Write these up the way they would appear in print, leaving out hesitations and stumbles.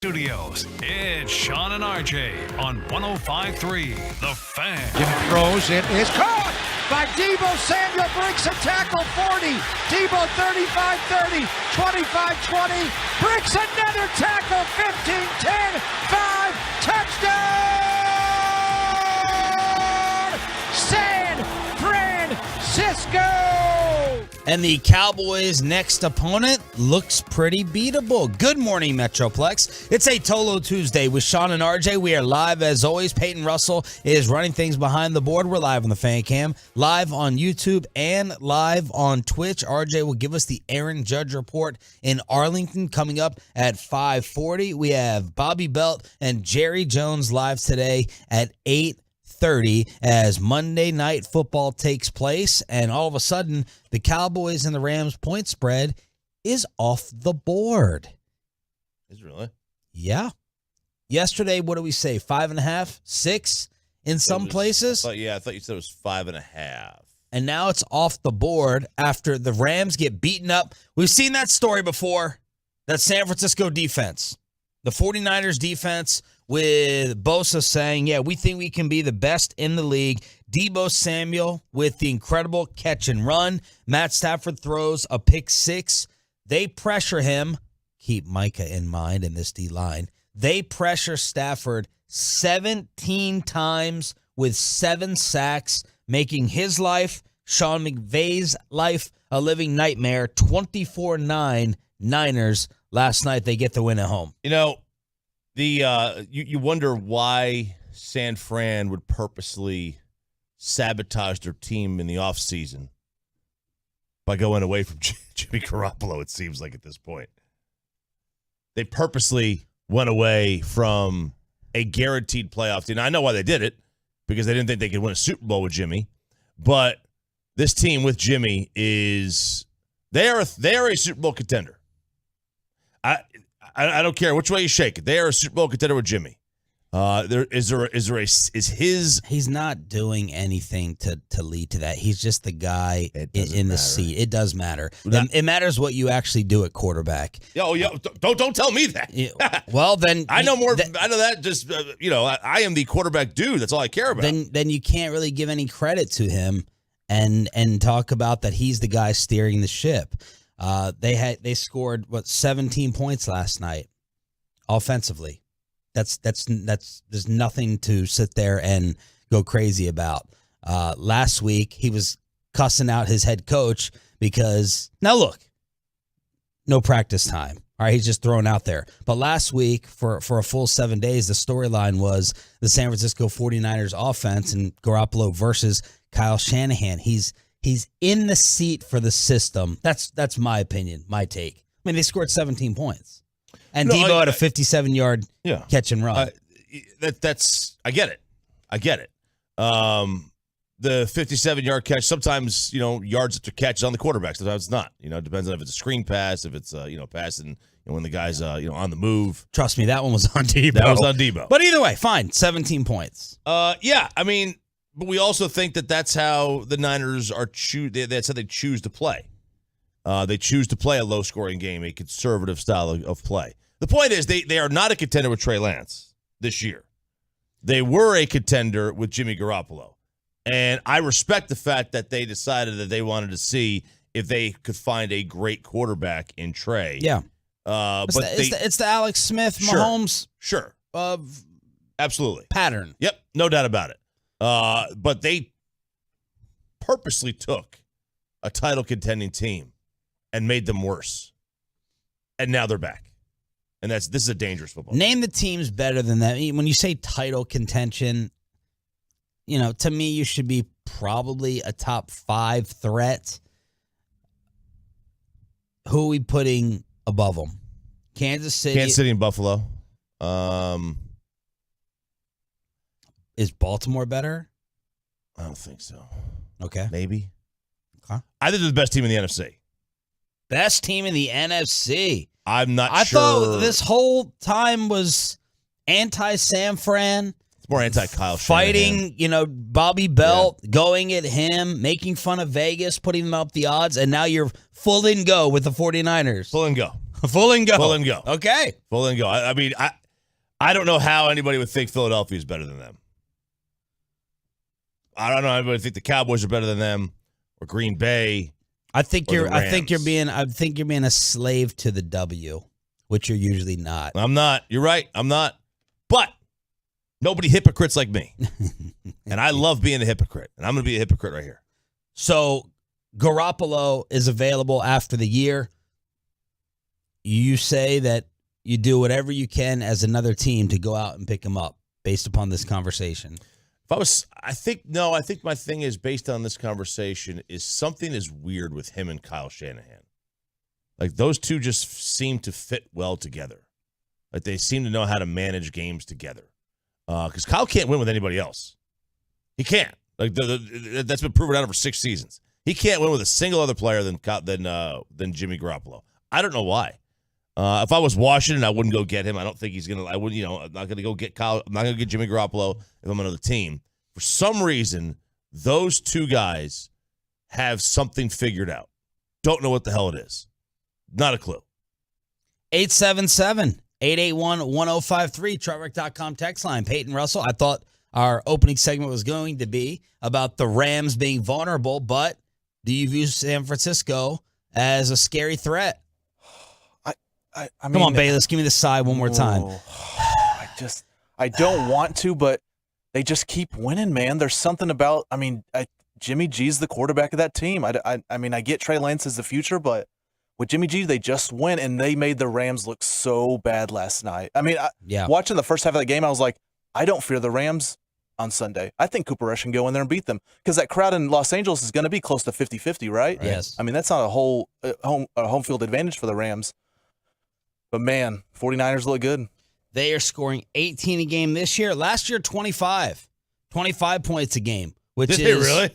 Studios, it's Sean and RJ on 105.3 The Fan. Jimmy throws, it is caught by Deebo Samuel, breaks a tackle, 40, Deebo 35-30, 25-20, breaks another tackle, 15-10, 5, touchdown! San Francisco! And the Cowboys' next opponent looks pretty beatable. Good morning, Metroplex. It's a Tolo Tuesday with Sean and RJ. We are live as always. Peyton Russell is running things behind the board. We're live on the Fan Cam, live on YouTube, and live on Twitch. RJ will give us the Aaron Judge report in Arlington coming up at 5:40. We have Bobby Belt and Jerry Jones live today at 8:30 as Monday Night Football takes place, and all of a sudden the Cowboys and the Rams point spread is off the board. Is it really? Yeah. Yesterday, what do we say? 5.5, 6 in some places? I thought you said it was 5.5. And now it's off the board after the Rams get beaten up. We've seen that story before. That San Francisco defense, the 49ers defense, with Bosa saying, yeah, we think we can be the best in the league. Deebo Samuel with the incredible catch and run. Matt Stafford throws a pick six. They pressure him. Keep Micah in mind in this D-line. They pressure Stafford 17 times with 7 sacks, making his life, Sean McVay's life, a living nightmare. 24-9 Niners. Last night they get the win at home. You know, you wonder why San Fran would purposely sabotage their team in the offseason by going away from Jimmy Garoppolo, it seems like at this point. They purposely went away from a guaranteed playoff team. Now, I know why they did it, because they didn't think they could win a Super Bowl with Jimmy. But this team with Jimmy they are a Super Bowl contender. I don't care which way you shake it. They are a Super Bowl contender with Jimmy. He's not doing anything to lead to that. He's just the guy in the seat. It does matter. It matters what you actually do at quarterback. Don't tell me that. Well, then I know more. I know that. Just I am the quarterback dude. That's all I care about. Then you can't really give any credit to him and talk about that he's the guy steering the ship. They scored 17 points last night offensively. That's there's nothing to sit there and go crazy about. Last week he was cussing out his head coach because now look, no practice time. All right, he's just thrown out there. But last week for a full 7 days, the storyline was the San Francisco 49ers offense and Garoppolo versus Kyle Shanahan. He's in the seat for the system. That's my opinion, my take. I mean, they scored 17 points. And Deebo had a 57-yard catch and run. I get it. The 57-yard catch, sometimes, yards after catch is on the quarterback. Sometimes it's not. It depends on if it's a screen pass, if it's, passing, when the guy's, on the move. Trust me, that one was on Deebo. That was on Deebo. But either way, fine, 17 points. But we also think that that's how the Niners are that's how they choose to play. They choose to play a low-scoring game, a conservative style of play. The point is they are not a contender with Trey Lance this year. They were a contender with Jimmy Garoppolo. And I respect the fact that they decided that they wanted to see if they could find a great quarterback in Trey. Yeah. It's the Alex Smith, Mahomes Sure. Absolutely. Pattern. Yep, no doubt about it. But they purposely took a title contending team and made them worse. And now they're back. And this is a dangerous football. Name the teams better than that. When you say title contention, to me you should be probably a top 5 threat. Who are we putting above them? Kansas City and Buffalo. Is Baltimore better? I don't think so. Okay. Maybe. Okay. I think they're the best team in the NFC. Best team in the NFC. I'm not sure. I thought this whole time was anti-San Fran. It's more anti-Kyle Shanahan. Fighting, Bobby Belt, going at him, making fun of Vegas, putting them up the odds, and now you're full in go with the 49ers. Full and go. Full and go. Full and go. Okay. Full and go. I mean, I don't know how anybody would think Philadelphia is better than them. I don't know how anybody would think the Cowboys are better than them or Green Bay. I think you're being a slave to the W, which you're usually not. I'm not. You're right. I'm not. But nobody hypocrites like me. And I love being a hypocrite. And I'm going to be a hypocrite right here. So Garoppolo is available after the year. You say that you do whatever you can as another team to go out and pick him up based upon this conversation. I think my thing is based on this conversation is something is weird with him and Kyle Shanahan. Like those two just seem to fit well together. Like they seem to know how to manage games together. Because Kyle can't win with anybody else. He can't. Like that's been proven out over 6 seasons. He can't win with a single other player than Jimmy Garoppolo. I don't know why. If I was Washington, I wouldn't go get him. I don't think he's gonna. I'm not gonna go get Kyle. I'm not gonna get Jimmy Garoppolo if I'm another team. For some reason, those two guys have something figured out. Don't know what the hell it is. Not a clue. 877-881-1053, Truckwreck.com text line. Peyton Russell, I thought our opening segment was going to be about the Rams being vulnerable, but do you view San Francisco as a scary threat? I mean, come on, Bayless, give me the side one more time. I don't want to, but they just keep winning, man. There's something about, Jimmy G's the quarterback of that team. I mean, I get Trey Lance as the future, but with Jimmy G, they just win, and they made the Rams look so bad last night. I mean, watching the first half of the game, I was like, I don't fear the Rams on Sunday. I think Cooper Rush can go in there and beat them because that crowd in Los Angeles is going to be close to 50-50, right? Yes. I mean, that's not a whole home field advantage for the Rams. But, man, 49ers look good. They are scoring 18 a game this year. Last year, 25. 25 points a game. Did they really?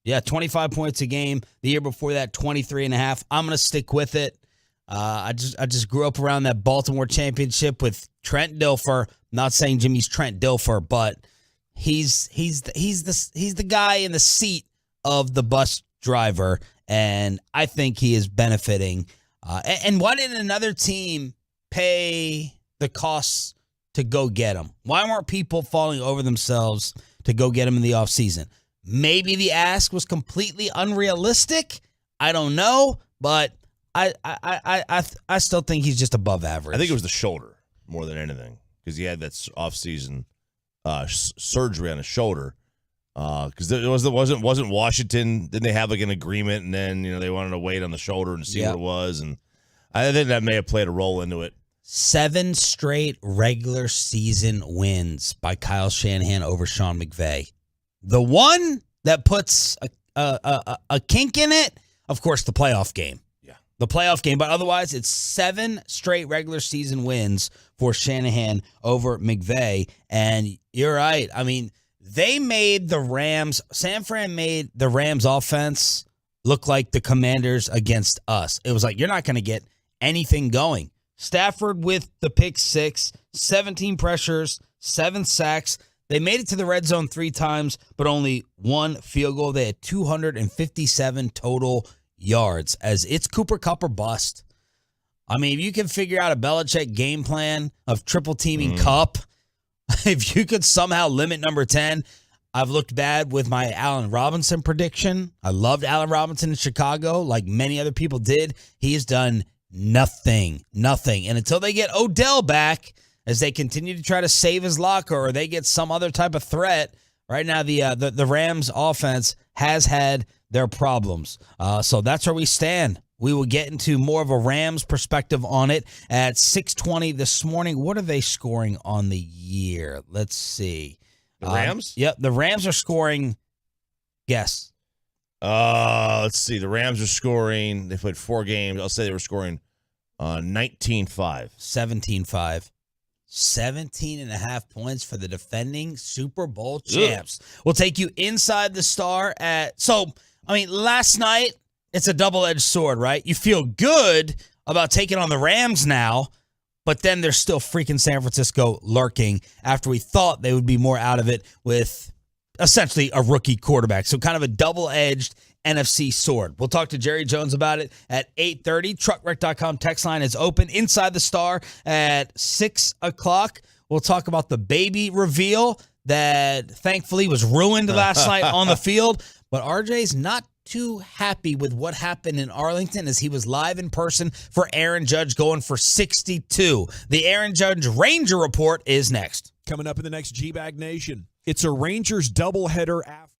Yeah, 25 points a game. The year before that, 23.5. I'm going to stick with it. I just grew up around that Baltimore championship with Trent Dilfer. Not saying Jimmy's Trent Dilfer, but he's the guy in the seat of the bus driver, and I think he is benefiting. And why didn't another team pay the costs to go get him? Why weren't people falling over themselves to go get him in the offseason? Maybe the ask was completely unrealistic. I don't know, but I still think he's just above average. I think it was the shoulder more than anything because he had that offseason surgery on his shoulder. Because it wasn't Washington. Didn't they have like an agreement, and then they wanted to wait on the shoulder and see what it was, and I think that may have played a role into it. 7 straight regular season wins by Kyle Shanahan over Sean McVay. The one that puts a kink in it, of course, the playoff game. Yeah, the playoff game, but otherwise, it's 7 straight regular season wins for Shanahan over McVay. And you're right. I mean, they made the Rams. San Fran made the Rams offense look like the Commanders against us. It was like, you're not going to get anything going. Stafford with the pick 6, 17 pressures, 7 sacks. They made it to the red zone 3 times, but only 1 field goal. They had 257 total yards as it's Cooper Kupp or bust. I mean, if you can figure out a Belichick game plan of triple teaming Kupp, if you could somehow limit number 10, I've looked bad with my Allen Robinson prediction. I loved Allen Robinson in Chicago like many other people did. He has done nothing. And until they get Odell back, as they continue to try to save his locker or they get some other type of threat, right now the Rams offense has had their problems. So that's where we stand. We will get into more of a Rams perspective on it at 6:20 this morning. What are they scoring on the year? Let's see. The Rams? Yep, the Rams are scoring. Guess. Let's see. The Rams are scoring. They played 4 games. I'll say they were scoring 19-5. 17-5. 17.5 points for the defending Super Bowl champs. We'll take you inside the Star last night, it's a double-edged sword, right? You feel good about taking on the Rams now, but then there's still freaking San Francisco lurking after we thought they would be more out of it with essentially a rookie quarterback. So kind of a double-edged NFC soared. We'll talk to Jerry Jones about it at 8:30. Truckwreck.com text line is open. Inside the Star at 6 o'clock. We'll talk about the baby reveal that thankfully was ruined last night on the field. But RJ's not too happy with what happened in Arlington as he was live in person for Aaron Judge going for 62. The Aaron Judge Ranger Report is next. Coming up in the next G-Bag Nation, it's a Rangers doubleheader after.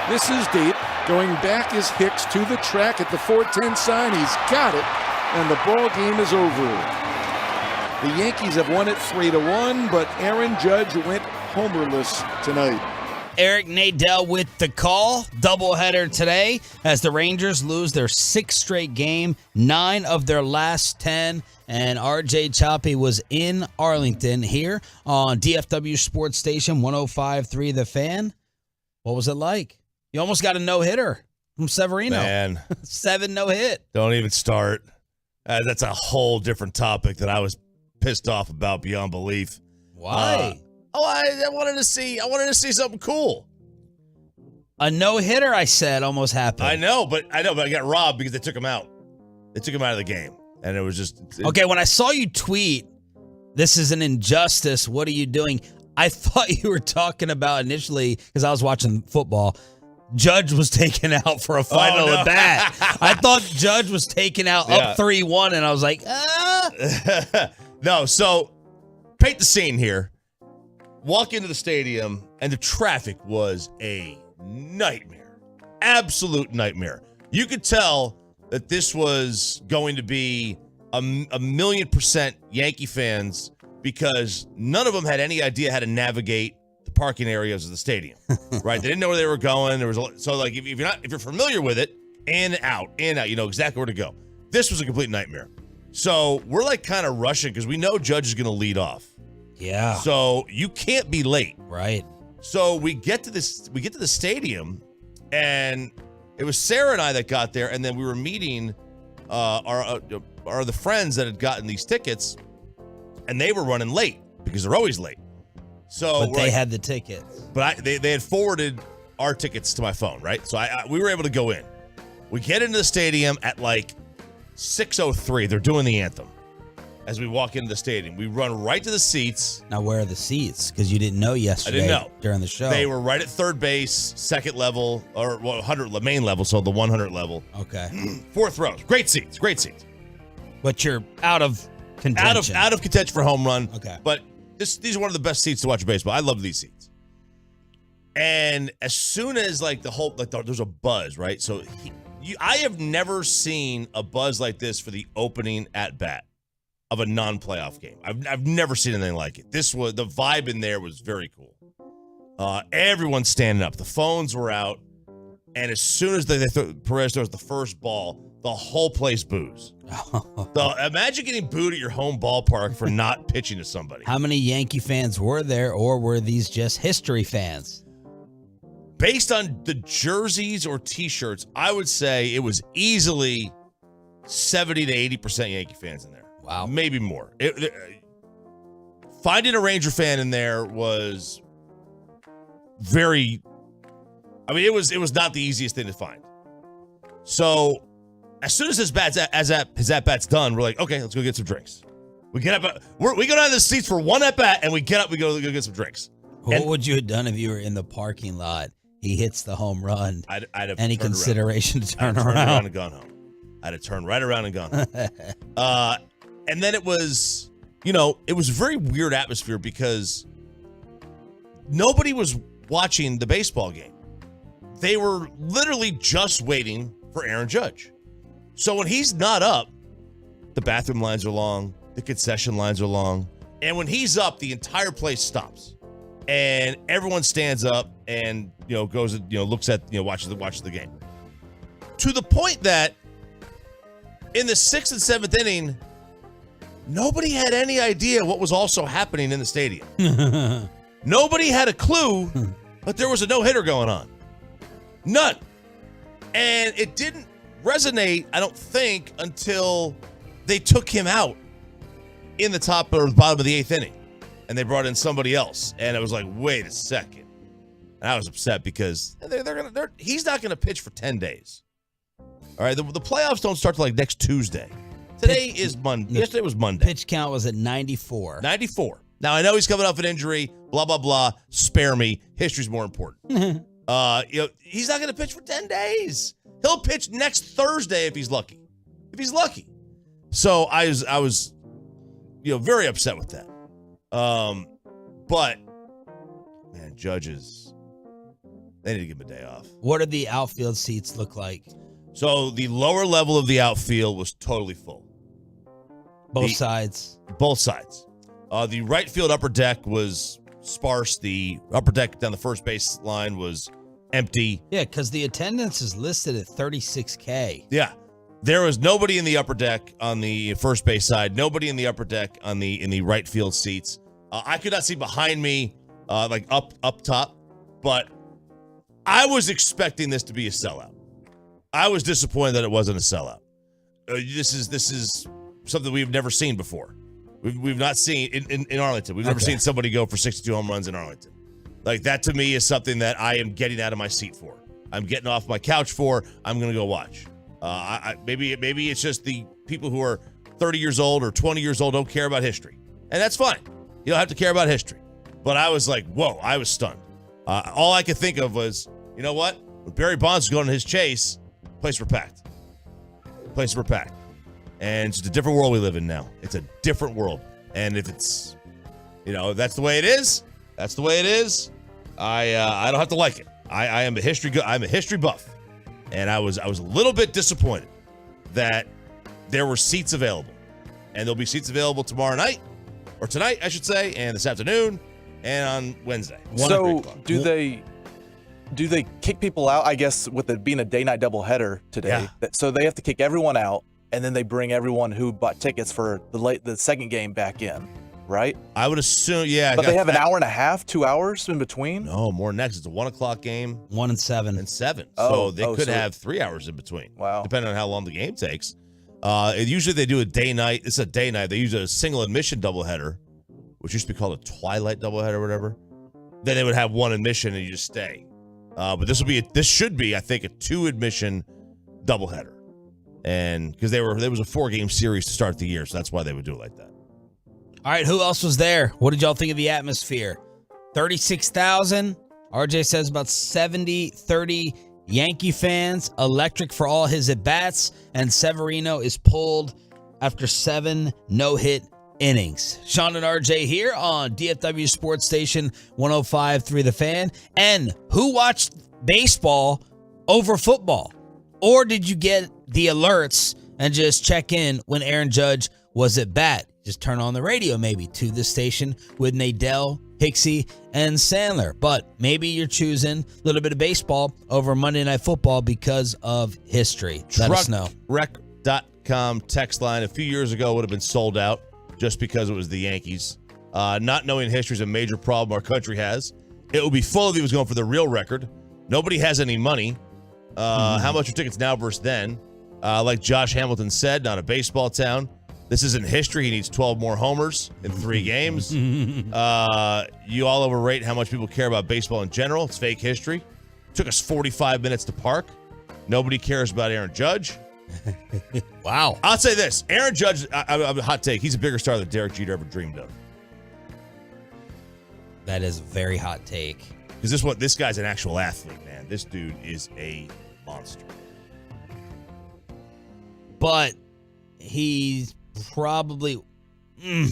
This is deep. Going back is Hicks to the track at the 4:10 sign. He's got it, and the ball game is over. The Yankees have won it 3-1, but Aaron Judge went homerless tonight. Eric Nadell with the call. Doubleheader today as the Rangers lose their 6th straight game, 9 of their last 10. And RJ Choppy was in Arlington here on DFW Sports Station 105.3 The Fan. What was it like? You almost got a no-hitter from Severino. Man. 7 no-hit. Don't even start. That's a whole different topic that I was pissed off about beyond belief. Why? I wanted to see something cool. A no-hitter, I said, almost happened. I know, but I got robbed because they took him out. They took him out of the game. And it was just... Okay, when I saw you tweet, this is an injustice, what are you doing? I thought you were talking about initially, because I was watching football, Judge was taken out for a final at bat. I thought Judge was taken out up 3-1, and I was like, No, so paint the scene here. Walk into the stadium, and the traffic was a nightmare. Absolute nightmare. You could tell that this was going to be a 1,000,000% Yankee fans because none of them had any idea how to navigate the parking areas of the stadium, right? They didn't know where they were going. There was if you're familiar with it, in, out, you know exactly where to go. This was a complete nightmare. So we're like kind of rushing because we know Judge is going to lead off. yeah, So you can't be late. right. So we get to the stadium, and it was Sarah and I that got there, and then we were meeting the friends that had gotten these tickets, and they were running late because they're always late. So But they had the tickets. but they had forwarded our tickets to my phone, right? So we were able to go in. We get into the stadium at like 6:03. They're doing the anthem. As we walk into the stadium, we run right to the seats. Now, where are the seats? Because you didn't know yesterday. I didn't know. During the show. They were right at third base, second level, or 100 main level, so the 100 level. Okay. 4th row. Great seats. But you're out of contention. Out of contention for home run. Okay. But these are one of the best seats to watch baseball. I love these seats. And as soon as there's a buzz, right? So I have never seen a buzz like this for the opening at bat of a non-playoff game. I've never seen anything like it. The vibe in there was very cool. Everyone's standing up. The phones were out. And as soon as Perez throws the first ball, the whole place boos. Imagine getting booed at your home ballpark for not pitching to somebody. How many Yankee fans were there, or were these just history fans? Based on the jerseys or T-shirts, I would say it was easily 70 to 80% Yankee fans in there. Wow. Maybe more. Finding a Ranger fan in there was very... I mean, it was not the easiest thing to find. So, as soon as his at-bat's done, we're like, okay, let's go get some drinks. We get up, we go down to the seats for one at-bat, and we get up, we go get some drinks. What would you have done if you were in the parking lot? He hits the home run. I'd have any turned consideration around. to turn I'd have turned around? around and gone home. I'd have turned right around and gone home. And then it was a very weird atmosphere because nobody was watching the baseball game. They were literally just waiting for Aaron Judge. So when he's not up, the bathroom lines are long, the concession lines are long, and when he's up, the entire place stops. And everyone stands up and goes and looks at watches the game. To the point that in the 6th and 7th inning, nobody had any idea what was also happening in the stadium. Nobody had a clue that there was a no-hitter going on. None. And it didn't resonate, I don't think, until they took him out in the top or the bottom of the 8th inning. And they brought in somebody else. And it was like, wait a second. And I was upset because he's not going to pitch for 10 days. All right, the playoffs don't start till like next Tuesday. Today is Monday. Yesterday was Monday. Pitch count was at 94. 94. Now, I know he's coming off an injury, blah, blah, blah. Spare me. History's more important. He's not going to pitch for 10 days. He'll pitch next Thursday if he's lucky. So I was very upset with that. But, man, judges, they need to give him a day off. What did the outfield seats look like? So the lower level of the outfield was totally full. Both sides. Both sides. The right field upper deck was sparse. The upper deck down the first base line was empty. Yeah, because the attendance is listed at 36K. Yeah. There was nobody in the upper deck on the first base side, nobody in the upper deck in the right field seats. I could not see behind me, like up top, but I was expecting this to be a sellout. I was disappointed that it wasn't a sellout. This is something we've never seen before. We've not seen in Arlington. We've never seen somebody go for 62 home runs in Arlington. Like, that to me is something that I am getting out of my seat for. I'm getting off my couch for. I'm going to go watch. Maybe it's just the people who are 30 years old or 20 years old don't care about history. And that's fine. You don't have to care about history. But I was like, whoa, I was stunned. All I could think of was, you know what? When Barry Bonds was going on his chase, places were packed. Places were packed. And it's just a different world we live in now. It's a different world. And if it's, that's the way it is, that's the way it is. I don't have to like it. I'm a history buff. And I was a little bit disappointed that there were seats available. And there'll be seats available tomorrow night, or tonight, I should say, and this afternoon, and on Wednesday. So do they kick people out, I guess, with it being a day-night doubleheader today? Yeah. So they have to kick everyone out, and then they bring everyone who bought tickets for the second game back in, right? I would assume, yeah. But they have an hour and a half, 2 hours in between? No, more next. It's a 1 o'clock game. 1 and 7. And 7. Oh, so they could have 3 hours in between. Wow. Depending on how long the game takes. Usually they do a day night. It's a day night. They use a single admission doubleheader, which used to be called a twilight doubleheader or whatever. Then they would have one admission and you just stay. But this should be, I think, a 2 admission doubleheader. And because there was a 4-game series to start the year, so that's why they would do it like that. All right, who else was there? What did y'all think of the atmosphere? 36,000. RJ says about 30 Yankee fans, electric for all his at-bats, and Severino is pulled after 7 no-hit innings. Sean and RJ here on DFW Sports Station 105.3 The Fan. And who watched baseball over football? Or did you get the alerts and just check in when Aaron Judge was at bat? Just turn on the radio maybe to this station with Nadell, Hixie, and Sandler. But maybe you're choosing a little bit of baseball over Monday Night Football because of history. Let us know. Truckwreck.com text line a few years ago would have been sold out just because it was the Yankees. Not knowing history is a major problem our country has. It would be full if he was going for the real record. Nobody has any money. How much are tickets now versus then? Like Josh Hamilton said, not a baseball town. This isn't history. He needs 12 more homers in 3 games. You all overrate how much people care about baseball in general. It's fake history. Took us 45 minutes to park. Nobody cares about Aaron Judge. Wow. I'll say this. Aaron Judge, I'm a hot take. He's a bigger star than Derek Jeter ever dreamed of. That is a very hot take. Because this guy's an actual athlete, man. This dude is a monster. But he's probably... I'm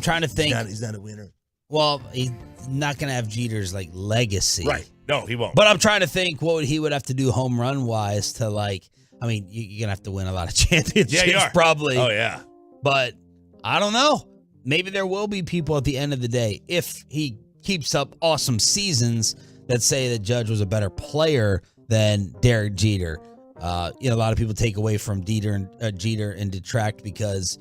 trying to think. He's not a winner. Well, he's not going to have Jeter's legacy. Right. No, he won't. But I'm trying to think what he would have to do home run wise to you're going to have to win a lot of championships. Yeah, you are. Probably. Oh, yeah. But I don't know. Maybe there will be people at the end of the day, if he keeps up awesome seasons, that say that Judge was a better player than Derek Jeter. A lot of people take away from Jeter and detract because,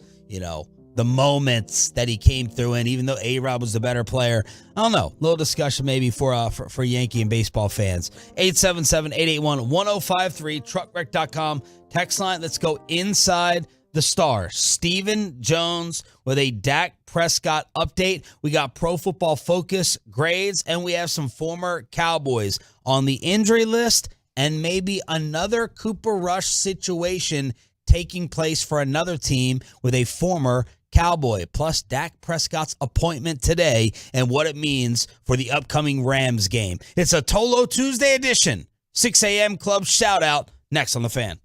the moments that he came through in, even though A-Rod was the better player. I don't know. Little discussion maybe for Yankee and baseball fans. 877-881-1053, truckwreck.com. Text line, let's go inside the star. Stephen Jones with a Dak Prescott update. We got Pro Football Focus grades, and we have some former Cowboys on the injury list, and maybe another Cooper Rush situation taking place for another team with a former Cowboy, plus Dak Prescott's appointment today and what it means for the upcoming Rams game. It's a Tolo Tuesday edition. 6 a.m. Club shout out next on The Fan.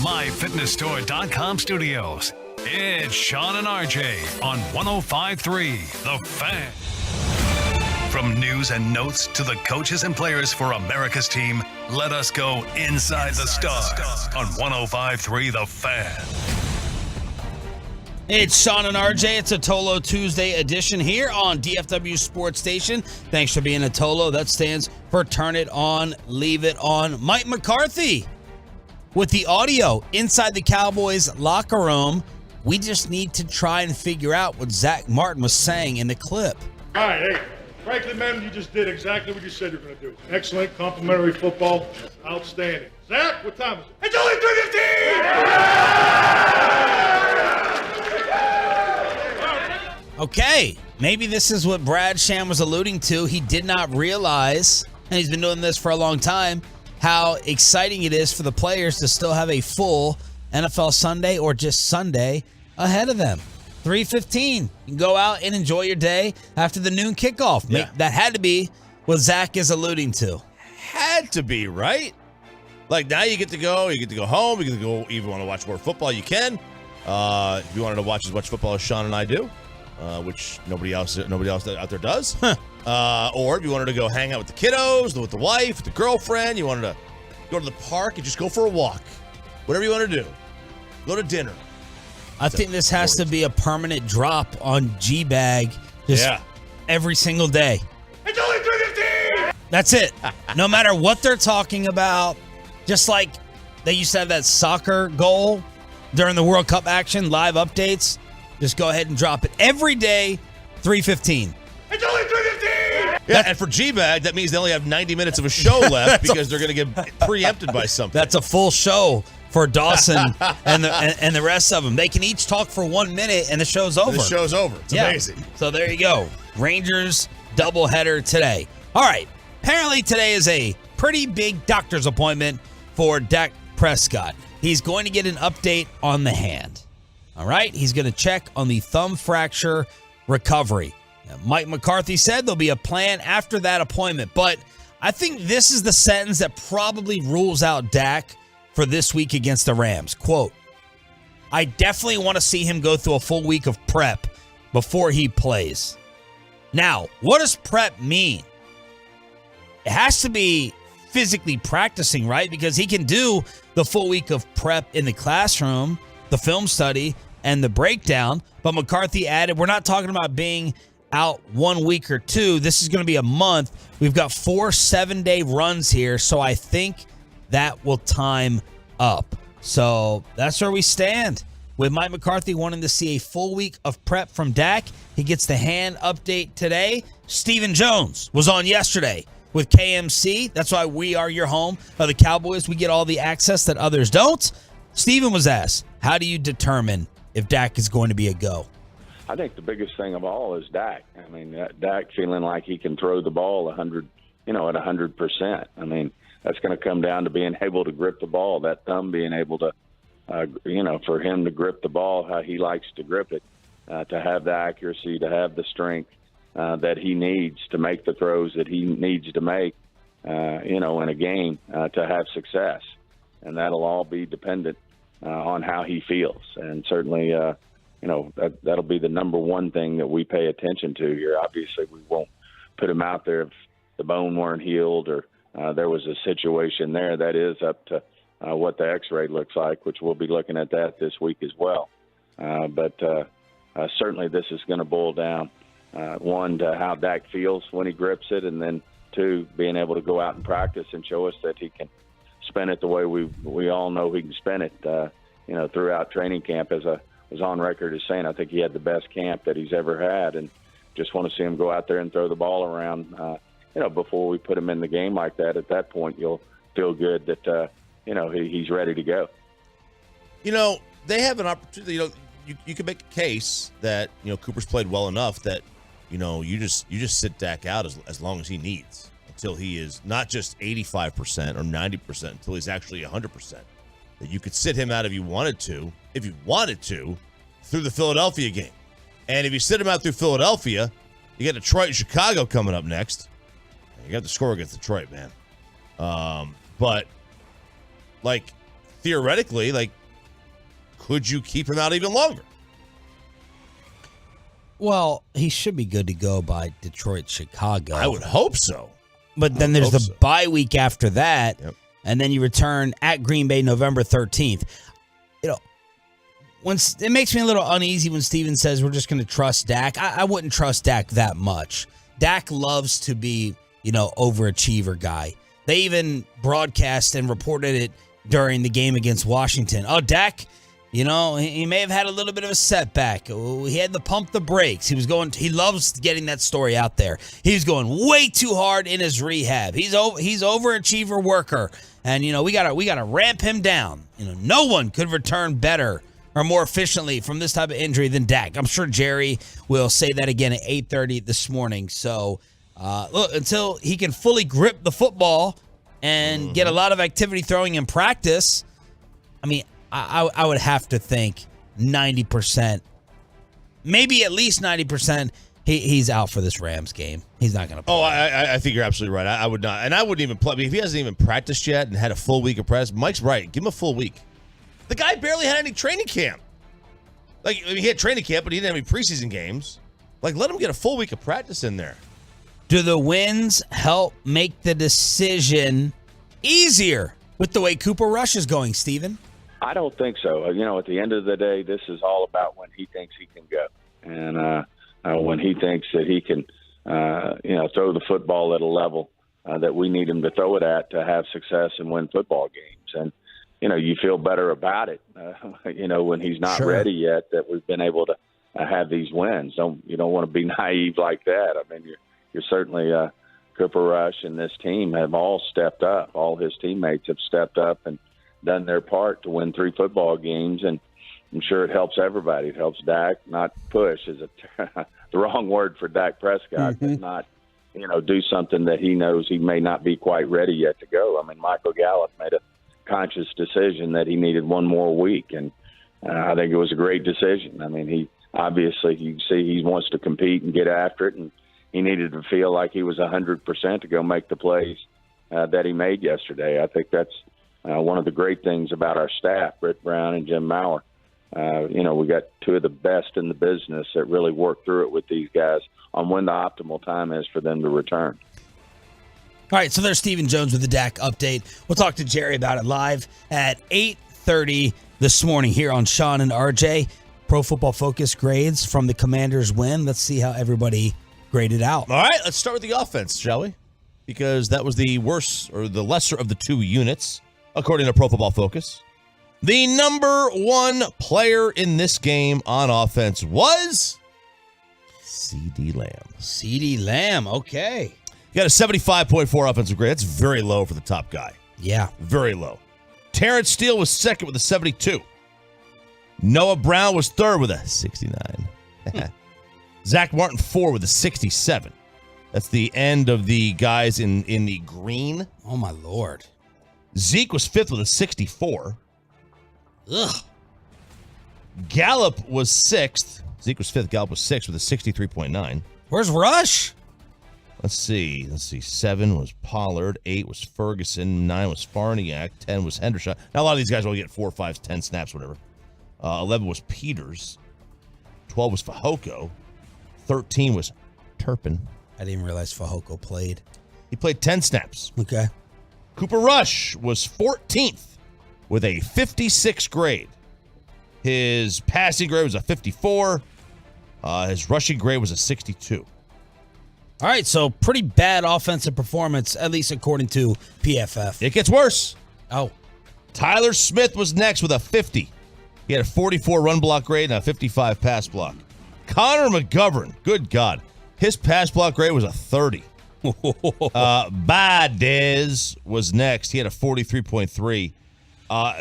MyFitnessStore.com studios. It's Sean and RJ on 105.3 The Fan. From news and notes to the coaches and players for America's team, let us go inside the stars on 105.3 The Fan. It's Sean and RJ. It's a Tolo Tuesday edition here on DFW Sports Station. Thanks for being a Tolo. That stands for Turn It On, Leave It On. Mike McCarthy with the audio inside the Cowboys locker room. We just need to try and figure out what Zach Martin was saying in the clip. All right, hey, frankly, man, you just did exactly what you said you're going to do. Excellent, complimentary football, outstanding. Zach, what time is it? It's only 3:15! Okay, maybe this is what Brad Sham was alluding to. He did not realize, and he's been doing this for a long time, how exciting it is for the players to still have a full NFL Sunday or just Sunday ahead of them. 3:15. You can go out and enjoy your day after the noon kickoff. Yeah. That had to be what Zach is alluding to. Had to be, right? Like, now you get to go home, you get to go, if you want to watch more football, you can. If you wanted to watch as much football as Sean and I do, which nobody else out there does. Or if you wanted to go hang out with the kiddos, with the wife, with the girlfriend, you wanted to go to the park and just go for a walk. Whatever you want to do. Go to dinner. I think this has to be a permanent drop on G-Bag just every single day. It's only 3:15! That's it. No matter what they're talking about, just like they used to have that soccer goal during the World Cup action, live updates, just go ahead and drop it every day, 3:15. It's only 3:15! Yeah, and for G-Bag, that means they only have 90 minutes of a show left because they're going to get preempted by something. That's a full show for Dawson and the rest of them. They can each talk for 1 minute and the show's over. The show's over. It's amazing. So there you go. Rangers doubleheader today. All right. Apparently today is a pretty big doctor's appointment for Dak Prescott. He's going to get an update on the hand. All right. He's going to check on the thumb fracture recovery. Now, Mike McCarthy said there'll be a plan after that appointment, but I think this is the sentence that probably rules out Dak for this week against the Rams. Quote, I definitely want to see him go through a full week of prep before he plays. Now, what does prep mean? It has to be physically practicing, right? Because he can do the full week of prep in the classroom, the film study, and the breakdown. But McCarthy added, we're not talking about being out 1 week or two. This is going to be a month. We've got 4 7-day runs here, so I think that will time up. So that's where we stand with Mike McCarthy wanting to see a full week of prep from Dak. He gets the hand update today. Stephen Jones was on yesterday with KMC. That's why we are your home of the Cowboys. We get all the access that others don't. Stephen was asked, how do you determine if Dak is going to be a go? I think the biggest thing of all is Dak. I mean, Dak feeling like he can throw the ball 100, at 100%. I mean, that's going to come down to being able to grip the ball, that thumb being able to, for him to grip the ball how he likes to grip it, to have the accuracy, to have the strength that he needs to make the throws that he needs to make, in a game to have success. And that'll all be dependent on how he feels. And certainly, that'll be the number one thing that we pay attention to here. Obviously, we won't put him out there if the bone weren't healed or there was a situation there. That is up to what the x-ray looks like, which we'll be looking at that this week as well. But certainly this is going to boil down, one, to how Dak feels when he grips it, and then two, being able to go out and practice and show us that he can spin it the way we all know he can spin it, throughout training camp. As I was on record as saying, I think he had the best camp that he's ever had, and just want to see him go out there and throw the ball around, before we put him in the game like that. At that point, you'll feel good that, he's ready to go. They have an opportunity. You can make a case that, Cooper's played well enough that, you just sit Dak out as long as he needs until he is not just 85% or 90%, until he's actually 100%. That you could sit him out if you wanted to, through the Philadelphia game. And if you sit him out through Philadelphia, you got Detroit and Chicago coming up next. You got to score against Detroit, man. But theoretically, like, could you keep him out even longer? Well, he should be good to go by Detroit, Chicago. I would hope so. But then there's the bye week after that, and then you return at Green Bay November 13th. You know, it makes me a little uneasy when Steven says we're just going to trust Dak. I wouldn't trust Dak that much. Dak loves to be, overachiever guy. They even broadcast and reported it during the game against Washington. Oh, Dak, he may have had a little bit of a setback. He had to pump the brakes. He loves getting that story out there. He was going way too hard in his rehab. He's overachiever worker. And, we gotta ramp him down. No one could return better or more efficiently from this type of injury than Dak. I'm sure Jerry will say that again at 8:30 this morning. So, look, until he can fully grip the football and get a lot of activity throwing in practice, I would have to think 90%, maybe at least 90%, he's out for this Rams game. He's not going to play. Oh, I think you're absolutely right. I would not. And I wouldn't even play. If he hasn't even practiced yet and had a full week of practice, Mike's right. Give him a full week. The guy barely had any training camp. He had training camp, but he didn't have any preseason games. Let him get a full week of practice in there. Do the wins help make the decision easier with the way Cooper Rush is going, Steven? I don't think so. At the end of the day, this is all about when he thinks he can go. And when he thinks that he can, throw the football at a level that we need him to throw it at to have success and win football games. And, you feel better about it, when he's not ready yet, that we've been able to have these wins. You don't want to be naive like that. You're certainly Cooper Rush and this team have all stepped up. All his teammates have stepped up and done their part to win 3 football games, and I'm sure it helps everybody. It helps Dak. Not push is the wrong word for Dak Prescott, but not do something that he knows he may not be quite ready yet to go. Michael Gallup made a conscious decision that he needed one more week, and I think it was a great decision. He obviously, you see, he wants to compete and get after it, and he needed to feel like he was 100% to go make the plays that he made yesterday. I think that's one of the great things about our staff, Britt Brown and Jim Maurer. We got 2 of the best in the business that really work through it with these guys on when the optimal time is for them to return. All right, so there's Stephen Jones with the Dak update. We'll talk to Jerry about it live at 8:30 this morning here on Sean and RJ. Pro Football Focus grades from the Commanders' win. Let's see how everybody graded out. All right, let's start with the offense, shall we? Because that was the worst or the lesser of the 2 units, according to Pro Football Focus. The number 1 player in this game on offense was CeeDee Lamb. CeeDee Lamb, okay. He got a 75.4 offensive grade. That's very low for the top guy. Yeah. Very low. Terrence Steele was second with a 72. Noah Brown was third with a 69. Zach Martin 4 with a 67. That's the end of the guys in the green. Oh, my Lord. Zeke was 5th with a 64. Ugh. Gallup was 6th. Zeke was 5th. Gallup was 6th with a 63.9. Where's Rush? Let's see. 7 was Pollard. 8 was Ferguson. 9 was Farniak. 10 was Hendershot. Now, a lot of these guys will get 4, 5, 10 snaps, whatever. 11 was Peters. 12 was Fehoko. 13 was Turpin. I didn't realize Fehoko played. He played 10 snaps. Okay. Cooper Rush was 14th with a 56 grade. His passing grade was a 54. His rushing grade was a 62. All right, so pretty bad offensive performance, at least according to PFF. It gets worse. Oh. Tyler Smith was next with a 50. He had a 44 run block grade and a 55 pass block. Connor McGovern, good God, his pass block grade was a 30. Baez was next. He had a 43.3.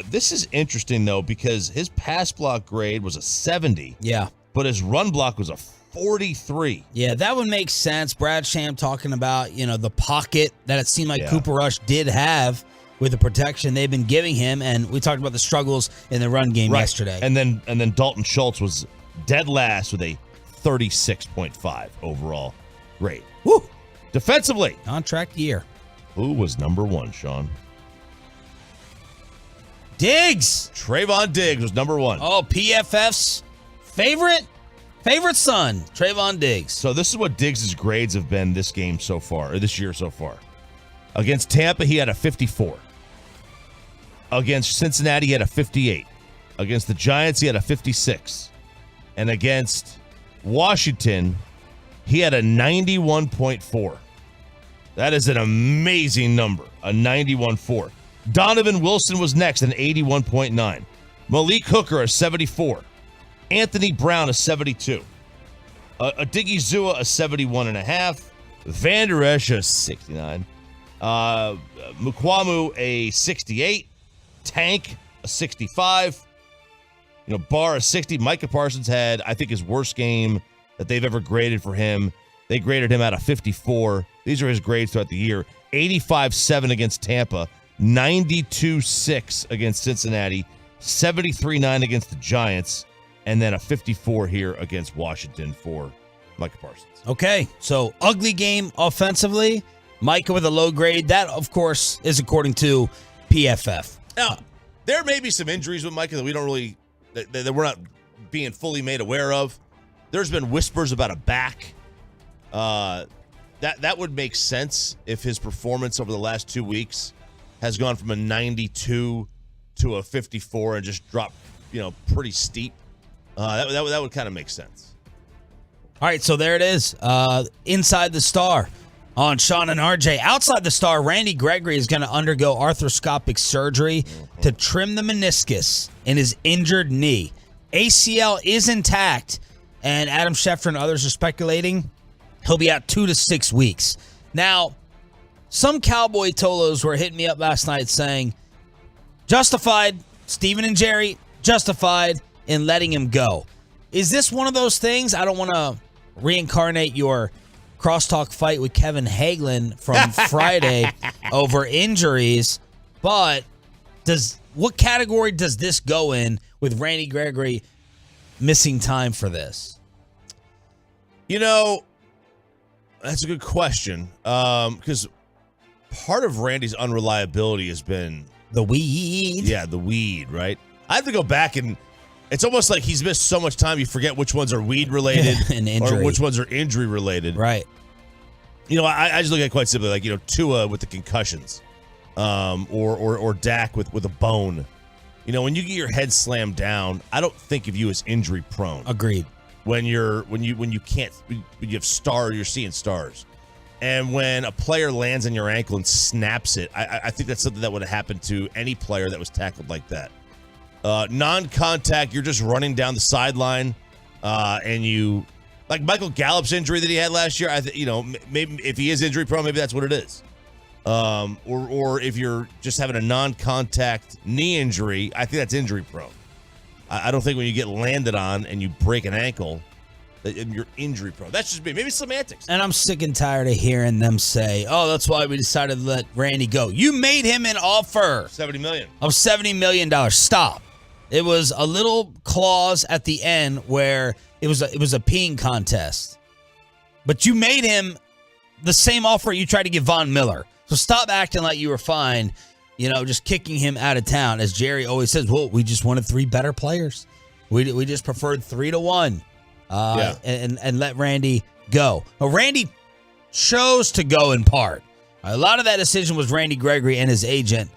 This is interesting, though, because his pass block grade was a 70. Yeah. But his run block was a 43. Yeah, that would make sense. Brad Sham talking about, the pocket that it seemed like Cooper Rush did have with the protection they've been giving him, and we talked about the struggles in the run game yesterday. And then Dalton Schultz was dead last with a 36.5 overall grade. Woo! Defensively. Contract year. Who was number 1, Sean? Diggs. Trayvon Diggs was number one. Oh, PFF's favorite son, Trayvon Diggs. So this is what Diggs' grades have been this game so far, or this year so far. Against Tampa, he had a 54. Against Cincinnati, he had a 58. Against the Giants, he had a 56. And against Washington, he had a 91.4. That is an amazing number, a 91.4. Donovan Wilson was next, an 81.9. Malik Hooker, a 74. Anthony Brown, a 72. Diggy Zua, a 71.5. Van Der Esch, a 69. Mukwamu, a 68. Tank, a 65. Barr, a 60. Micah Parsons had, I think, his worst game that they've ever graded for him. They graded him out of 54. These are his grades throughout the year. 85.7 against Tampa. 92.6 against Cincinnati. 73.9 against the Giants. And then a 54 here against Washington for Micah Parsons. Okay, so ugly game offensively. Micah with a low grade. That, of course, is according to PFF. Now, there may be some injuries with Micah that we don't really, that we're not being fully made aware of. There's been whispers about a back. That would make sense if his performance over the last 2 weeks has gone from a 92 to a 54 and just dropped, pretty steep. That would kind of make sense. All right, so there it is. Inside the Star on Sean and RJ. Outside the Star, Randy Gregory is going to undergo arthroscopic surgery to trim the meniscus in his injured knee. ACL is intact, and Adam Schefter and others are speculating he'll be out 2 to 6 weeks. Now, some Cowboy Tolos were hitting me up last night saying, justified, Stephen and Jerry, justified in letting him go. Is this one of those things? I don't want to reincarnate your crosstalk fight with Kevin Hagelin from Friday over injuries, but what category does this go in with Randy Gregory missing time for this? That's a good question. Because part of Randy's unreliability has been the weed. Yeah, the weed, right? I have to go back, and it's almost like he's missed so much time you forget which ones are weed related and injury, or which ones are injury related. Right. I just look at it quite simply, like Tua with the concussions, or Dak with a bone. When you get your head slammed down, I don't think of you as injury prone. Agreed. When you have you're seeing stars. And when a player lands on your ankle and snaps it, I think that's something that would have happened to any player that was tackled like that. Non-contact, you're just running down the sideline, and you, like Michael Gallup's injury that he had last year. Maybe if he is injury prone, maybe that's what it is. Or if you're just having a non-contact knee injury, I think that's injury prone. I don't think when you get landed on and you break an ankle, that you're injury prone. That's just me. Maybe semantics. And I'm sick and tired of hearing them say, "Oh, that's why we decided to let Randy go." You made him an offer $70 million. Of $70 million. Stop. It was a little clause at the end where it was a peeing contest. But you made him the same offer you tried to give Von Miller. So stop acting like you were fine, just kicking him out of town. As Jerry always says, well, we just wanted 3 better players. We just preferred 3 to 1 and let Randy go. Well, Randy chose to go in part. A lot of that decision was Randy Gregory and his agent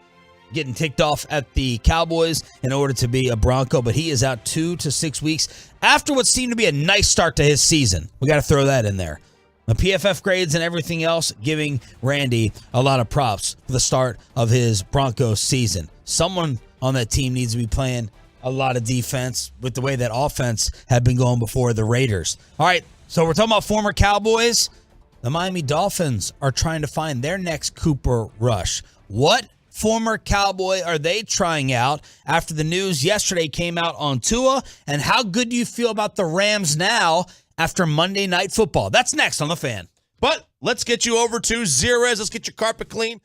getting ticked off at the Cowboys in order to be a Bronco, but he is out 2 to 6 weeks after what seemed to be a nice start to his season. We got to throw that in there. The PFF grades and everything else giving Randy a lot of props for the start of his Broncos season. Someone on that team needs to be playing a lot of defense with the way that offense had been going before the Raiders. All right, so we're talking about former Cowboys. The Miami Dolphins are trying to find their next Cooper Rush. What former Cowboy are they trying out after the news yesterday came out on Tua? And how good do you feel about the Rams now after Monday Night Football? That's next on The Fan. But let's get you over to Zerez. Let's get your carpet clean.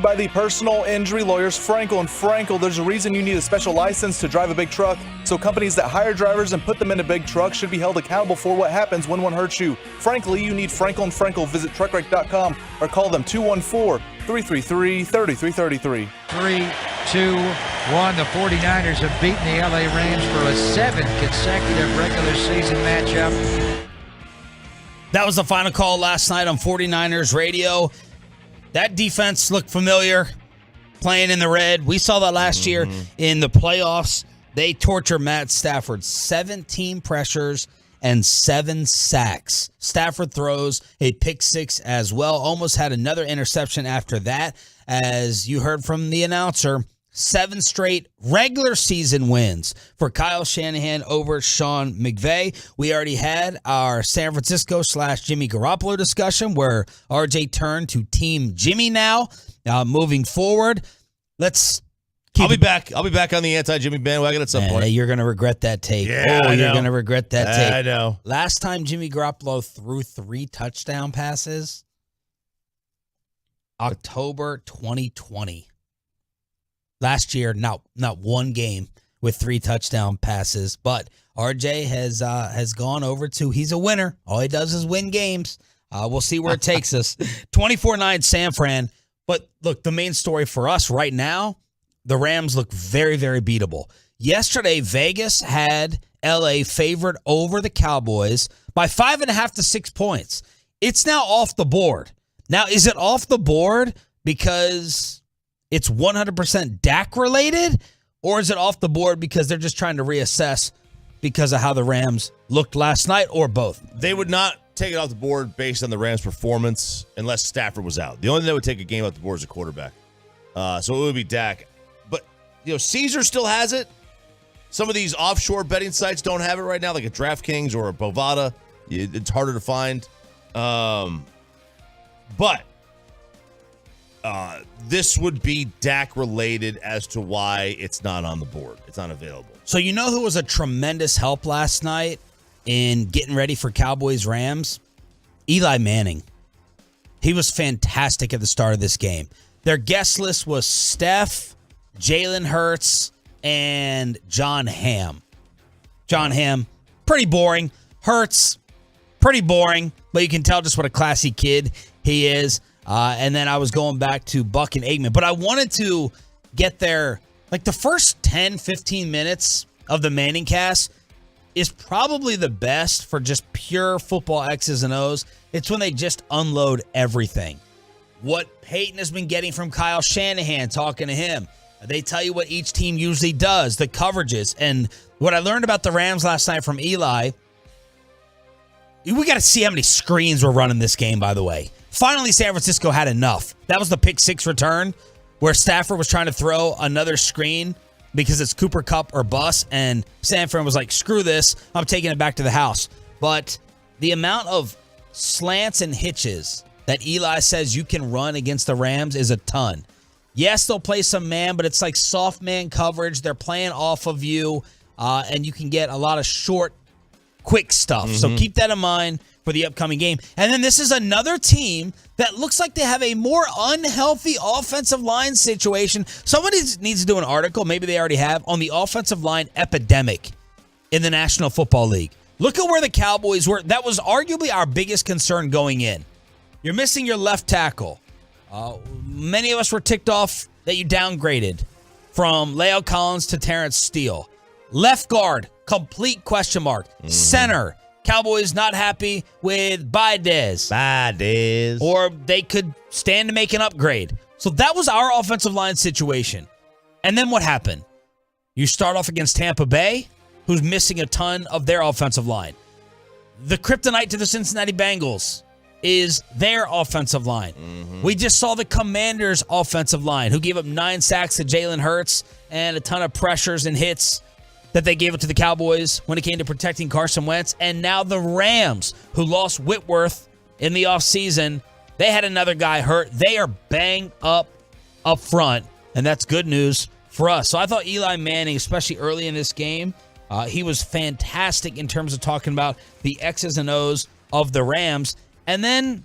By the personal injury lawyers Frankel and Frankel. There's a reason you need a special license to drive a big truck, so companies that hire drivers and put them into big trucks should be held accountable for what happens when one hurts you. Frankly, you need Frankel and Frankel. Visit truckwreck.com or call them 214-333-3333. 3-2-1. The 49ers have beaten the LA Rams for a 7th consecutive regular season matchup. That was the final call last night on 49ers radio. That defense looked familiar, playing in the red. We saw that last year in the playoffs. They torture Matt Stafford. 17 pressures and 7 sacks. Stafford throws a pick six as well. Almost had another interception after that. As you heard from the announcer, 7 straight regular season wins for Kyle Shanahan over Sean McVay. We already had our San Francisco / Jimmy Garoppolo discussion where RJ turned to Team Jimmy now. Moving forward, let's keep I'll be back on the anti-Jimmy bandwagon at some point. You're going to regret that take. Yeah, you're going to regret that take. I know. Last time Jimmy Garoppolo threw 3 touchdown passes, October 2020. Last year, not one game with 3 touchdown passes, but RJ has gone over to, he's a winner. All he does is win games. We'll see where it takes us. 24-9 San Fran. But look, the main story for us right now, the Rams look very, very beatable. Yesterday, Vegas had LA favored over the Cowboys by 5.5 to 6 points. It's now off the board. Now, is it off the board because it's 100% Dak related, or is it off the board because they're just trying to reassess because of how the Rams looked last night, or both? They would not take it off the board based on the Rams' performance unless Stafford was out. The only thing that would take a game off the board is a quarterback. So it would be Dak. But, Caesar still has it. Some of these offshore betting sites don't have it right now, like a DraftKings or a Bovada. It's harder to find. But this would be Dak related as to why it's not on the board. It's not available. So you know who was a tremendous help last night in getting ready for Cowboys-Rams? Eli Manning. He was fantastic at the start of this game. Their guest list was Steph, Jalen Hurts, and John Hamm. John Hamm, pretty boring. Hurts, pretty boring, but you can tell just what a classy kid he is. And then I was going back to Buck and Aikman. But I wanted to get there. Like the first 10, 15 minutes of the Manning cast is probably the best for just pure football X's and O's. It's when they just unload everything. What Peyton has been getting from Kyle Shanahan, talking to him. They tell you what each team usually does, the coverages. And what I learned about the Rams last night from Eli, we got to see how many screens we're running this game, by the way. Finally, San Francisco had enough. That was the pick six return where Stafford was trying to throw another screen because it's Cooper Kupp or bust, and San Fran was like, screw this, I'm taking it back to the house. But the amount of slants and hitches that Eli says you can run against the Rams is a ton. Yes, they'll play some man, but it's like soft man coverage. They're playing off of you, and you can get a lot of short, quick stuff. So keep that in mind for the upcoming game. And then this is another team that looks like they have a more unhealthy offensive line situation. Somebody needs to do an article, maybe they already have, on the offensive line epidemic in the National Football League. Look at where the Cowboys were. That was arguably our biggest concern going in. You're missing your left tackle. Many of us were ticked off that you downgraded from La'el Collins to Terrence Steele. Left guard, complete question mark. Center, Cowboys not happy with Baidez. Or they could stand to make an upgrade. So that was our offensive line situation. And then what happened? You start off against Tampa Bay, who's missing a ton of their offensive line. The kryptonite to the Cincinnati Bengals is their offensive line. We just saw the Commanders' offensive line, who gave up 9 sacks to Jalen Hurts and a ton of pressures and hits that they gave it to the Cowboys when it came to protecting Carson Wentz. And now the Rams, who lost Whitworth in the offseason, they had another guy hurt. They are banged up front, and that's good news for us. So I thought Eli Manning, especially early in this game, he was fantastic in terms of talking about the X's and O's of the Rams. And then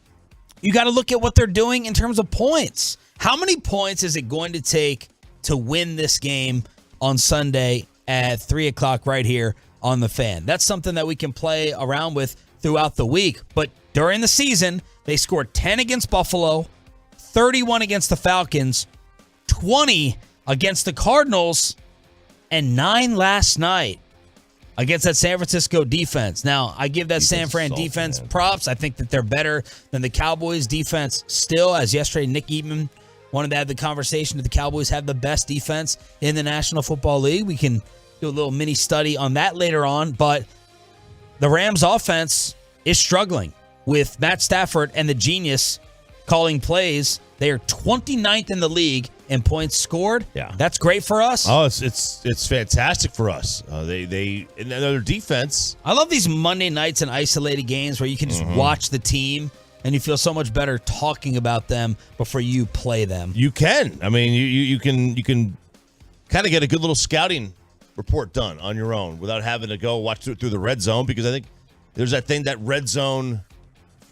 You got to look at what they're doing in terms of points. How many points is it going to take to win this game on Sunday at 3 o'clock right here on The Fan? That's something that we can play around with throughout the week. But during the season, they scored 10 against Buffalo, 31 against the Falcons, 20 against the Cardinals, and 9 last night against that San Francisco defense. Now, I give that San Fran defense props. I think that they're better than the Cowboys defense still. As yesterday, Nick Eatman wanted to have the conversation that the Cowboys have the best defense in the National Football League. We can do a little mini study on that later on, but the Rams offense is struggling with Matt Stafford and the genius calling plays. They are 29th in the league in points scored. Yeah, that's great for us. Oh, it's fantastic for us. They and their defense. I love these Monday nights and isolated games where you can just watch the team and you feel so much better talking about them before you play them. You can. I mean, you can kind of get a good little scouting report done on your own without having to go watch it through the red zone, because I think there's that thing, that red zone.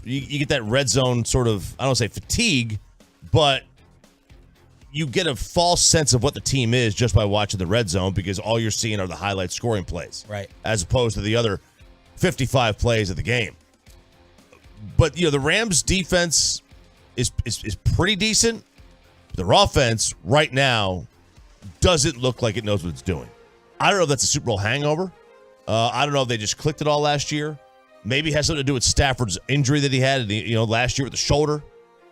You get that red zone sort of, I don't say fatigue, but you get a false sense of what the team is just by watching the red zone, because all you're seeing are the highlight scoring plays, right? As opposed to the other 55 plays of the game. But the Rams defense is pretty decent. Their offense right now doesn't look like it knows what it's doing. I don't know if that's a Super Bowl hangover. I don't know if they just clicked it all last year. Maybe it has something to do with Stafford's injury that he had, last year with the shoulder,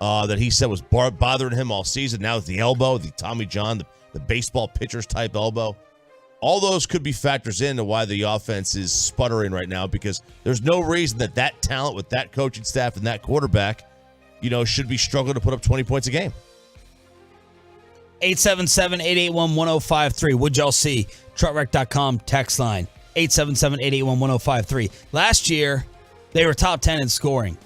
that he said was bothering him all season. Now it's the elbow, the Tommy John, the baseball pitcher's type elbow. All those could be factors into why the offense is sputtering right now, because there's no reason that talent with that coaching staff and that quarterback, should be struggling to put up 20 points a game. 877-881-1053. Would y'all see? Truckwreck.com text line. 877-881-1053. Last year, they were top 10 in scoring.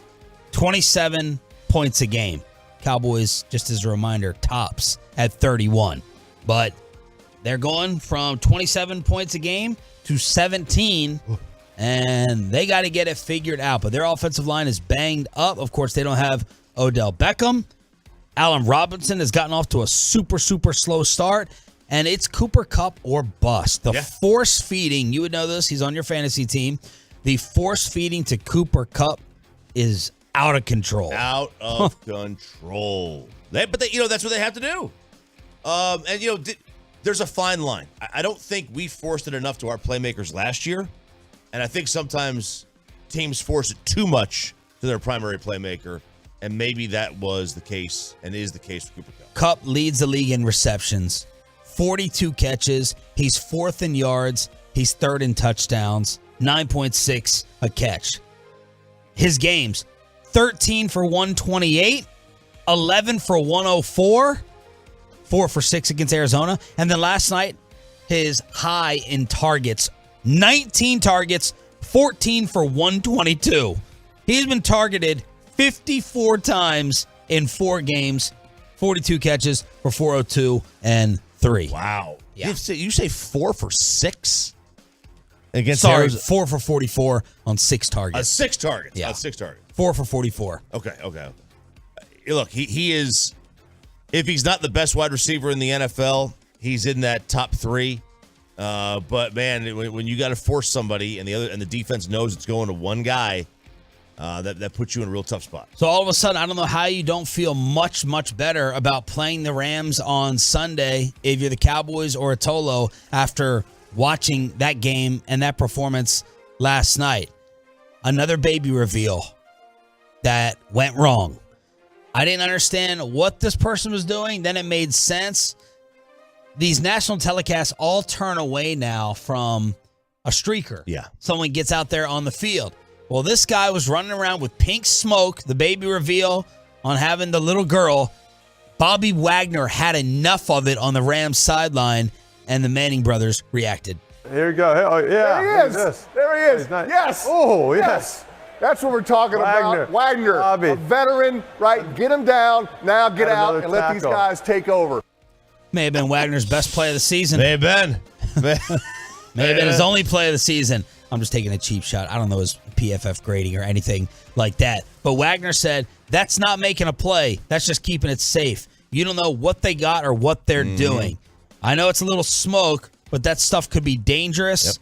27 points a game. Cowboys, just as a reminder, tops at 31. But they're going from 27 points a game to 17, and they got to get it figured out. But their offensive line is banged up. Of course, they don't have Odell Beckham. Allen Robinson has gotten off to a super, super slow start, and it's Cooper Kupp or bust. The force feeding, you would know this, he's on your fantasy team. The force feeding to Cooper Kupp is out of control. Out of control. But that's what they have to do. There's a fine line. I don't think we forced it enough to our playmakers last year, and I think sometimes teams force it too much to their primary playmaker, and maybe that was the case and is the case for Cooper Kupp. Kupp leads the league in receptions, 42 catches. He's 4th in yards. He's 3rd in touchdowns, 9.6 a catch. His games, 13 for 128, 11 for 104, 4 for 6 against Arizona. And then last night, his high in targets, 19 targets, 14 for 122. He's been targeted 54 times in 4 games, 42 catches for 402 and 3. Wow. Yeah. You say 4 for 6? Against 4 for 44 on 6 targets. 6 targets. Yeah. 6 targets. 4 for 44. Okay. Look, he is, if he's not the best wide receiver in the NFL, he's in that top 3. But man, when you got to force somebody and the defense knows it's going to one guy, that puts you in a real tough spot. So all of a sudden, I don't know how you don't feel much, much better about playing the Rams on Sunday if you're the Cowboys or Atolo after watching that game and that performance last night. Another baby reveal that went wrong. I didn't understand what this person was doing. Then it made sense. These national telecasts all turn away now from a streaker. Yeah. Someone gets out there on the field. Well, this guy was running around with pink smoke, the baby reveal on having the little girl. Bobby Wagner had enough of it on the Rams sideline, and the Manning brothers reacted. Here you go. Oh, yeah. There he is. There he is. Yes. Oh, yes. That's what we're talking about. Wagner, Bobby. A veteran, right? Get him down. Now get Got out another and let these tackle. guys take over. May have been Wagner's best play of the season. May have been. May have been his only play of the season. I'm just taking a cheap shot. I don't know his PFF grading or anything like that. But Wagner said, that's not making a play. That's just keeping it safe. You don't know what they got or what they're doing. I know it's a little smoke, but that stuff could be dangerous.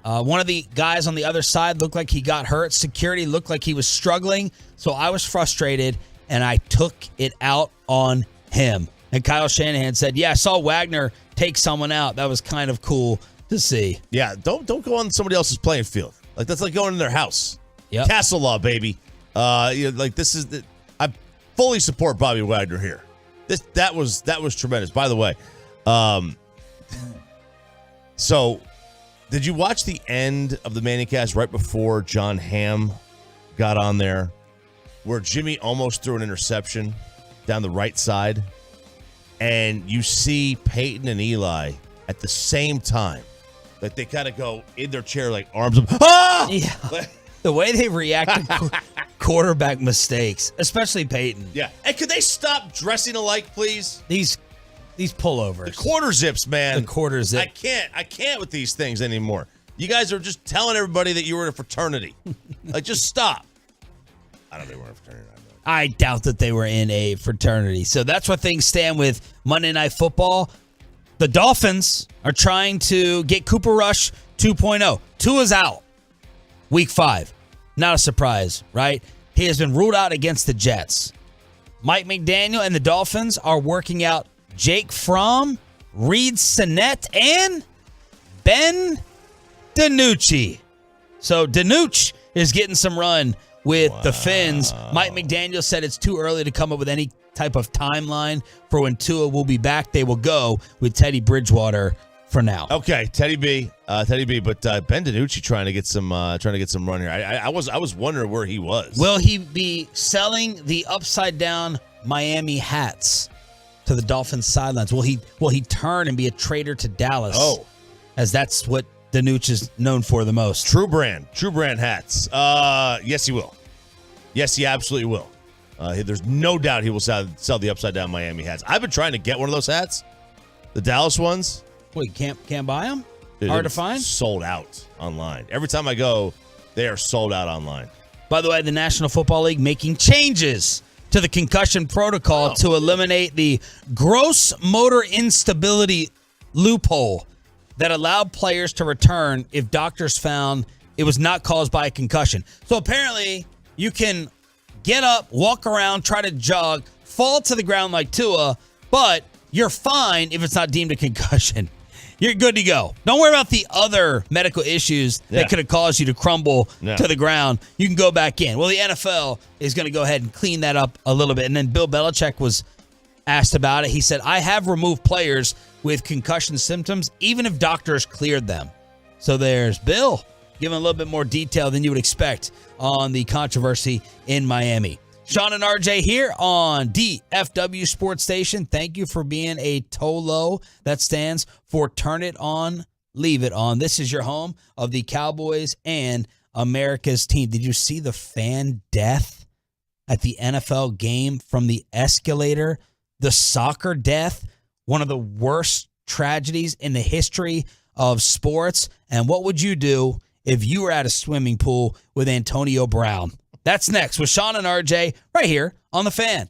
Yep. One of the guys on the other side looked like he got hurt. Security looked like he was struggling. So I was frustrated, and I took it out on him. And Kyle Shanahan said, yeah, I saw Wagner take someone out. That was kind of cool to see. Yeah, don't go on somebody else's playing field. Like, that's like going in their house. Yep. Castle law, baby. This is I fully support Bobby Wagner here. That was tremendous. By the way, so did you watch the end of the Manningcast right before John Hamm got on there, where Jimmy almost threw an interception down the right side, and you see Peyton and Eli at the same time, like they kind of go in their chair, like arms up. Ah! Yeah. The way they react to quarterback mistakes, especially Peyton. Yeah. And could they stop dressing alike, please? These pullovers. The quarter zips, man. The quarter zip. I can't with these things anymore. You guys are just telling everybody that you were in a fraternity. Like, just stop. I don't know if they were in a fraternity. I doubt that they were in a fraternity. So that's where things stand with Monday Night Football. The Dolphins are trying to get Cooper Rush 2.0. Tua's out. Week 5. Not a surprise, right? He has been ruled out against the Jets. Mike McDaniel and the Dolphins are working out Jake Fromm, Reed Sinnett, and Ben DiNucci. So DiNucci is getting some run with the Fins. Mike McDaniel said it's too early to come up with any type of timeline for when Tua will be back. They will go with Teddy Bridgewater for now. Okay, Teddy B, but Ben DiNucci trying to get some run here. I was wondering where he was. Will he be selling the upside down Miami hats to the Dolphins sidelines? Will he turn and be a traitor to Dallas? Oh, as that's what DiNucci is known for the most. True brand hats. Yes, he will. Yes, he absolutely will. There's no doubt he will sell the upside down Miami hats. I've been trying to get one of those hats, the Dallas ones. Wait, can't buy them? Dude, hard to find? Sold out online. Every time I go, they are sold out online. By the way, the National Football League making changes to the concussion protocol to eliminate the gross motor instability loophole that allowed players to return if doctors found it was not caused by a concussion. So apparently, you can get up, walk around, try to jog, fall to the ground like Tua, but you're fine if it's not deemed a concussion. You're good to go. Don't worry about the other medical issues that could have caused you to crumble to the ground. You can go back in. Well, the NFL is going to go ahead and clean that up a little bit. And then Bill Belichick was asked about it. He said, I have removed players with concussion symptoms, even if doctors cleared them. So there's Bill giving a little bit more detail than you would expect on the controversy in Miami. Sean and RJ here on DFW Sports Station. Thank you for being a Tolo. That stands for Turn It On, Leave It On. This is your home of the Cowboys and America's team. Did you see the fan death at the NFL game from the escalator? The soccer death, one of the worst tragedies in the history of sports. And what would you do if you were at a swimming pool with Antonio Brown? That's next with Sean and RJ right here on The Fan.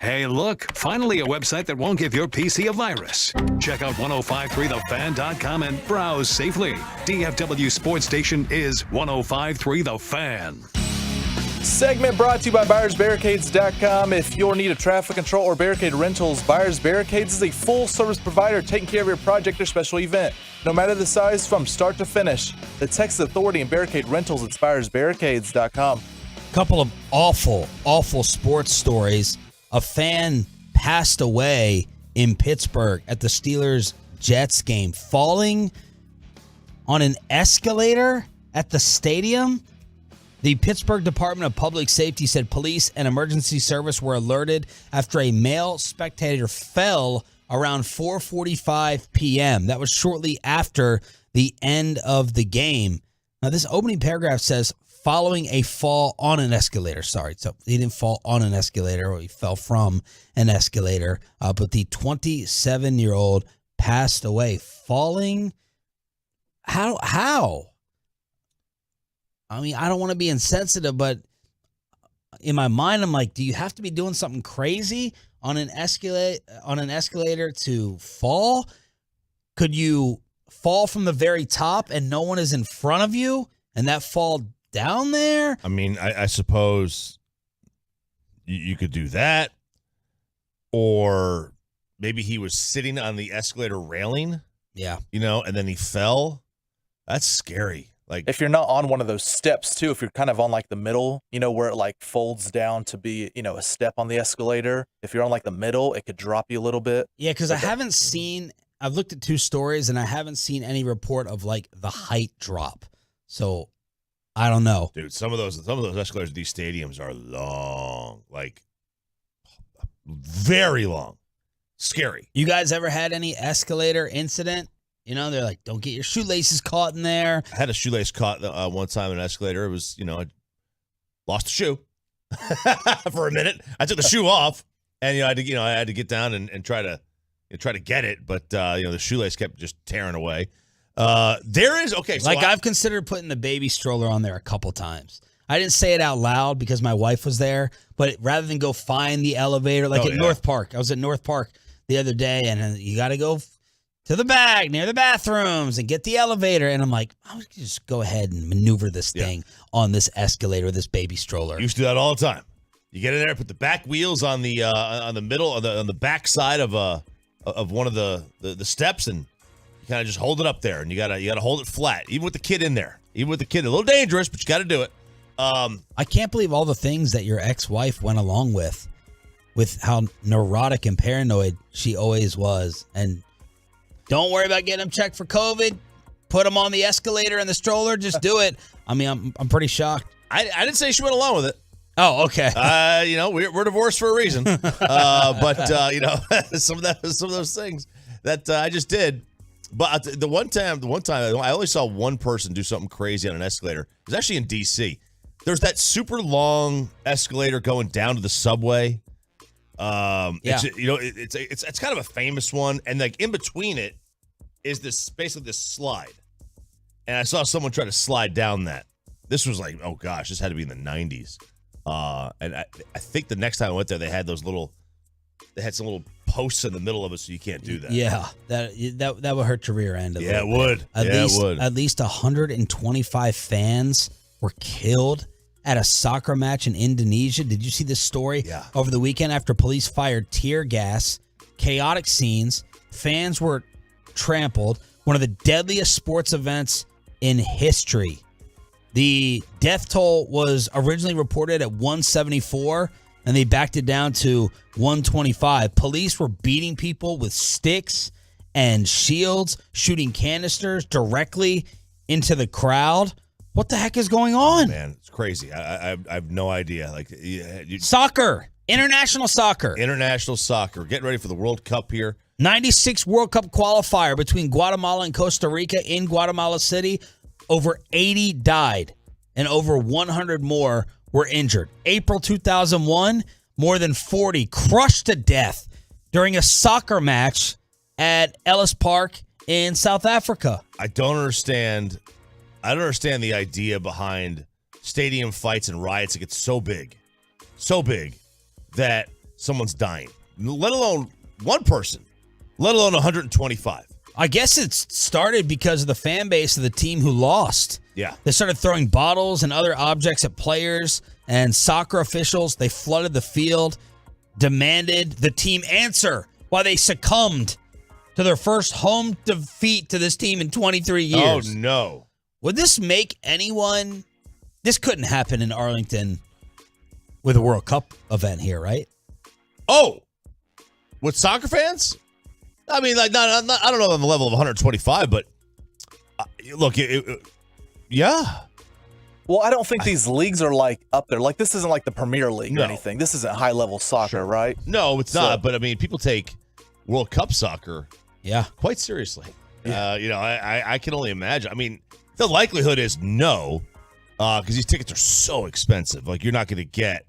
Hey, look, finally a website that won't give your PC a virus. Check out 1053thefan.com and browse safely. DFW Sports Station is 1053 The Fan. Segment brought to you by BuyersBarricades.com. If you're in need of traffic control or barricade rentals, Buyers Barricades is a full-service provider taking care of your project or special event. No matter the size, from start to finish. The Texas Authority and Barricade Rentals at BuyersBarricades.com. Couple of awful sports stories. A fan passed away in Pittsburgh at the Steelers-Jets game, falling on an escalator at the stadium. The Pittsburgh Department of Public Safety said police and emergency service were alerted after a male spectator fell around 4:45 p.m. That was shortly after the end of the game. Now, this opening paragraph says, following a fall on an escalator. Sorry, so he didn't fall on an escalator, or he fell from an escalator. But the 27-year-old passed away falling. How? I mean, I don't want to be insensitive, but in my mind, I'm like, do you have to be doing something crazy on an escalator to fall? Could you fall from the very top and no one is in front of you and that fall down there? I mean, I suppose you could do that, or maybe he was sitting on the escalator railing. Yeah. And then he fell. That's scary. Like, if you're not on one of those steps too, if you're kind of on like the middle, where it like folds down to be, a step on the escalator. If you're on like the middle, it could drop you a little bit. Yeah, because I've looked at 2 stories and I haven't seen any report of like the height drop. So I don't know. Dude, some of those escalators at these stadiums are long, like very long. Scary. You guys ever had any escalator incident? They're like, don't get your shoelaces caught in there. I had a shoelace caught one time in an escalator. It was, I lost a shoe for a minute. I took the shoe off, and I had to get down and try to get it, but the shoelace kept just tearing away. There is okay. So I've considered putting the baby stroller on there a couple times. I didn't say it out loud because my wife was there, but rather than go find the elevator, North Park, I was at North Park the other day, and you got to go to the back near the bathrooms and get the elevator. And I'm like, I'm just just go ahead and maneuver this thing on this escalator, this baby stroller. You used to do that all the time. You get in there, put the back wheels on the middle, on the back side of one of the steps, and you kind of just hold it up there, and you gotta hold it flat, even with the kid in there. Even with the kid, a little dangerous, but you got to do it. I can't believe all the things that your ex-wife went along with how neurotic and paranoid she always was, and. Don't worry about getting them checked for COVID. Put them on the escalator and the stroller. Just do it. I mean, I'm pretty shocked. I didn't say she went along with it. Oh, okay. We're divorced for a reason. But some of those things that I just did. But the one time I only saw one person do something crazy on an escalator. It was actually in D.C. There's that super long escalator going down to the subway. It's kind of a famous one, and like in between it is basically this slide, and I saw someone try to slide down that. This was like, oh gosh, this had to be in the 90s, and I think the next time I went there, they had some little posts in the middle of it, so you can't do that. Yeah, that would hurt your rear end a little bit. It would. It would. At least 125 fans were killed at a soccer match in Indonesia. Did you see this story? Yeah. Over the weekend after police fired tear gas, chaotic scenes, fans were trampled, one of the deadliest sports events in history. The death toll was originally reported at 174, and they backed it down to 125. Police were beating people with sticks and shields, shooting canisters directly into the crowd. What the heck is going on? Man, it's crazy. I have no idea. Like soccer, international soccer. Getting ready for the World Cup here. 96 World Cup qualifier between Guatemala and Costa Rica in Guatemala City. Over 80 died and over 100 more were injured. April 2001, more than 40 crushed to death during a soccer match at Ellis Park in South Africa. I don't understand the idea behind stadium fights and riots. It gets so big that someone's dying, let alone one person, let alone 125. I guess it started because of the fan base of the team who lost. Yeah. They started throwing bottles and other objects at players and soccer officials. They flooded the field, demanded the team answer why they succumbed to their first home defeat to this team in 23 years. Oh, no. Would this make anyone... This couldn't happen in Arlington with a World Cup event here, right? Oh, with soccer fans? I mean, like, not I don't know on the level of 125, but look, yeah. Well, I don't think these leagues are like up there. Like, this isn't like the Premier League No. or anything. This isn't high level soccer, right? No, it's not. But I mean, people take World Cup soccer, quite seriously. Yeah. I can only imagine. I mean, the likelihood is no, because these tickets are so expensive. Like, you're not going to get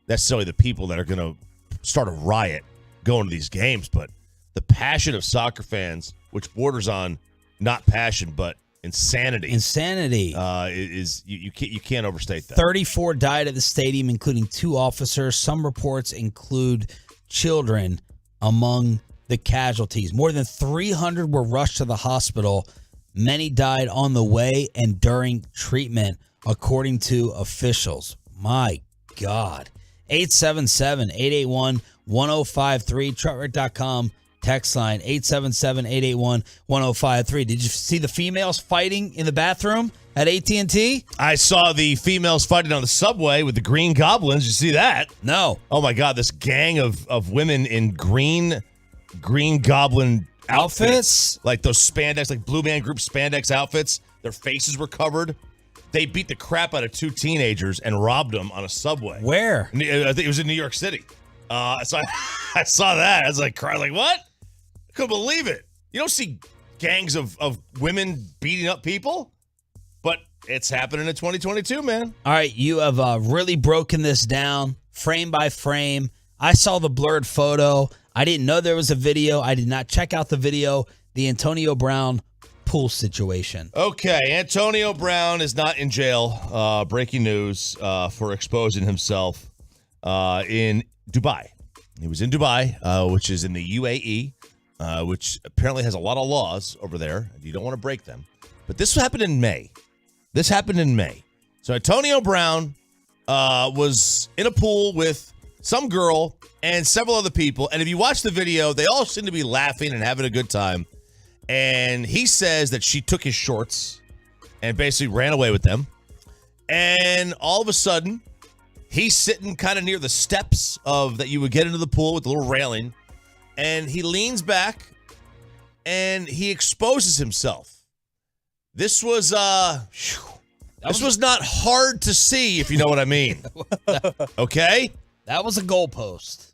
necessarily the people that are going to start a riot going to these games, but the passion of soccer fans, which borders on not passion but insanity, is you can't overstate that. 34 died at the stadium, including 2 officers. Some reports include children among the casualties. More than 300 were rushed to the hospital. Many died on the way and during treatment, according to officials. My God. 877-881-1053, truckwreck.com. Text line 877-881-1053. Did you see the females fighting in the bathroom at AT&T? I saw the females fighting on the subway with the Green Goblins. You see that? No. Oh my God! This gang of women in Green Goblin outfits, like those spandex, like Blue Man Group spandex outfits. Their faces were covered. They beat the crap out of 2 teenagers and robbed them on a subway. Where? I think it was in New York City. So I saw that. I was like, crying, like, what? I couldn't believe it. You don't see gangs of women beating up people, but it's happening in 2022, man. All right, you have really broken this down frame by frame. I saw the blurred photo. I didn't know there was a video. I did not check out the video. The Antonio Brown pool situation. Okay, Antonio Brown is not in jail. Breaking news for exposing himself in Dubai. He was in Dubai, which is in the UAE, which apparently has a lot of laws over there. You don't want to break them. But this happened in May. So Antonio Brown was in a pool with some girl and several other people. And if you watch the video, they all seem to be laughing and having a good time. And he says that she took his shorts and basically ran away with them. And all of a sudden, he's sitting kind of near the steps that you would get into the pool with the little railing. And he leans back and he exposes himself. This was not hard to see, if you know what I mean. Okay? That was a goalpost.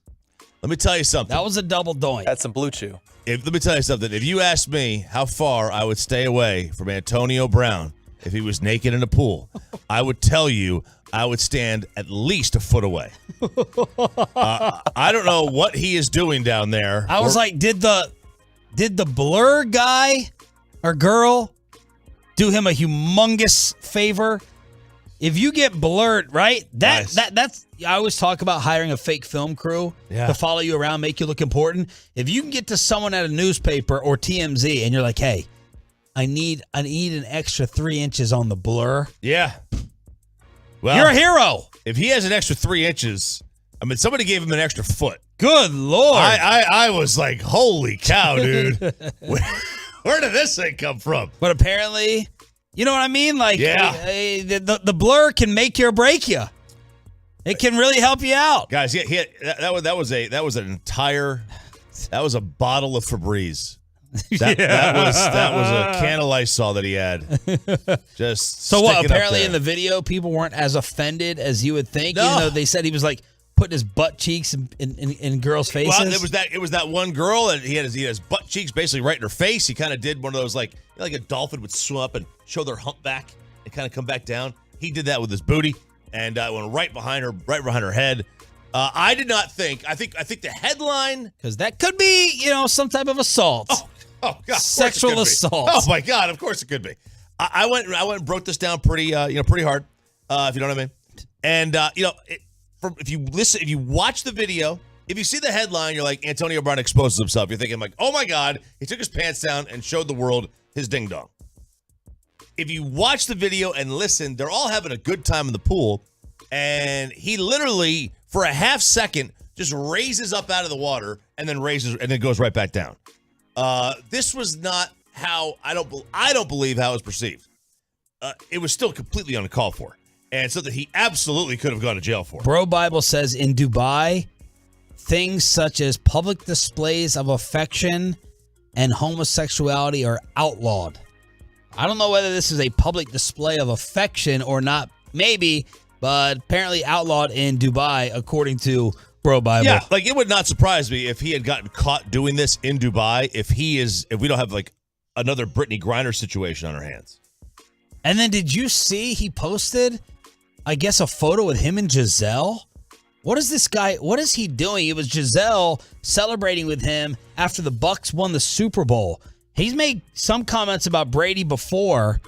Let me tell you something. That was a double doink. That's some blue chew. Let me tell you something. If you asked me how far I would stay away from Antonio Brown if he was naked in a pool, I would tell you I would stand at least a foot away. I don't know what he is doing down there. I was like, did the blur guy or girl do him a humongous favor? If you get blurred, right? That's I always talk about hiring a fake film crew to follow you around, make you look important. If you can get to someone at a newspaper or TMZ and you're like, hey, I need an extra 3 inches on the blur. Yeah. Well, you're a hero. If he has an extra 3 inches, I mean, somebody gave him an extra foot. Good Lord. I was like, holy cow, dude. Where did this thing come from? But apparently, you know what I mean? Like, the blur can make you or break you. It can really help you out. Guys, that was a bottle of Febreze. That was a can of Lysol that he had. Just so what? sticking up Apparently, there. in the video, people weren't as offended as you would think. No. Even though they said he was like putting his butt cheeks in girls' faces. Well, it was that one girl, and he had his butt cheeks basically right in her face. He kind of did one of those like a dolphin would swim up and show their humpback and kind of come back down. He did that with his booty and went right behind her head. I did not think. I think the headline, because that could be some type of assault. Oh God! Sexual assault. Oh my God! Of course it could be. I went and broke this down pretty hard. If you know what I mean. And if you watch the video, if you see the headline, you're like, Antonio Brown exposes himself. You're thinking like, oh my God, he took his pants down and showed the world his ding dong. If you watch the video and listen, they're all having a good time in the pool, and he literally for a half second just raises up out of the water and then goes right back down. This was not how I don't believe how it was perceived. It was still completely uncalled for, and something he absolutely could have gone to jail for. Bro Bible says in Dubai, things such as public displays of affection and homosexuality are outlawed. I don't know whether this is a public display of affection or not, maybe, but apparently outlawed in Dubai, according to Bro Bible. Yeah, like it would not surprise me if he had gotten caught doing this in Dubai, if we don't have like another Brittany Griner situation on our hands. And then did you see he posted, I guess, a photo with him and Giselle? What is this guy? What is he doing? It was Giselle celebrating with him after the Bucs won the Super Bowl. He's made some comments about Brady before.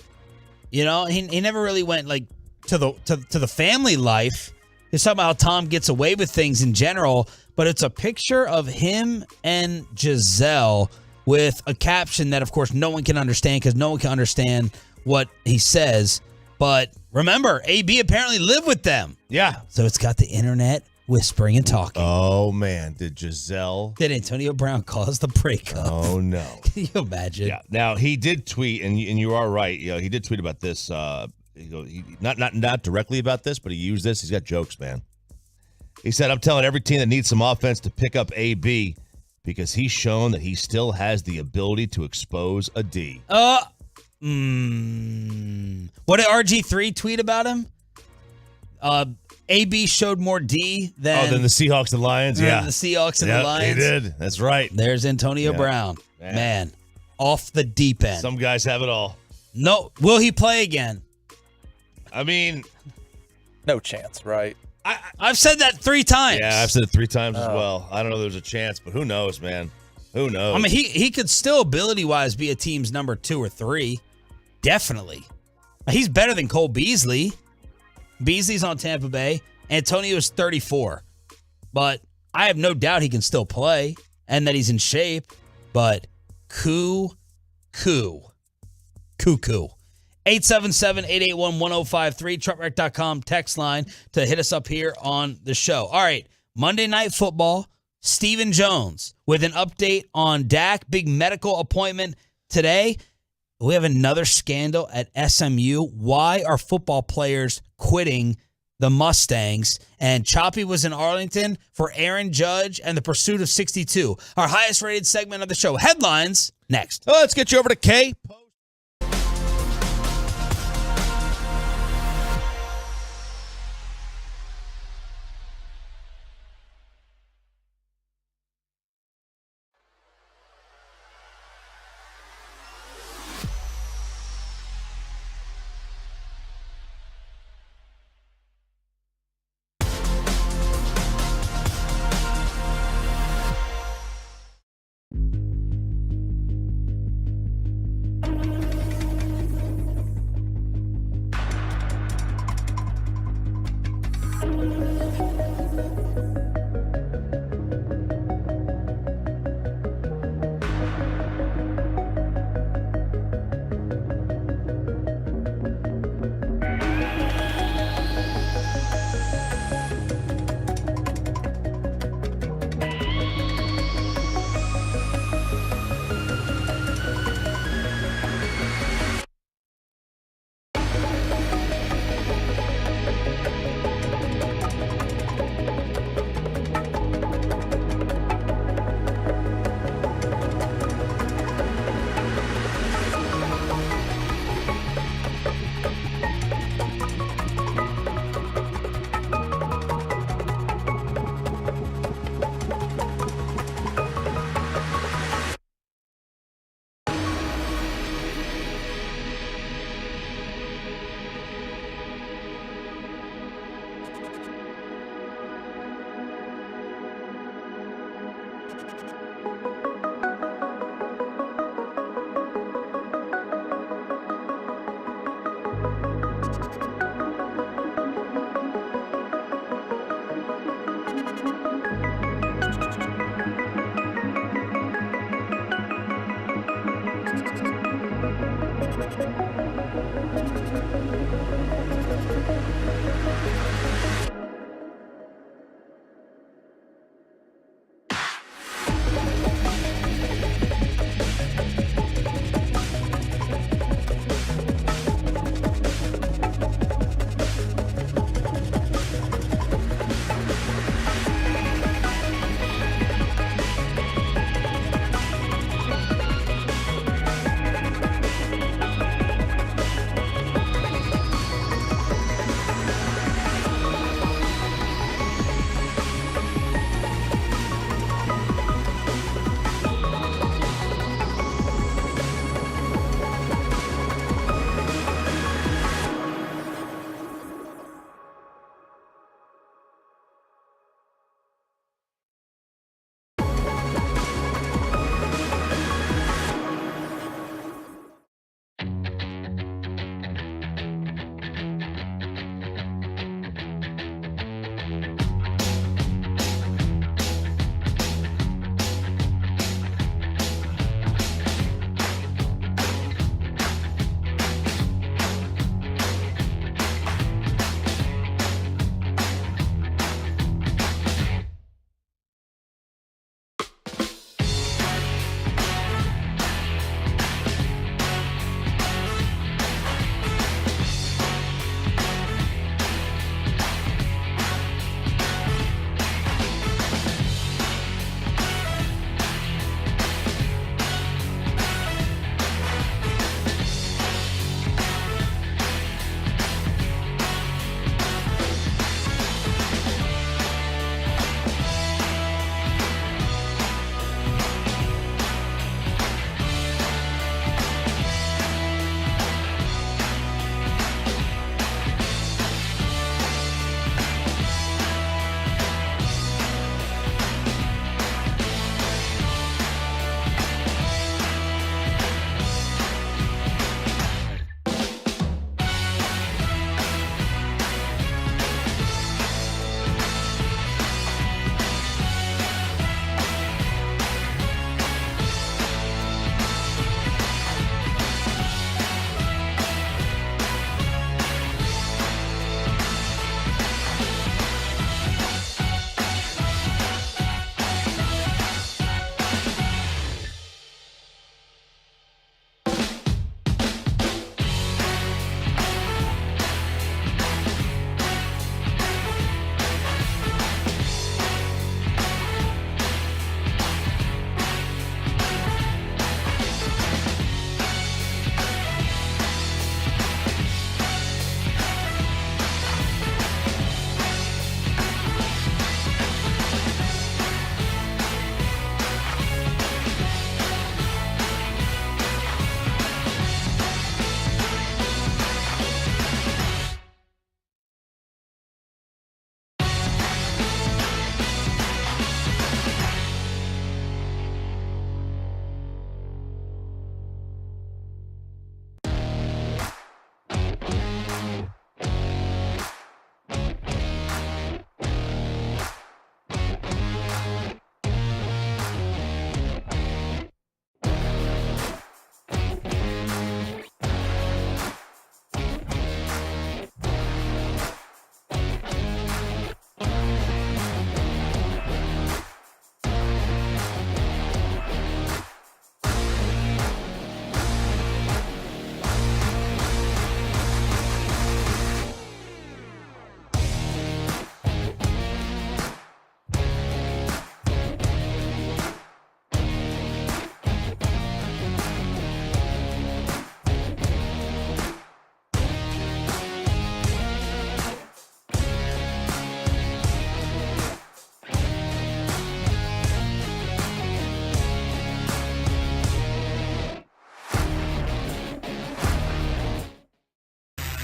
You know, he never really went like to the family life. He's talking about how Tom gets away with things in general, but it's a picture of him and Giselle with a caption that, of course, no one can understand because no one can understand what he says. But remember, AB apparently lived with them. Yeah. So it's got the internet whispering and talking. Oh, man. Did Antonio Brown cause the breakup? Oh, no. Can you imagine? Yeah. Now, he did tweet, and you are right. You know, he did tweet about this. Not directly about this, but he used this. He's got jokes, man. He said, I'm telling every team that needs some offense to pick up AB because he's shown that he still has the ability to expose a D. What did RG3 tweet about him? AB showed more D than the Seahawks and Lions. Yeah, the Seahawks and the Lions. He did. That's right. There's Antonio Brown. Man, off the deep end. Some guys have it all. No, will he play again? I mean, no chance, right? I've said that 3 times. Yeah, I've said it 3 times as well. I don't know if there's a chance, but who knows, man? Who knows? I mean, he could still ability-wise be a team's number 2 or 3. Definitely. He's better than Cole Beasley. Beasley's on Tampa Bay. Antonio's 34. But I have no doubt he can still play and that he's in shape. But cuckoo. 877-881-1053, truckwreck.com text line to hit us up here on the show. All right, Monday Night Football, Stephen Jones with an update on Dak, big medical appointment today. We have another scandal at SMU. Why are football players quitting the Mustangs? And Choppy was in Arlington for Aaron Judge and the Pursuit of 62, our highest rated segment of the show. Headlines next. Let's get you over to K.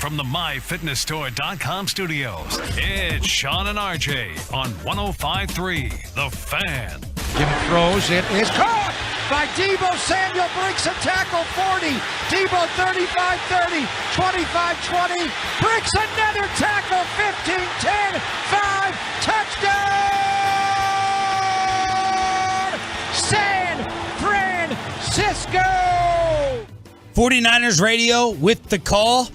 from the MyFitnessStore.com studios, it's Sean and RJ on 105.3 The Fan. Jimmy throws, it is caught by Deebo Samuel, breaks a tackle, 40. Deebo 35-30, 25-20, breaks another tackle, 15-10, 5, touchdown! San Francisco! 49ers radio with the call.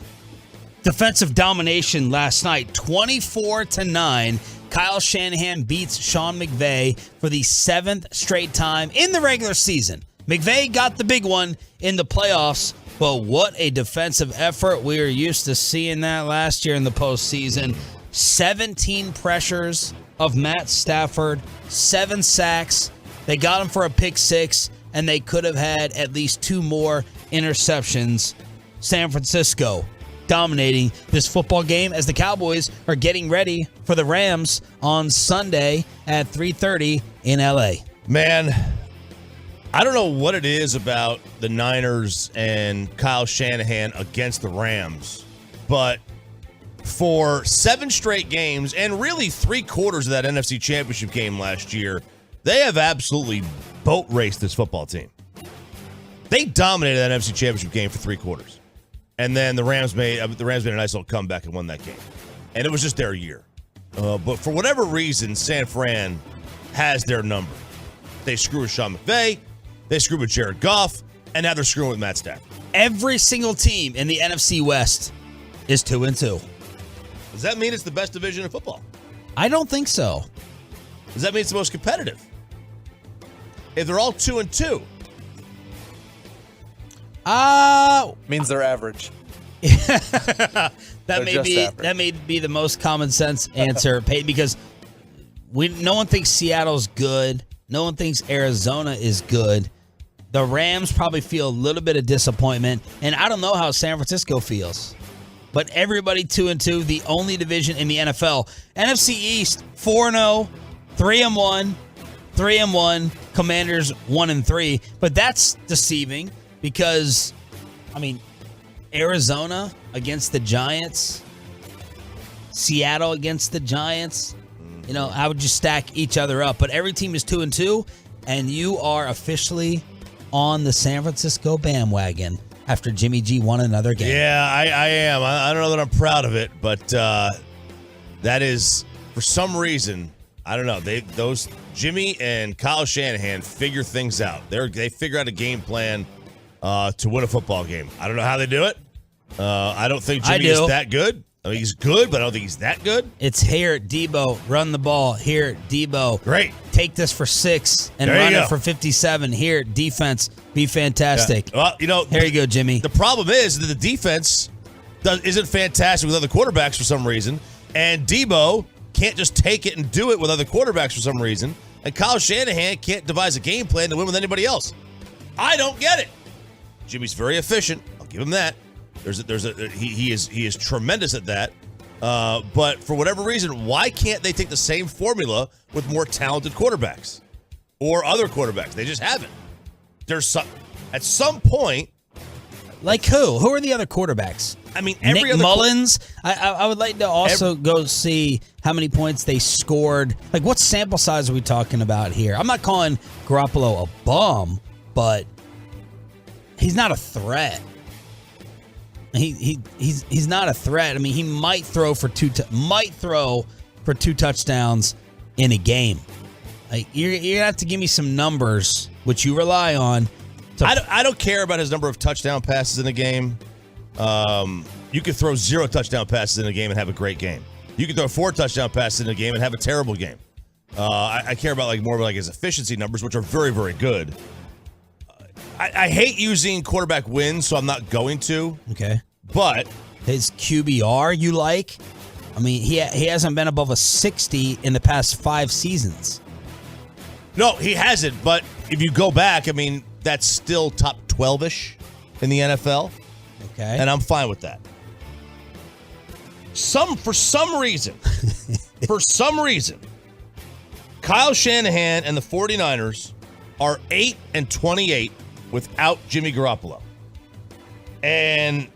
Defensive domination last night, 24-9. Kyle Shanahan beats Sean McVay for the 7th straight time in the regular season. McVay got the big one in the playoffs, but what a defensive effort. We were used to seeing that last year in the postseason. 17 pressures of Matt Stafford, 7 sacks. They got him for a pick 6, and they could have had at least 2 more interceptions. San Francisco dominating this football game as the Cowboys are getting ready for the Rams on Sunday at 3:30 in LA. Man, I don't know what it is about the Niners and Kyle Shanahan against the Rams, but for 7 straight games and really 3/4 of that NFC Championship game last year, they have absolutely boat raced this football team. They dominated that NFC Championship game for 3/4. And then the Rams made a nice little comeback and won that game. And it was just their year. But for whatever reason, San Fran has their number. They screw with Sean McVay, they screw with Jared Goff, and now they're screwing with Matt Stafford. Every single team in the NFC West is 2-2. Does that mean it's the best division in football? I don't think so. Does that mean it's the most competitive? If they're all 2-2. Means they're average. that They're may just be average. that may be the most common sense answer, Peyton, because no one thinks Seattle's good. No one thinks Arizona is good. The Rams probably feel a little bit of disappointment, and I don't know how San Francisco feels. But everybody 2-2, the only division in the NFL. NFC East 4-0, 3-1, 3-1. Commanders 1-3, but that's deceiving. Because, I mean, Arizona against the Giants, Seattle against the Giants, you know, how would you stack each other up? But every team is 2-2, and you are officially on the San Francisco bandwagon after Jimmy G won another game. Yeah, I am. I don't know that I'm proud of it, but that is, for some reason, I don't know. Those Jimmy and Kyle Shanahan figure things out. They figure out a game plan to win a football game. I don't know how they do it. I don't think Jimmy is that good. I mean, he's good, but I don't think he's that good. It's here, Debo, run the ball. Here, Debo. Great. Take this for 6 and run it for 57. Here, defense, be fantastic. Yeah. Well, you know, here you go, Jimmy. The problem is that the defense isn't fantastic with other quarterbacks for some reason, and Debo can't just take it and do it with other quarterbacks for some reason, and Kyle Shanahan can't devise a game plan to win with anybody else. I don't get it. Jimmy's very efficient. I'll give him that. He is tremendous at that. But for whatever reason, why can't they take the same formula with more talented quarterbacks or other quarterbacks? They just haven't. At some point. Like who? Who are the other quarterbacks? I mean, Nick Mullins. I would like to also go see how many points they scored. Like, what sample size are we talking about here? I'm not calling Garoppolo a bum, but he's not a threat. He's not a threat. I mean, he might throw for two touchdowns in a game. Like, you're gonna have to give me some numbers, which you rely on. I don't care about his number of touchdown passes in a game. You could throw 0 touchdown passes in a game and have a great game. You could throw 4 touchdown passes in a game and have a terrible game. I care about more of his efficiency numbers, which are very, very good. I hate using quarterback wins, so I'm not going to. Okay. But his QBR, you like? I mean, he hasn't been above a 60 in the past 5 seasons. No, he hasn't. But if you go back, I mean, that's still top 12-ish in the NFL. Okay. And I'm fine with that. For some reason, Kyle Shanahan and the 49ers are 8-28 without Jimmy Garoppolo. And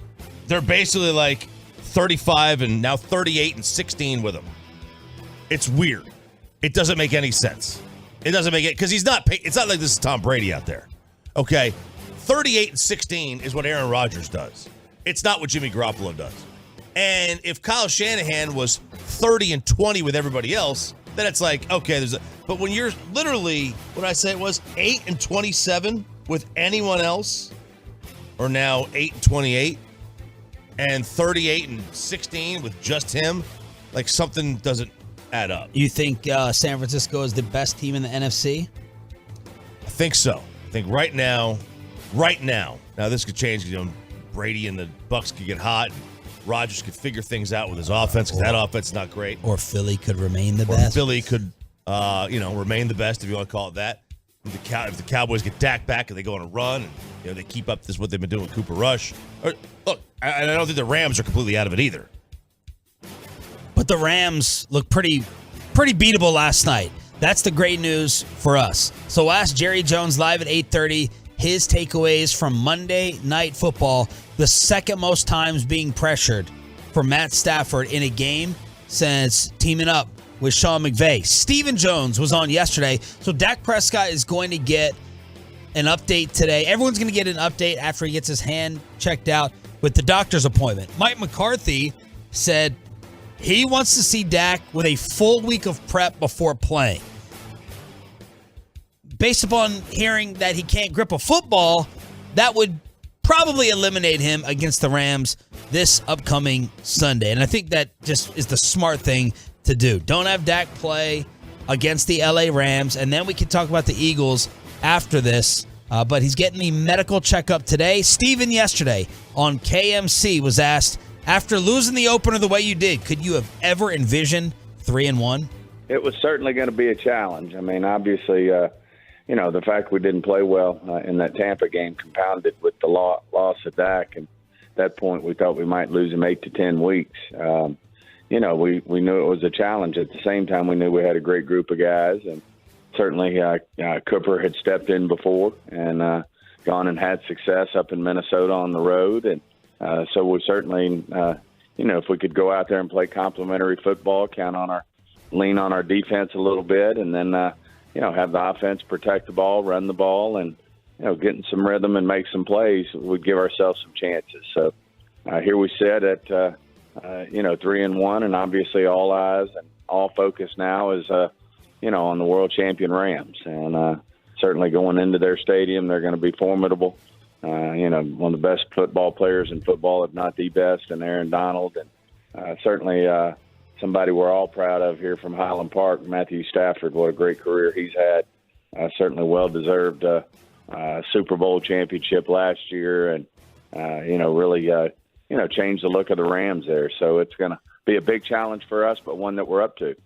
they're basically like 35 and now 38-16 with him. It's weird. It doesn't make any sense. It doesn't make it because he's not. It's not like this is Tom Brady out there. Okay, 38-16 is what Aaron Rodgers does. It's not what Jimmy Garoppolo does. And if Kyle Shanahan was 30-20 with everybody else, then it's like, okay, but when you're literally, what I say it was 8-27 with anyone else, or now 8-28 and 38-16 with just him, like something doesn't add up. You think San Francisco is the best team in the NFC? I think so. I think right now, now this could change. Brady and the Bucs could get hot. And Rodgers could figure things out with his offense because that offense is not great. Or Philly could remain the best. Philly could, remain the best if you want to call it that. If the Cowboys get Dak back and they go on a run, and they keep up what they've been doing with Cooper Rush. Look, I don't think the Rams are completely out of it either. But the Rams look pretty beatable last night. That's the great news for us. So ask Jerry Jones live at 8:30 his takeaways from Monday Night Football, the second most times being pressured for Matt Stafford in a game since teaming up with Sean McVay. Stephen Jones was on yesterday, so Dak Prescott is going to get an update today. Everyone's going to get an update after he gets his hand checked out with the doctor's appointment. Mike McCarthy said he wants to see Dak with a full week of prep before playing. Based upon hearing that he can't grip a football, that would probably eliminate him against the Rams this upcoming Sunday. And I think that just is the smart thing to do. Don't have Dak play against the LA Rams, and then we can talk about the Eagles after this. But he's getting the medical checkup today. Steven yesterday on KMC was asked, after losing the opener the way you did, could you have ever envisioned 3-1? It was certainly going to be a challenge. I mean, obviously, the fact we didn't play well in that Tampa game compounded with the loss of Dak. And at that point, we thought we might lose him 8 to 10 weeks. We knew it was a challenge. At the same time, we knew we had a great group of guys. And certainly Cooper had stepped in before and gone and had success up in Minnesota on the road. And so we certainly, if we could go out there and play complementary football, lean on our defense a little bit, and then have the offense protect the ball, run the ball, and, getting some rhythm and make some plays, we'd give ourselves some chances. So here we sit at, 3-1, and obviously all eyes and all focus now is, on the world champion Rams. And certainly going into their stadium, they're going to be formidable. One of the best football players in football, if not the best, and Aaron Donald. And certainly somebody we're all proud of here from Highland Park, Matthew Stafford. What a great career he's had. Certainly well-deserved Super Bowl championship last year, and, really, changed the look of the Rams there. So it's going to be a big challenge for us, but one that we're up to.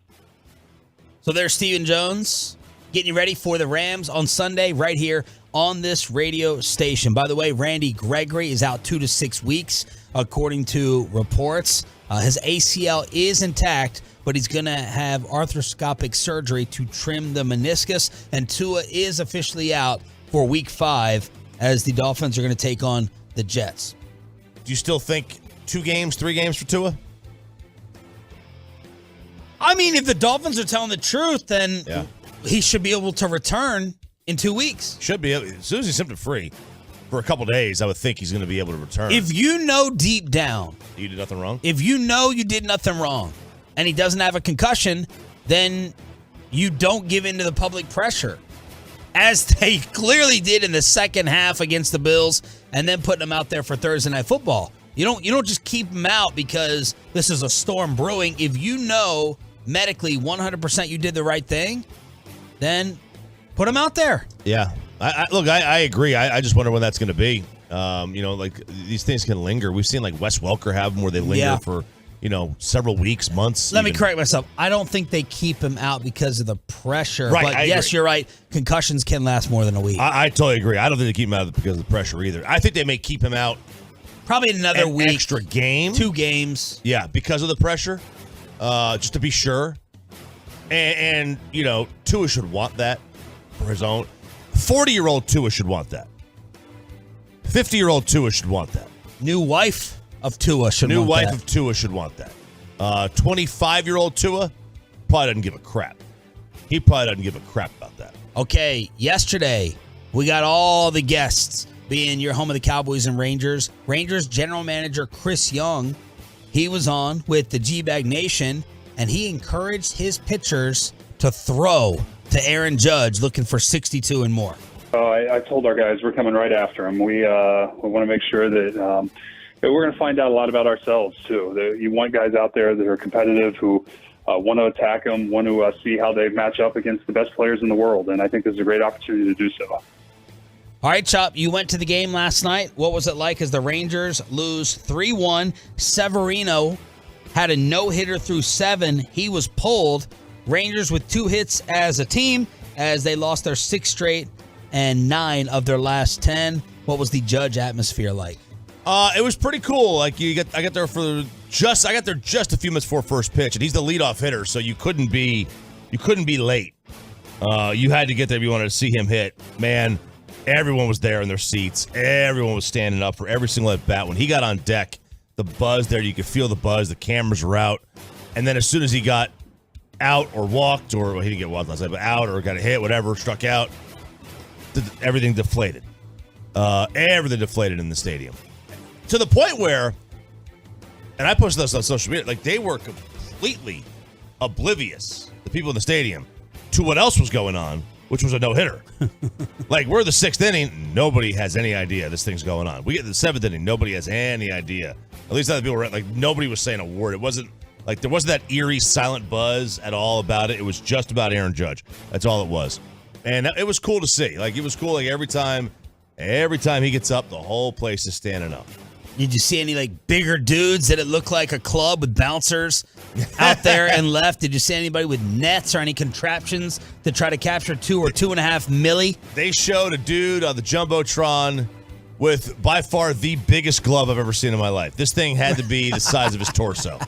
So there's Stephen Jones getting you ready for the Rams on Sunday right here on this radio station. By the way, Randy Gregory is out 2 to 6 weeks, according to reports. His ACL is intact, but he's going to have arthroscopic surgery to trim the meniscus, and Tua is officially out for Week 5 as the Dolphins are going to take on the Jets. Do you still think 2 games, 3 games for Tua? I mean, if the Dolphins are telling the truth, then he should be able to return in 2 weeks. Should be. As soon as he's symptom-free for a couple days, I would think he's going to be able to return. If you know deep down you did nothing wrong, if you know you did nothing wrong and he doesn't have a concussion, then you don't give in to the public pressure, as they clearly did in the second half against the Bills and then putting him out there for Thursday Night Football. You don't just keep him out because this is a storm brewing. If you know medically 100% you did the right thing, then put him out there. Yeah. I agree. I just wonder when that's going to be. These things can linger. We've seen like Wes Welker have them where they linger for, several weeks, months. Let me correct myself. I don't think they keep him out because of the pressure. Right, but yes, you're right. Concussions can last more than a week. I totally agree. I don't think they keep him out because of the pressure either. I think they may keep him out probably another week. Extra game. 2 games. Yeah, because of the pressure, just to be sure. And Tua should want that for his own. 40-year-old Tua should want that. 50-year-old Tua should want that. New wife. of Tua should New want wife that. of Tua should want that. 25-year-old Tua probably doesn't give a crap. He probably doesn't give a crap about that. Okay, yesterday we got all the guests being your home of the Cowboys and Rangers. Rangers general manager Chris Young, he was on with the G-Bag Nation, and he encouraged his pitchers to throw to Aaron Judge, looking for 62 and more. I told our guys we're coming right after him. We want to make sure that we're going to find out a lot about ourselves, too. You want guys out there that are competitive who want to attack them, want to see how they match up against the best players in the world, and I think this is a great opportunity to do so. All right, Chop, you went to the game last night. What was it like as the Rangers lose 3-1? Severino had a no-hitter through 7. He was pulled. Rangers with 2 hits as a team as they lost their 6th straight and 9 of their last 10. What was the Judge atmosphere like? It was pretty cool. Like I got there just a few minutes before first pitch, and he's the leadoff hitter, so you couldn't be late. You had to get there if you wanted to see him hit. Man, everyone was there in their seats. Everyone was standing up for every single at bat. When he got on deck, the buzz there, you could feel the buzz. The cameras were out, and then as soon as he got out or walked, or well, he didn't get walked last night, but out or got a hit, whatever, struck out, everything deflated. Everything deflated in the stadium. To the point where, and I posted this on social media, like they were completely oblivious, the people in the stadium, to what else was going on, which was a no-hitter. Like, we're the 6th inning, nobody has any idea this thing's going on. We get to the 7th inning, nobody has any idea. At least other people were, like, nobody was saying a word. It wasn't, like, there wasn't that eerie, silent buzz at all about it. It was just about Aaron Judge. That's all it was. And it was cool to see. Like, it was cool, like, every time he gets up, the whole place is standing up. Did you see any like bigger dudes that it looked like a club with bouncers out there and left? Did you see anybody with nets or any contraptions to try to capture 2 or 2.5 milli? They showed a dude on the Jumbotron with by far the biggest glove I've ever seen in my life. This thing had to be the size of his torso.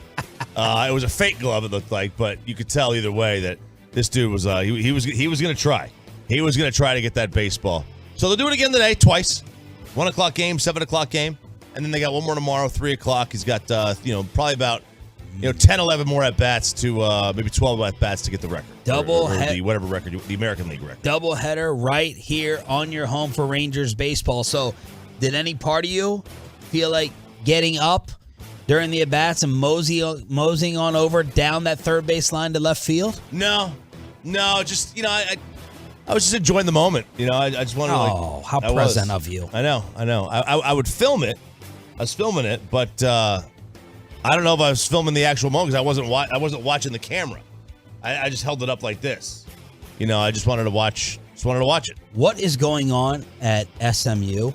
It was a fake glove, it looked like, but you could tell either way that this dude was he was going to try. He was going to try to get that baseball. So they'll do it again today, twice. 1 o'clock game, 7 o'clock game. And then they got one more tomorrow, 3 o'clock. He's got, probably about, 10, 11 more at-bats to, maybe 12 at-bats to get the record. Whatever record, the American League record. Double header right here on your home for Rangers baseball. So did any part of you feel like getting up during the at-bats and moseying on over down that third base line to left field? No, just, I was just enjoying the moment. I just wanted to, Oh, how present of you. I know. I would film it. I was filming it, but I don't know if I was filming the actual moment because I wasn't watching the camera. I just held it up like this. I just wanted to watch it. What is going on at SMU?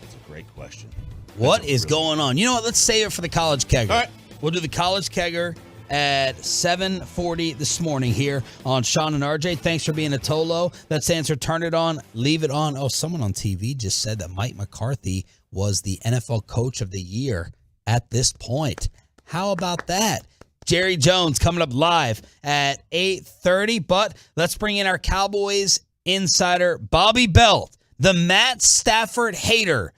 That's a great question. What is going on? You know what? Let's save it for the college kegger. All right. We'll do the college kegger at 7:40 this morning here on Sean and RJ. Thanks for being a Tolo. Let's answer. Turn it on. Leave it on. Oh, someone on TV just said that Mike McCarthy was the NFL Coach of the Year at this point. How about that? Jerry Jones coming up live at 8:30. But let's bring in our Cowboys insider, Bobby Belt, the Matt Stafford hater.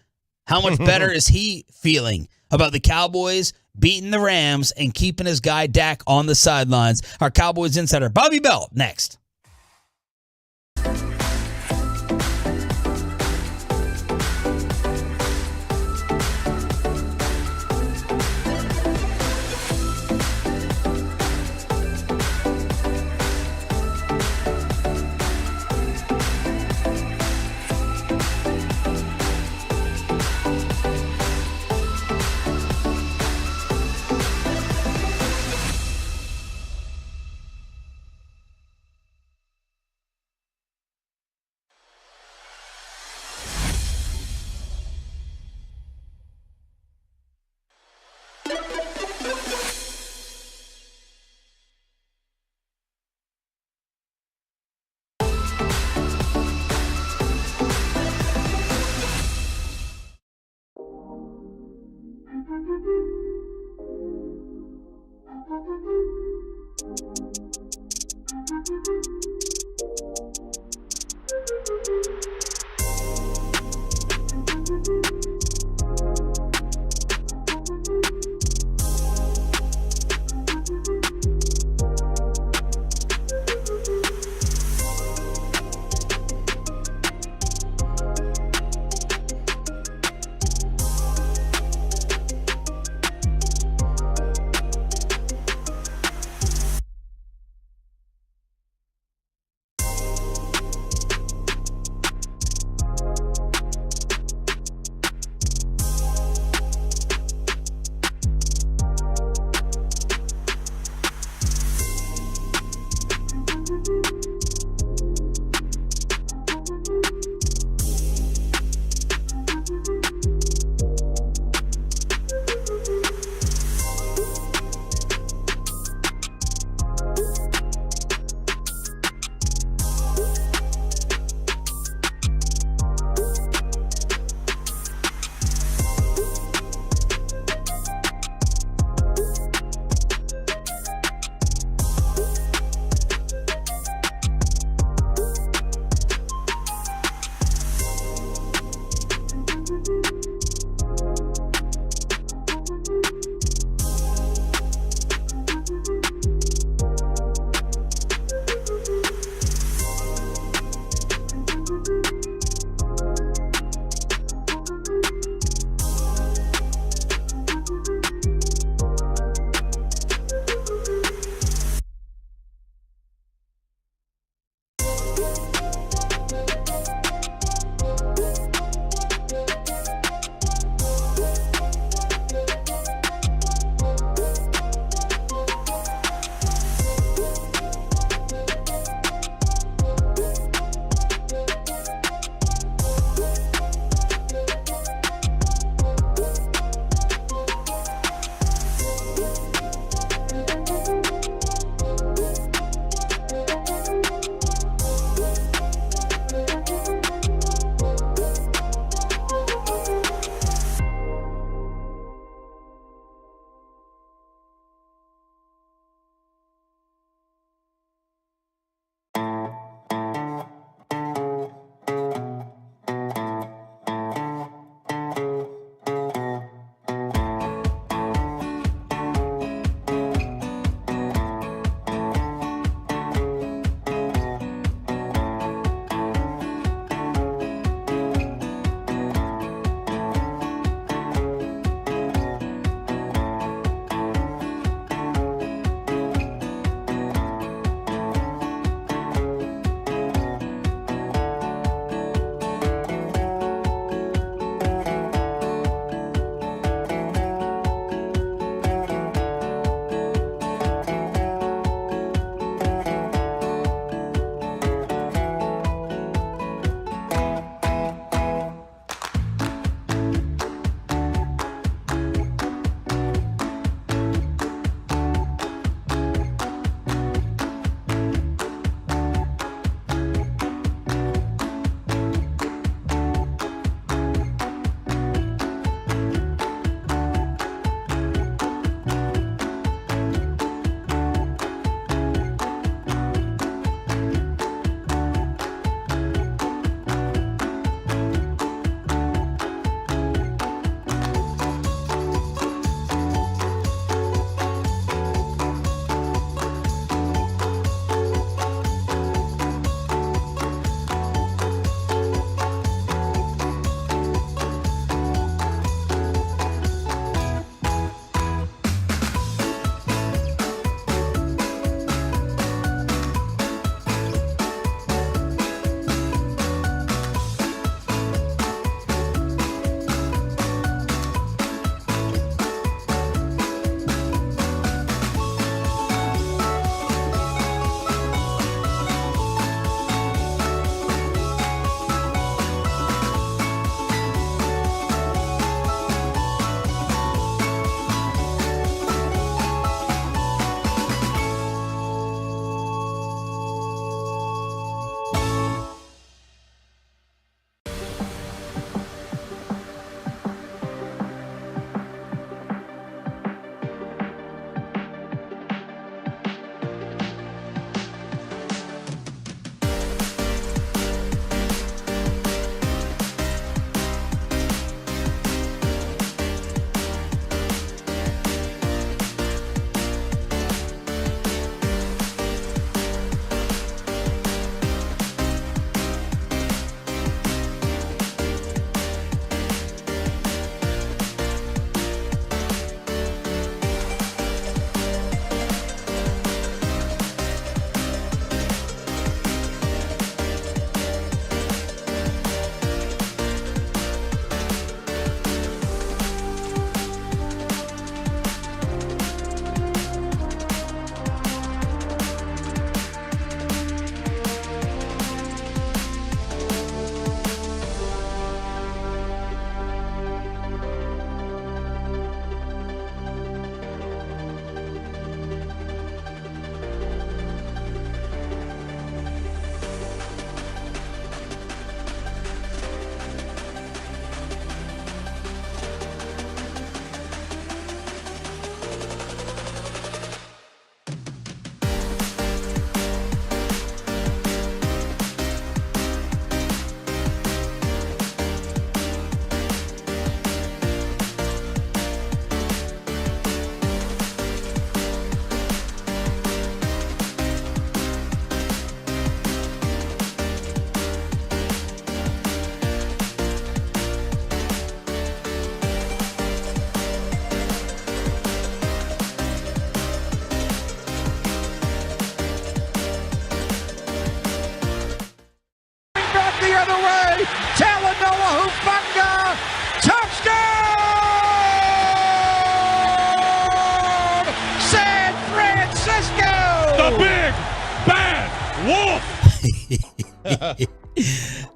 How much better is he feeling about the Cowboys beating the Rams and keeping his guy Dak on the sidelines? Our Cowboys insider, Bobby Belt, next.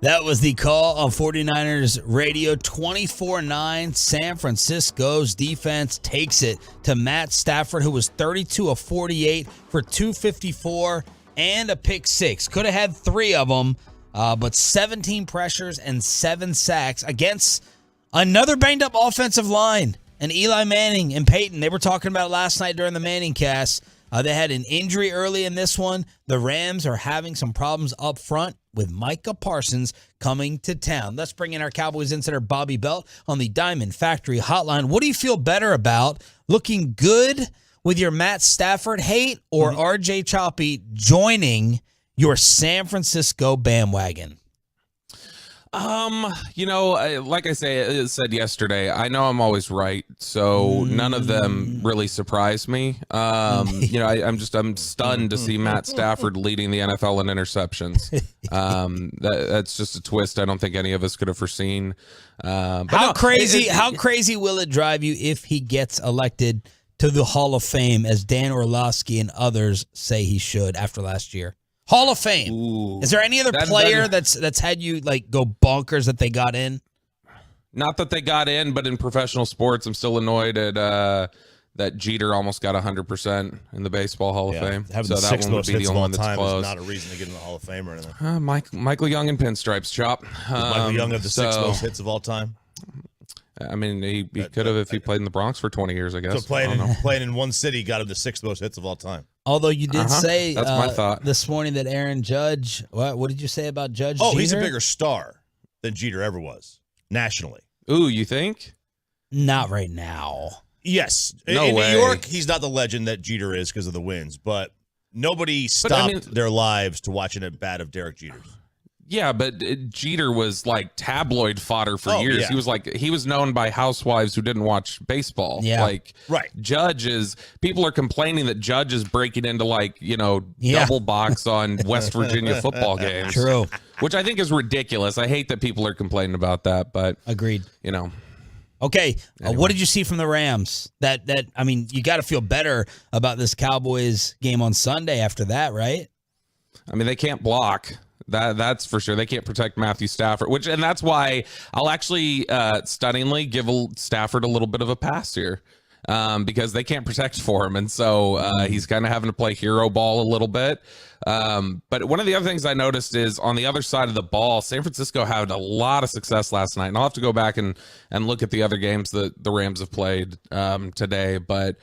That was the call on 49ers radio. 24-9. San Francisco's defense takes it to Matt Stafford, who was 32 of 48 for 254 and a pick six. Could have had 3 of them, but 17 pressures and 7 sacks against another banged-up offensive line. And Eli Manning and Peyton, they were talking about it last night during the Manning cast. They had an injury early in this one. The Rams are having some problems up front with Micah Parsons coming to town. Let's bring in our Cowboys insider, Bobby Belt, on the Diamond Factory Hotline. What do you feel better about? Looking good with your Matt Stafford hate or RJ Choppy joining your San Francisco bandwagon? Like I said yesterday, I know I'm always right, so none of them really surprise me. I'm stunned to see Matt Stafford leading the NFL in interceptions. That's just a twist I don't think any of us could have foreseen. How crazy will it drive you if he gets elected to the Hall of Fame, as Dan Orlovsky and others say he should after last year? Hall of Fame. Ooh. Is there any other player that's had you like go bonkers that they got in? Not that they got in, but in professional sports, I'm still annoyed at that Jeter almost got 100% in the Baseball Hall of Fame. Having so the that 6th one would most be the hits only of all one that's time close. is not a reason to get in the Hall of Fame or anything. Michael Young in pinstripes, Chop. Michael Young have the 6th most hits of all time? I mean, he could have if he played in the Bronx for 20 years, I guess. So playing in one city got him the 6th most hits of all time. Although you did say that's my thought this morning that Aaron Judge, what did you say about Judge Oh, Jeter? he's a bigger star than Jeter ever was, nationally. Ooh, you think? Not right now. Yes. No in way. New York, he's not the legend that Jeter is because of the wins, but nobody stopped their lives to watch an at-bat of Derek Jeter's. Yeah, but Jeter was like tabloid fodder for years. Yeah. He was known by housewives who didn't watch baseball. Yeah. Like right. People are complaining that Judge is breaking into double box on West Virginia football games. True. Which I think is ridiculous. I hate that people are complaining about that, but agreed. Anyway. Okay, what did you see from the Rams? You got to feel better about this Cowboys game on Sunday after that, right? I mean, they can't block. That's for sure. They can't protect Matthew Stafford, and that's why I'll actually stunningly give Stafford a little bit of a pass here because they can't protect for him, and so he's kind of having to play hero ball a little bit. But one of the other things I noticed is on the other side of the ball, San Francisco had a lot of success last night, and I'll have to go back and look at the other games that the Rams have played today, but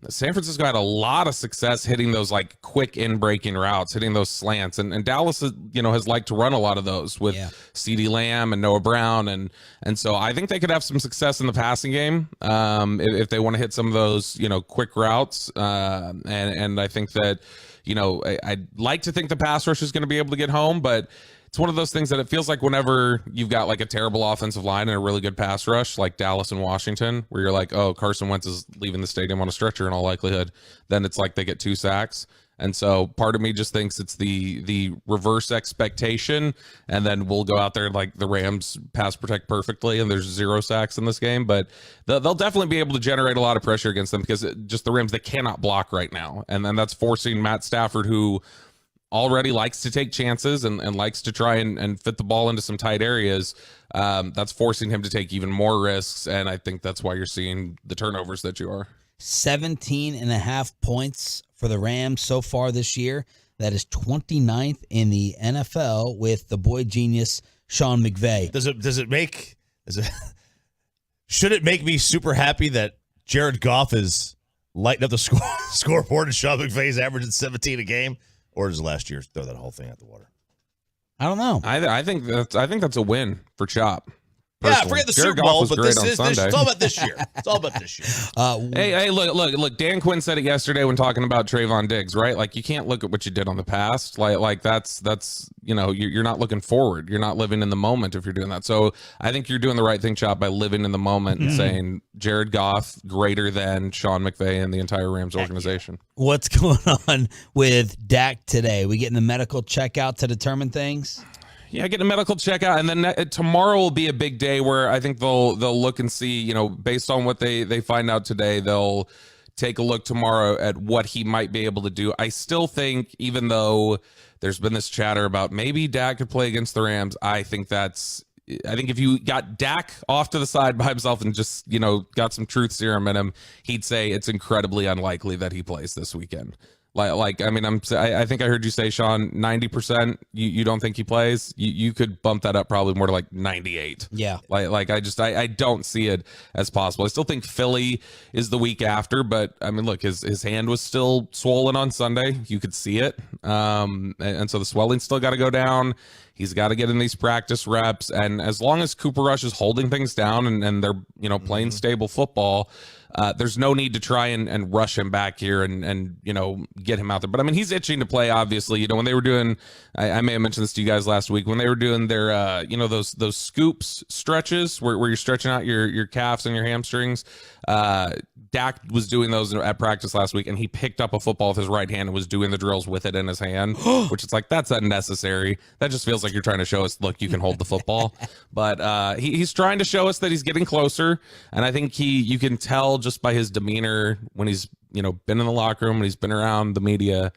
San Francisco had a lot of success hitting those quick in-breaking routes, hitting those slants, and Dallas has liked to run a lot of those with CeeDee Lamb and Noah Brown, and so I think they could have some success in the passing game if they want to hit some of those quick routes, and I think that I'd like to think the pass rush is going to be able to get home, but it's one of those things that it feels like whenever you've got a terrible offensive line and a really good pass rush, like Dallas and Washington, where you're like, oh, Carson Wentz is leaving the stadium on a stretcher in all likelihood, then it's like they get 2 sacks. And so part of me just thinks it's the reverse expectation, and then we'll go out there like the Rams pass protect perfectly, and there's 0 sacks in this game. But they'll definitely be able to generate a lot of pressure against them because just the Rams, they cannot block right now. And then that's forcing Matt Stafford, who already likes to take chances and likes to try and fit the ball into some tight areas. That's forcing him to take even more risks, and I think that's why you're seeing the turnovers that you are. 17.5 points for the Rams so far this year. That is 29th in the NFL with the boy genius Sean McVay. Should it make me super happy that Jared Goff is lighting up the scoreboard and Sean McVay's averaging 17 a game? Or does last year throw that whole thing out the water? I don't know. I think that's a win for Chop. Yeah, forget the Super Bowl, but it's all about this year. It's all about this year. Hey, look. Dan Quinn said it yesterday when talking about Trayvon Diggs, right? Like, you can't look at what you did on the past. Like that's you're not looking forward. You're not living in the moment if you're doing that. So I think you're doing the right thing, Chop, by living in the moment and saying Jared Goff greater than Sean McVay and the entire Rams organization. What's going on with Dak today? We getting the medical checkout to determine things? Yeah, get a medical checkout, and then tomorrow will be a big day where I think they'll look and see, based on what they find out today, they'll take a look tomorrow at what he might be able to do. I still think, even though there's been this chatter about maybe Dak could play against the Rams, I think if you got Dak off to the side by himself and just, got some truth serum in him, he'd say it's incredibly unlikely that he plays this weekend. I think I heard you say, Sean, 90%. You don't think he plays? You could bump that up probably more to like 98. Yeah. I don't see it as possible. I still think Philly is the week after, but I mean, look, his hand was still swollen on Sunday. You could see it, and so the swelling's still got to go down. He's got to get in these practice reps, and as long as Cooper Rush is holding things down and they're playing stable football, there's no need to try and rush him back here and get him out there. But I mean, he's itching to play, obviously. When they were doing, I may have mentioned this to you guys last week, when they were doing their those scoops stretches where you're stretching out your calves and your hamstrings. Dak was doing those at practice last week, and he picked up a football with his right hand and was doing the drills with it in his hand, which it's like, that's unnecessary. That just feels like you're trying to show us, look, you can hold the football. But he's trying to show us that he's getting closer, and I think you can tell just by his demeanor when he's been in the locker room, when he's been around the media.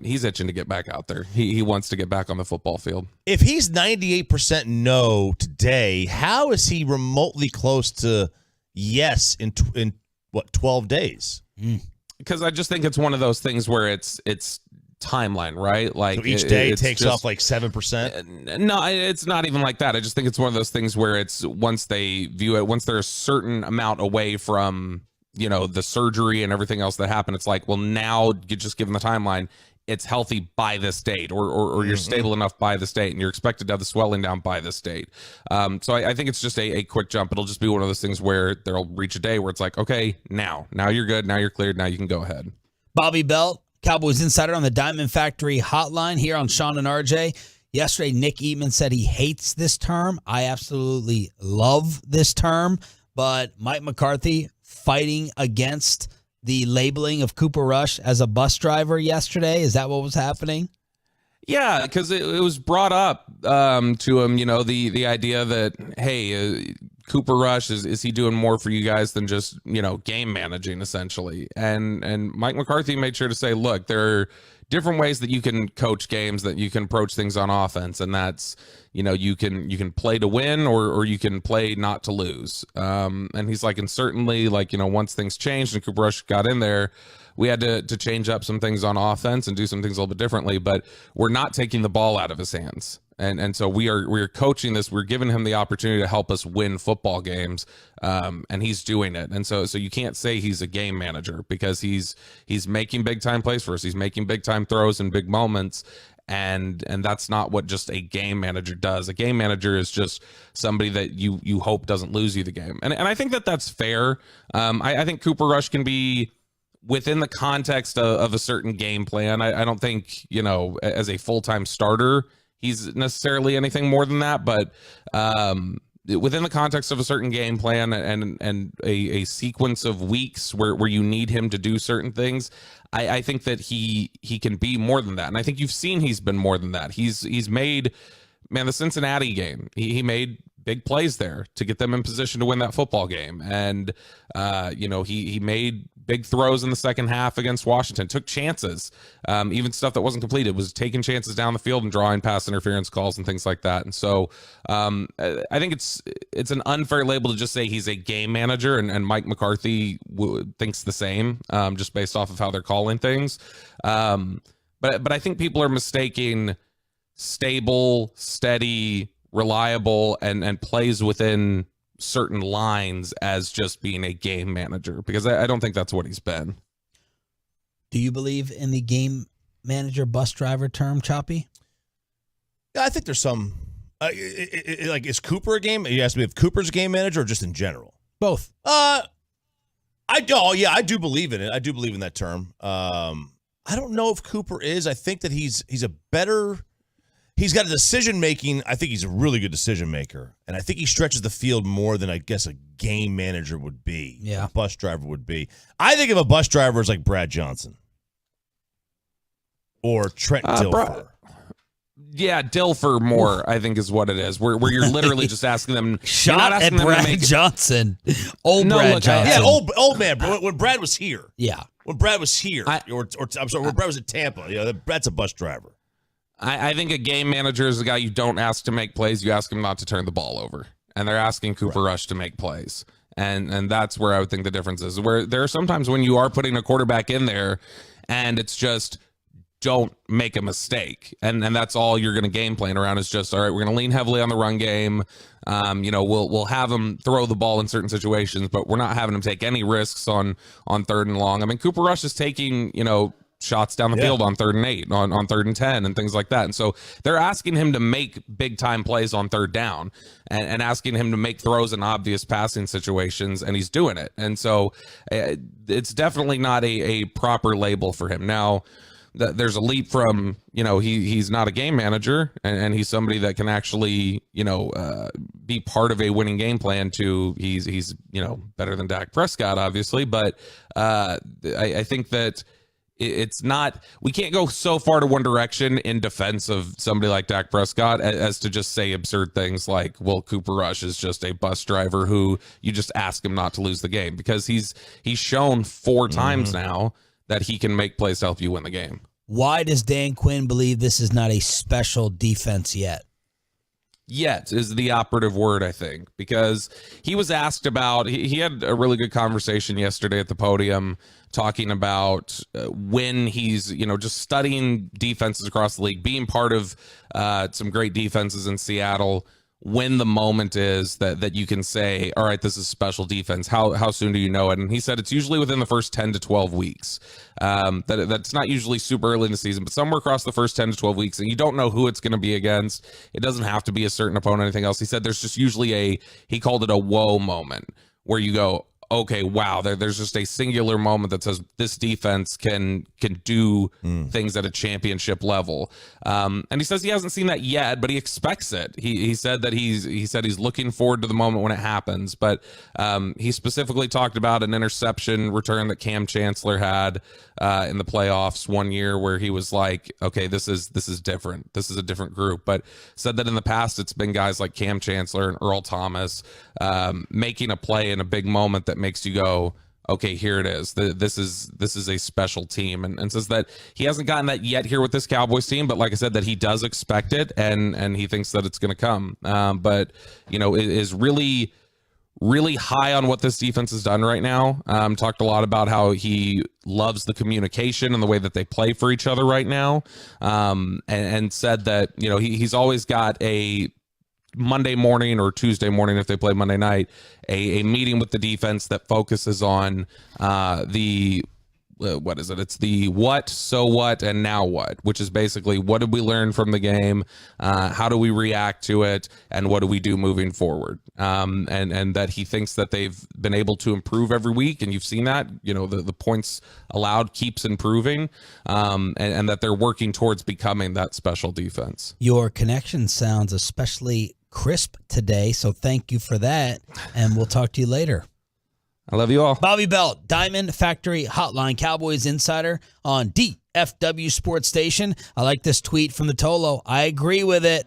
He's itching to get back out there. He wants to get back on the football field. If he's 98% no today, how is he remotely close to yes in 12 days? Because I just think it's one of those things where it's timeline, right? Like, so each day takes off like 7%. No, it's not even like that. I just think it's one of those things where it's once they view it, once they're a certain amount away from the surgery and everything else that happened, it's like, well, now you just given the timeline, it's healthy by this date, or you're stable enough by this date, and you're expected to have the swelling down by this date. So I think it's just a quick jump. It'll just be one of those things where they'll reach a day where it's like, okay, now you're good, now you're cleared, now you can go ahead. Bobby Belt, Cowboys Insider on the Diamond Factory hotline here on Sean and RJ. Yesterday, Nick Eatman said he hates this term. I absolutely love this term, but Mike McCarthy fighting against the labeling of Cooper Rush as a bus driver yesterday. Is that what was happening? Yeah, because it was brought up to him, the idea that, hey, Cooper Rush, is he doing more for you guys than just, game managing, essentially? And Mike McCarthy made sure to say, look, there are different ways that you can coach games, that you can approach things on offense, and that's, you can play to win or you can play not to lose. And he's like, and certainly, like, once things changed and Cooper Rush got in there, we had to change up some things on offense and do some things a little bit differently, but we're not taking the ball out of his hands. And so we are coaching this. We're giving him the opportunity to help us win football games, and he's doing it. And so you can't say he's a game manager, because he's making big time plays for us. He's making big time throws in big moments, and that's not what just a game manager does. A game manager is just somebody that you hope doesn't lose you the game. And I think that's fair. I think Cooper Rush can be within the context of a certain game plan. I don't think, as a full-time starter, he's necessarily anything more than that, but within the context of a certain game plan and a sequence of weeks where you need him to do certain things, I think that he can be more than that. And I think you've seen he's been more than that. He's made, the Cincinnati game, he made big plays there to get them in position to win that football game. And, he made big throws in the second half against Washington, took chances, even stuff that wasn't completed, was taking chances down the field and drawing pass interference calls and things like that. And so I think it's an unfair label to just say he's a game manager, and Mike McCarthy thinks the same, just based off of how they're calling things. But I think people are mistaking stable, steady, reliable, and plays within certain lines as just being a game manager, because I don't think that's what he's been. Do you believe in the game manager bus driver term, Choppy? Yeah, I think there's some like, is Cooper a game? You asked me if Cooper's a game manager or just in general. Both. I do believe in it. I do believe in that term. I don't know if Cooper is. I think that he's got a decision-making. I think he's a really good decision-maker. And I think he stretches the field more than, I guess, a game manager would be. Yeah. A bus driver would be. I think of a bus driver as like Brad Johnson. Or Trent Dilfer. Yeah, Dilfer more, I think, is what it is. Where you're literally just asking them. Shot at Brad Johnson. Brad Johnson. Yeah, old man. When Brad was here. Yeah. When Brad was here. I'm sorry, when Brad was at Tampa. Brad's a bus driver. I think a game manager is a guy you don't ask to make plays. You ask him not to turn the ball over. And they're asking Cooper Rush to make plays. And that's where I would think the difference is. Where there are sometimes when you are putting a quarterback in there and it's just don't make a mistake. And that's all you're going to game plan around is just, all right, we're going to lean heavily on the run game. We'll have him throw the ball in certain situations, but we're not having him take any risks on 3rd and long. I mean, Cooper Rush is taking, shots down the field on 3rd and 8, on 3rd and 10 and things like that. And so they're asking him to make big time plays on 3rd down and asking him to make throws in obvious passing situations, and he's doing it. And so it's definitely not a proper label for him. Now, there's a leap from, he's not a game manager and he's somebody that can actually, be part of a winning game plan to he's better than Dak Prescott, obviously. But I think that it's not, we can't go so far to one direction in defense of somebody like Dak Prescott as to just say absurd things like, well, Cooper Rush is just a bus driver who you just ask him not to lose the game, because he's shown 4 times now that he can make plays to help you win the game. Why does Dan Quinn believe this is not a special defense yet? Yet is the operative word, I think, because he was asked about, he had a really good conversation yesterday at the podium talking about when he's, just studying defenses across the league, being part of some great defenses in Seattle, when the moment is that you can say, all right, this is special defense. How soon do you know it? And he said it's usually within the first 10 to 12 weeks. That's not usually super early in the season, but somewhere across the first 10 to 12 weeks, and you don't know who it's going to be against. It doesn't have to be a certain opponent or anything else. He said there's just usually he called it a whoa moment, where you go, okay, wow, there's just a singular moment that says this defense can do things at a championship level. And he says he hasn't seen that yet, but he expects it. He said that he's looking forward to the moment when it happens. But he specifically talked about an interception return that Cam Chancellor had in the playoffs one year, where he was like, okay, this is different. This is a different group. But said that in the past, it's been guys like Cam Chancellor and Earl Thomas making a play in a big moment that makes you go, okay, here it is. This is a special team, and says that he hasn't gotten that yet here with this Cowboys team, but like I said, that he does expect it, and he thinks that it's going to come. But it is really, really high on what this defense has done right now. Talked a lot about how he loves the communication and the way that they play for each other right now, and said that he's always got a Monday morning or Tuesday morning, if they play Monday night, a meeting with the defense that focuses on what is it? It's the what, so what, and now what, which is basically what did we learn from the game? How do we react to it? And what do we do moving forward? And that he thinks that they've been able to improve every week. And you've seen that, the points allowed keeps improving, and that they're working towards becoming that special defense. Your connection sounds especially crisp today, so thank you for that, and we'll talk to you later. I love you all. Bobby Belt, Diamond Factory Hotline, Cowboys Insider on DFW Sports Station. I like this tweet from the Tolo. I agree with it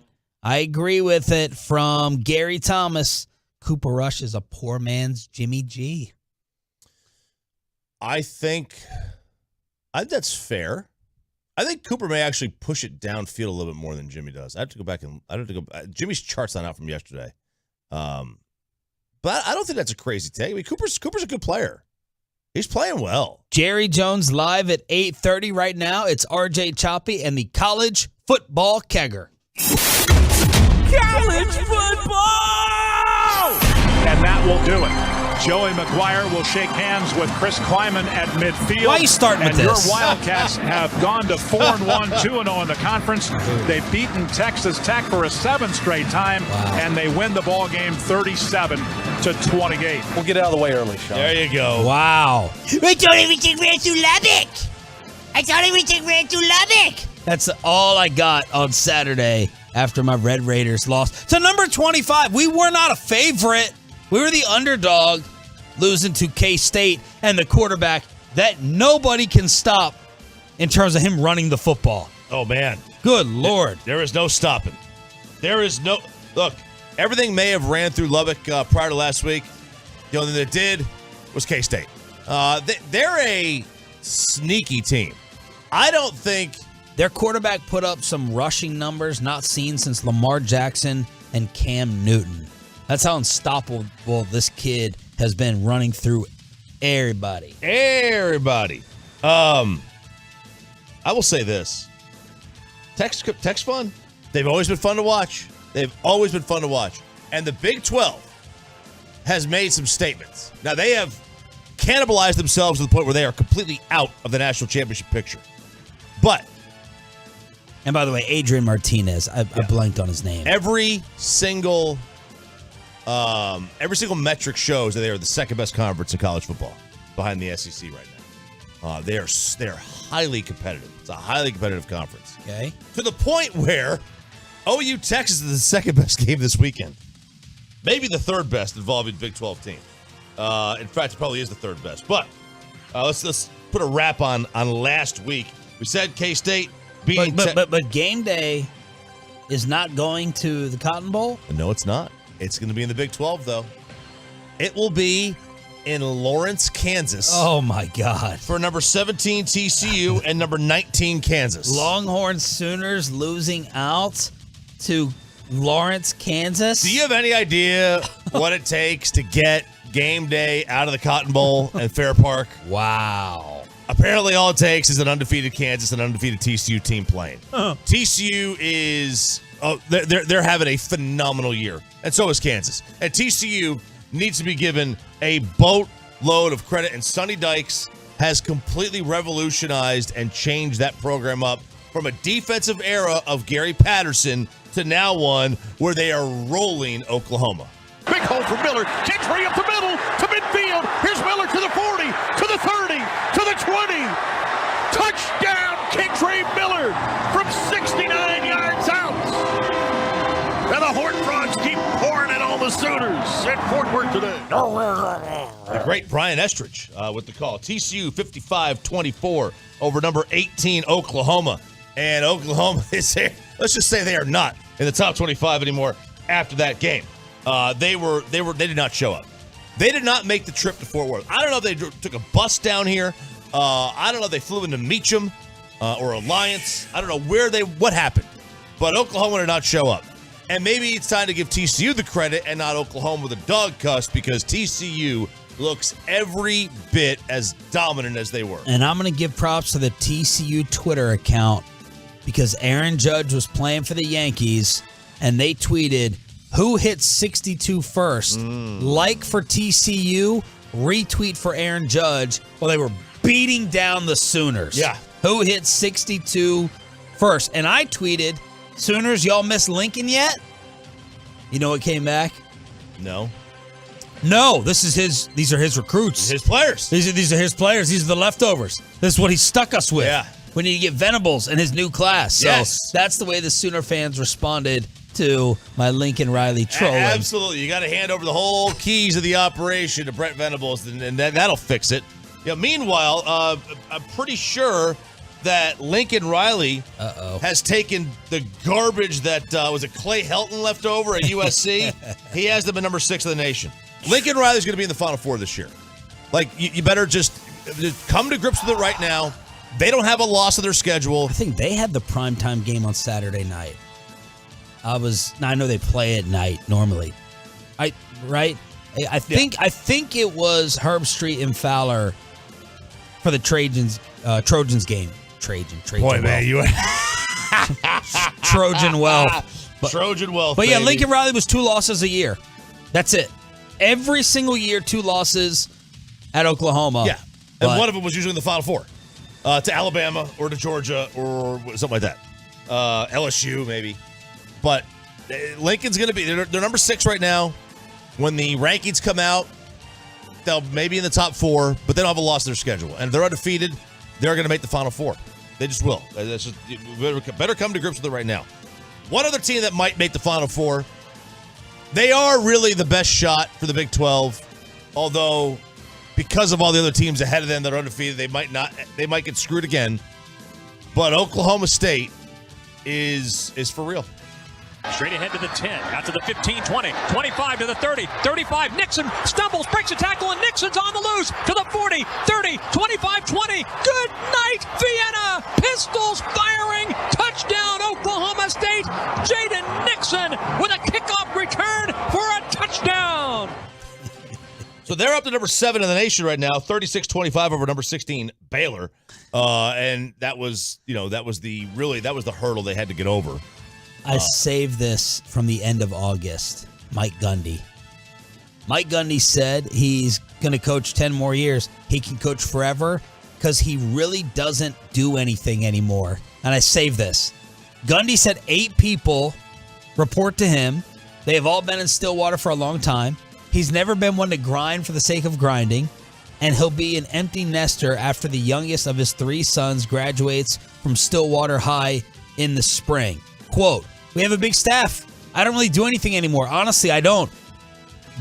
from Gary Thomas. Cooper Rush is a poor man's Jimmy G. I think that's fair. I think Cooper may actually push it downfield a little bit more than Jimmy does. I have to go back and Jimmy's chart's not out from yesterday. But I don't think that's a crazy take. I mean, Cooper's a good player. He's playing well. Jerry Jones live at 8:30 right now. It's RJ Choppy and the College Football Kegger. College football! And that will do it. Joey McGuire will shake hands with Chris Kleiman at midfield. Why are you starting with this? And your Wildcats have gone to 4-1, 2-0 in the conference. They've beaten Texas Tech for a 7th straight time, and they win the ball game 37-28. We'll get out of the way early, Sean. There you go. Wow. I thought everything ran to Lubbock. That's all I got on Saturday after my Red Raiders lost to number 25. We were not a favorite. We were the underdog, losing to K-State and the quarterback that nobody can stop in terms of him running the football. Oh, man. Good Lord. There is no stopping. There is no look. Everything may have ran through Lubbock prior to last week. The only thing that did was K-State. They're a sneaky team. I don't think their quarterback put up some rushing numbers not seen since Lamar Jackson and Cam Newton. That's how unstoppable this kid has been, running through everybody. I will say this. Tech's fun. They've always been fun to watch. And the Big 12 has made some statements. Now, they have cannibalized themselves to the point where they are completely out of the national championship picture. But, and by the way, Adrian Martinez, I blanked on his name. Every single metric shows that they are the second best conference in college football, behind the SEC right now. They are highly competitive. It's a highly competitive conference. Okay. To the point where OU Texas is the second best game this weekend. Maybe the third best involving Big 12 team. In fact, it probably is the third best. But let's put a wrap on last week. We said K-State beating but game day is not going to the Cotton Bowl? No, it's not. It's going to be in the Big 12, though. It will be in Lawrence, Kansas. Oh, my God. For number 17 TCU and number 19 Kansas. Longhorn Sooners losing out to Lawrence, Kansas. Do you have any idea what it takes to get game day out of the Cotton Bowl and Fair Park? Wow. Apparently, all it takes is an undefeated Kansas and an undefeated TCU team playing. TCU is they're having a phenomenal year, and so is Kansas. And TCU needs to be given a boatload of credit, and Sonny Dykes has completely revolutionized and changed that program up from a defensive era of Gary Patterson to now one where they are rolling Oklahoma. Big hole for Miller. Kicks right up the middle to midfield. Here's Miller to the 40, to the 30, to the 20. Touchdown, Kingsley Miller from 69 yards out. And the Horned Frogs keep pouring it on the Sooners at Fort Worth today. The great Brian Estridge with the call. TCU 55-24 over number 18 Oklahoma. And Oklahoma is there. Let's just say they are not in the top 25 anymore after that game. They did not show up. They did not make the trip to Fort Worth. I don't know if they took a bus down here. I don't know if they flew into Meacham or Alliance. I don't know what happened. But Oklahoma did not show up. And maybe it's time to give TCU the credit and not Oklahoma with a dog cuss, because TCU looks every bit as dominant as they were. And I'm going to give props to the TCU Twitter account, because Aaron Judge was playing for the Yankees, and they tweeted, "Who hit 62 first?" Like for TCU, retweet for Aaron Judge. Well, they were beating down the Sooners. Yeah. Who hit 62 first? And I tweeted, "Sooners, y'all miss Lincoln yet?" You know what came back? No, these are his recruits. His players. These are his players. These are the leftovers. This is what he stuck us with. Yeah. We need to get Venables in his new class. So yes. That's the way the Sooner fans responded to my Lincoln Riley trolling. Absolutely. You got to hand over the whole keys of the operation to Brent Venables, and that'll fix it. Yeah. Meanwhile, I'm pretty sure that Lincoln Riley has taken the garbage that was it Clay Helton left over at USC. He has them at number 6 of the nation. Lincoln Riley's going to be in the Final Four this year. Like, you better just come to grips with it right now. They don't have a loss of their schedule. I think they had the primetime game on Saturday night. I know they play at night normally. I think it was Herb Street and Fowler for the Trojans game. Trojan Boy, wealth. man, you Trojan wealth. Trojan wealth. But yeah, baby. Lincoln Riley was 2 losses a year. That's it. Every single year, 2 losses at Oklahoma. Yeah, and one of them was usually in the Final Four. To Alabama or to Georgia or something like that. LSU maybe. But Lincoln's going to be, they're number 6 right now. When the rankings come out, they'll maybe in the top 4, but they don't have a loss of their schedule. And if they're undefeated, they're going to make the Final Four. They just will. That's just, better come to grips with it right now. One other team that might make the Final Four, they are really the best shot for the Big 12, although because of all the other teams ahead of them that are undefeated, they might get screwed again. But Oklahoma State is for real. Straight ahead to the 10, out to the 15, 20, 25 to the 30, 35. Nixon stumbles, breaks a tackle, and Nixon's on the loose to the 40, 30, 25, 20. Good night, Vienna! Pistols firing, touchdown, Oklahoma State. Jaden Nixon with a kickoff return for a touchdown. So they're up to number 7 in the nation right now, 36-25 over number 16 Baylor, and that was the hurdle they had to get over. I saved this from the end of August. Mike Gundy. Mike Gundy said he's going to coach 10 more years. He can coach forever because he really doesn't do anything anymore. And I saved this. Gundy said 8 people report to him. They have all been in Stillwater for a long time. He's never been one to grind for the sake of grinding. And he'll be an empty nester after the youngest of his 3 sons graduates from Stillwater High in the spring. Quote, "We have a big staff. I don't really do anything anymore. Honestly, I don't."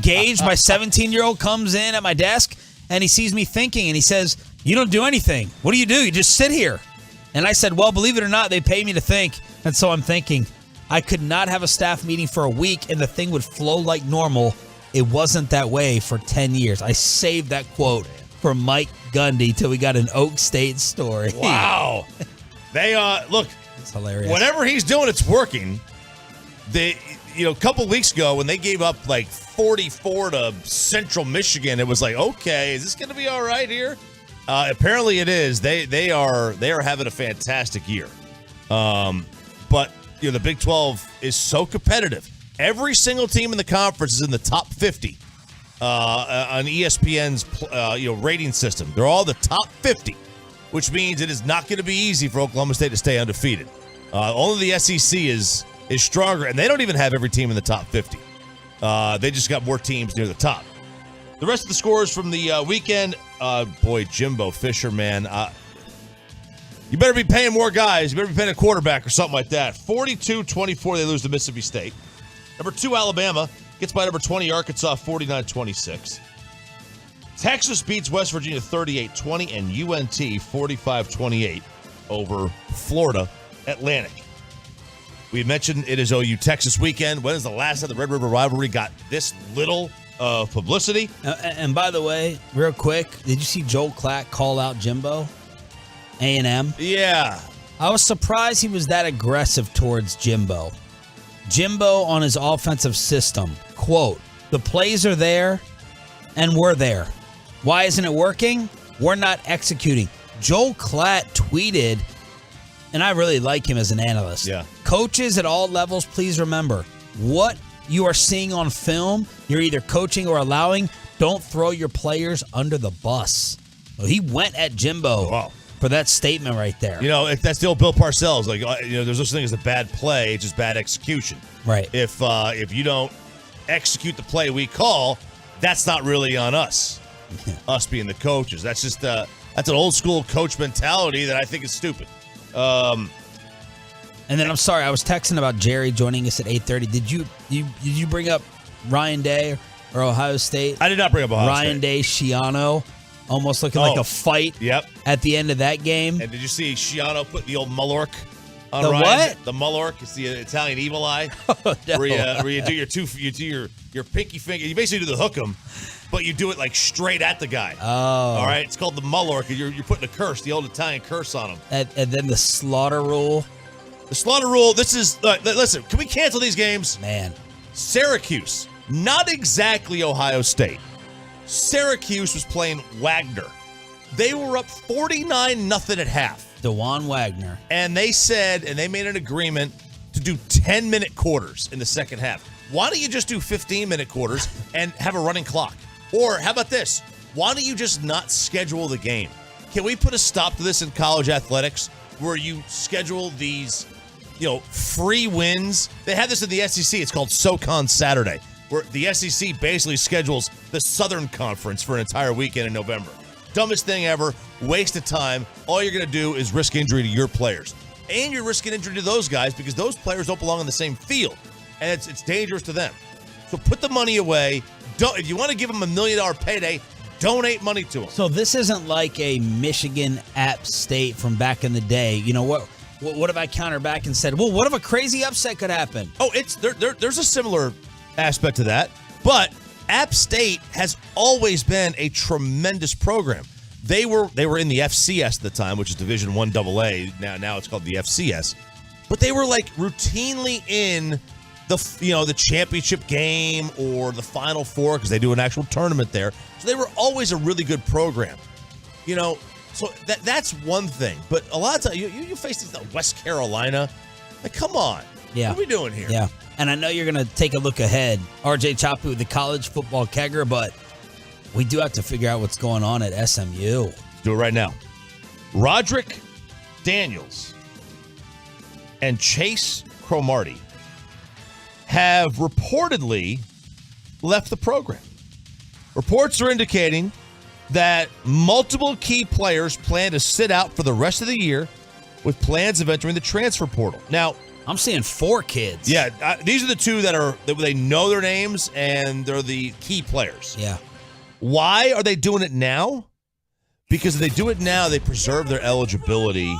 Gage, my 17-year-old, comes in at my desk, and he sees me thinking, and he says, "You don't do anything. What do? You just sit here." And I said, "Well, believe it or not, they pay me to think." And so I'm thinking, I could not have a staff meeting for a week, and the thing would flow like normal. It wasn't that way for 10 years. I saved that quote for Mike Gundy till we got an Oak State story. Wow. They, look. It's hilarious. Whatever he's doing, it's working. A couple weeks ago when they gave up like 44 to Central Michigan, it was like, okay, is this going to be all right here? Apparently it is. They are having a fantastic year. But the Big 12 is so competitive. Every single team in the conference is in the top 50 on ESPN's rating system. They're all the top 50. Which means it is not going to be easy for Oklahoma State to stay undefeated. Only the SEC is stronger, and they don't even have every team in the top 50. They just got more teams near the top. The rest of the scores from the weekend, Jimbo Fisher, man. You better be paying more guys. You better be paying a quarterback or something like that. 42-24, they lose to Mississippi State. Number 2, Alabama, gets by number 20, Arkansas, 49-26. Texas beats West Virginia 38-20 and UNT 45-28 over Florida Atlantic. We had mentioned it is OU Texas weekend. When is the last time the Red River rivalry got this little publicity? And by the way, real quick, did you see Joel Klatt call out Jimbo? A&M? Yeah. I was surprised he was that aggressive towards Jimbo. Jimbo on his offensive system, quote, "The plays are there and we're there. Why isn't it working? We're not executing." Joel Klatt tweeted, and I really like him as an analyst. Yeah. "Coaches at all levels, please remember, what you are seeing on film, you're either coaching or allowing. Don't throw your players under the bus." Well, he went at Jimbo for that statement right there. If that's the old Bill Parcells. Like, there's no such thing as a bad play. It's just bad execution. Right. If you don't execute the play we call, that's not really on us. Us being the coaches. That's just that's an old school coach mentality that I think is stupid. And then I'm sorry, I was texting about Jerry joining us at 8:30. Did you bring up Ryan Day or Ohio State? I did not bring up Ohio Ryan State. Day, Shiano, almost looking like a fight. Yep. At the end of that game. And did you see Shiano put the old Mullork on The Ryan? what? The Mullork. It's the Italian evil eye. Oh, no. Where you do your pinky finger. You basically do the hook 'em, but you do it like straight at the guy. Oh. All right. It's called the Mullork. You're putting a curse, the old Italian curse on him. And then the slaughter rule. The slaughter rule. This is listen. Can we cancel these games? Man. Syracuse, not exactly Ohio State. Syracuse was playing Wagner. They were up 49-0 at half. DeJuan Wagner. And they said, and they made an agreement to do 10-minute quarters in the second half. Why don't you just do 15-minute quarters and have a running clock? Or how about this? Why don't you just not schedule the game? Can we put a stop to this in college athletics where you schedule these, free wins? They have this in the SEC. It's called SoCon Saturday, where the SEC basically schedules the Southern Conference for an entire weekend in November. Dumbest thing ever. Waste of time. All you're going to do is risk injury to your players. And you're risking injury to those guys because those players don't belong on the same field. And it's dangerous to them. So put the money away. If you want to give them $1 million payday, donate money to them. So this isn't like a Michigan App State from back in the day. You know what? what if I counter back and said, well, what if a crazy upset could happen? Oh, there's a similar aspect to that, but App State has always been a tremendous program. They were in the FCS at the time, which is Division I AA. Now it's called the FCS, but they were like routinely in the championship game or the Final Four because they do an actual tournament there. So they were always a really good program. So that's one thing. But a lot of times you face these West Carolina. Like, come on. Yeah. What are we doing here? Yeah. And I know you're going to take a look ahead, RJ Chapu, with the college football kegger, but we do have to figure out what's going on at SMU. Let's do it right now. Roderick Daniels and Chase Cromartie have reportedly left the program. Reports are indicating that multiple key players plan to sit out for the rest of the year with plans of entering the transfer portal. Now, I'm seeing 4 kids. Yeah, these are the two that they know their names and they're the key players. Yeah. Why are they doing it now? Because if they do it now, they preserve their eligibility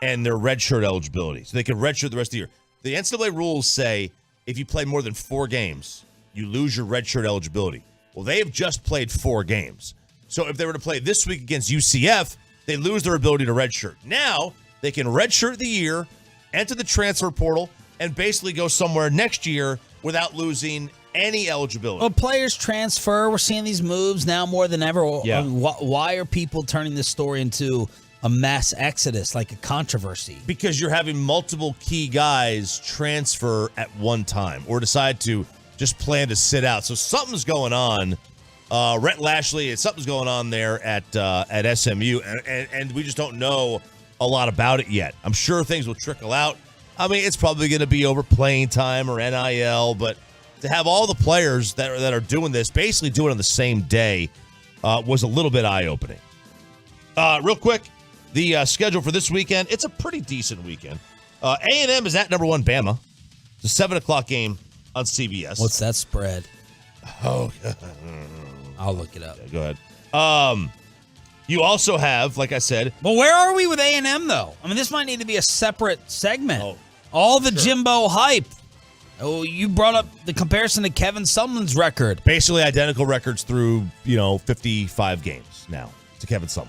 and their redshirt eligibility. So they can redshirt the rest of the year. The NCAA rules say if you play more than 4 games, you lose your redshirt eligibility. Well, they have just played 4 games. So if they were to play this week against UCF, they lose their ability to redshirt. Now, they can redshirt the year, enter the transfer portal, and basically go somewhere next year without losing any eligibility. Well, players transfer. We're seeing these moves now more than ever. Yeah. Why are people turning this story into a mass exodus, like a controversy? Because you're having multiple key guys transfer at one time or decide to just plan to sit out. So something's going on. Rhett Lashley, something's going on there at SMU, and we just don't know a lot about it yet. I'm sure things will trickle out. I mean, it's probably going to be over playing time or NIL, but to have all the players that are doing this, basically doing it on the same day, was a little bit eye-opening. Real quick, the schedule for this weekend, it's a pretty decent weekend. A&M is at number 1 Bama. It's a 7 o'clock game on CBS. What's that spread? Oh, I'll look it up. Yeah, go ahead. You also have, like I said... Well, where are we with A&M, though? I mean, this might need to be a separate segment. Oh, all the Jimbo hype. Oh, you brought up the comparison to Kevin Sumlin's record. Basically identical records through, 55 games now to Kevin Sumlin.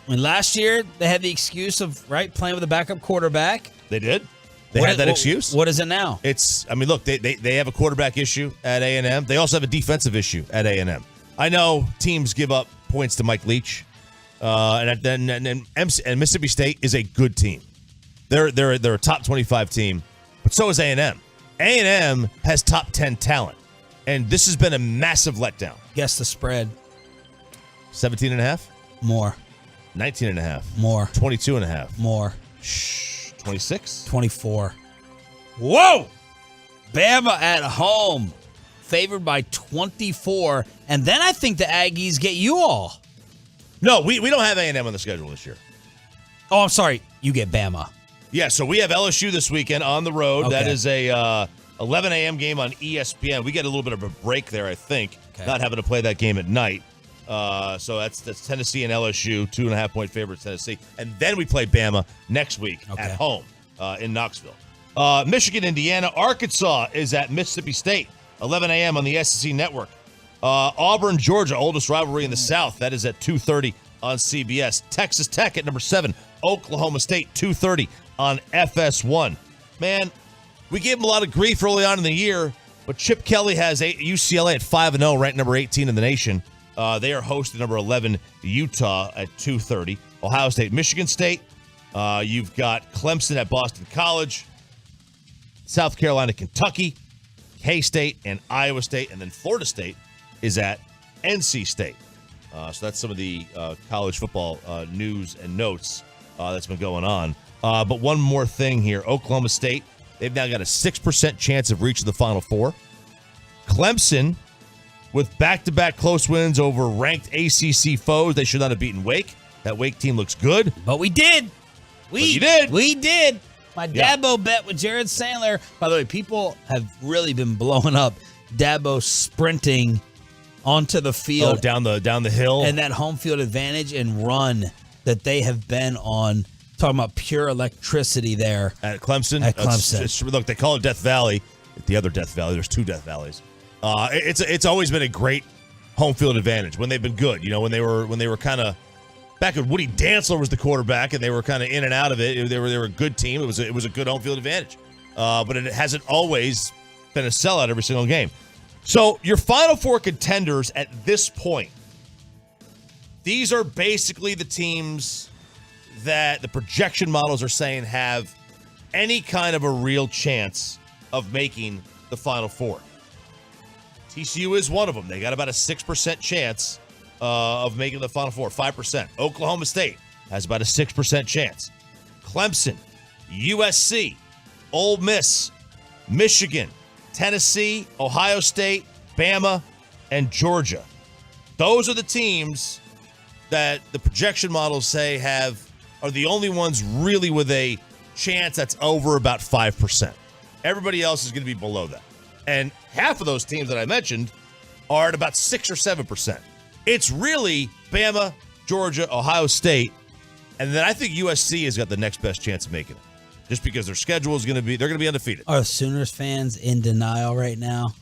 I mean, last year, they had the excuse of, playing with a backup quarterback. They did. They had that excuse. What is it now? Look, they have a quarterback issue at A&M. They also have a defensive issue at A&M. I know teams give up points to Mike Leach, and Mississippi State is a good team. They're a top 25 team, but so is A&M. A&M has top 10 talent, and this has been a massive letdown. Guess the spread. 17.5? More. 19.5? More. 22.5? More. 26? 24. Whoa! Bama at home, favored by 24, and then I think the Aggies get you all. No, we don't have A&M on the schedule this year. Oh, I'm sorry. You get Bama. Yeah, so we have LSU this weekend on the road. Okay. That is a 11 a.m. game on ESPN. We get a little bit of a break there, I think, not having to play that game at night. So that's Tennessee and LSU, 2.5-point favorites, Tennessee. And then we play Bama next week at home in Knoxville. Michigan, Indiana, Arkansas is at Mississippi State, 11 a.m. on the SEC Network. Auburn, Georgia, oldest rivalry in the South. That is at 2:30 on CBS. Texas Tech at number 7. Oklahoma State, 2:30 on FS1. Man, we gave them a lot of grief early on in the year, but Chip Kelly has UCLA at 5-0, ranked number 18 in the nation. They are hosting number 11 Utah at 2:30. Ohio State, Michigan State. You've got Clemson at Boston College. South Carolina, Kentucky, K-State, and Iowa State. And then Florida State is at NC State. So that's some of the college football news and notes that's been going on. But one more thing here. Oklahoma State, they've now got a 6% chance of reaching the Final Four. Clemson, with back-to-back close wins over ranked ACC foes, they should not have beaten Wake. That Wake team looks good. But we did. We did. My Dabo bet with Jared Sandler. By the way, people have really been blowing up Dabo sprinting onto the field. Oh, down the hill. And that home field advantage and run that they have been on Talking about pure electricity there. At Clemson? At Clemson. Look, they call it Death Valley. The other Death Valley. There's 2 Death Valleys. It's always been a great home field advantage when they've been good. When they were kind of back when Woody Dantzler was the quarterback and they were kind of in and out of it. They were a good team. It was a good home field advantage. But it hasn't always been a sellout every single game. So your Final Four contenders at this point, these are basically the teams that the projection models are saying have any kind of a real chance of making the Final Four. TCU is one of them. They got about a 6% chance of making the Final Four, 5%. Oklahoma State has about a 6% chance. Clemson, USC, Ole Miss, Michigan, Tennessee, Ohio State, Bama, and Georgia. Those are the teams that the projection models say are the only ones really with a chance that's over about 5%. Everybody else is going to be below that. And half of those teams that I mentioned are at about 6 or 7%. It's really Bama, Georgia, Ohio State, and then I think USC has got the next best chance of making it. Just because their schedule is going to be, they're going to be undefeated. Are Sooners fans in denial right now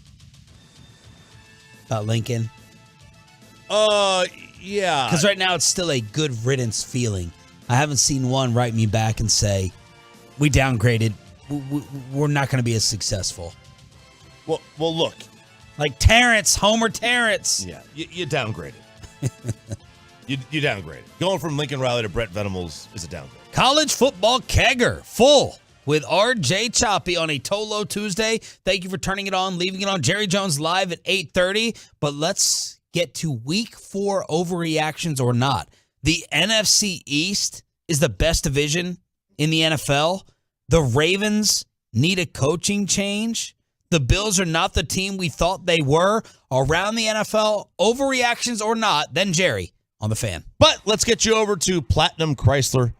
about Lincoln? Yeah. Because right now it's still a good riddance feeling. I haven't seen one write me back and say, we downgraded. We're not going to be as successful. Well, look. Like Terrence, Homer Terrence. Yeah, you downgraded. you downgraded. Going from Lincoln Riley to Brett Venables is a downgrade. College football kegger full with RJ Choppy on a Tolo Tuesday. Thank you for turning it on, leaving it on. Jerry Jones live at 8:30. But let's get to week 4 overreactions or not. The NFC East is the best division in the NFL. The Ravens need a coaching change. The Bills are not the team we thought they were. Around the NFL, overreactions or not, then Jerry on The Fan. But let's get you over to Platinum Chrysler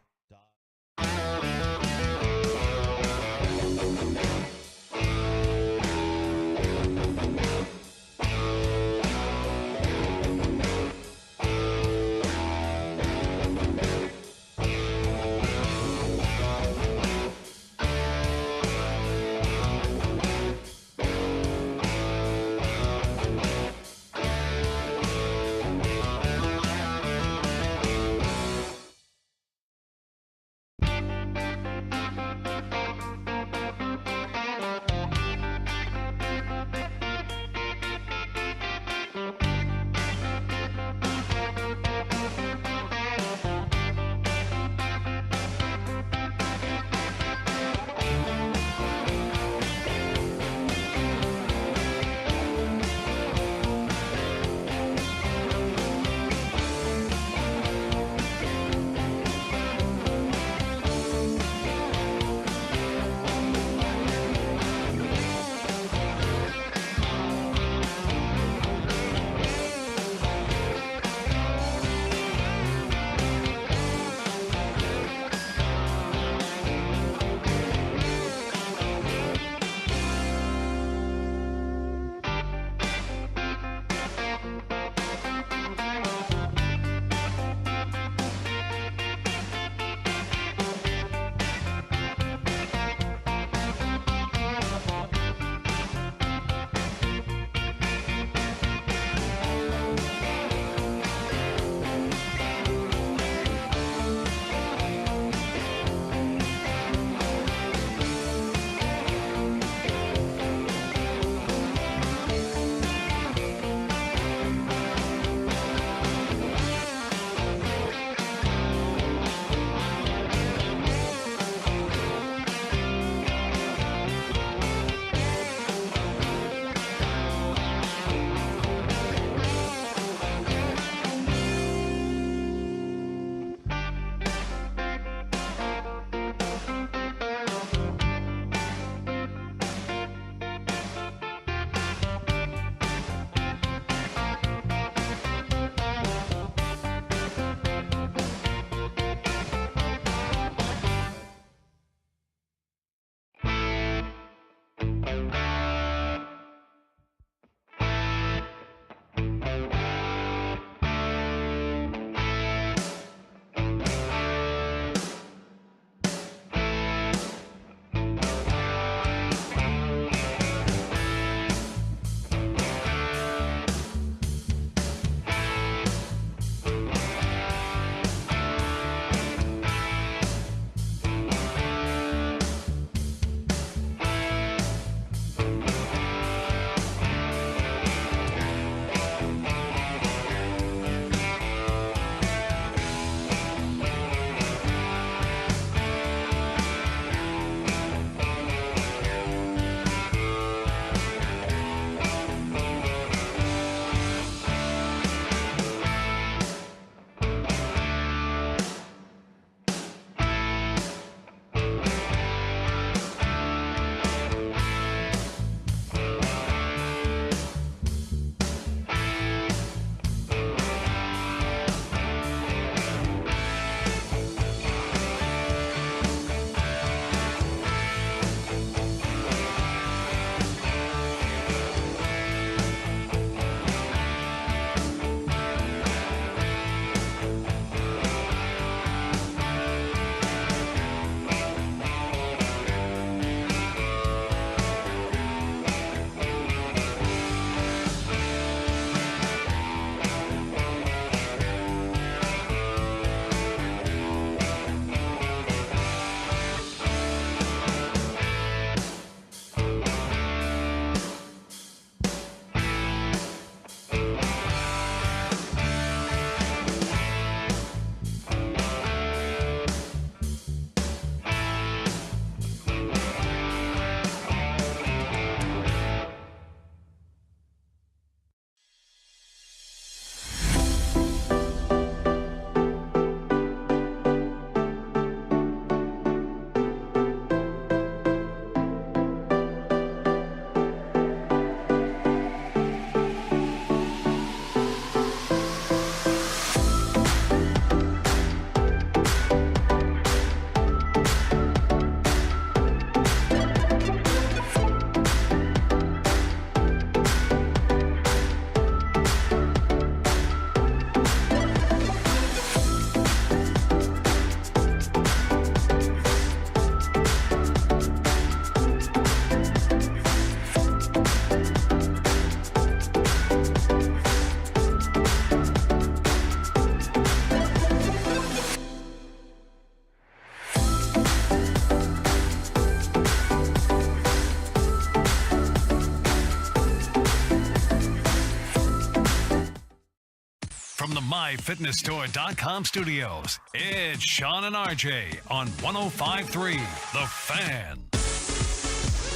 the MyFitnessStore.com studios, it's Sean and RJ on 105.3 The Fan.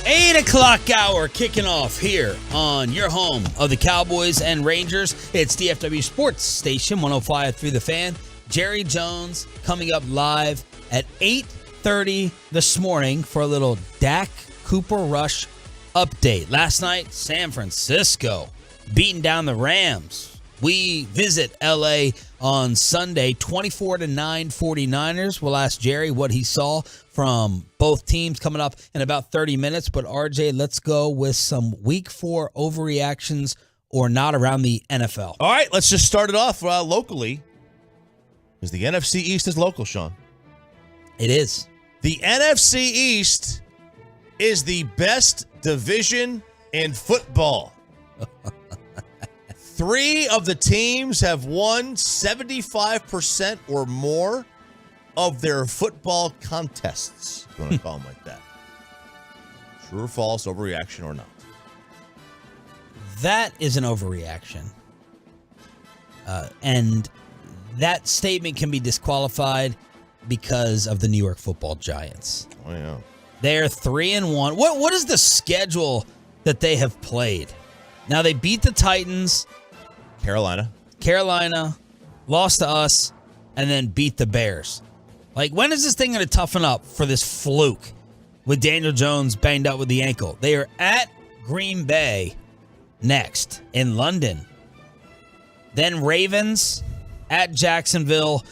8 o'clock hour kicking off here on your home of the Cowboys and Rangers. It's DFW Sports Station 105.3 The Fan. Jerry Jones coming up live at 8:30 this morning for a little Dak Cooper Rush update. Last night, San Francisco beating down the Rams. We visit LA on Sunday, 24-9 49ers. We'll ask Jerry what he saw from both teams coming up in about 30 minutes. But RJ, let's go with some week 4 overreactions or not around the NFL. All right, let's just start it off locally. Because the NFC East is local, Sean. It is. The NFC East is the best division in football. 3 of the teams have won 75% or more of their football contests. If you want to call them like that. True or false, overreaction or not? That is an overreaction. And that statement can be disqualified because of the New York Football Giants. Oh, yeah. They're 3-1. What is the schedule that they have played? Now, they beat the Titans. Carolina, lost to us, and then beat the Bears. Like, when is this thing going to toughen up for this fluke with Daniel Jones banged up with the ankle? They are at Green Bay next in London. Then Ravens at Jacksonville,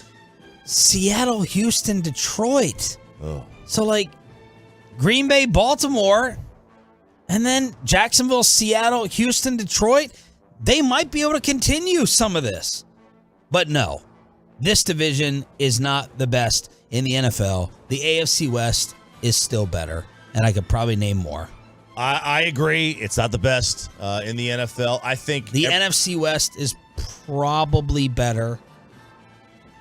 Seattle, Houston, Detroit. Oh. So, like, Green Bay, Baltimore, and then Jacksonville, Seattle, Houston, Detroit. They might be able to continue some of this. But no, this division is not the best in the NFL. The AFC West is still better, and I could probably name more. I agree. It's not the best in the NFL. I think the NFC West is probably better.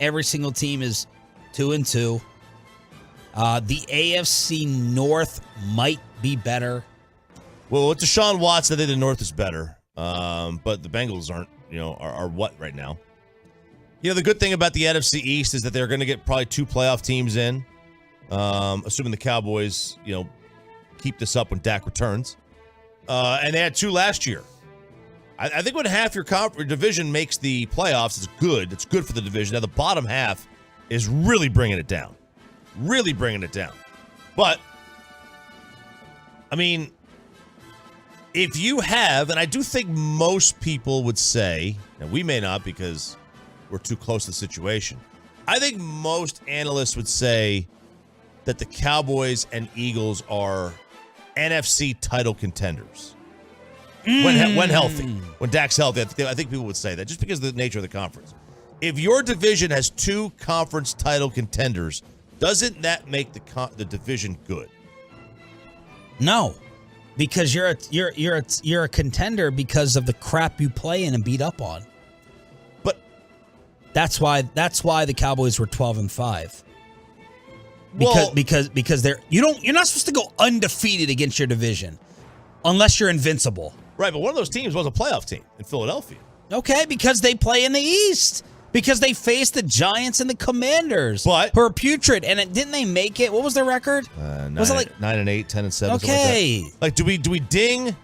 Every single team is 2-2. The AFC North might be better. Well, with Deshaun Watson, I think the North is better. But the Bengals aren't, are what right now? The good thing about the NFC East is that they're going to get probably 2 playoff teams in, assuming the Cowboys, keep this up when Dak returns. And they had 2 last year. I think when half your division makes the playoffs, it's good. It's good for the division. Now, the bottom half is really bringing it down. Really bringing it down. But, I mean, if you have, and I do think most people would say, and we may not because we're too close to the situation, I think most analysts would say that the Cowboys and Eagles are NFC title contenders. When healthy. When Dak's healthy, I think people would say that just because of the nature of the conference. If your division has 2 conference title contenders, doesn't that make the division good? No. Because you're a contender because of the crap you play in and beat up on. But that's why the Cowboys were 12-5. Because you're not supposed to go undefeated against your division unless you're invincible. Right, but one of those teams was a playoff team in Philadelphia. Okay, because they play in the East. Because they faced the Giants and the Commanders, who are putrid. And didn't they make it? What was their record? Was it like 9-8, 10-7? Okay, like do we ding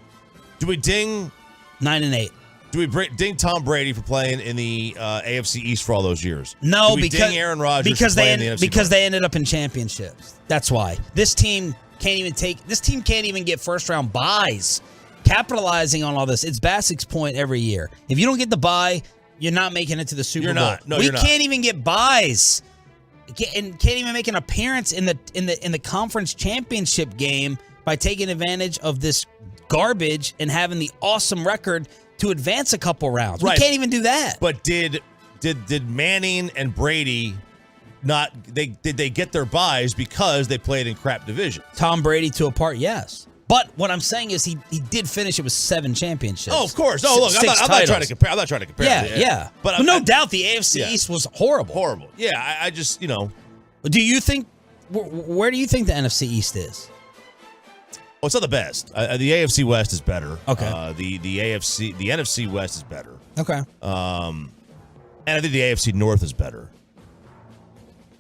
9-8? Do we ding Tom Brady for playing in the AFC East for all those years? No, do we because ding Aaron Rodgers because for playing in the NFC North? they ended up in championships. That's why this team can't even get first round buys. Capitalizing on all this, it's Basic's point every year. If you don't get the bye, you're not making it to the Super Bowl. Not. No, we you're not. can't even get buys, and can't even make an appearance in the conference championship game by taking advantage of this garbage and having the awesome record to advance a couple rounds. Right. We can't even do that. But did Manning and Brady not? Did they get their buys because they played in crap divisions? Tom Brady to a part, yes. But what I'm saying is he did finish it with 7 championships. Oh, of course. Oh, look, I'm not trying to compare. I'm not trying to compare. Yeah. But no doubt the AFC East was horrible. Horrible. Yeah, I just, Do you think, where do you think the NFC East is? Well, it's not the best. The AFC West is better. Okay. The NFC West is better. Okay. And I think the AFC North is better.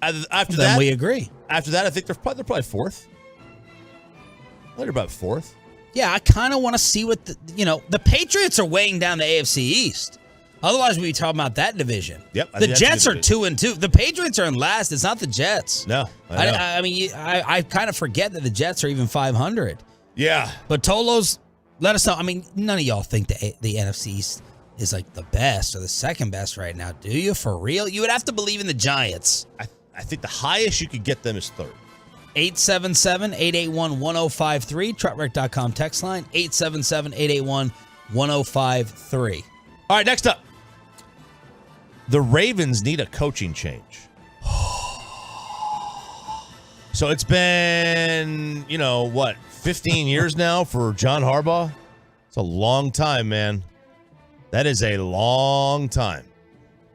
After Then that, we agree. After that, I think they're probably fourth. I think they're about fourth. Yeah, I kind of want to see what the Patriots are weighing down the AFC East. Otherwise, we'd be talking about that division. Yep. The Jets are 2-2. The Patriots are in last. It's not the Jets. No, I know. I mean, I kind of forget that the Jets are even 500. Yeah. But Tolo's, let us know. I mean, none of y'all think the NFC East is like the best or the second best right now, do you? For real? You would have to believe in the Giants. I think the highest you could get them is third. 877-881-1053. Truckwreck.com text line. 877-881-1053. All right, next up. The Ravens need a coaching change. So it's been, 15 years now for John Harbaugh? It's a long time, man. That is a long time.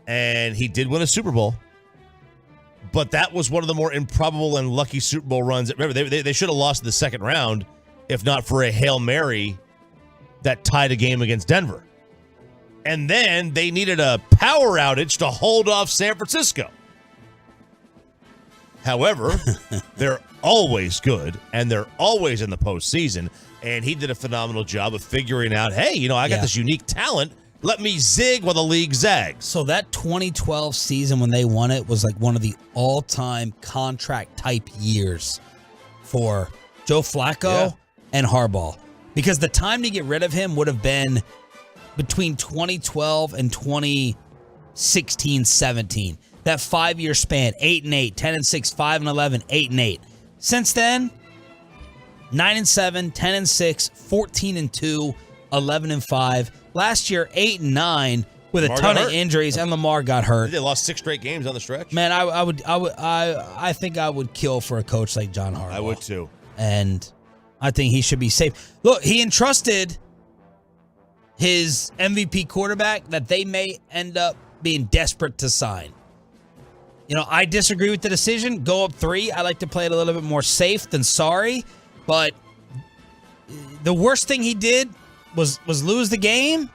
And he did win a Super Bowl. But that was one of the more improbable and lucky Super Bowl runs. Remember, they should have lost in the second round if not for a Hail Mary that tied a game against Denver. And then they needed a power outage to hold off San Francisco. However, they're always good, and they're always in the postseason. And he did a phenomenal job of figuring out, hey, I got this unique talent. Let me zig while the league zags. So that 2012 season when they won it was like one of the all-time contract-type years for Joe Flacco and Harbaugh. Because the time to get rid of him would have been between 2012 and 2016-17. That 5-year span, 8-8, 10-6, 5-11, 8-8. Since then, 9-7, 10-6, 14-2, 11-5. Last year, 8-9 with Lamar a ton got of hurt. injuries, and Lamar got hurt. They lost 6 straight games on the stretch. Man, I think I would kill for a coach like John Harbaugh. I would too. And I think he should be safe. Look, he entrusted his MVP quarterback that they may end up being desperate to sign. I disagree with the decision. Go up 3. I like to play it a little bit more safe than sorry. But the worst thing he did was lose the game,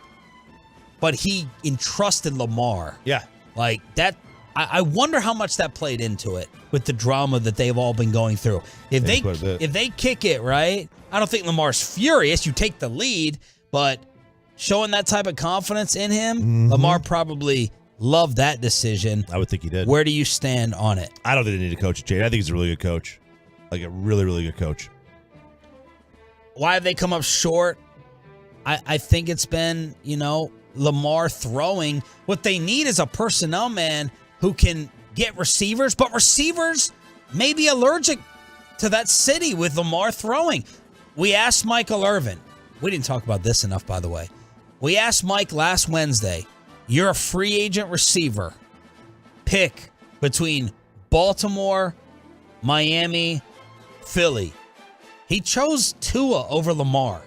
but he entrusted Lamar. Yeah. Like that. I wonder how much that played into it with the drama that they've all been going through. If they kick it, right, I don't think Lamar's furious. You take the lead, but showing that type of confidence in him, Lamar probably loved that decision. I would think he did. Where do you stand on it? I don't think they need a coach change. I think he's a really good coach. Like a really, really good coach. Why have they come up short? I think it's been, Lamar throwing. What they need is a personnel man who can get receivers, but receivers may be allergic to that city with Lamar throwing. We asked Michael Irvin. We didn't talk about this enough, by the way. We asked Mike last Wednesday, you're a free agent receiver. Pick between Baltimore, Miami, Philly. He chose Tua over Lamar.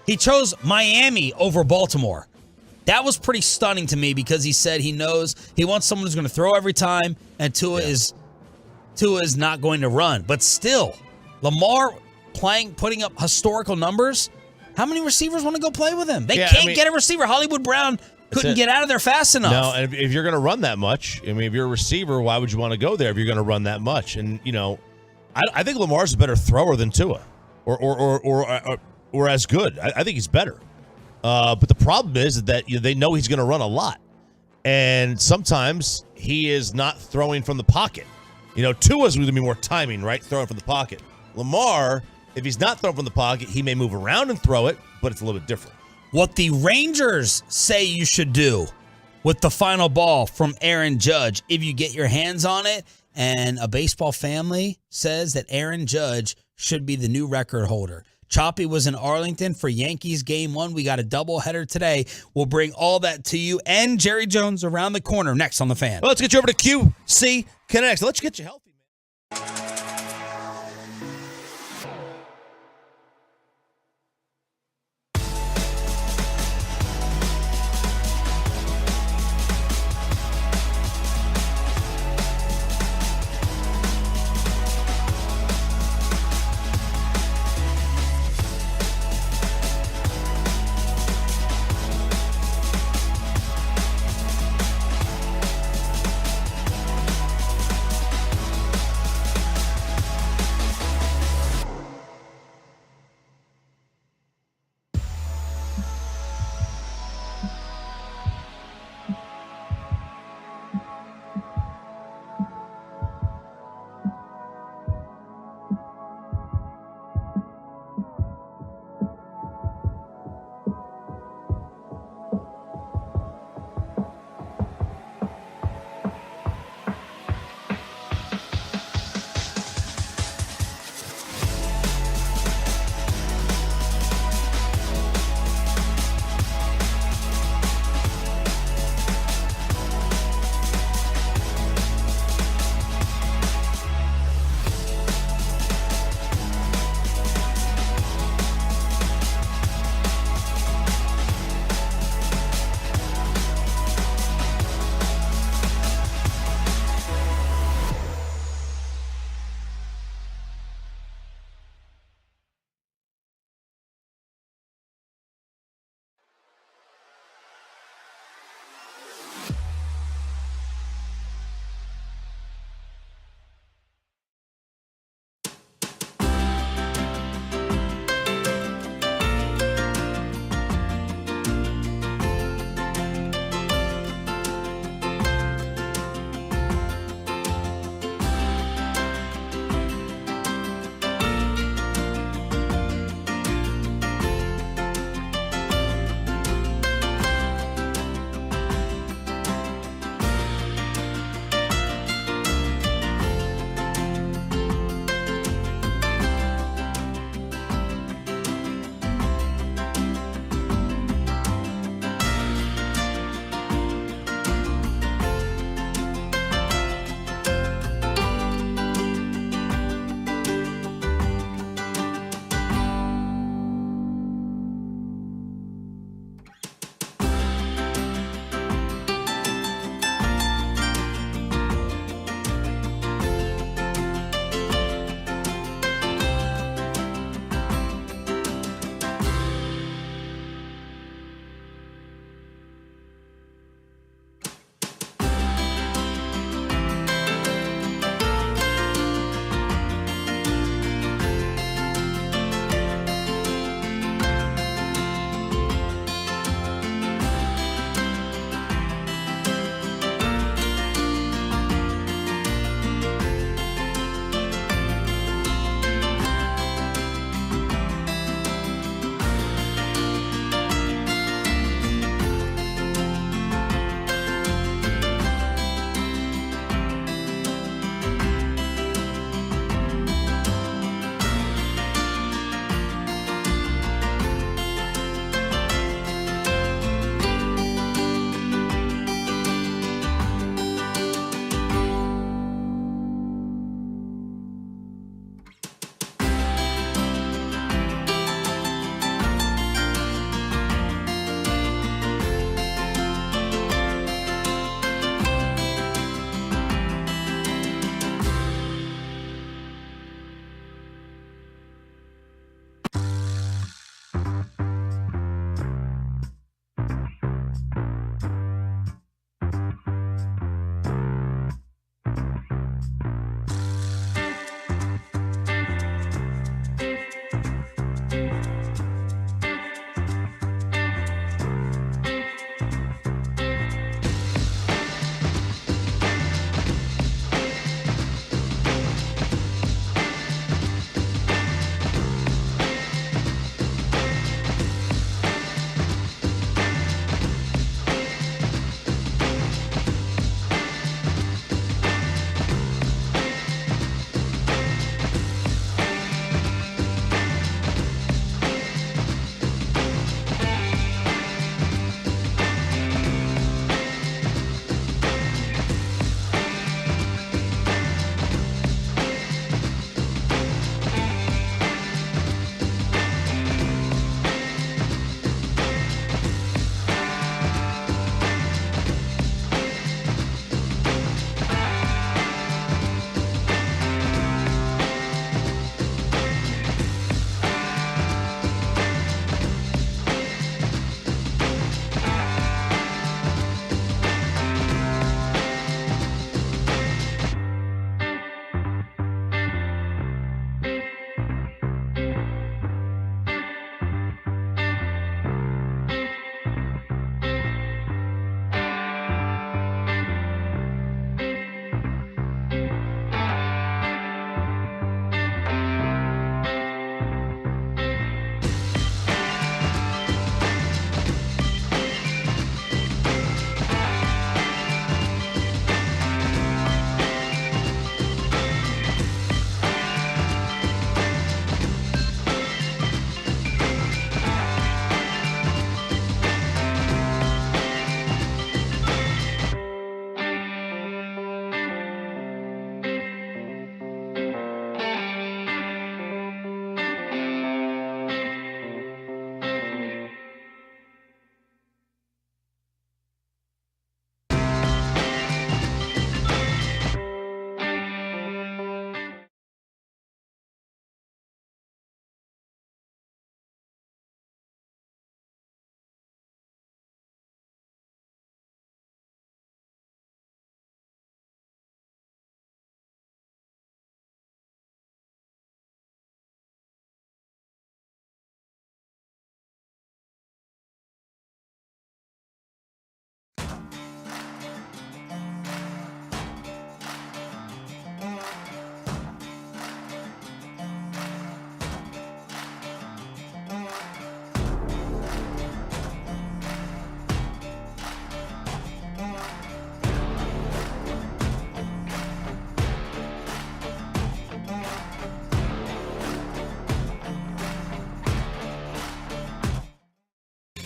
He chose Miami over Baltimore. That was pretty stunning to me because he said he knows he wants someone who's going to throw every time, and Tua is not going to run. But still, Lamar putting up historical numbers. How many receivers want to go play with him? They can't get a receiver. Hollywood Brown couldn't get out of there fast enough. No, and if you're going to run that much, if you're a receiver, why would you want to go there if you're going to run that much? And I think Lamar's a better thrower than Tua, or as good. I think he's better. But the problem is that they know he's going to run a lot, and sometimes he is not throwing from the pocket. Tua's going to be more timing, right? Throwing from the pocket. Lamar, if he's not throwing from the pocket, he may move around and throw it, but it's a little bit different. What the Rangers say you should do with the final ball from Aaron Judge, if you get your hands on it, and a baseball family says that Aaron Judge should be the new record holder. Choppy was in Arlington for Yankees Game 1. We got a doubleheader today. We'll bring all that to you and Jerry Jones around the corner next on The Fan. Well, let's get you over to QC Connect. Let's get you healthy, man.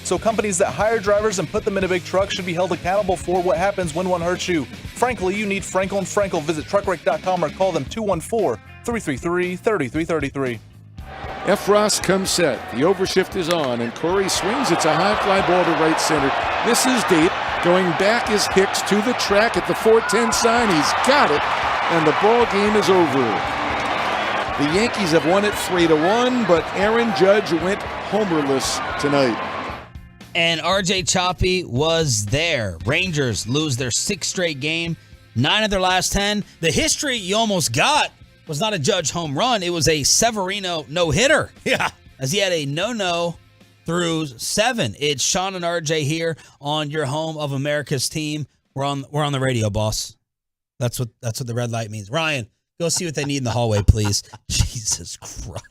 So companies that hire drivers and put them in a big truck should be held accountable for what happens when one hurts you. Frankly, you need Frankel & Frankel. Visit truckwreck.com or call them 214-333-3333. Efros comes set. The overshift is on, and Corey swings. It's a high fly ball to right center. This is deep. Going back is Hicks to the track at the 410 sign. He's got it, and the ball game is over. The Yankees have won it 3-1, but Aaron Judge went homerless tonight. And RJ Choppy was there. Rangers lose their 6th straight game, 9 of their last 10. The history you almost got was not a Judge home run. It was a Severino no-hitter. Yeah. As he had a no-no through 7. It's Sean and RJ here on your home of America's team. We're on the radio, boss. That's what the red light means. Ryan, go see what they need in the hallway, please. Jesus Christ.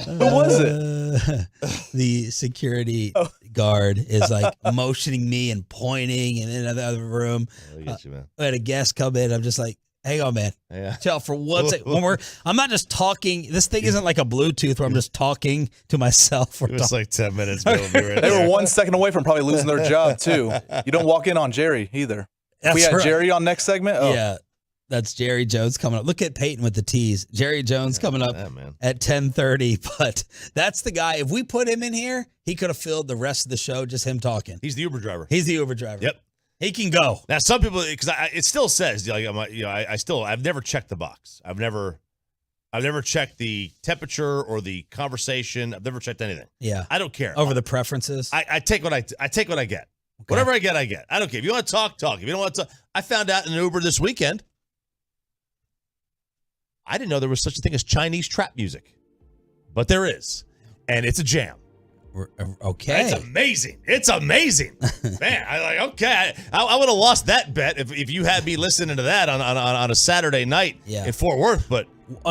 Who was it? The security guard is like motioning me and pointing and in the other room. I had a guest come in. I'm just like, hang on, man. Yeah. Chill for one second. I'm not just talking. This thing isn't like a Bluetooth where I'm just talking to myself. It was like 10 minutes. They were 1 second away from probably losing their job, too. You don't walk in on Jerry either. That's we had right. Jerry on next segment? Oh. Yeah. That's Jerry Jones coming up. Look at Peyton with the T's. Jerry Jones coming up at 10:30. But that's the guy. If we put him in here, he could have filled the rest of the show, just him talking. He's the Uber driver. Yep. He can go. Now, some people, because it still says, I've never checked the box. I've never checked the temperature or the conversation. I've never checked anything. Yeah. I don't care. Over the preferences. I take what I get. Okay. Whatever I get, I get. I don't care. If you want to talk, talk. If you don't want to talk, I found out in an Uber this weekend. I didn't know there was such a thing as Chinese trap music, but there is, and it's a jam. Okay, it's amazing, man. I would have lost that bet if you had me listening to that on a Saturday night in Fort Worth. But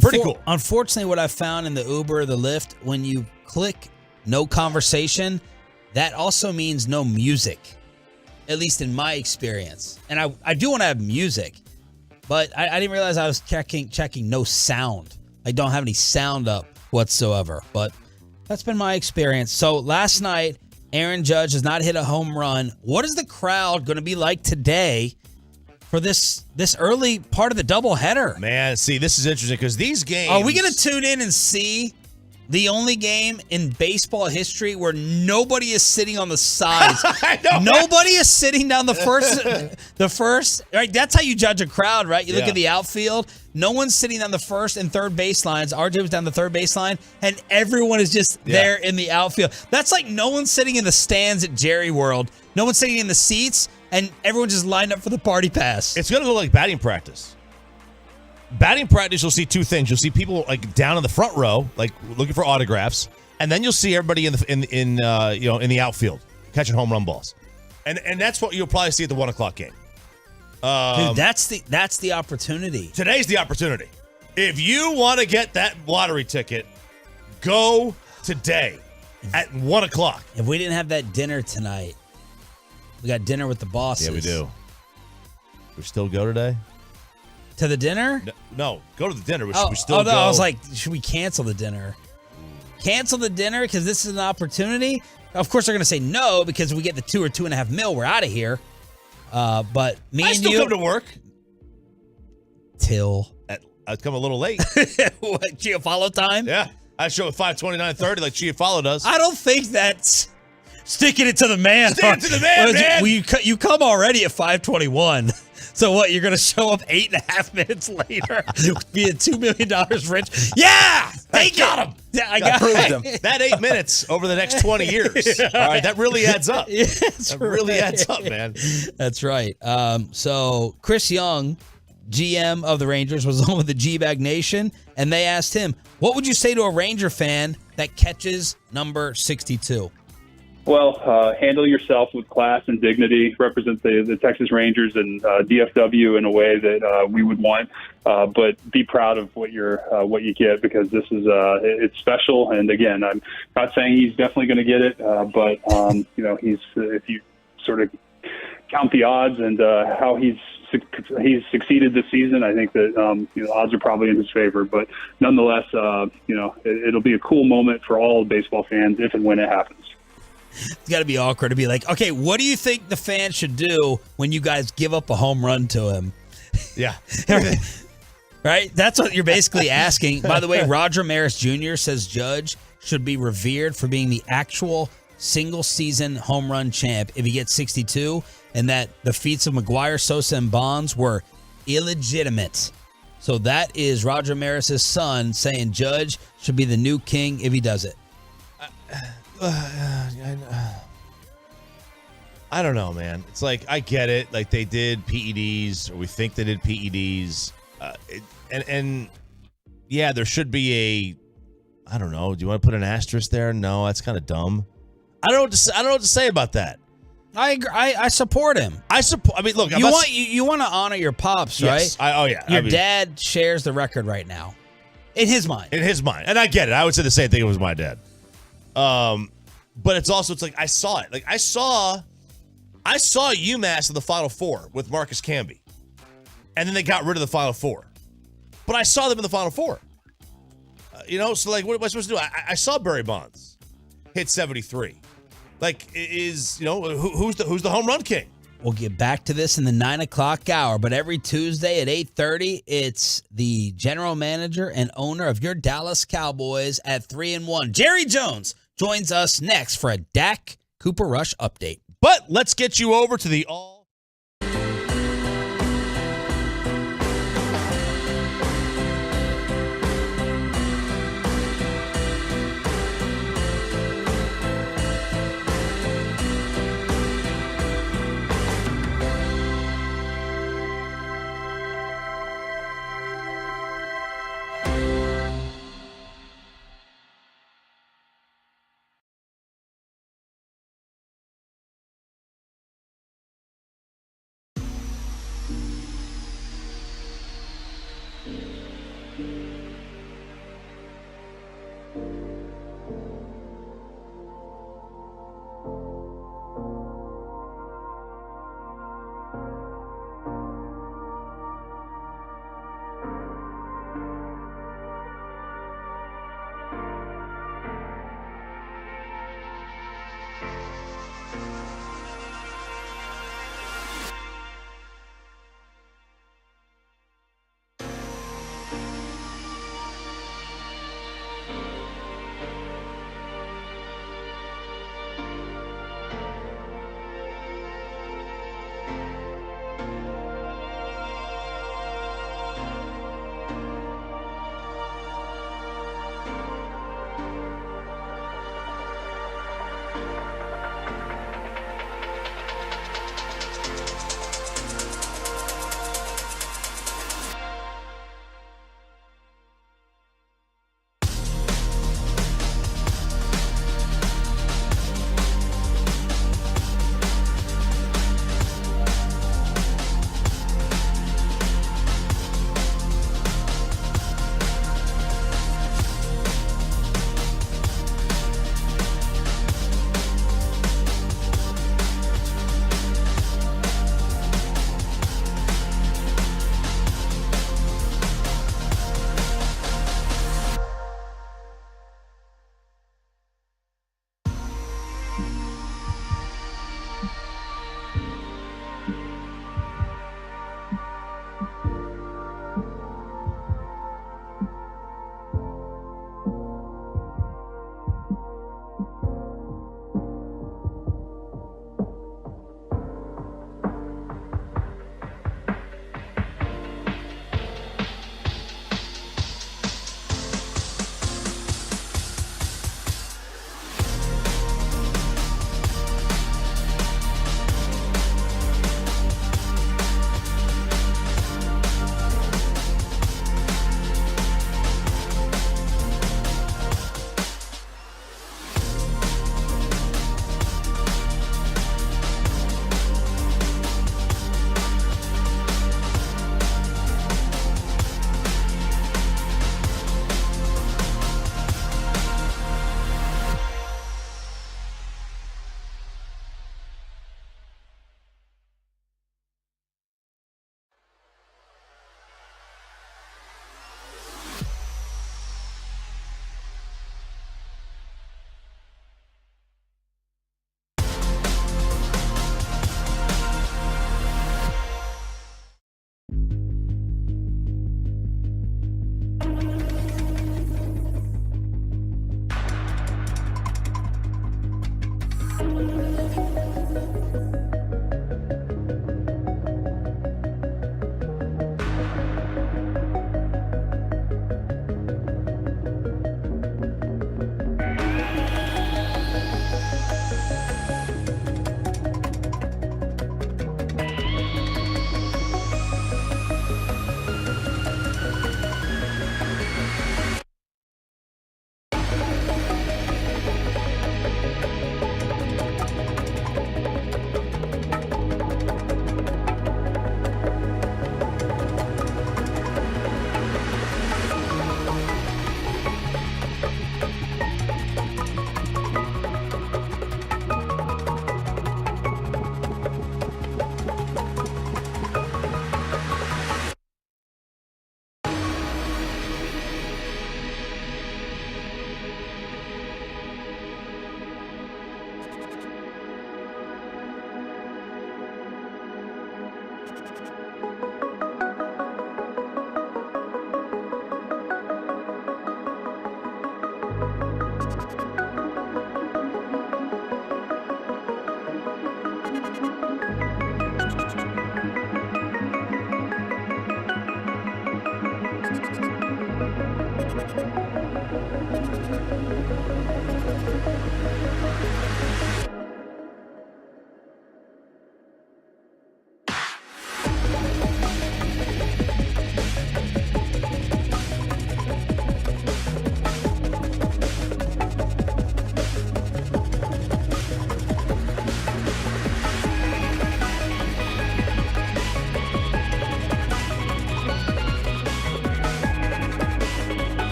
pretty cool. Unfortunately, what I found in the Uber, the Lyft, when you click no conversation, that also means no music, at least in my experience. And I do want to have music. But I didn't realize I was checking no sound. I don't have any sound up whatsoever. But that's been my experience. So last night, Aaron Judge has not hit a home run. What is the crowd going to be like today for this early part of the doubleheader? Man, see, this is interesting because these games... Are we going to tune in and see the only game in baseball history where nobody is sitting on the sides? Nobody is sitting down the first, right? That's how you judge a crowd, right? You look at the outfield. No one's sitting on the first and third baselines. RJ was down the third baseline, and everyone is just there in the outfield. That's like no one's sitting in the stands at Jerry World. No one's sitting in the seats, and everyone just lined up for the party pass. It's going to look like batting practice. Batting practice, you'll see two things. You'll see people like down in the front row, like looking for autographs, and then you'll see everybody in the outfield catching home run balls, and that's what you'll probably see at the 1 o'clock game. Dude, that's the opportunity. Today's the opportunity. If you want to get that lottery ticket, go today at 1 o'clock. If we didn't have that dinner tonight, we got dinner with the bosses. Yeah, we do. We still go today? To the dinner? No, go to the dinner. I was like, should we cancel the dinner? Cancel the dinner because this is an opportunity? Of course, they're going to say no because we get the $2 or $2.5 million. We're out of here. But me I and still you come to work. Till I come a little late. What, Chiafalo time? Yeah, I show at 5:29:30 like Chiafalo does. I don't think that's sticking it to the man. Stick it to the man, man. Well, you come already at 5:21. So what? You're gonna show up 8.5 minutes later, being $2 million rich? Yeah, I got him. Yeah, I proved him. That 8 minutes over the next 20 years. All right, that really adds up. That really adds up, man. That's right. So Chris Young, GM of the Rangers, was on with the G-Bag Nation, and they asked him, "What would you say to a Ranger fan that catches number 62?" Well, handle yourself with class and dignity. Represent the Texas Rangers and DFW in a way that we would want, but be proud of what you get because this is it's special. And again, I'm not saying he's definitely going to get it, but he's if you sort of count the odds and how he's succeeded this season, I think that the odds are probably in his favor. But nonetheless, it'll be a cool moment for all baseball fans if and when it happens. It's got to be awkward to be like, okay, what do you think the fans should do when you guys give up a home run to him? Yeah. Right? That's what you're basically asking. By the way, Roger Maris Jr. says Judge should be revered for being the actual single-season home run champ if he gets 62, and that the feats of McGwire, Sosa, and Bonds were illegitimate. So that is Roger Maris's son saying Judge should be the new king if he does it. I don't know, man. It's like, I get it. Like, they did PEDs, or we think they did PEDs. And yeah, there should be I don't know. Do you want to put an asterisk there? No, that's kind of dumb. I don't know what to say about that. I agree. I support him. I mean, look, you want to honor your pops, yes, right? Your dad shares the record right now, in his mind. And I get it. I would say the same thing if it was my dad. But it's like I saw it. Like I saw UMass in the Final Four with Marcus Camby, and then they got rid of the Final Four. But I saw them in the Final Four. So like, what am I supposed to do? I saw Barry Bonds hit 73. Like, who's the home run king? We'll get back to this in the 9 o'clock hour, but every Tuesday at 8:30, it's the general manager and owner of your Dallas Cowboys at 3-1. Jerry Jones joins us next for a Dak Cooper Rush update. But let's get you over to the all.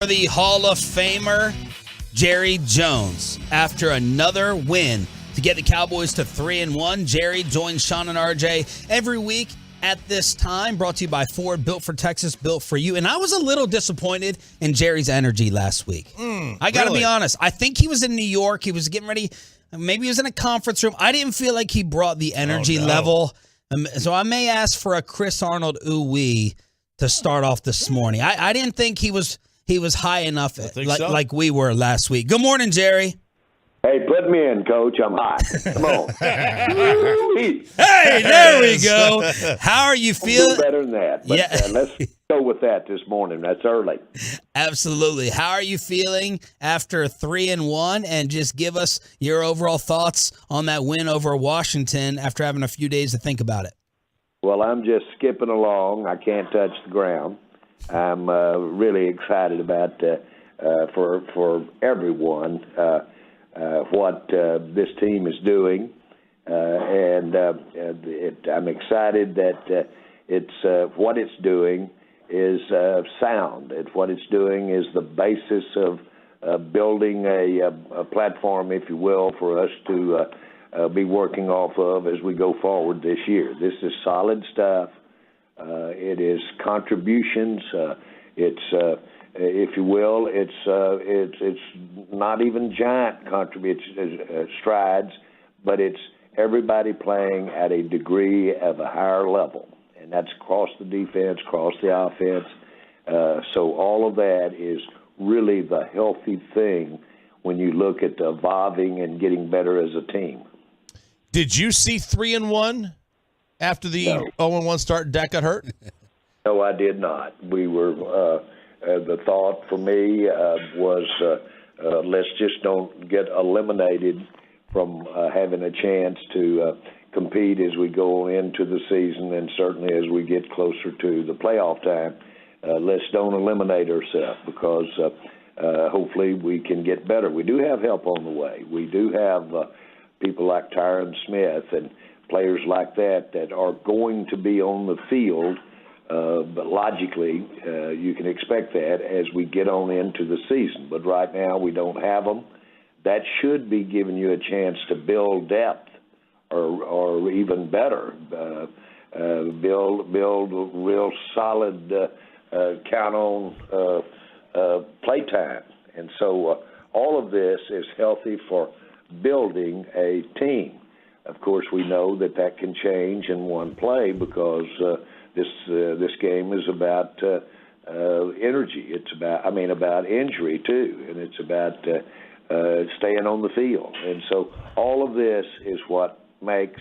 The Hall of Famer, Jerry Jones, after another win to get the Cowboys to 3-1. Jerry joins Sean and RJ every week at this time, brought to you by Ford, built for Texas, built for you. And I was a little disappointed in Jerry's energy last week. I got to be honest. I think he was in New York. He was getting ready. Maybe he was in a conference room. I didn't feel like he brought the energy level. So I may ask for a Chris Arnold ooh-wee to start off this morning. I didn't think he was high enough like we were last week. Good morning, Jerry. Hey, put me in, Coach. I'm hot. Come on. Hey, there we go. How are you feeling? Better than that. But, let's go with that this morning. That's early. Absolutely. How are you feeling after 3-1? And just give us your overall thoughts on that win over Washington after having a few days to think about it. Well, I'm just skipping along. I can't touch the ground. I'm really excited about for everyone what this team is doing, and I'm excited that it's what it's doing is sound. What it's doing is the basis of building a platform, if you will, for us to be working off of as we go forward this year. This is solid stuff. It is contributions. It's if you will, it's not even giant strides, but it's everybody playing at a degree of a higher level, and that's across the defense, across the offense. So all of that is really the healthy thing when you look at evolving and getting better as a team. Did you see 3-1 after the 0-1 start and Dak got hurt? No, I did not. We were the thought for me was let's just don't get eliminated from having a chance to compete as we go into the season, and certainly as we get closer to the playoff time. Let's don't eliminate ourselves, because hopefully we can get better. We do have help on the way. We do have people like Tyron Smith and players like that are going to be on the field. But logically, you can expect that as we get on into the season. But right now, we don't have them. That should be giving you a chance to build depth, or even better, build real solid count on play time. And so all of this is healthy for building a team. Of course, we know that can change in one play, because this game is about energy. It's about injury too, and it's about staying on the field. And so all of this is what makes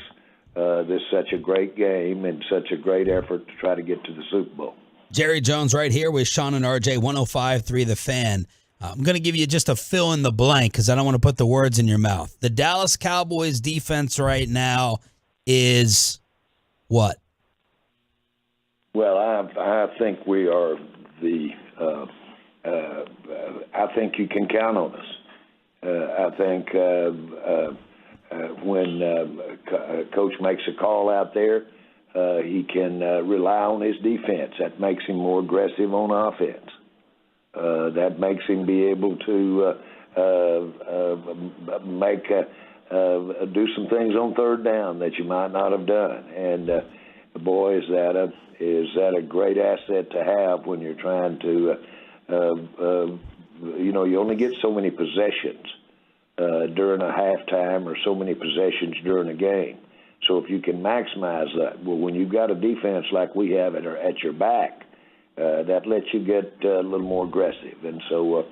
this such a great game and such a great effort to try to get to the Super Bowl. Jerry Jones right here with Sean and RJ, 105.3 The Fan. I'm going to give you just a fill in the blank because I don't want to put the words in your mouth. The Dallas Cowboys defense right now is what? Well, I think we are I think you can count on us. I think when Coach makes a call out there, he can rely on his defense. That makes him more aggressive on offense. That makes him be able to do some things on third down that you might not have done. And boy, is that a great asset to have when you're trying to, you only get so many possessions during a halftime, or so many possessions during a game. So if you can maximize that, well, when you've got a defense like we have at your back, that lets you get a little more aggressive. And so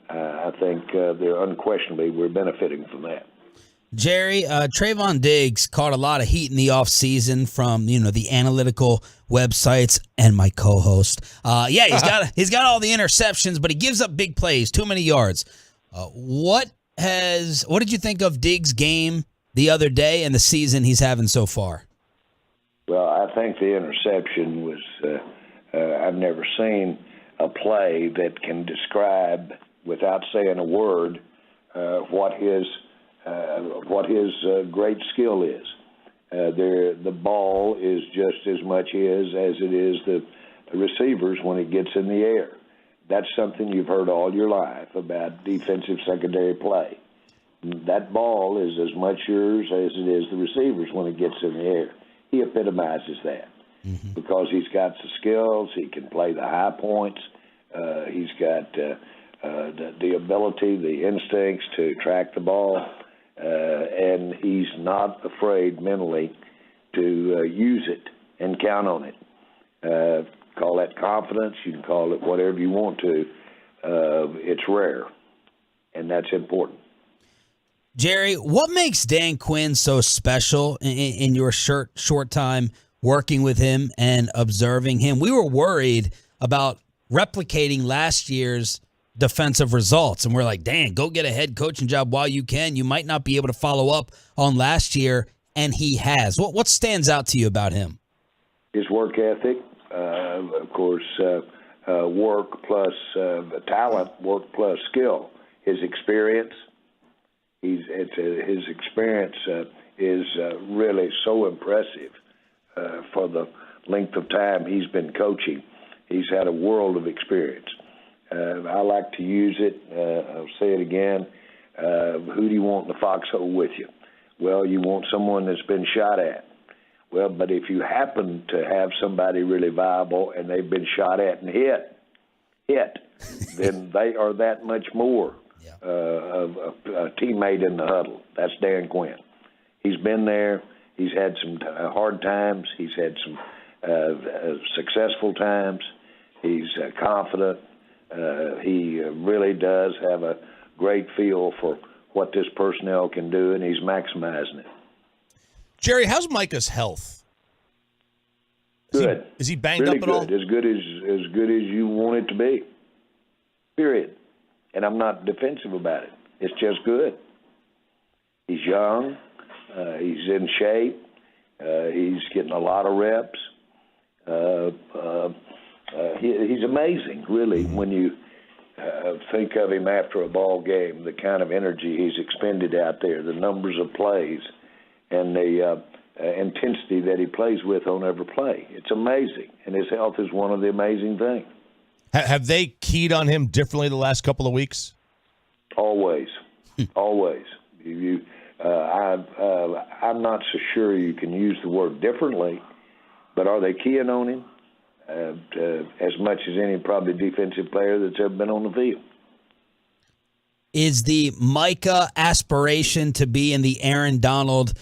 I think unquestionably we're benefiting from that. Jerry, Trayvon Diggs caught a lot of heat in the offseason from, the analytical websites and my co-host. He's got all the interceptions, but he gives up big plays, too many yards. What did you think of Diggs' game the other day and the season he's having so far? Well, I think the interception was I've never seen a play that can describe, without saying a word, what his great skill is. The ball is just as much his as it is the receivers when it gets in the air. That's something you've heard all your life about defensive secondary play. That ball is as much yours as it is the receiver's when it gets in the air. He epitomizes that because he's got the skills. He can play the high points. He's got the ability, the instincts to track the ball, and he's not afraid mentally to use it and count on it. Call that confidence. You can call it whatever you want to. It's rare, and that's important. Jerry, what makes Dan Quinn so special in your short time working with him and observing him? We were worried about replicating last year's defensive results, and we're like, Dan, go get a head coaching job while you can. You might not be able to follow up on last year, and he has. What stands out to you about him? His work ethic, of course, work plus talent, work plus skill. His experience. His experience is really so impressive for the length of time he's been coaching. He's had a world of experience. I like to use it. I'll say it again. Who do you want in the foxhole with you? Well, you want someone that's been shot at. Well, but if you happen to have somebody really viable and they've been shot at and hit, then they are that much more of a teammate in the huddle. That's Dan Quinn. He's been there. He's had some hard times. He's had some successful times. He's confident. He really does have a great feel for what this personnel can do, and he's maximizing it. Jerry, how's Micah's health? Good. Is he banged really up at all? As good as you want it to be. Period. And I'm not defensive about it. It's just good. He's young. He's in shape. He's getting a lot of reps. He's amazing, really, when you think of him after a ball game, the kind of energy he's expended out there, the numbers of plays, and the intensity that he plays with on every play. It's amazing, and his health is one of the amazing things. Have they keyed on him differently the last couple of weeks? Always. Always. I'm not so sure you can use the word differently, but are they keying on him? As much as any probably defensive player that's ever been on the field. Is the Micah aspiration to be in the Aaron Donald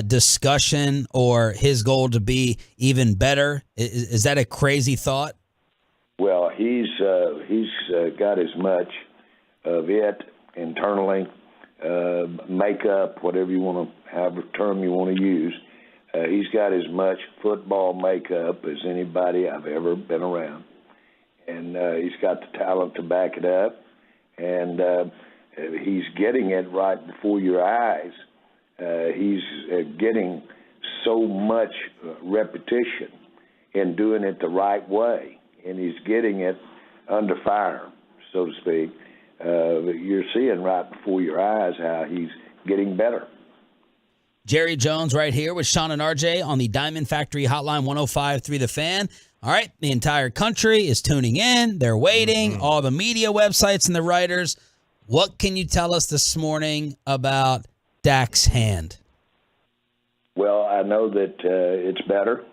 discussion, or his goal to be even better? Is that a crazy thought? Well, he's got as much of it internally, makeup, whatever you want to, however term you want to use. He's got as much football makeup as anybody I've ever been around, and he's got the talent to back it up, and he's getting it right before your eyes. He's getting so much repetition in doing it the right way, and he's getting it under fire, so to speak. You're seeing right before your eyes how he's getting better. Jerry Jones right here with Sean and RJ on the Diamond Factory Hotline 105.3 The Fan. All right, the entire country is tuning in. They're waiting. All the media websites and the writers. What can you tell us this morning about Dak's hand? Well, I know that it's better,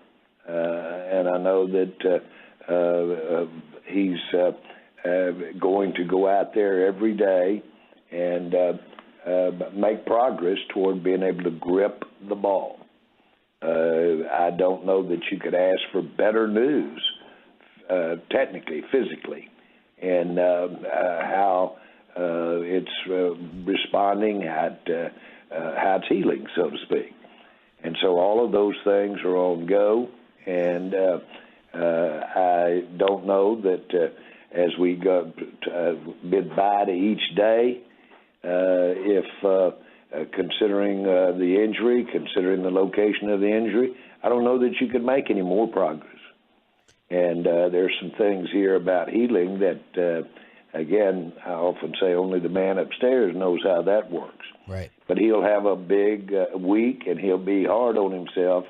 and I know that he's going to go out there every day and make progress toward being able to grip the ball. I don't know that you could ask for better news, technically, physically, and how it's responding, how it's healing, so to speak. And so all of those things are on go, and I don't know that as we go bid bye to each day, if considering the injury, considering the location of the injury, I don't know that you could make any more progress. And there's some things here about healing that, again, I often say only the man upstairs knows how that works. Right. But he'll have a big week, and he'll be hard on himself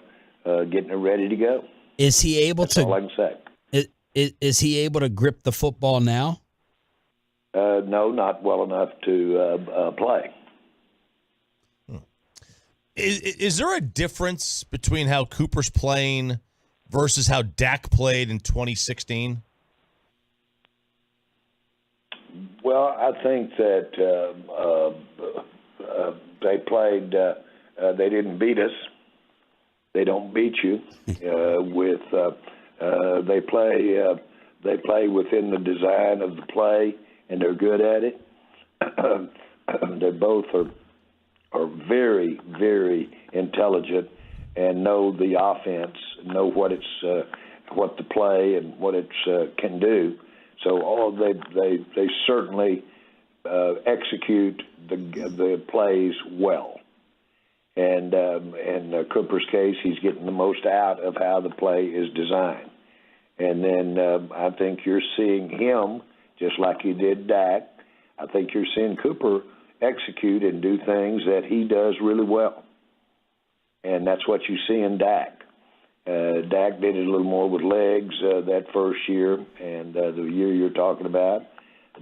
getting it ready to go. Is he able That's all I can say. Is he able to grip the football now? No, not well enough to play. Is there a difference between how Cooper's playing versus how Dak played in 2016? Well, I think that they played. They didn't beat us. They don't beat you. They play within the design of the play, and they're good at it. They both are very, very intelligent and know the offense, know what the play and what it can do. So they certainly execute the plays well. And in Cooper's case, he's getting the most out of how the play is designed. And then I think you're seeing him, just like you did Dak, I think you're seeing Cooper execute and do things that he does really well. And that's what you see in Dak. Dak did it a little more with legs that first year and the year you're talking about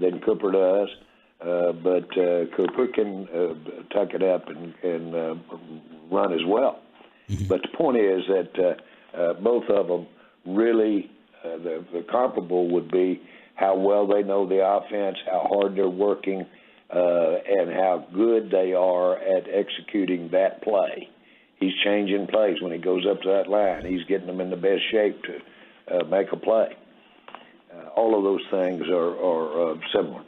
than Cooper does. But Cooper can tuck it up and run as well. Mm-hmm. But the point is that both of them really, the comparable would be how well they know the offense, how hard they're working, and how good they are at executing that play. He's changing plays when he goes up to that line. He's getting them in the best shape to make a play. All of those things are similar.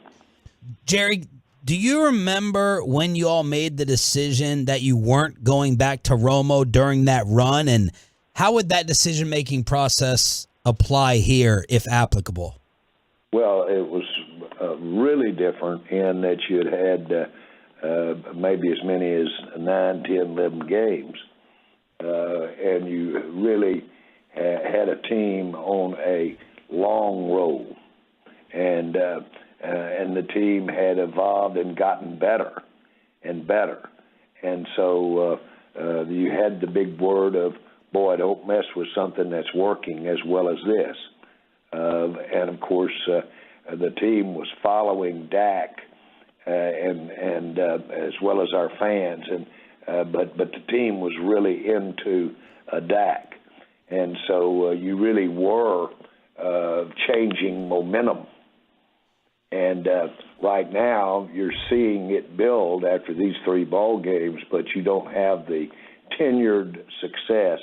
Jerry, do you remember when you all made the decision that you weren't going back to Romo during that run? And how would that decision-making process apply here, if applicable? Well, it was really different in that you had maybe as many as 9, 10, 11 games. And you really had a team on a long roll. And the team had evolved and gotten better and better. And so you had the big word of, boy, don't mess with something that's working as well as this. And, of course, the team was following Dak and as well as our fans. But the team was really into Dak. And so you really were changing momentum. And right now, you're seeing it build after these 3 ball games, but you don't have the tenured success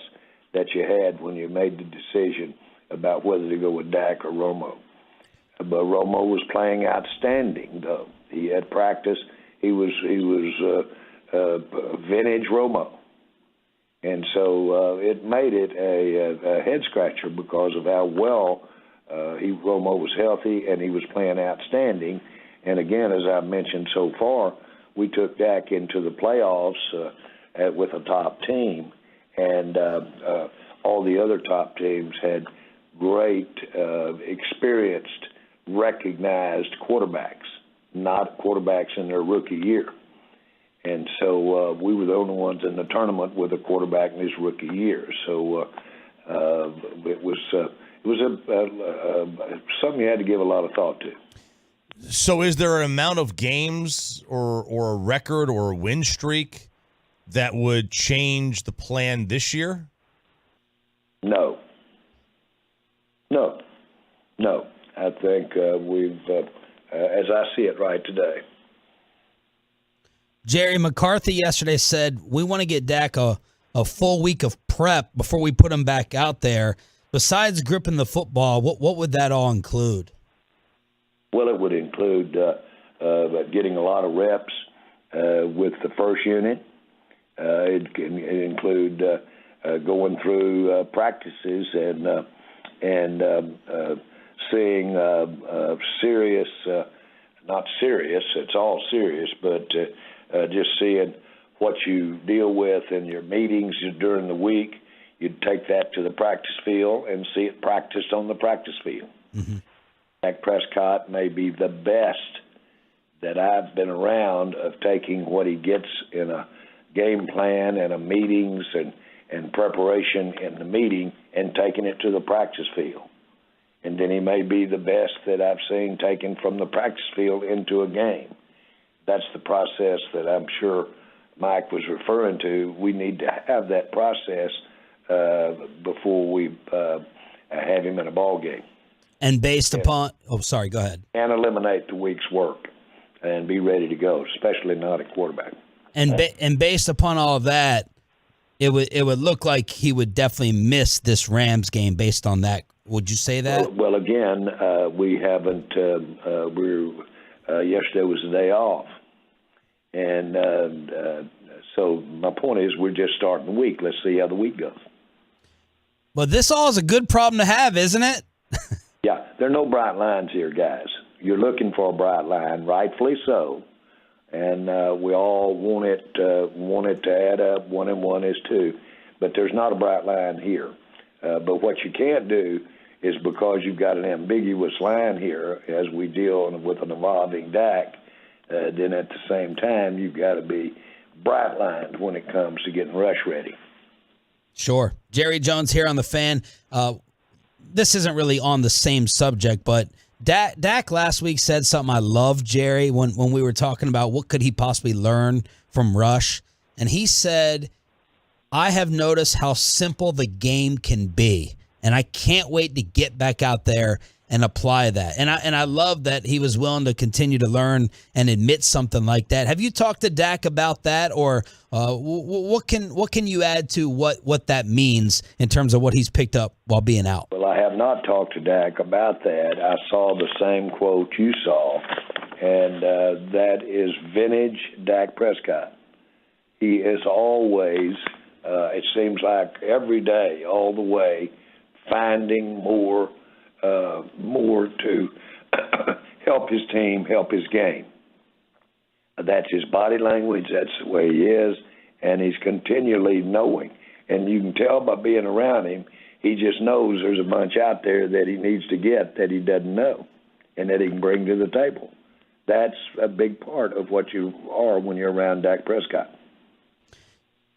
that you had when you made the decision about whether to go with Dak or Romo. But Romo was playing outstanding, though. He had practice. He was vintage Romo. And so it made it a head-scratcher because of how well Romo was healthy, and he was playing outstanding. And again, as I've mentioned so far, we took Dak into the playoffs with a top team, and all the other top teams had great, experienced, recognized quarterbacks, not quarterbacks in their rookie year. And so we were the only ones in the tournament with a quarterback in his rookie year. So it was something you had to give a lot of thought to. So is there an amount of games or a record or a win streak that would change the plan this year? No. I think we've, as I see it right today. Jerry McCarthy yesterday said, we want to get Dak a full week of prep before we put him back out there. Besides gripping the football, what would that all include? Well, it would include getting a lot of reps with the first unit. It can include going through practices and seeing serious, not serious, it's all serious, but just seeing what you deal with in your meetings during the week. You'd take that to the practice field and see it practiced on the practice field. Mm-hmm. Dak Prescott may be the best that I've been around of taking what he gets in a game plan and a meetings and preparation in the meeting and taking it to the practice field. and then he may be the best that I've seen taken from the practice field into a game. That's the process that I'm sure Mike was referring to. We need to have that process before we have him in a ball game. And based upon, sorry, go ahead. And eliminate the week's work and be ready to go, especially not at quarterback. And based upon all of that, it would look like he would definitely miss this Rams game based on that. Would you say that? Well again, we haven't. Yesterday was the day off, and so my point is, we're just starting the week. Let's see how the week goes. But this all is a good problem to have, isn't it? Yeah, there are no bright lines here, guys. You're looking for a bright line, rightfully so, and we all want it to add up. 1 and 1 is 2, but there's not a bright line here. But what you can't do is, because you've got an ambiguous line here as we deal with an evolving Dak, then at the same time you've got to be bright lined when it comes to getting rush ready. Sure. Jerry Jones here on The Fan. This isn't really on the same subject, but Dak last week said something I love, Jerry, when we were talking about what could he possibly learn from rush. And he said, I have noticed how simple the game can be, and I can't wait to get back out there and apply that. And I love that he was willing to continue to learn and admit something like that. Have you talked to Dak about that, or what can you add to what that means in terms of what he's picked up while being out? Well, I have not talked to Dak about that. I saw the same quote you saw, and that is vintage Dak Prescott. He is always, it seems like every day, all the way, finding more to help his team, help his game. That's his body language. That's the way he is, and he's continually knowing. And you can tell by being around him, he just knows there's a bunch out there that he needs to get that he doesn't know and that he can bring to the table. That's a big part of what you are when you're around Dak Prescott.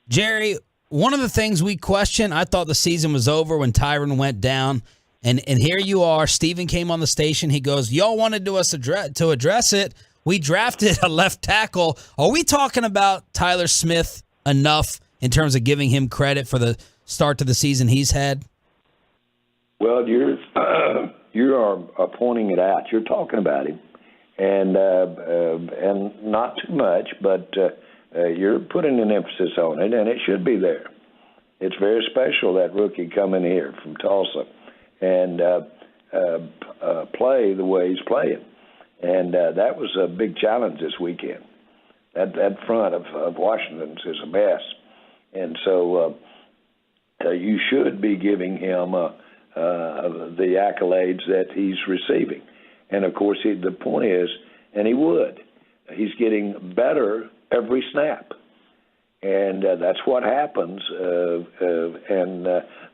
Jerry, one of the things we questioned, I thought the season was over when Tyron went down. And here you are. Steven came on the station. He goes, y'all wanted us to address it. We drafted a left tackle. Are we talking about Tyler Smith enough in terms of giving him credit for the start to the season he's had? Well, you are pointing it out. You're talking about him, and not too much, but you're putting an emphasis on it, and it should be there. It's very special, that rookie coming here from Tulsa and play the way he's playing. And that was a big challenge this weekend. That front of Washington's is a mess. And so you should be giving him the accolades that he's receiving. And, of course, the point is, and he would, he's getting better every snap. And that's what happens. And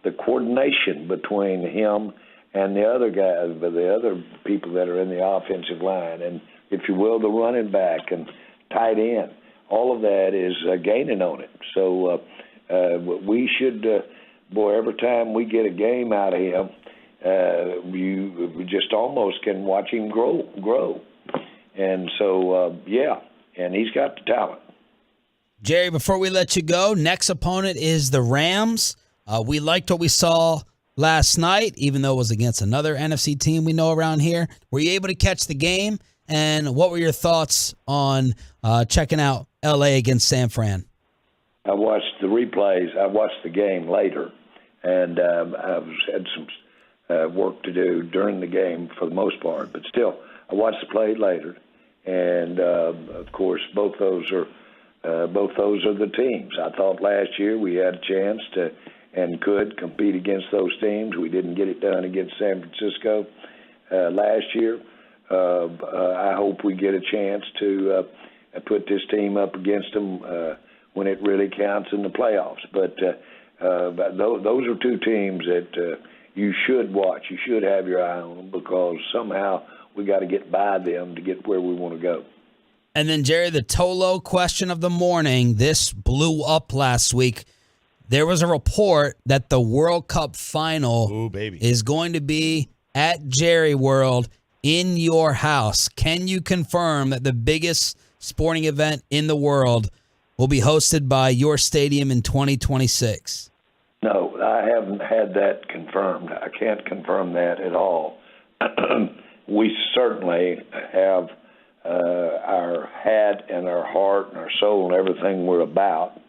the coordination between him and the other guys, the other people that are in the offensive line, and, if you will, the running back and tight end, all of that is gaining on it. So we should, every time we get a game out of him, we just almost can watch him grow. And so, and he's got the talent. Jerry, before we let you go, next opponent is the Rams. We liked what we saw last night, even though it was against another NFC team we know around here. Were you able to catch the game? And what were your thoughts on checking out L.A. against San Fran? I watched the replays. I watched the game later, and I had some work to do during the game for the most part. But still, I watched the play later, and of course, both those are the teams. I thought last year we had a chance to and could compete against those teams. We didn't get it done against San Francisco last year. I hope we get a chance to put this team up against them when it really counts in the playoffs. But those are two teams that you should watch. You should have your eye on them, because somehow we got to get by them to get where we want to go. And then, Jerry, the Tolo question of the morning. This blew up last week. There was a report that the World Cup final is going to be at Jerry World in your house. Can you confirm that the biggest sporting event in the world will be hosted by your stadium in 2026? No, I haven't had that confirmed. I can't confirm that at all. We certainly have our hat and our heart and our soul and everything we're about,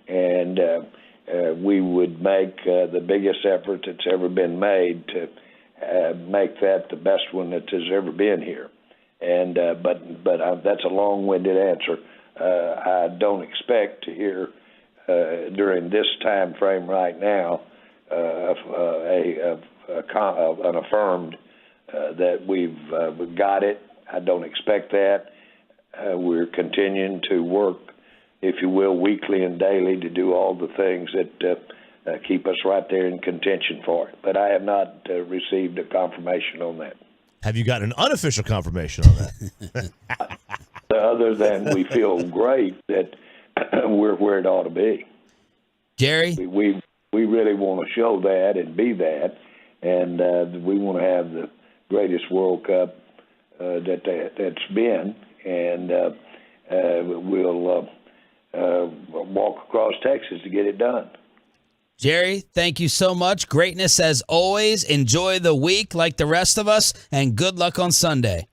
and we would make the biggest effort that's ever been made to make that the best one that has ever been here. And but that's a long-winded answer. I don't expect to hear during this time frame right now an affirmed that we've got it. I don't expect that. We're continuing to work, if you will, weekly and daily to do all the things that keep us right there in contention for it. But I have not received a confirmation on that. Have you gotten an unofficial confirmation on that? Other than we feel great that we're where it ought to be. Jerry? We really want to show that and be that, and we want to have the greatest World Cup that's been, and we'll walk across Texas to get it done. Jerry, thank you so much. Greatness as always. Enjoy the week like the rest of us, and good luck on Sunday.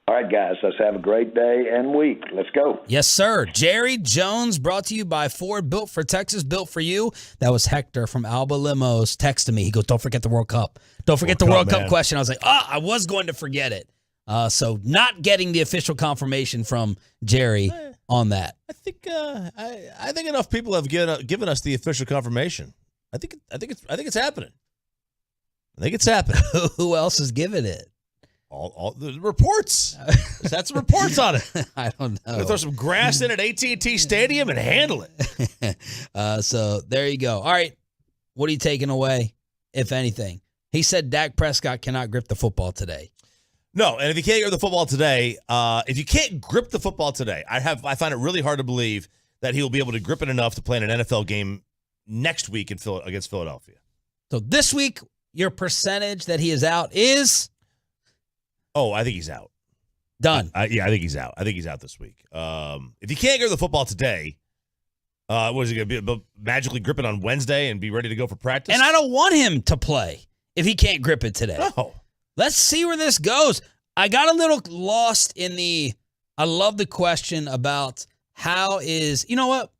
All right, guys, let's have a great day and week. Let's go. Yes, sir. Jerry Jones, brought to you by Ford, built for Texas, built for you. That was Hector from Alba Limos texting me. He goes, don't forget the World Cup. Don't forget the World Cup question. I was like, I was going to forget it. So not getting the official confirmation from Jerry on that. I think enough people have given us the official confirmation. I think it's happening. I think it's happening. Who else is giving it? All the reports. That's some reports on it. I don't know. Throw some grass in at AT&T Stadium and handle it. So there you go. All right. What are you taking away, if anything? He said Dak Prescott cannot grip the football today. No, and if you can't grip the football today, I find it really hard to believe that he will be able to grip it enough to play in an NFL game next week against Philadelphia. So this week, your percentage that he is out is? Oh, I think he's out. Done. I think he's out. I think he's out this week. If you can't grip the football today, what is he going to be? Magically grip it on Wednesday and be ready to go for practice? And I don't want him to play if he can't grip it today. No. Let's see where this goes. I got a little lost in I love the question about how is, you know what?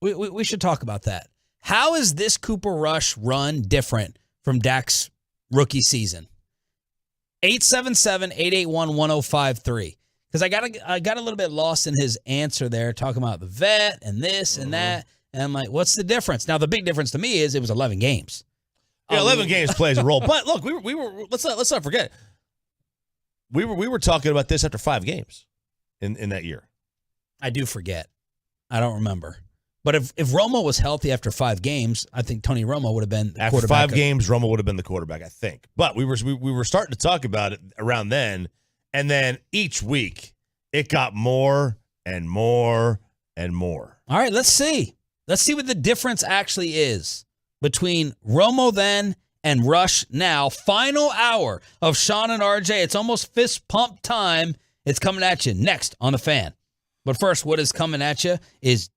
We should talk about that. How is this Cooper Rush run different from Dak's rookie season? 877-881-1053. Because I got a little bit lost in his answer there, talking about the vet and this and that. And I'm like, what's the difference? Now, the big difference to me is it was 11 games. Yeah, 11 games plays a role. But look, we were let's not forget. We were talking about this after 5 games in that year. I do forget. I don't remember. But if Romo was healthy after 5 games, I think Tony Romo would have been the after quarterback. 5 games, Romo would have been the quarterback, I think. But we were starting to talk about it around then, and then each week it got more and more and more. All right, let's see. Let's see what the difference actually is between Romo then and Rush now. Final hour of Sean and RJ. It's almost fist pump time. It's coming at you next on The Fan. But first, what is coming at you is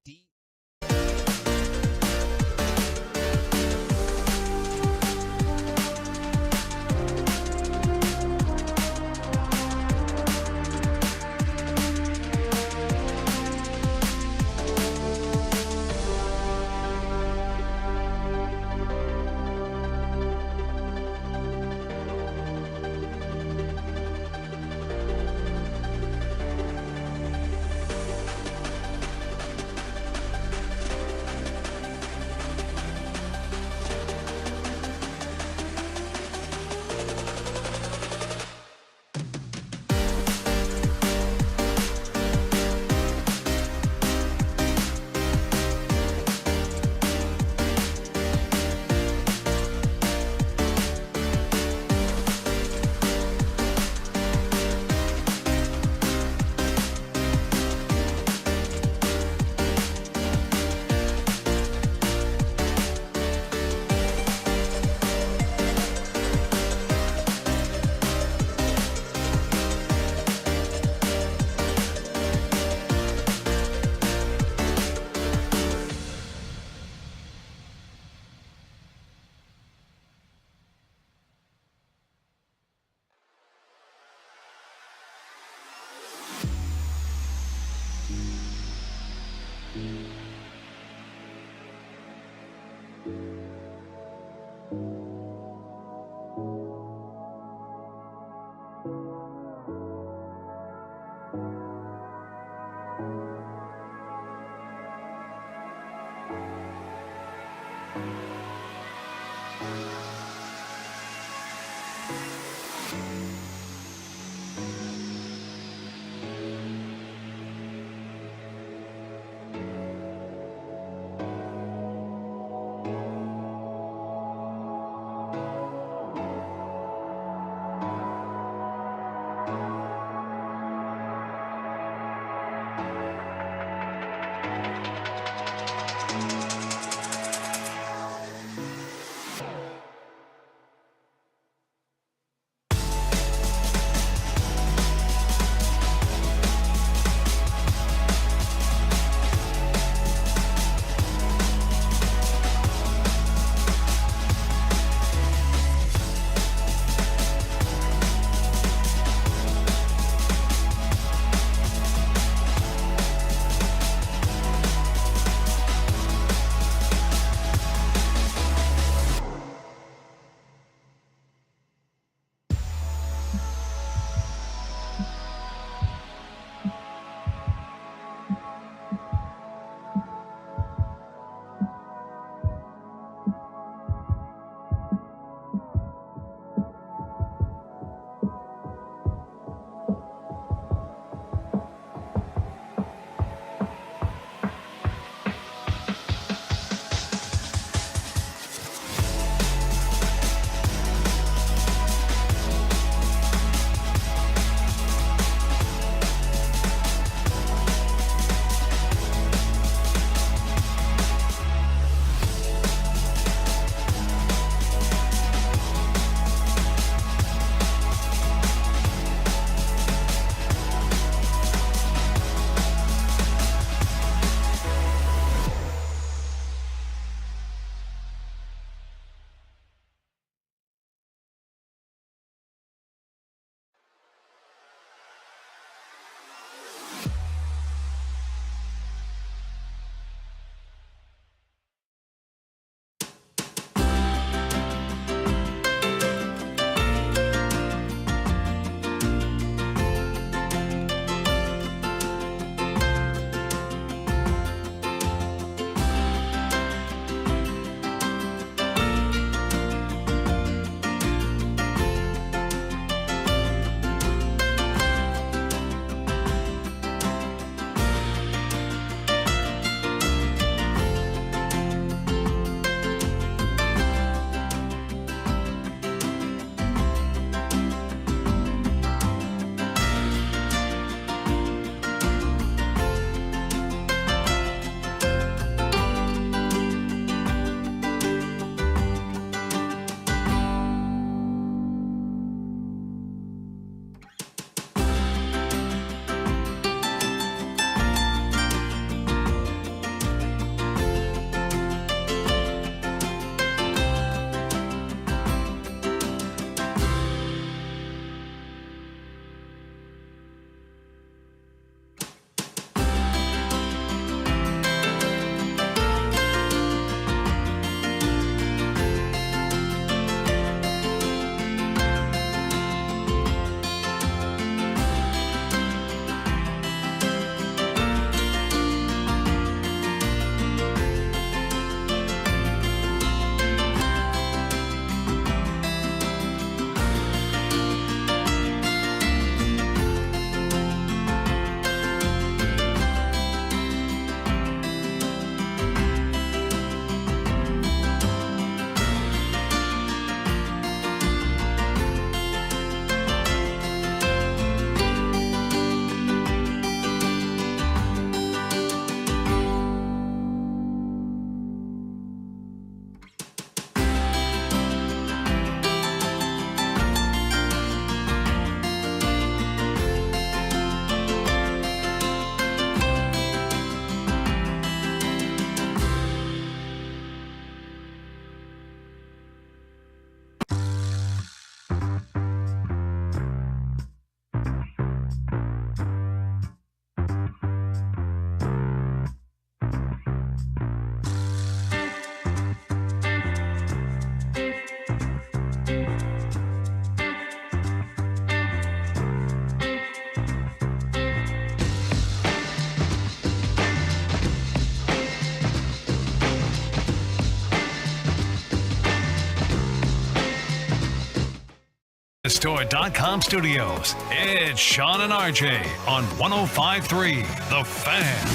Store.com studios. It's Sean and RJ on 105.3 The Fan.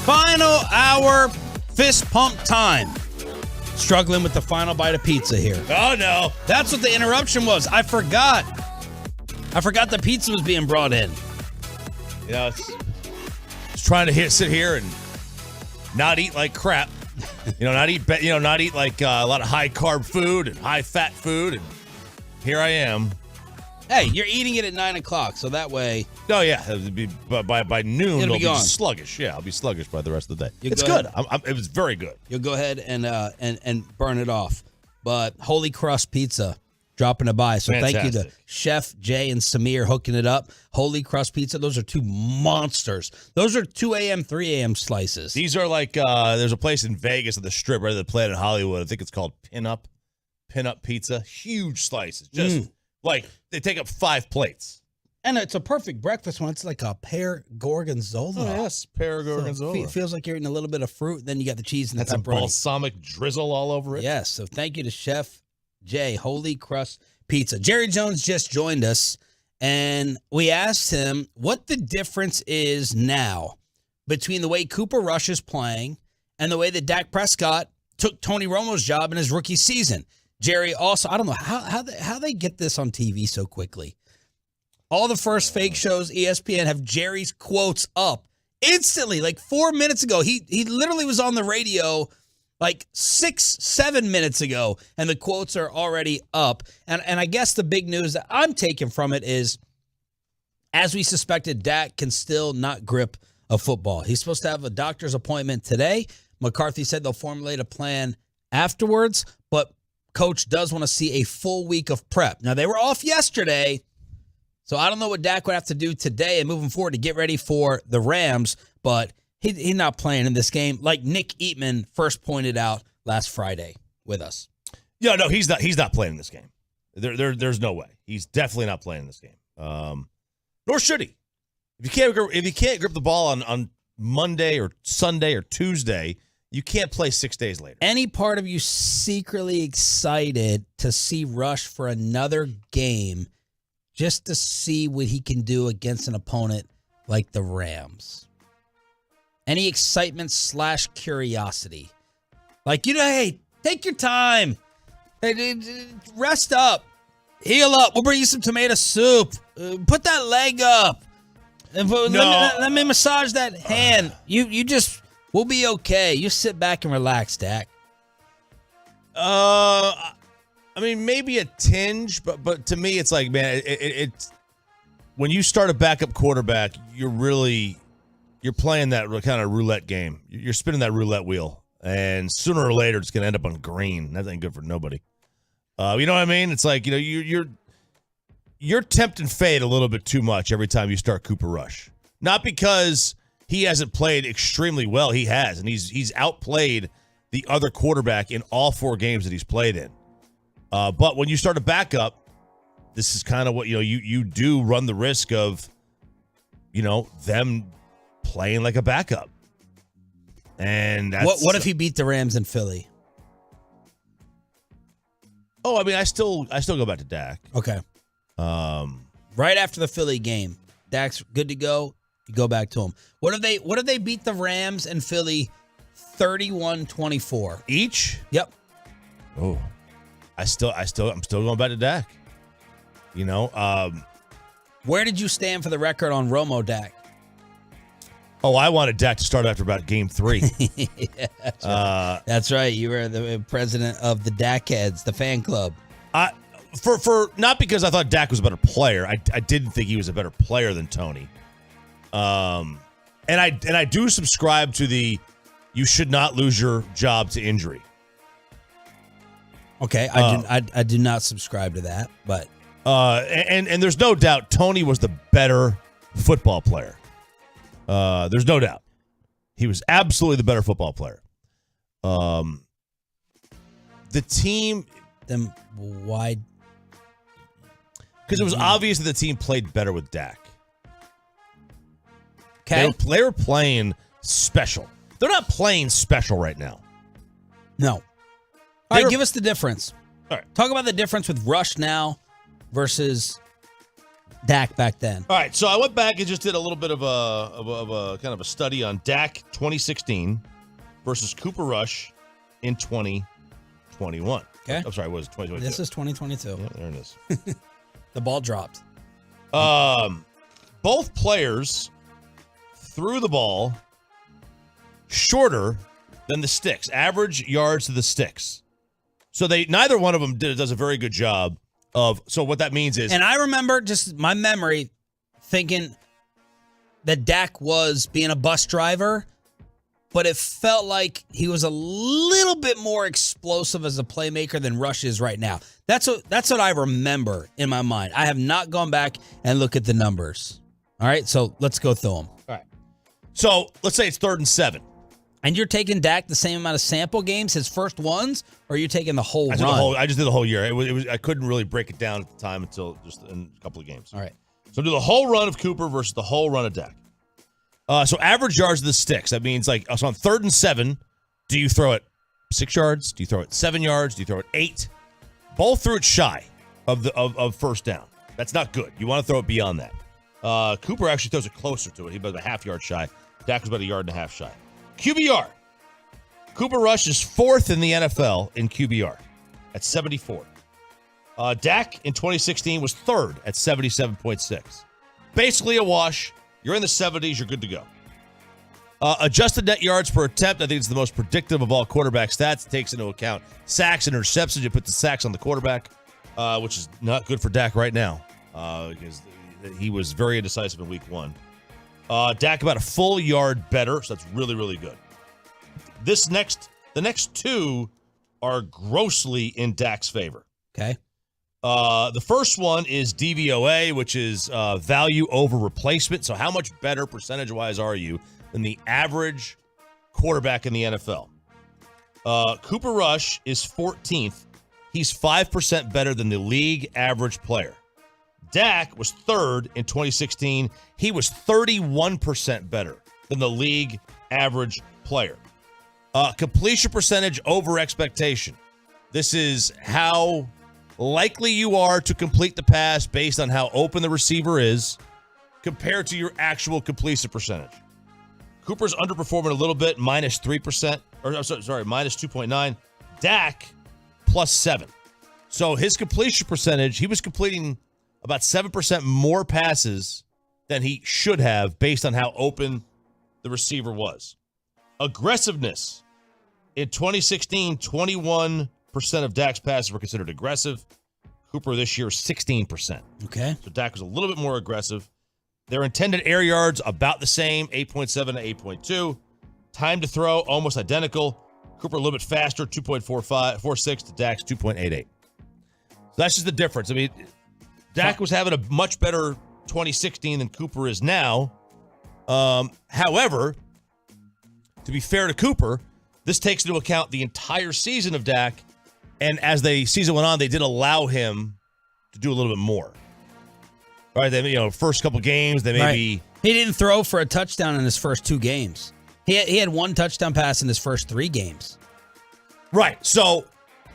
Final hour fist pump time. Struggling with the final bite of pizza here. Oh, no. That's what the interruption was. I forgot the pizza was being brought in. You know, it's trying to sit here and not eat like crap. Not eat like a lot of high carb food and high fat food. And here I am. Hey, you're eating it at 9 o'clock, so that way. Oh yeah, it'll be by noon. It'll be gone. Sluggish. Yeah, I'll be sluggish by the rest of the day. It's good. It was very good. You'll go ahead and burn it off. But Holy Crust Pizza dropping it by. So Fantastic. Thank you to Chef Jay and Samir hooking it up. Holy Crust Pizza. Those are two monsters. Those are 2 a.m., 3 a.m. slices. These are like there's a place in Vegas at the Strip right at the Planet Hollywood. I think it's called Pinup Pizza. Huge slices. Just like they take up 5 plates. And it's a perfect breakfast one. It's like a pear gorgonzola. Oh, yes, pear gorgonzola. So feels like you're eating a little bit of fruit. Then you got the cheese and the pepperoni. pepperoni. Balsamic drizzle all over it. Yes. So thank you to Chef Jay, Holy Crust Pizza. Jerry Jones just joined us, and we asked him what the difference is now between the way Cooper Rush is playing and the way that Dak Prescott took Tony Romo's job in his rookie season. Jerry also, I don't know how they get this on TV so quickly. All the first fake shows, ESPN, have Jerry's quotes up instantly. Like 4 minutes ago, he literally was on the radio like 6-7 minutes ago, and the quotes are already up. And I guess the big news that I'm taking from it is, as we suspected, Dak can still not grip a football. He's supposed to have a doctor's appointment today. McCarthy said they'll formulate a plan afterwards, but Coach does want to see a full week of prep. Now, they were off yesterday, so I don't know what Dak would have to do today and moving forward to get ready for the Rams, but he's not playing in this game, like Nick Eatman first pointed out last Friday with us. Yeah, no, he's not playing in this game. There's no way. He's definitely not playing in this game. Nor should he. If you can't grip the ball on Monday or Sunday or Tuesday, you can't play 6 days later. Any part of you secretly excited to see Rush for another game just to see what he can do against an opponent like the Rams? Any excitement / curiosity? Like, hey, take your time. Hey, rest up. Heal up. We'll bring you some tomato soup. Put that leg up. And let me massage that hand. You just, we'll be okay. You sit back and relax, Dak. I mean, maybe a tinge, but to me, it's like, man, it's when you start a backup quarterback, you're playing that kind of roulette game. You're spinning that roulette wheel, and sooner or later, it's going to end up on green. That ain't good for nobody. You know what I mean? It's like, you're tempting fate a little bit too much every time you start Cooper Rush. Not because he hasn't played extremely well. He has, and he's outplayed the other quarterback in all 4 games that he's played in. But when you start a backup, this is kind of what, you do run the risk of, them playing like a backup. And that's, what if he beat the Rams in Philly? Oh, I mean, I still go back to Dak. Okay. Right after the Philly game, Dak's good to go. You go back to him. What if they beat the Rams and Philly 31-24 each? Yep. Oh, I'm still going back to Dak. Where did you stand for the record on Romo Dak? Oh, I wanted Dak to start after about game 3. Yeah, that's right. That's right. You were the president of the Dak Heads, the fan club. For not because I thought Dak was a better player. I didn't think he was a better player than Tony. And I do subscribe to the you should not lose your job to injury. Okay, I do not subscribe to that, but and there's no doubt Tony was the better football player. There's no doubt. He was absolutely the better football player. The team, then why? Because it was obvious that the team played better with Dak. Okay, they were playing special. They're not playing special right now. No. All right, give us the difference. All right, talk about the difference with Rush now versus Dak back then? All right, so I went back and just did a little bit of a kind of a study on Dak 2016 versus Cooper Rush in 2021. Okay. I'm sorry, what was it, 2022? This is 2022. Yeah, there it is. The ball dropped. Both players threw the ball shorter than the sticks, average yards to the sticks. So neither one of them does a very good job of. So what that means is, And I remember just my memory thinking that Dak was being a bus driver, but it felt like he was a little bit more explosive as a playmaker than Rush is right now. That's what I remember in my mind. I have not gone back and looked at the numbers. All right, so let's go through them. all right. So let's say it's 3rd and 7. And you're taking Dak the same amount of sample games, his first ones, or are you taking the whole run? I just did the whole year. It was I couldn't really break it down at the time until just in a couple of games. All right. So do the whole run of Cooper versus the whole run of Dak. So average yards of the sticks. That means so on 3rd and 7, do you throw it 6 yards? Do you throw it 7 yards? Do you throw it 8? Both threw it shy of first down. That's not good. You want to throw it beyond that. Cooper actually throws it closer to it. He was about a half yard shy. Dak was about 1.5 yards shy. QBR. Cooper Rush is 4th in the NFL in QBR at 74. Dak in 2016 was 3rd at 77.6. Basically a wash. You're in the 70s. You're good to go. Adjusted net yards per attempt. I think it's the most predictive of all quarterback stats. It takes into account sacks and interceptions. You put the sacks on the quarterback, which is not good for Dak right now because he was very indecisive in week 1. Dak about a full yard better, so that's really, really good. The next two are grossly in Dak's favor. Okay. The first one is DVOA, which is value over replacement. So how much better percentage-wise are you than the average quarterback in the NFL? Cooper Rush is 14th. He's 5% better than the league average player. Dak was 3rd in 2016. He was 31% better than the league average player. Completion percentage over expectation. This is how likely you are to complete the pass based on how open the receiver is compared to your actual completion percentage. Cooper's underperforming a little bit, minus 3%, or sorry, minus 2.9. Dak, plus 7. So his completion percentage, he was completing about 7% more passes than he should have based on how open the receiver was. Aggressiveness. In 2016, 21% of Dak's passes were considered aggressive. Cooper this year, 16%. Okay. So Dak was a little bit more aggressive. Their intended air yards, about the same, 8.7 to 8.2. Time to throw, almost identical. Cooper a little bit faster, 2.46 to Dak's 2.88. So that's just the difference. I mean, Dak was having a much better 2016 than Cooper is now. However, to be fair to Cooper, this takes into account the entire season of Dak, and as the season went on, they did allow him to do a little bit more. All right, they, first couple games, they maybe He didn't throw for a touchdown in his first 2 games. He had 1 touchdown pass in his first 3 games. Right. So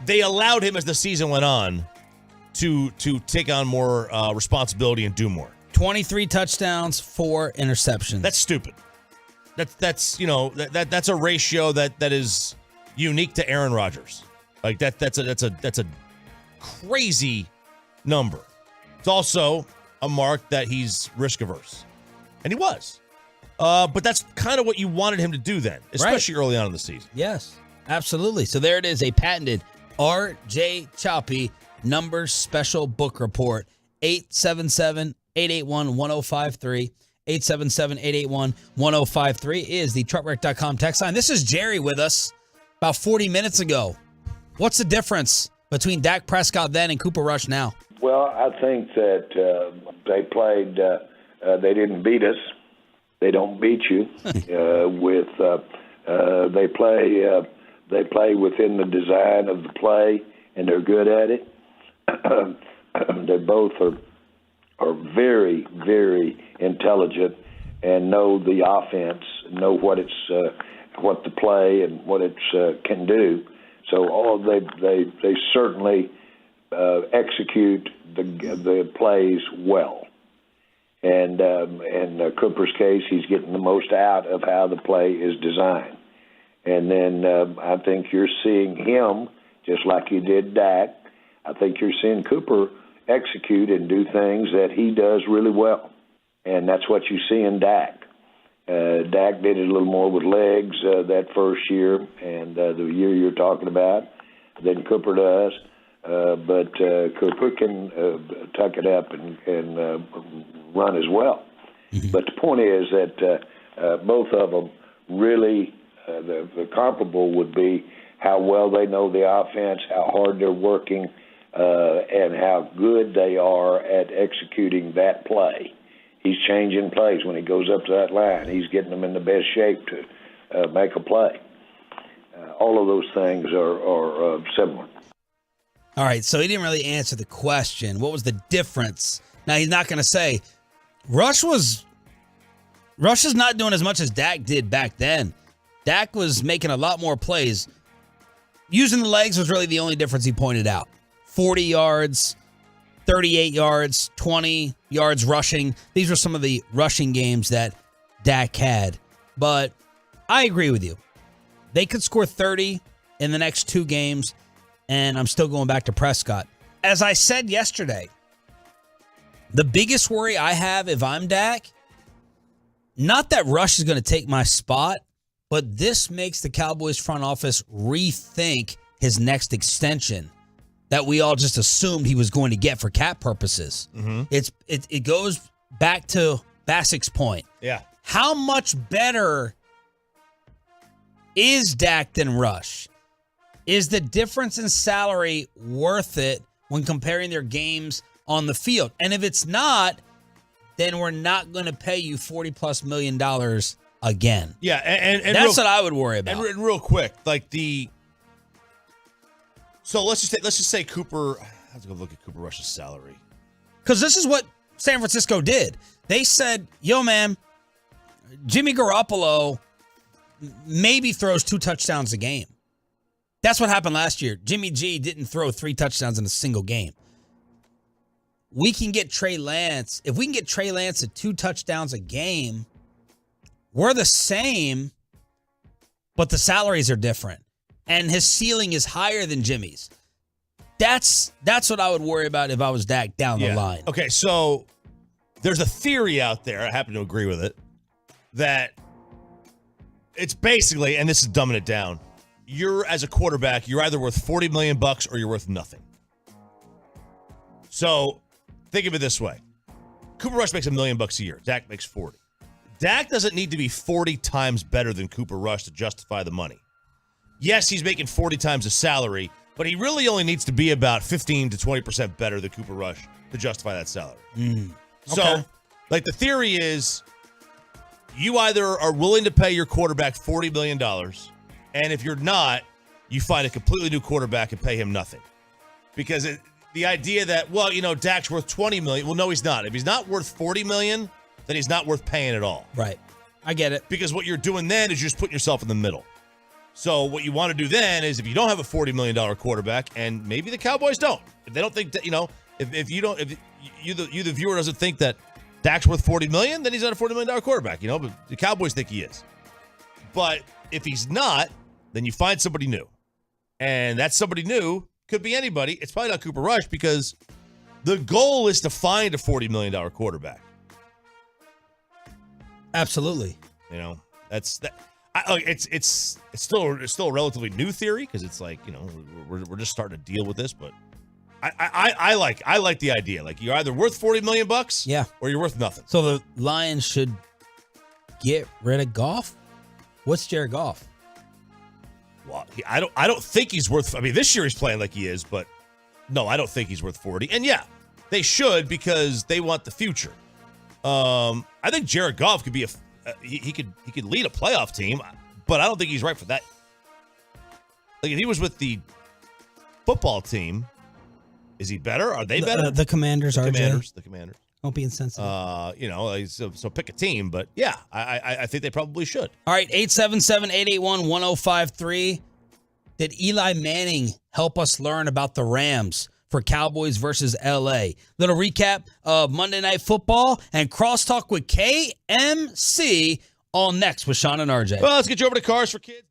they allowed him as the season went on to take on more responsibility and do more. 23 touchdowns, 4 interceptions. That's stupid. That's a ratio that is unique to Aaron Rodgers. Like that's a crazy number. It's also a mark that he's risk averse, and he was. But that's kind of what you wanted him to do then, especially early on in the season. Yes, absolutely. So there it is, a patented R.J. Choppy numbers special book report. 877-881-1053. 877-881-1053 is the truckwreck.com text line. This is Jerry with us about 40 minutes ago. What's the difference between Dak Prescott then and Cooper Rush now? Well, I think that they played. They didn't beat us. They don't beat you. They play within the design of the play, and they're good at it. They both are very, very intelligent and know the offense, know what the play and what it can do. So they certainly execute the plays well. And in Cooper's case, he's getting the most out of how the play is designed. And then I think you're seeing him, just like you did Dak, I think you're seeing Cooper execute and do things that he does really well. And that's what you see in Dak. Dak did it a little more with legs that first year and the year you're talking about than Cooper does. But Cooper can tuck it up and run as well. But the point is that both of them really, the comparable would be how well they know the offense, how hard they're working, and how good they are at executing that play. He's changing plays when he goes up to that line. He's getting them in the best shape to make a play. All of those things are similar. All right, so he didn't really answer the question. What was the difference? Now, he's not going to say, Rush is not doing as much as Dak did back then. Dak was making a lot more plays. Using the legs was really the only difference he pointed out. 40 yards, 38 yards, 20 yards rushing. These were some of the rushing games that Dak had. But I agree with you. They could score 30 in the next two games, and I'm still going back to Prescott. As I said yesterday, the biggest worry I have if I'm Dak, not that Rush is going to take my spot, but this makes the Cowboys front office rethink his next extension that we all just assumed he was going to get for cap purposes. Mm-hmm. It goes back to Basic's point. Yeah. How much better is Dak than Rush? Is the difference in salary worth it when comparing their games on the field? And if it's not, then we're not going to pay you $40+ million again. Yeah, and that's what I would worry about. And real quick, like so let's just say Cooper. I have to go look at Cooper Rush's salary, because this is what San Francisco did. They said, "Yo, man, Jimmy Garoppolo maybe throws 2 touchdowns a game." That's what happened last year. Jimmy G didn't throw 3 touchdowns in a single game. We can get Trey Lance. If we can get Trey Lance at 2 touchdowns a game, we're the same, but the salaries are different. And his ceiling is higher than Jimmy's. That's what I would worry about if I was Dak down the line. Okay, so there's a theory out there, I happen to agree with it, that it's basically, and this is dumbing it down, you're, as a quarterback, you're either worth $40 million or you're worth nothing. So think of it this way. Cooper Rush makes $1 million a year. Dak makes 40. Dak doesn't need to be 40 times better than Cooper Rush to justify the money. Yes, he's making 40 times the salary, but he really only needs to be about 15 to 20% better than Cooper Rush to justify that salary. Okay. So, like, the theory is you either are willing to pay your quarterback $40 million, and if you're not, you find a completely new quarterback and pay him nothing. Because the idea that, well, Dak's worth $20 million. Well, no, he's not. If he's not worth $40 million, then he's not worth paying at all. Right. I get it. Because what you're doing then is you're just putting yourself in the middle. So what you want to do then is, if you don't have a $40 million quarterback, and maybe the Cowboys don't, if they don't think that, if you the viewer doesn't think that Dak's worth $40 million, then he's not a $40 million quarterback, but the Cowboys think he is. But if he's not, then you find somebody new. And that somebody new could be anybody. It's probably not Cooper Rush, because the goal is to find a $40 million quarterback. Absolutely. That's that. It's still a relatively new theory, because it's like, we're just starting to deal with this, but I like the idea. Like, you're either worth $40 million, or you're worth nothing. So the Lions should get rid of Goff. What's Jared Goff? Well, I don't think he's worth. I mean, this year he's playing like he is, but no, I don't think he's worth 40. And yeah, they should, because they want the future. I think Jared Goff could be he could lead a playoff team, but I don't think he's right for that. Like, if he was with the football team, is he better? Are they better? The Commanders are. The Commanders. Don't be insensitive. So pick a team, but yeah, I think they probably should. All right, 877-881-1053. Did Eli Manning help us learn about the Rams? for Cowboys versus LA. Little recap of Monday Night Football and crosstalk with KMC all next with Sean and RJ. Well, let's get you over to Cars for Kids.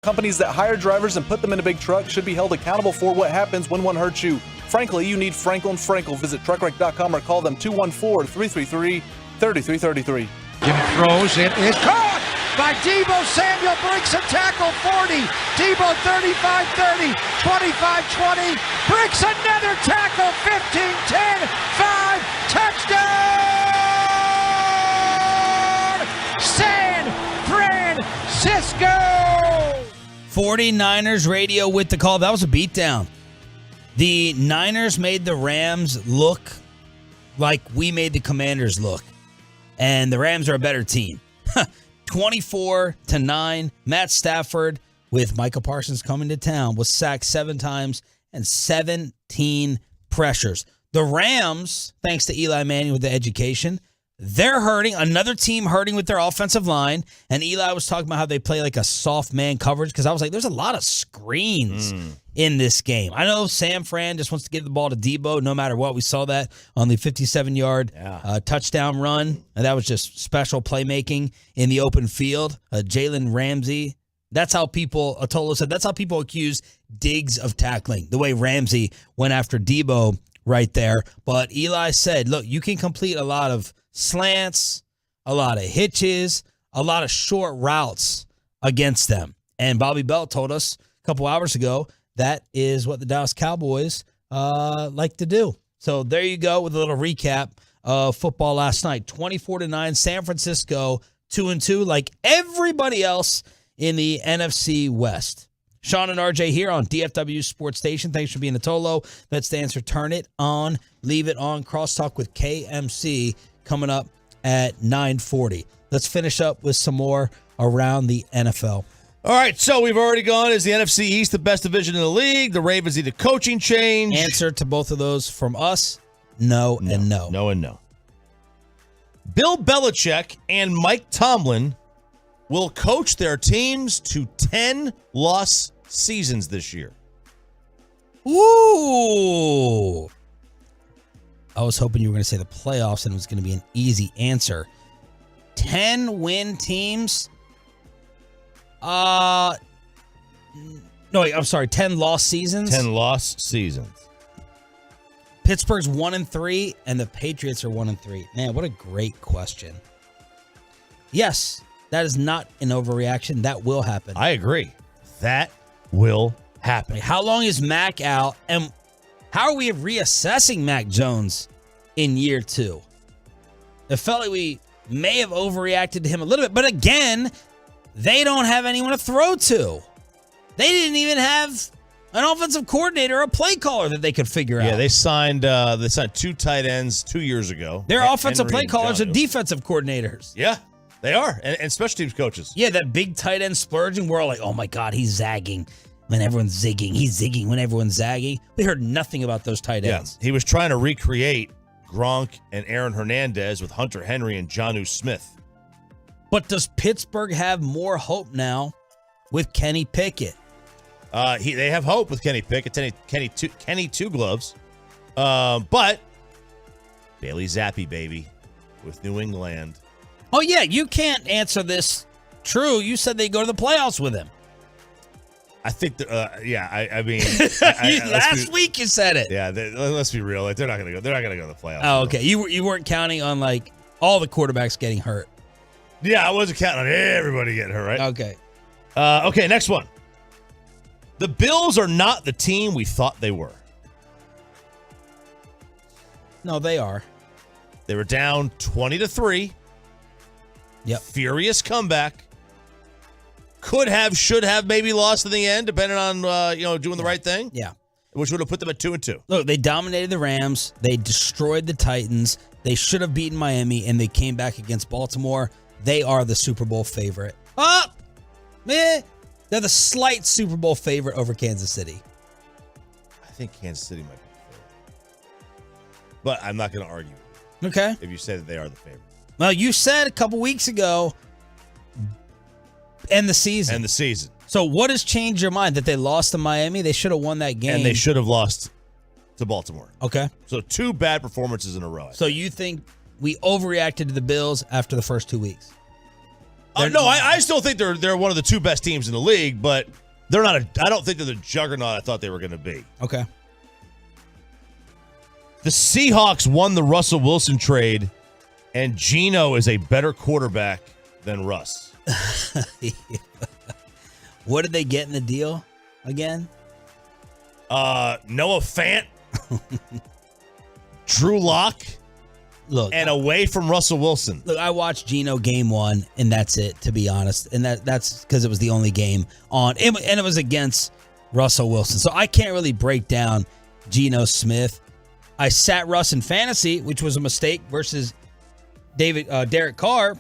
Companies that hire drivers and put them in a big truck should be held accountable for what happens when one hurts you. Frankly, you need Frankel & Frankel. Visit truckwreck.com or call them 214-333-3333. Jimmy throws. It is caught by Deebo Samuel. Breaks a tackle. 40. Deebo 35-30. 25-20. Breaks another tackle. 15-10. 5. Touchdown! San Francisco! 49ers radio with the call. That was a beatdown. The Niners made the Rams look like we made the Commanders look. And the Rams are a better team. 24-9. Matt Stafford, with Micah Parsons coming to town, was sacked 7 times and 17 pressures. The Rams, thanks to Eli Manning with the education, they're hurting. Another team hurting with their offensive line. And Eli was talking about how they play like a soft man coverage, because I was like, there's a lot of screens in this game. I know Sam Fran just wants to give the ball to Deebo no matter what. We saw that on the 57-yard touchdown run. And that was just special playmaking in the open field. Jalen Ramsey. That's how people, Atolo said, that's how people accuse Diggs of tackling, the way Ramsey went after Deebo right there. But Eli said, look, you can complete a lot of slants, a lot of hitches, a lot of short routes against them. And Bobby Bell told us a couple hours ago that is what the Dallas Cowboys like to do. So there you go with a little recap of football last night. 24-9, San Francisco 2-2, like everybody else in the NFC West. Sean and RJ here on DFW Sports Station. Thanks for being a Tolo. That stands for Turn It On, Leave It On. Crosstalk with KMC coming up at 9:40. Let's finish up with some more around the NFL. All right, so we've already gone. Is the NFC East the best division in the league? The Ravens need a coaching change. Answer to both of those from us, no and no. No and no. Bill Belichick and Mike Tomlin will coach their teams to 10-loss seasons this year. Ooh. I was hoping you were going to say the playoffs and it was going to be an easy answer. 10-win teams? No, wait, I'm sorry, 10-loss seasons? 10-loss seasons. Pittsburgh's 1-3 and the Patriots are 1-3. Man, what a great question. Yes, that is not an overreaction. That will happen. I agree. That will happen. How long is Mac out? And how are we reassessing Mac Jones in year 2? It felt like we may have overreacted to him a little bit. But again, they don't have anyone to throw to. They didn't even have an offensive coordinator or a play caller that they could figure out. Yeah, they signed 2 tight ends 2 years ago. Their offensive play callers are defensive coordinators. Yeah, they are. And special teams coaches. Yeah, that big tight end splurging. We're all like, oh my God, he's zagging when everyone's zigging. He's zigging when everyone's zagging. We heard nothing about those tight ends. Yeah, he was trying to recreate Gronk and Aaron Hernandez with Hunter Henry and Jonnu Smith. But does Pittsburgh have more hope now with Kenny Pickett? They have hope with Kenny Pickett, Kenny Two Gloves. But Bailey Zappi, baby, with New England. Oh, yeah, you can't answer this true. You said they go to the playoffs with him. I think, I mean. Last week you said it. Yeah, let's be real. Like, they're not going to go. They're not going to go to the playoffs. Oh, okay. You weren't counting on, like, all the quarterbacks getting hurt. Yeah, I wasn't counting on everybody getting hurt, right? Okay. Okay, next one. The Bills are not the team we thought they were. No, they are. They were down 20-3. Yep. Furious comeback. Could have, should have, maybe lost in the end, depending on doing the right thing. Yeah. Which would have put them at 2-2. Look, they dominated the Rams. They destroyed the Titans. They should have beaten Miami, and they came back against Baltimore. They are the Super Bowl favorite. They're the slight Super Bowl favorite over Kansas City. I think Kansas City might be the favorite. But I'm not going to argue with you. Okay. If you say that they are the favorite. Well, you said a couple weeks ago, end the season. So what has changed your mind? That they lost to Miami? They should have won that game. And they should have lost to Baltimore. Okay. So 2 bad performances in a row. So you think we overreacted to the Bills after the first 2 weeks? No, I still think they're one of the two best teams in the league, but they're not. I don't think they're the juggernaut I thought they were going to be. Okay. The Seahawks won the Russell Wilson trade, and Geno is a better quarterback than Russ. What did they get in the deal again? Noah Fant, Drew Lock, and away from Russell Wilson. Look, I watched Geno game 1, and that's it, to be honest. And that's because it was the only game on, and it was against Russell Wilson. So I can't really break down Geno Smith. I sat Russ in fantasy, which was a mistake, versus Derek Carr.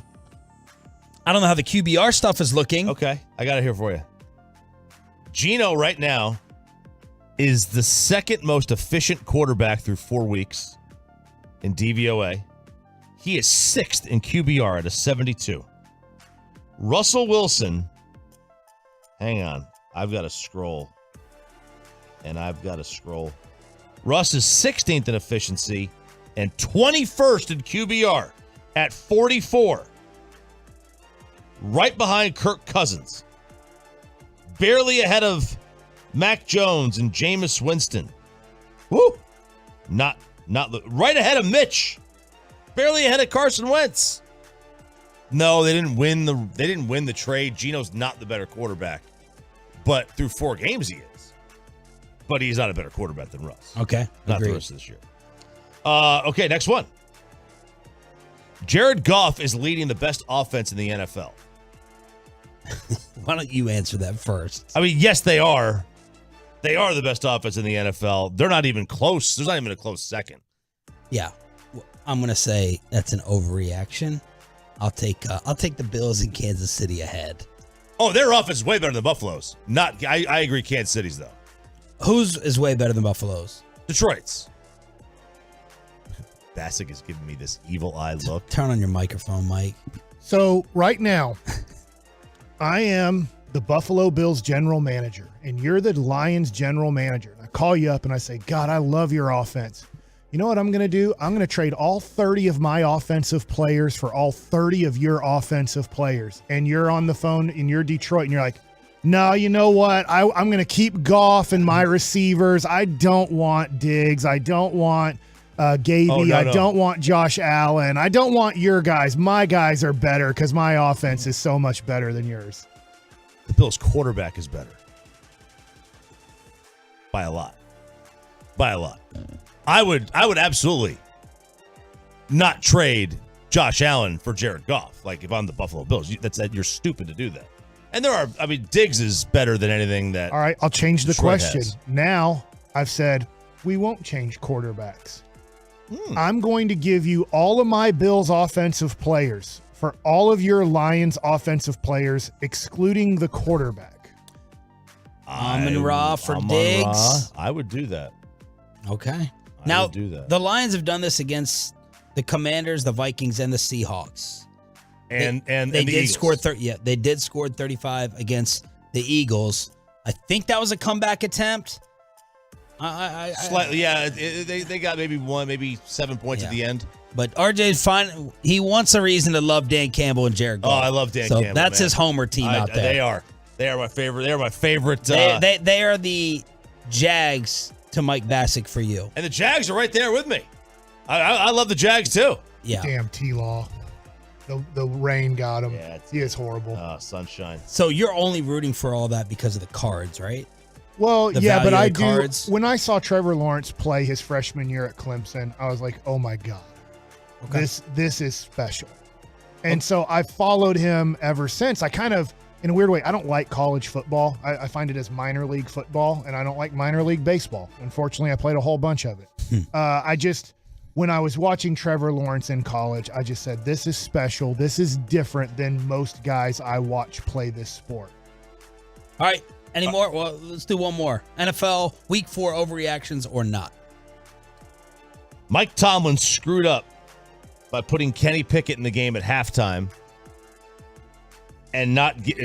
I don't know how the QBR stuff is looking. Okay, I got it here for you. Geno right now is the second most efficient quarterback through 4 weeks in DVOA. He is 6th in QBR at a 72. Russell Wilson, hang on, I've got to scroll. Russ is 16th in efficiency and 21st in QBR at 44. Right behind Kirk Cousins. Barely ahead of Mac Jones and Jameis Winston. Woo! Not right ahead of Mitch. Barely ahead of Carson Wentz. No, they didn't win the trade. Geno's not the better quarterback. But through 4 games he is. But he's not a better quarterback than Russ. Okay. Not the rest of this year. Okay, next one. Jared Goff is leading the best offense in the NFL. Why don't you answer that first? I mean, yes, they are. They are the best offense in the NFL. They're not even close. There's not even a close second. Yeah. I'm going to say that's an overreaction. I'll take the Bills in Kansas City ahead. Oh, their offense is way better than Buffalo's. I agree Kansas City's, though. Whose is way better than Buffalo's? Detroit's. Bassick is giving me this evil eye look. Turn on your microphone, Mike. So right now, I am the Buffalo Bills general manager, and you're the Lions general manager. And I call you up and I say, God, I love your offense. You know what I'm going to do? I'm going to trade all 30 of my offensive players for all 30 of your offensive players. And you're on the phone and you're Detroit, and you're like, no, you know what? I'm going to keep Goff and my receivers. I don't want Diggs. I don't want Gaby. Oh, no. I don't want Josh Allen. I don't want your guys. My guys are better because my offense is so much better than yours. The Bills' quarterback is better. By a lot. I would absolutely not trade Josh Allen for Jared Goff. Like, if I'm the Buffalo Bills, you're stupid to do that. And Diggs is better than anything that. All right, I'll change the Detroit question. has. Now, I've said we won't change quarterbacks. I'm going to give you all of my Bills offensive players for all of your Lions offensive players, excluding the quarterback. Amon-Ra for Diggs. I would do that. Okay. I Now, would do that. the Lions have done this against the Commanders, the Vikings, and the Seahawks. And they the did Eagles. score 30. Yeah, they did score 35 against the Eagles. I think that was a comeback attempt. Slightly, yeah. They got maybe 7 points at the end. But RJ's fine. He wants a reason to love Dan Campbell and Jared Goff. Oh, I love Dan so Campbell. that's man. his homer team out there. They are. They are my favorite. They are my favorite. They are the Jags to Mike Bassick for you. And the Jags are right there with me. I love the Jags too. Yeah. Damn T-Law. The rain got him. Yeah, he is horrible. Sunshine. So you're only rooting for all that because of the cards, right? Well, The yeah, value but of I the do. cards. When I saw Trevor Lawrence play his freshman year at Clemson, I was like, oh my God, this is special. And so I followed him ever since. I kind of, in a weird way, I don't like college football. I find it as minor league football, and I don't like minor league baseball. Unfortunately, I played a whole bunch of it. When I was watching Trevor Lawrence in college, I just said, this is special. This is different than most guys I watch play this sport. All right. Any more? Well, let's do one more. NFL Week 4 overreactions or not? Mike Tomlin screwed up by putting Kenny Pickett in the game at halftime, and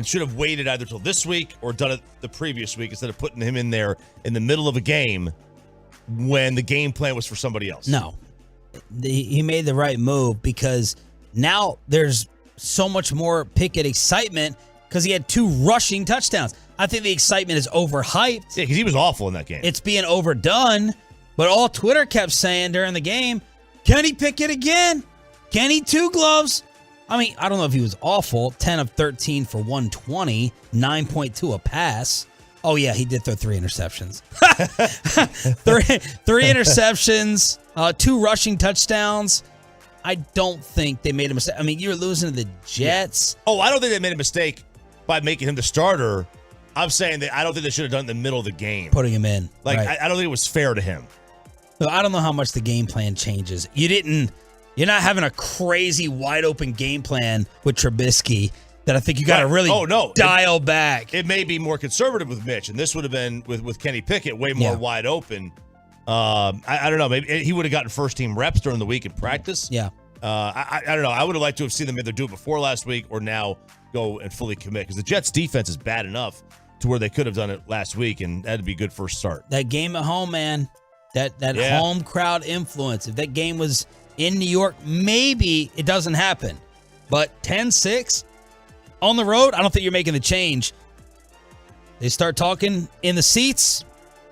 should have waited either till this week or done it the previous week instead of putting him in there in the middle of a game when the game plan was for somebody else. No. He made the right move because now there's so much more Pickett excitement because he had 2 rushing touchdowns. I think the excitement is overhyped. Yeah, because he was awful in that game. It's being overdone. But all Twitter kept saying during the game, Kenny Pickett again. Kenny 2 gloves. I mean, I don't know if he was awful. 10 of 13 for 120, 9.2 a pass. Oh, yeah, he did throw 3 interceptions. three interceptions, 2 rushing touchdowns. I don't think they made a mistake. I mean, you're losing to the Jets. Oh, I don't think they made a mistake by making him the starter. I'm saying that I don't think they should have done it in the middle of the game. Putting him in. Like, right. I don't think it was fair to him. So I don't know how much the game plan changes. You're not having a crazy wide open game plan with Trubisky that I think you got to really dial back. It may be more conservative with Mitch, and this would have been with Kenny Pickett way more wide open. I don't know. Maybe he would have gotten first team reps during the week in practice. Yeah. I don't know. I would have liked to have seen them either do it before last week or now go and fully commit because the Jets defense is bad enough to where they could have done it last week, and that'd be a good first start. That game at home, man, that home crowd influence. If that game was in New York, maybe it doesn't happen. But 10-6 on the road, I don't think you're making the change. They start talking in the seats,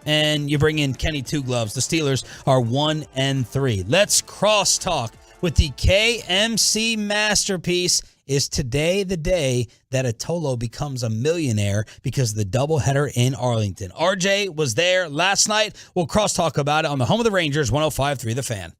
and you bring in Kenny 2 gloves. The Steelers are 1-3. Let's crosstalk with the KMC masterpiece. Is today the day that Atolo becomes a millionaire because of the doubleheader in Arlington? RJ was there last night. We'll crosstalk about it on the home of the Rangers, 105.3 The Fan.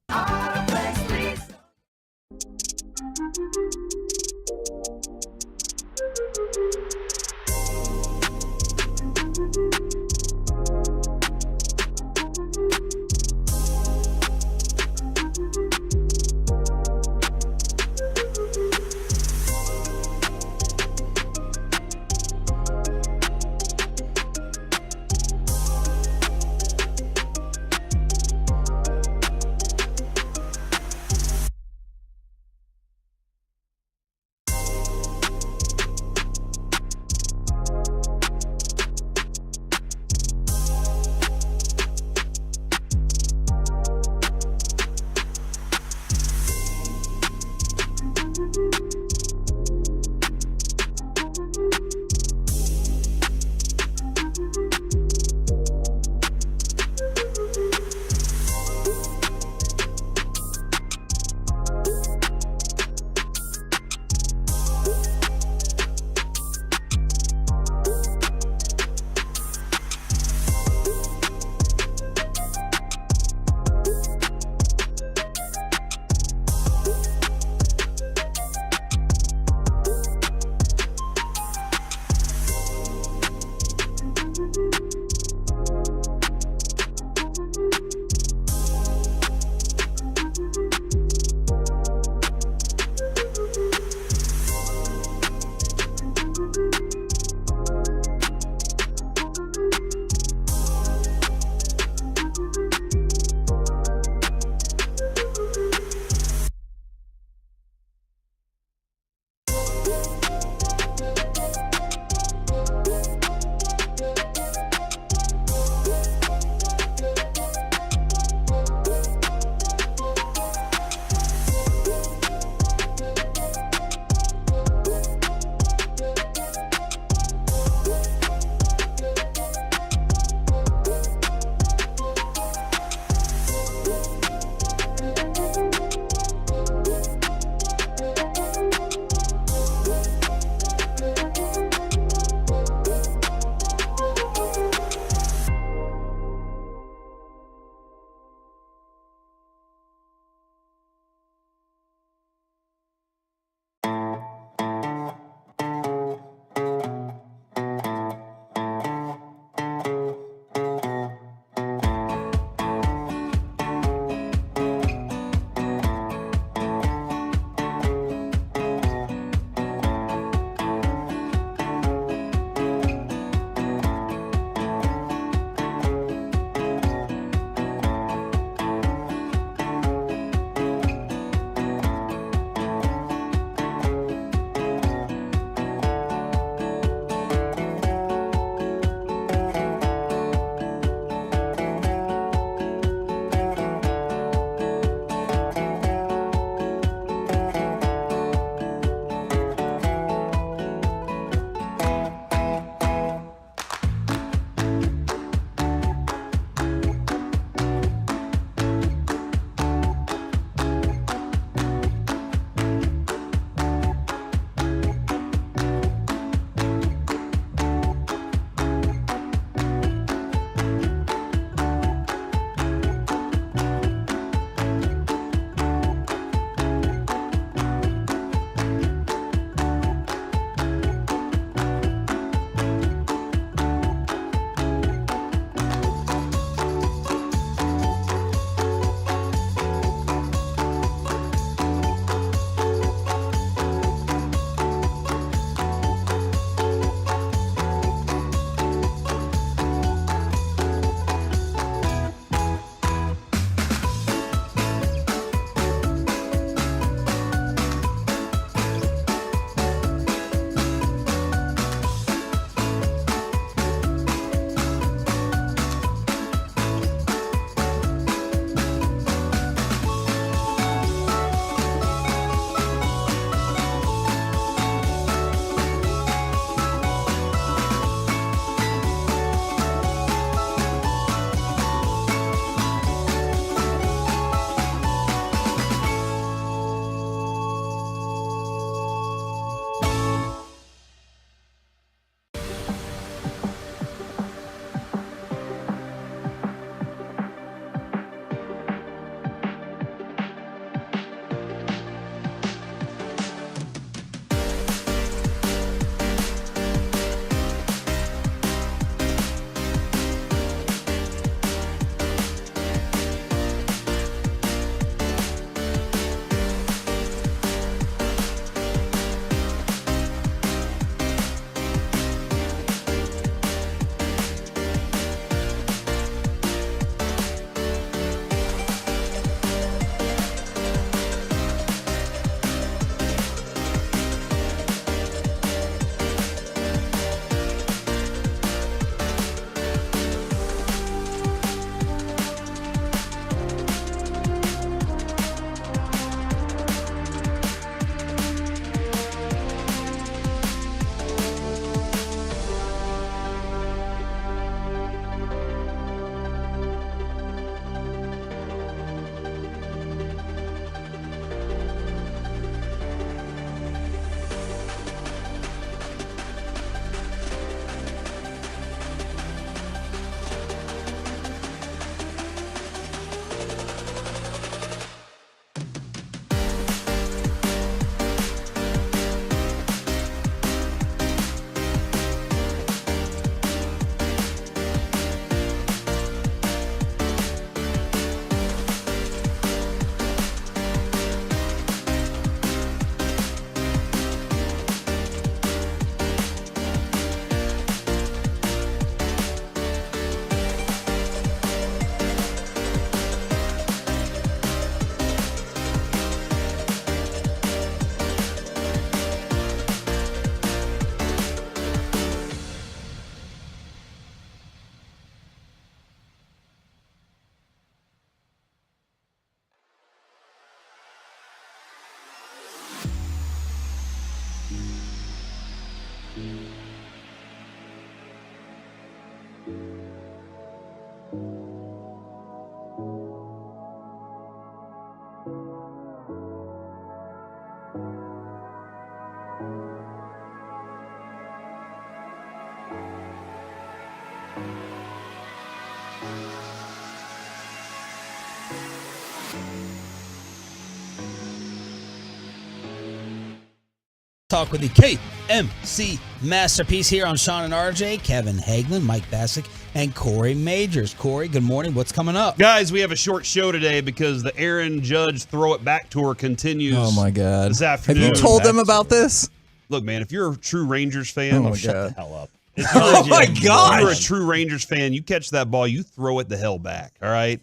Talk with the KMC Masterpiece here on Sean and RJ, Kevin Hagelin, Mike Bassick, and Corey Majors. Corey, good morning. What's coming up? Guys, we have a short show today because the Aaron Judge Throw It Back tour continues. Oh, my God. This afternoon. Have you told them about this? Look, man, if you're a true Rangers fan, shut the hell up. Oh, my God. If you're a true Rangers fan, you catch that ball, you throw it the hell back, all right?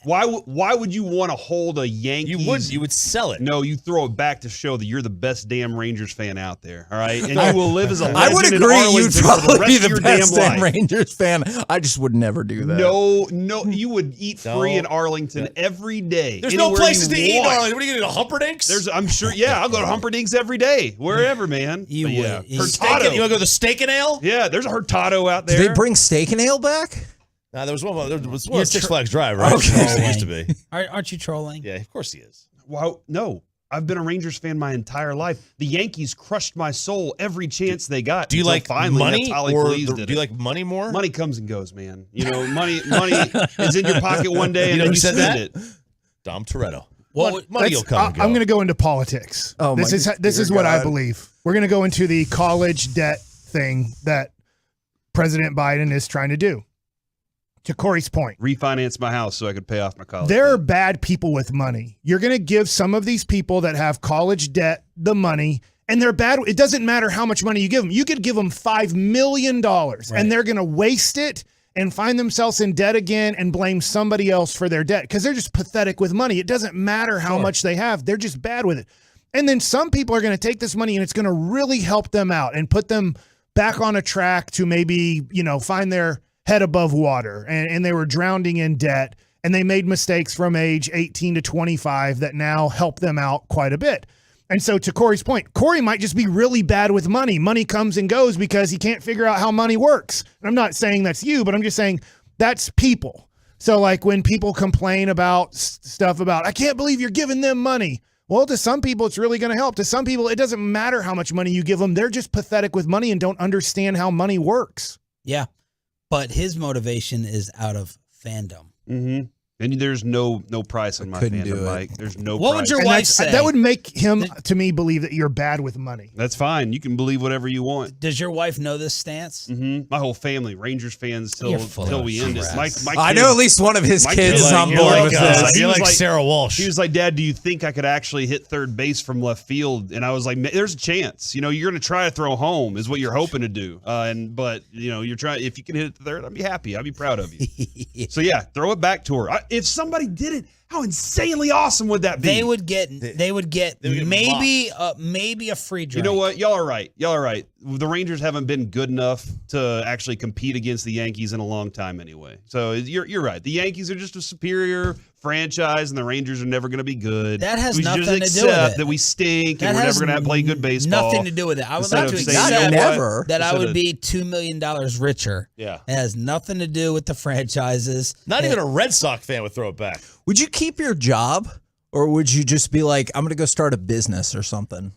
Why would you want to hold a Yankees? You would sell it. No, you throw it back to show that you're the best damn Rangers fan out there, all right? And you will live as a legend I would in agree. Arlington You'd for probably the be rest of the your best damn damn life. Rangers fan. I just would never do that. No, you would eat free in Arlington every day. There's no anywhere places you to eat in want. Arlington. What are you going to do, Humperdinks? I'm sure, yeah, I'll go to Humperdinks every day, wherever, man. You But would. yeah. You- Hurtado. You want to go to the Steak and Ale? Yeah, there's a Hurtado out there. Did they bring Steak and Ale back? No, there was one You're at Six Flags Drive, right? Okay. It used to be. Aren't you trolling? Yeah, of course he is. Wow, no. I've been a Rangers fan my entire life. The Yankees crushed my soul every chance they got. Do you until like finally money, Naftali or Feliz did do you it. like money more? Money comes and goes, man. You know, money is in your pocket one day, and You know then who you said spend that? it. Dom Toretto. Well, money will come and go. I'm going to go into politics. Oh, this is what I believe. We're going to go into the college debt thing that President Biden is trying to do. To Corey's point, Refinance my house so I could pay off my college. there are debt. bad people with money. You're going to give some of these people that have college debt the money, and they're bad. It doesn't matter how much money you give them. You could give them $5 million, and they're going to waste it and find themselves in debt again and blame somebody else for their debt because they're just pathetic with money. It doesn't matter how much they have. They're just bad with it. And then some people are going to take this money, and it's going to really help them out and put them back on a track to maybe, find their head above water, and they were drowning in debt, and they made mistakes from age 18 to 25 that now help them out quite a bit. And so to Corey's point, Corey might just be really bad with money. Money comes and goes because he can't figure out how money works. And I'm not saying that's you, but I'm just saying that's people. So like when people complain about stuff about, I can't believe you're giving them money. Well, to some people, it's really going to help. To some people, it doesn't matter how much money you give them. They're just pathetic with money and don't understand how money works. Yeah. But his motivation is out of fandom. Mm-hmm. And there's no price on my fandom, Mike. There's no What price. would your wife say? That would make him, to me, believe that you're bad with money. That's fine. You can believe whatever you want. Does your wife know this stance? Mm-hmm. My whole family, Rangers fans till we end it. My I kids, know at least one of his my kids kid's is on board with this. You're like Sarah Walsh. He was like, Dad, do you think I could actually hit third base from left field? And I was like, there's a chance. You're going to try to throw home is what you're hoping to do. But you're trying. If you can hit it to third, I'd be happy. I'd be proud of you. So yeah, throw it back to her. If somebody did it, how insanely awesome would that be? They would get maybe a free drink. You know what? Y'all are right. The Rangers haven't been good enough to actually compete against the Yankees in a long time anyway. So you're right. The Yankees are just a superior franchise, and the Rangers are never going to be good. That has we nothing just to accept do with it. that we stink That and we're has never going to play good baseball. Nothing to do with it. I would Instead like to of saying, accept you know what? that I Instead would of- be $2 million richer. Yeah. It has nothing to do with the franchises. Not even a Red Sox fan would throw it back. Would you keep your job, or would you just be like, I'm going to go start a business or something?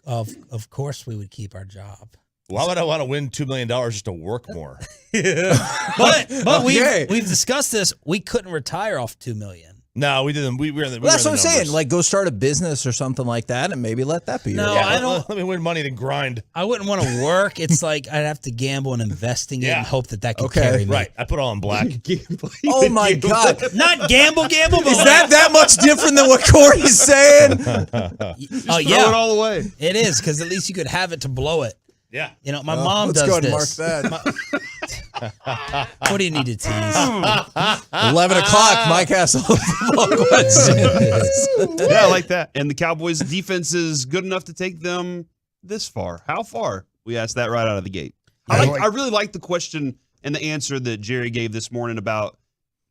Of course we would keep our job. Why would I want to win $2 million just to work more? But Okay. we've discussed this. We couldn't retire off $2 million. No, we didn't. We were in the. Well, that's we were what in I'm the saying. numbers. Like, go start a business or something like that, and maybe let that be your No, job. I don't. Let me win money, then grind. I wouldn't want to work. It's like I'd have to gamble in investing it Yeah. and hope that could Okay. carry me. Right. I put all in black. Oh my God! Not gamble, but Is that much different than what Corey's saying? Oh yeah, Throw it all away. it is because at least you could have it to blow it. Yeah. My mom let's does go ahead and this. mark that. What do you need to tease? 11 o'clock. Mike has some football questions. Yeah, I like that. And the Cowboys' defense is good enough to take them this far. How far? We asked that right out of the gate. I really like the question and the answer that Jerry gave this morning about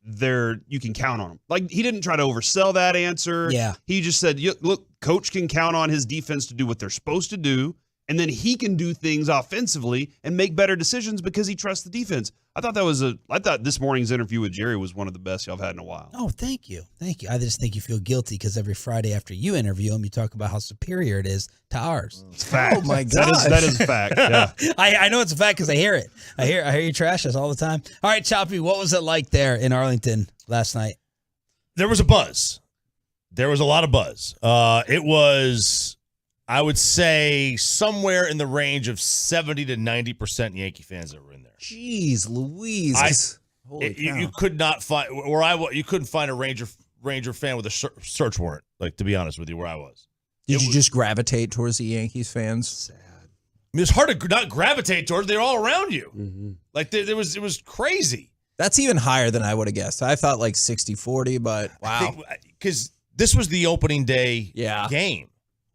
you can count on them. Like, he didn't try to oversell that answer. Yeah. He just said, look, coach can count on his defense to do what they're supposed to do, and then he can do things offensively and make better decisions because he trusts the defense. I thought this morning's interview with Jerry was one of the best y'all have had in a while. Oh, thank you. I just think you feel guilty because every Friday after you interview him, you talk about how superior it is to ours. It's a fact. Oh my God, that is a fact. Yeah. I know it's a fact because I hear it. I hear you trash us all the time. All right, Choppy, what was it like there in Arlington last night? There was a buzz. There was a lot of buzz. It was, I would say somewhere in the range of 70 to 90% Yankee fans that were in there. Jeez Louise. Holy cow. You could not find you couldn't find a Ranger fan with a search warrant. Like, to be honest with you, where I was. Did you just gravitate towards the Yankees fans? Sad. I mean, it's hard to not gravitate towards. They're all around you. Mm-hmm. Like it was crazy. That's even higher than I would have guessed. I thought like 60-40, but wow. Because this was the opening day game.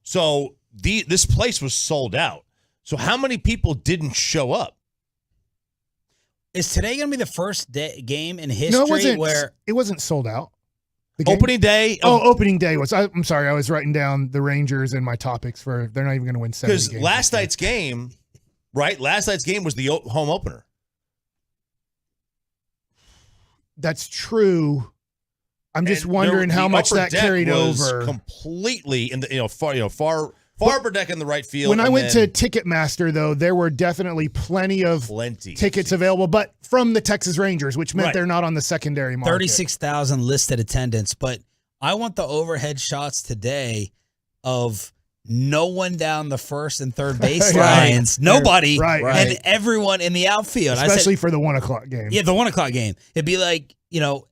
So this place was sold out. So how many people didn't show up? Is today going to be the first game in history where it wasn't sold out? Opening day? Opening day was. I'm sorry, I was writing down the Rangers in my topics for they're not even going to win 7 games. Because last night's game, right? Last night's game was the home opener. That's true. I'm just wondering how much that carried over. Completely in the far upper deck in the right field. When I went to Ticketmaster, though, there were definitely plenty of tickets available, but from the Texas Rangers, which meant they're not on the secondary market. 36,000 listed attendance, but I want the overhead shots today of no one down the first and third base lines, nobody, and everyone in the outfield. Especially for the 1 o'clock game. Yeah, the 1 o'clock game. It'd be like,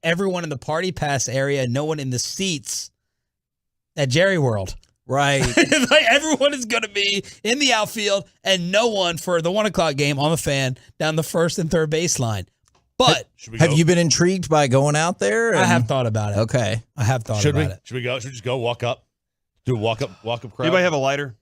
everyone in the party pass area, no one in the seats at Jerry World. Right. Like everyone is going to be in the outfield and no one for the 1 o'clock game on the fan down the first and third base line. But have you been intrigued by going out there? I have thought about it. Okay. I have thought about it. Should we go? Should we just go walk up? Do a walk up crowd? Anybody have a lighter?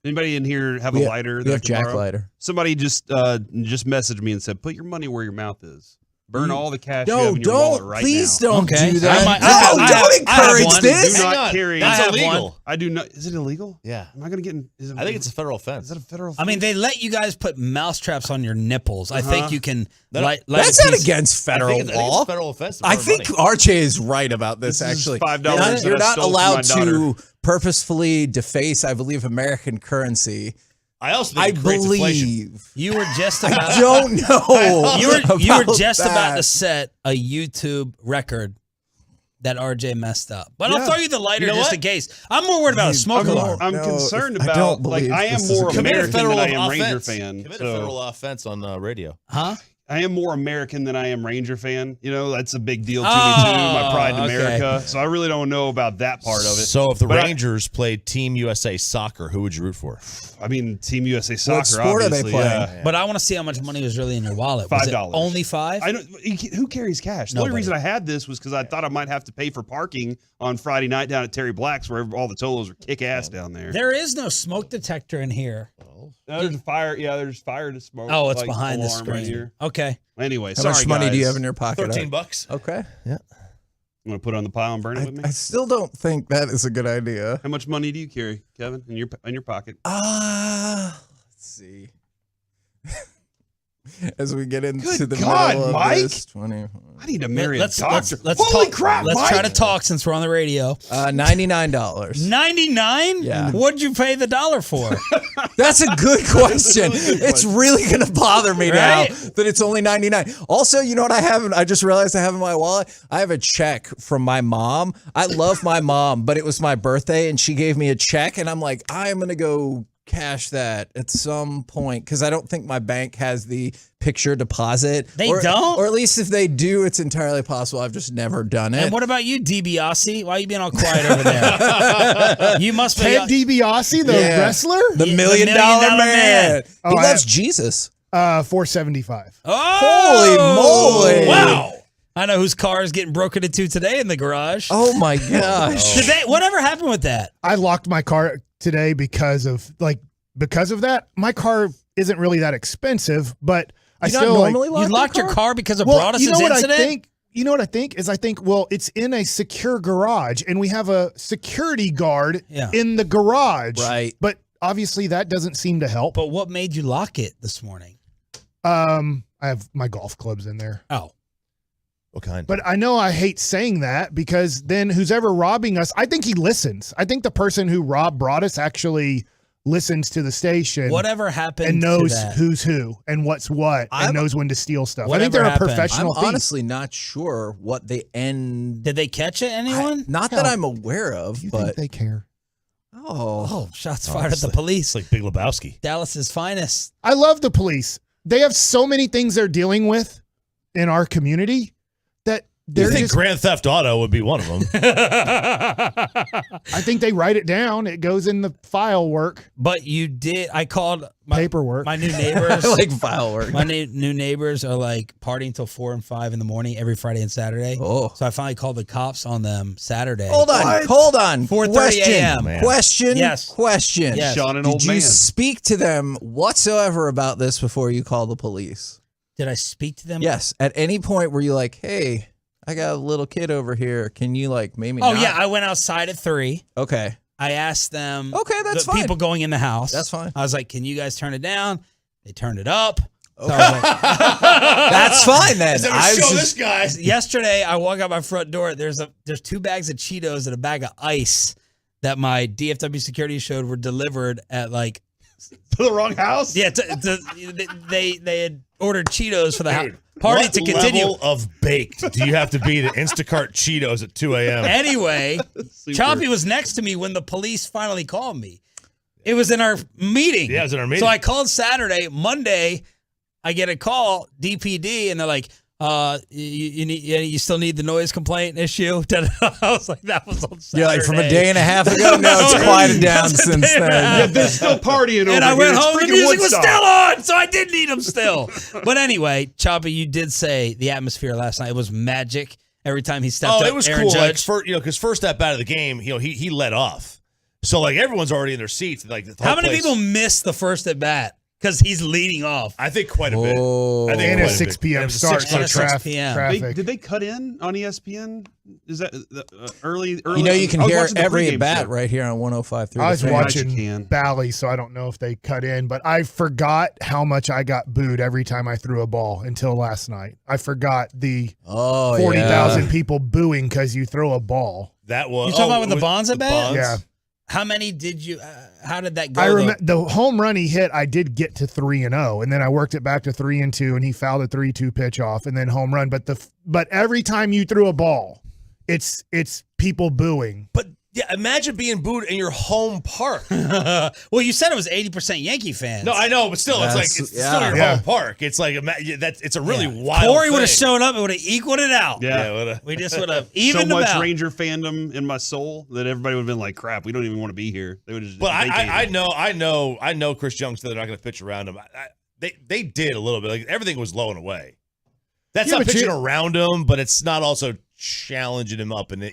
Anybody in here have a lighter? We have Jack lighter. Somebody just messaged me and said, "Put your money where your mouth is. Burn all the cash you have in your wallet right now." Please don't do that. Don't encourage this. Do not carry. That's illegal. I do not. Is it illegal? Yeah. Am I going to get in? I think it's a federal offense. Is that a federal offense? I mean, they let you guys put mousetraps on your nipples. I think you can. That's not against federal law. I think it's a federal offense. I think RJ is right about this actually. $5. You're not allowed to purposefully deface, I believe, American currency. I also think it creates inflation. You were just about. I don't know. You were just about to set a YouTube record that RJ messed up. But I'll throw you the lighter just in case. I'm more worried about a smoke alarm. I'm concerned about. I am more American than I am Ranger fan. Commit a federal offense on radio. Huh? I am more American than I am Ranger fan. That's a big deal to me, too. My pride in America. So I really don't know about that part of it. So if the Rangers played Team USA Soccer, who would you root for? I mean, Team USA Soccer, what sport obviously. Are they playing? Yeah. But I want to see how much money was really in your wallet. $5. Was it only $5? I don't. Who carries cash? The only reason I had this was because I thought I might have to pay for parking on Friday night down at Terry Black's, where all the Tolos are kick-ass down there. There is no smoke detector in here. There's a fire. Yeah, there's fire to smoke. Oh, it's behind the screen. Right here. Okay. Anyway, how much money guys. do you have in your pocket? $13. Okay. Yeah. You want to put it on the pile and burn it with me? I still don't think that is a good idea. How much money do you carry, Kevin, in your pocket? Let's see. As we get into Good the God, middle of Mike. this 20. I need to marry a doctor. Let's Holy talk. crap, Let's Mike. try to talk since we're on the radio. $99. $99? Yeah. What'd you pay the dollar for? That's a good question. It's really going to bother me now that it's only $99. Also, you know what I have? I just realized I have in my wallet. I have a check from my mom. I love my mom, but it was my birthday and she gave me a check and I'm like, I'm going to go cash that at some point because I don't think my bank has the picture deposit. They don't? Or at least if they do, it's entirely possible. I've just never done it. And what about you, DiBiase? Why are you being all quiet over there? You must be. Ted DiBiase, the wrestler? The $1 million man. He loves Jesus. $475. Oh! Holy moly. Wow. I know whose car is getting broken into today in the garage. Oh my gosh. Whatever happened with that? I locked my car today because of that. My car isn't really that expensive, but I still normally you locked your car because of Broadus' incident? You know what I think? Well, it's in a secure garage, and we have a security guard in the garage. Right. But obviously that doesn't seem to help. But what made you lock it this morning? I have my golf clubs in there. Oh. What kind? But I know I hate saying that because then who's ever robbing us, I think he listens. I think the person who robbed Broadus actually listens to the station. Whatever happened and knows to that? who's who and what's what and knows when to steal stuff. I think Whatever they're happened? a professional I'm thief. honestly not sure what the end. Did they catch it, anyone? Not that I'm aware of, You but think they care? Oh, shots fired at the police. It's like Big Lebowski. Dallas's finest. I love the police. They have so many things they're dealing with in our community that You they're think just, Grand Theft Auto would be one of them? I think they write it down. It goes in the file work. But you did. I called paperwork. My new neighbors. I like file work. My new neighbors are like partying till 4 and 5 in the morning every Friday and Saturday. Oh. So I finally called the cops on them Saturday. Hold on. 4:30 a.m. Question. Yes. Question. Yes. Sean, an Did old you man. speak to them whatsoever about this before you called the police? Did I speak to them? Yes. At any point were you like, hey, I got a little kid over here. Can you like maybe Oh not? yeah, I went outside at 3. Okay. I asked them. Okay, that's the fine. people going in the house. That's fine. I was like, "Can you guys turn it down?" They turned it up. So Okay. I was like, That's fine then. I was show just- this guy. Yesterday, I walk out my front door. There's 2 bags of Cheetos and a bag of ice that my DFW security showed were delivered at like To the wrong house? yeah. They had ordered Cheetos for the party What to continue. level of baked do you have to be to Instacart Cheetos at 2 a.m.? Anyway, Choppy was next to me when the police finally called me. It was in our meeting. Yeah, it was in our meeting. So I called Saturday. Monday, I get a call, DPD, and they're like, you still need the noise complaint issue? I was like, that was on Saturday. You're like, from a day and a half ago? No, it's quieted down since then. Yeah, they're still partying over And I here. went It's home, the freaking music was Woodstock. still on, so I did need them still. But anyway, Choppy, you did say the atmosphere last night was magic every time he stepped up. Oh, it was Aaron cool. Judge. Like, because first at bat of the game, he led off. So like everyone's already in their seats. Like the How whole many place- people missed the first at bat because he's leading off? I think quite a bit. I think And a quite 6 bit. p.m. It was a start, 6 so and a 6 traffic. p.m. traffic. Did they cut in on ESPN? Is that early? You know, you can I was hear watching the every pregame at bat show. right here on 105.3. I was The Fan. watching Bally, so I don't know if they cut in, but I forgot how much I got booed every time I threw a ball until last night. I forgot the 40,000 people booing because you throw a ball. That was You talking about with the Bonds at bat? Bonds? Yeah. How many did you? How did that go? I though? remember the home run he hit. I did get to 3-0, and then I worked it back to 3-2, and he fouled a 3-2 pitch off, and then home run. But every time you threw a ball, it's people booing. But yeah, imagine being booed in your home park. Well, you said it was 80% Yankee fans. No, I know, but still, it's still your home park. It's like it's a really wild. Corey would have thing. shown up and would have equaled it out. Yeah. We just would have So evened much them out. Ranger fandom in my soul that everybody would have been like, "Crap, we don't even want to be here." They would have just. But I vacated. know Chris Young said they're not going to pitch around him. They did a little bit. Like everything was low and away. That's Yeah, not but pitching around him, but it's not also challenging him up. And But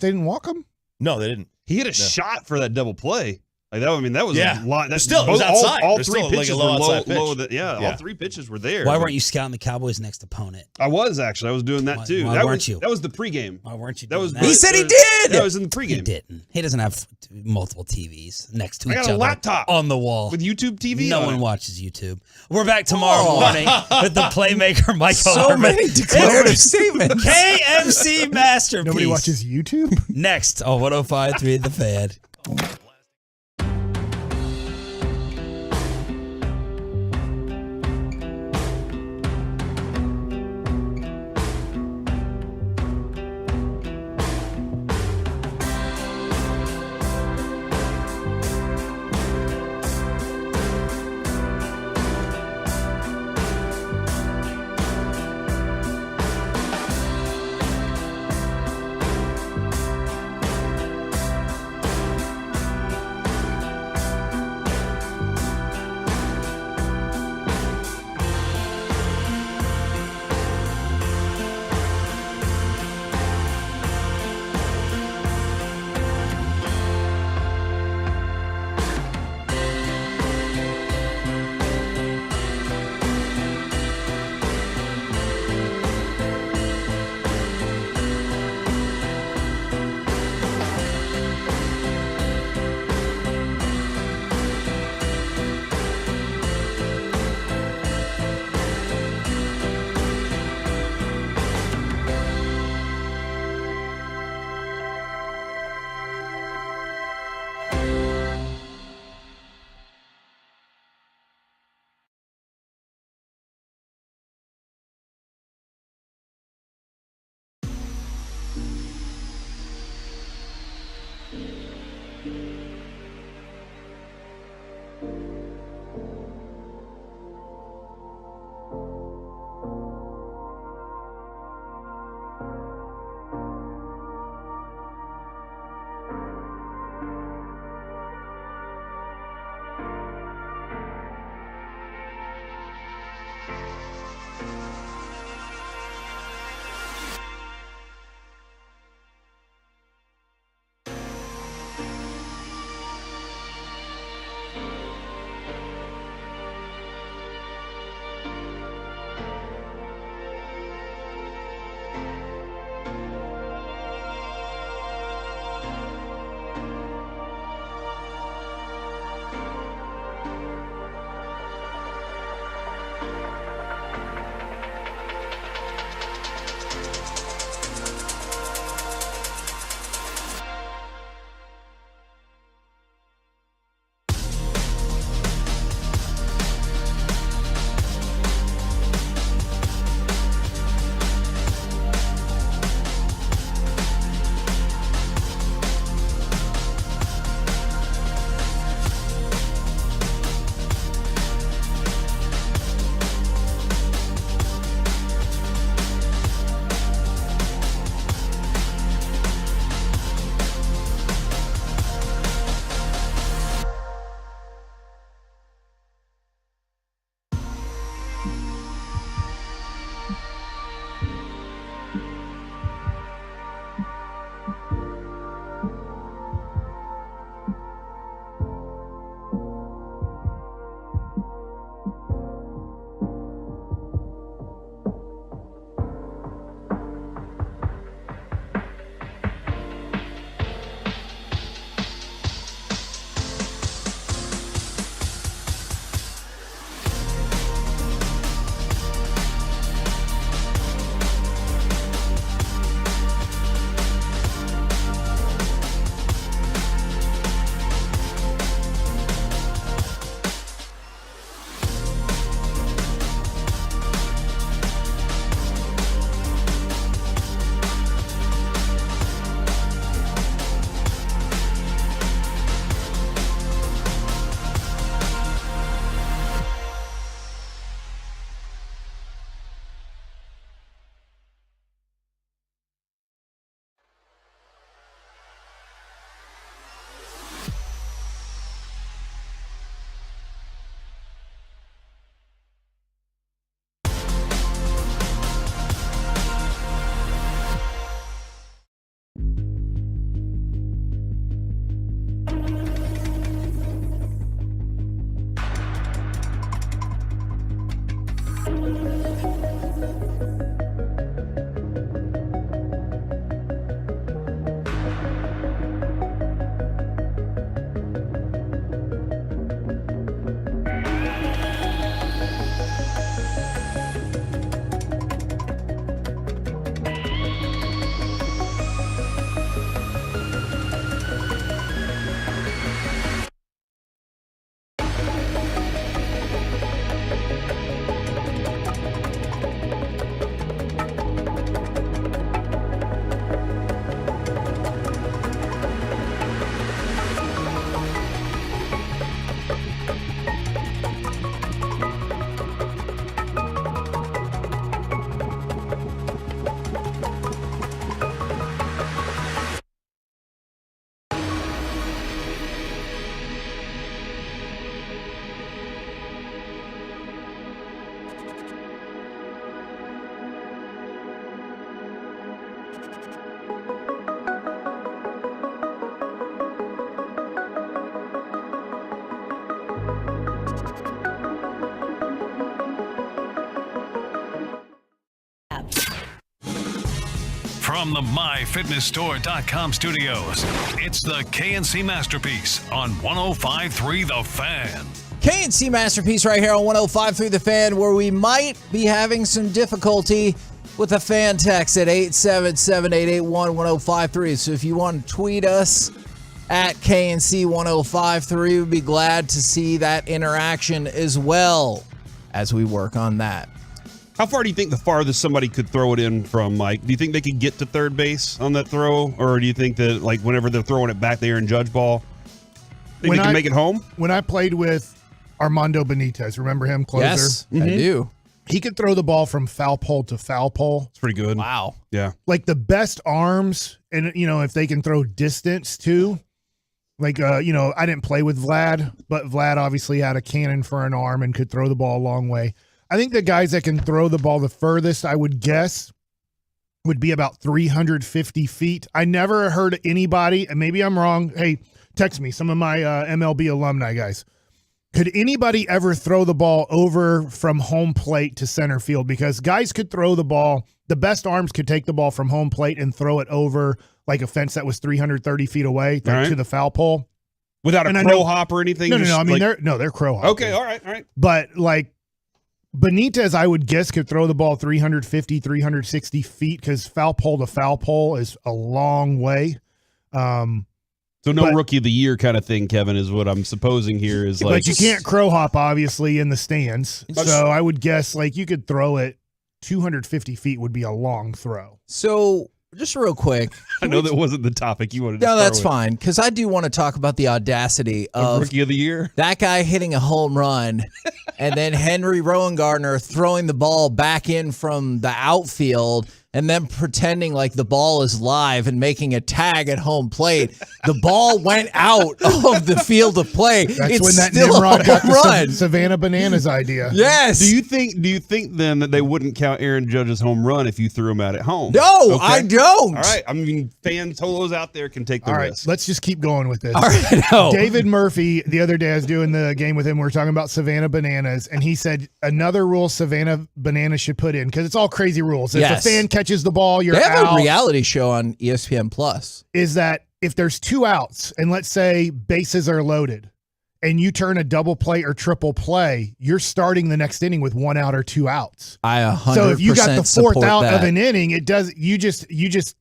they didn't walk him? No, they didn't. He hit a shot for that double play. Like that. I mean, that was Yeah. a lot. But still, it was outside. All There's three still, like, a pitches low were outside pitch. low. Yeah. All 3 pitches were there. Why weren't you scouting the Cowboys' next opponent? I was actually. I was doing that too. Why that weren't was, you? That was the pregame. Why weren't you? That was. doing that? He said he did! That was in the He pregame. didn't. He doesn't have multiple TVs next to I each got other a laptop on the wall with YouTube TV. No on one it. watches YouTube. We're back tomorrow morning with the playmaker Michael So Harmon. many declarative statements. KMC masterpiece. Nobody watches YouTube? Next on 105.3 The Fan. From the MyFitnessStore.com studios, it's the KNC Masterpiece on 105.3 The Fan. KNC Masterpiece right here on 105.3 The Fan, where we might be having some difficulty with the fan text at 877-881-1053. So if you want to tweet us at KNC1053, we'd be glad to see that interaction as well as we work on that. How far do you think the farthest somebody could throw it in from, Mike? Do you think they could get to third base on that throw? Or do you think that, like, whenever they're throwing it back there in judge ball, they can make it home? When I played with Armando Benitez, remember him, closer? Yes, I do. He could throw the ball from foul pole to foul pole. It's pretty good. Wow. Yeah. Like the best arms, and, if they can throw distance too. Like, I didn't play with Vlad, but Vlad obviously had a cannon for an arm and could throw the ball a long way. I think the guys that can throw the ball the furthest, I would guess, would be about 350 feet. I never heard anybody, and maybe I'm wrong. Hey, text me, some of my MLB alumni guys. Could anybody ever throw the ball over from home plate to center field? Because guys could throw the ball. The best arms could take the ball from home plate and throw it over like a fence that was 330 feet away to the foul pole. Without a crow hop or anything? No. I mean, they're crow hopping. Okay, all right. But, like, Benitez, I would guess, could throw the ball 350, 360 feet because foul pole to foul pole is a long way. So rookie of the year kind of thing, Kevin, is what I'm supposing here is like. But you can't crow hop, obviously, in the stands. So I would guess, like, you could throw it 250 feet would be a long throw. So just real quick. I know that wasn't the topic you wanted to No, that's start with. fine, because I do want to talk about the audacity of Rookie of the Year. That guy hitting a home run and then Henry Rowan-Gardner throwing the ball back in from the outfield and then pretending like the ball is live and making a tag at home plate. The ball went out of the field of play. That's it's when that still Nimrod a got home the run. Savannah Bananas idea. Yes. Do you think then that they wouldn't count Aaron Judge's home run if you threw him out at home? No, I don't. All right. I mean, fans, tolos out there can take the All right, risk. let's just keep going with this. All right, no. David Murphy, the other day I was doing the game with him. We were talking about Savannah Bananas, and he said another rule Savannah Bananas should put in, because it's all crazy rules. If Yes. a fan catches the ball, you're They have out. a reality show on ESPN Plus. Is that if there's two outs, and let's say bases are loaded, and you turn a double play or triple play, you're starting the next inning with 1 out or 2 outs. I 100% So if you got the fourth support out that. of an inning, it does. You just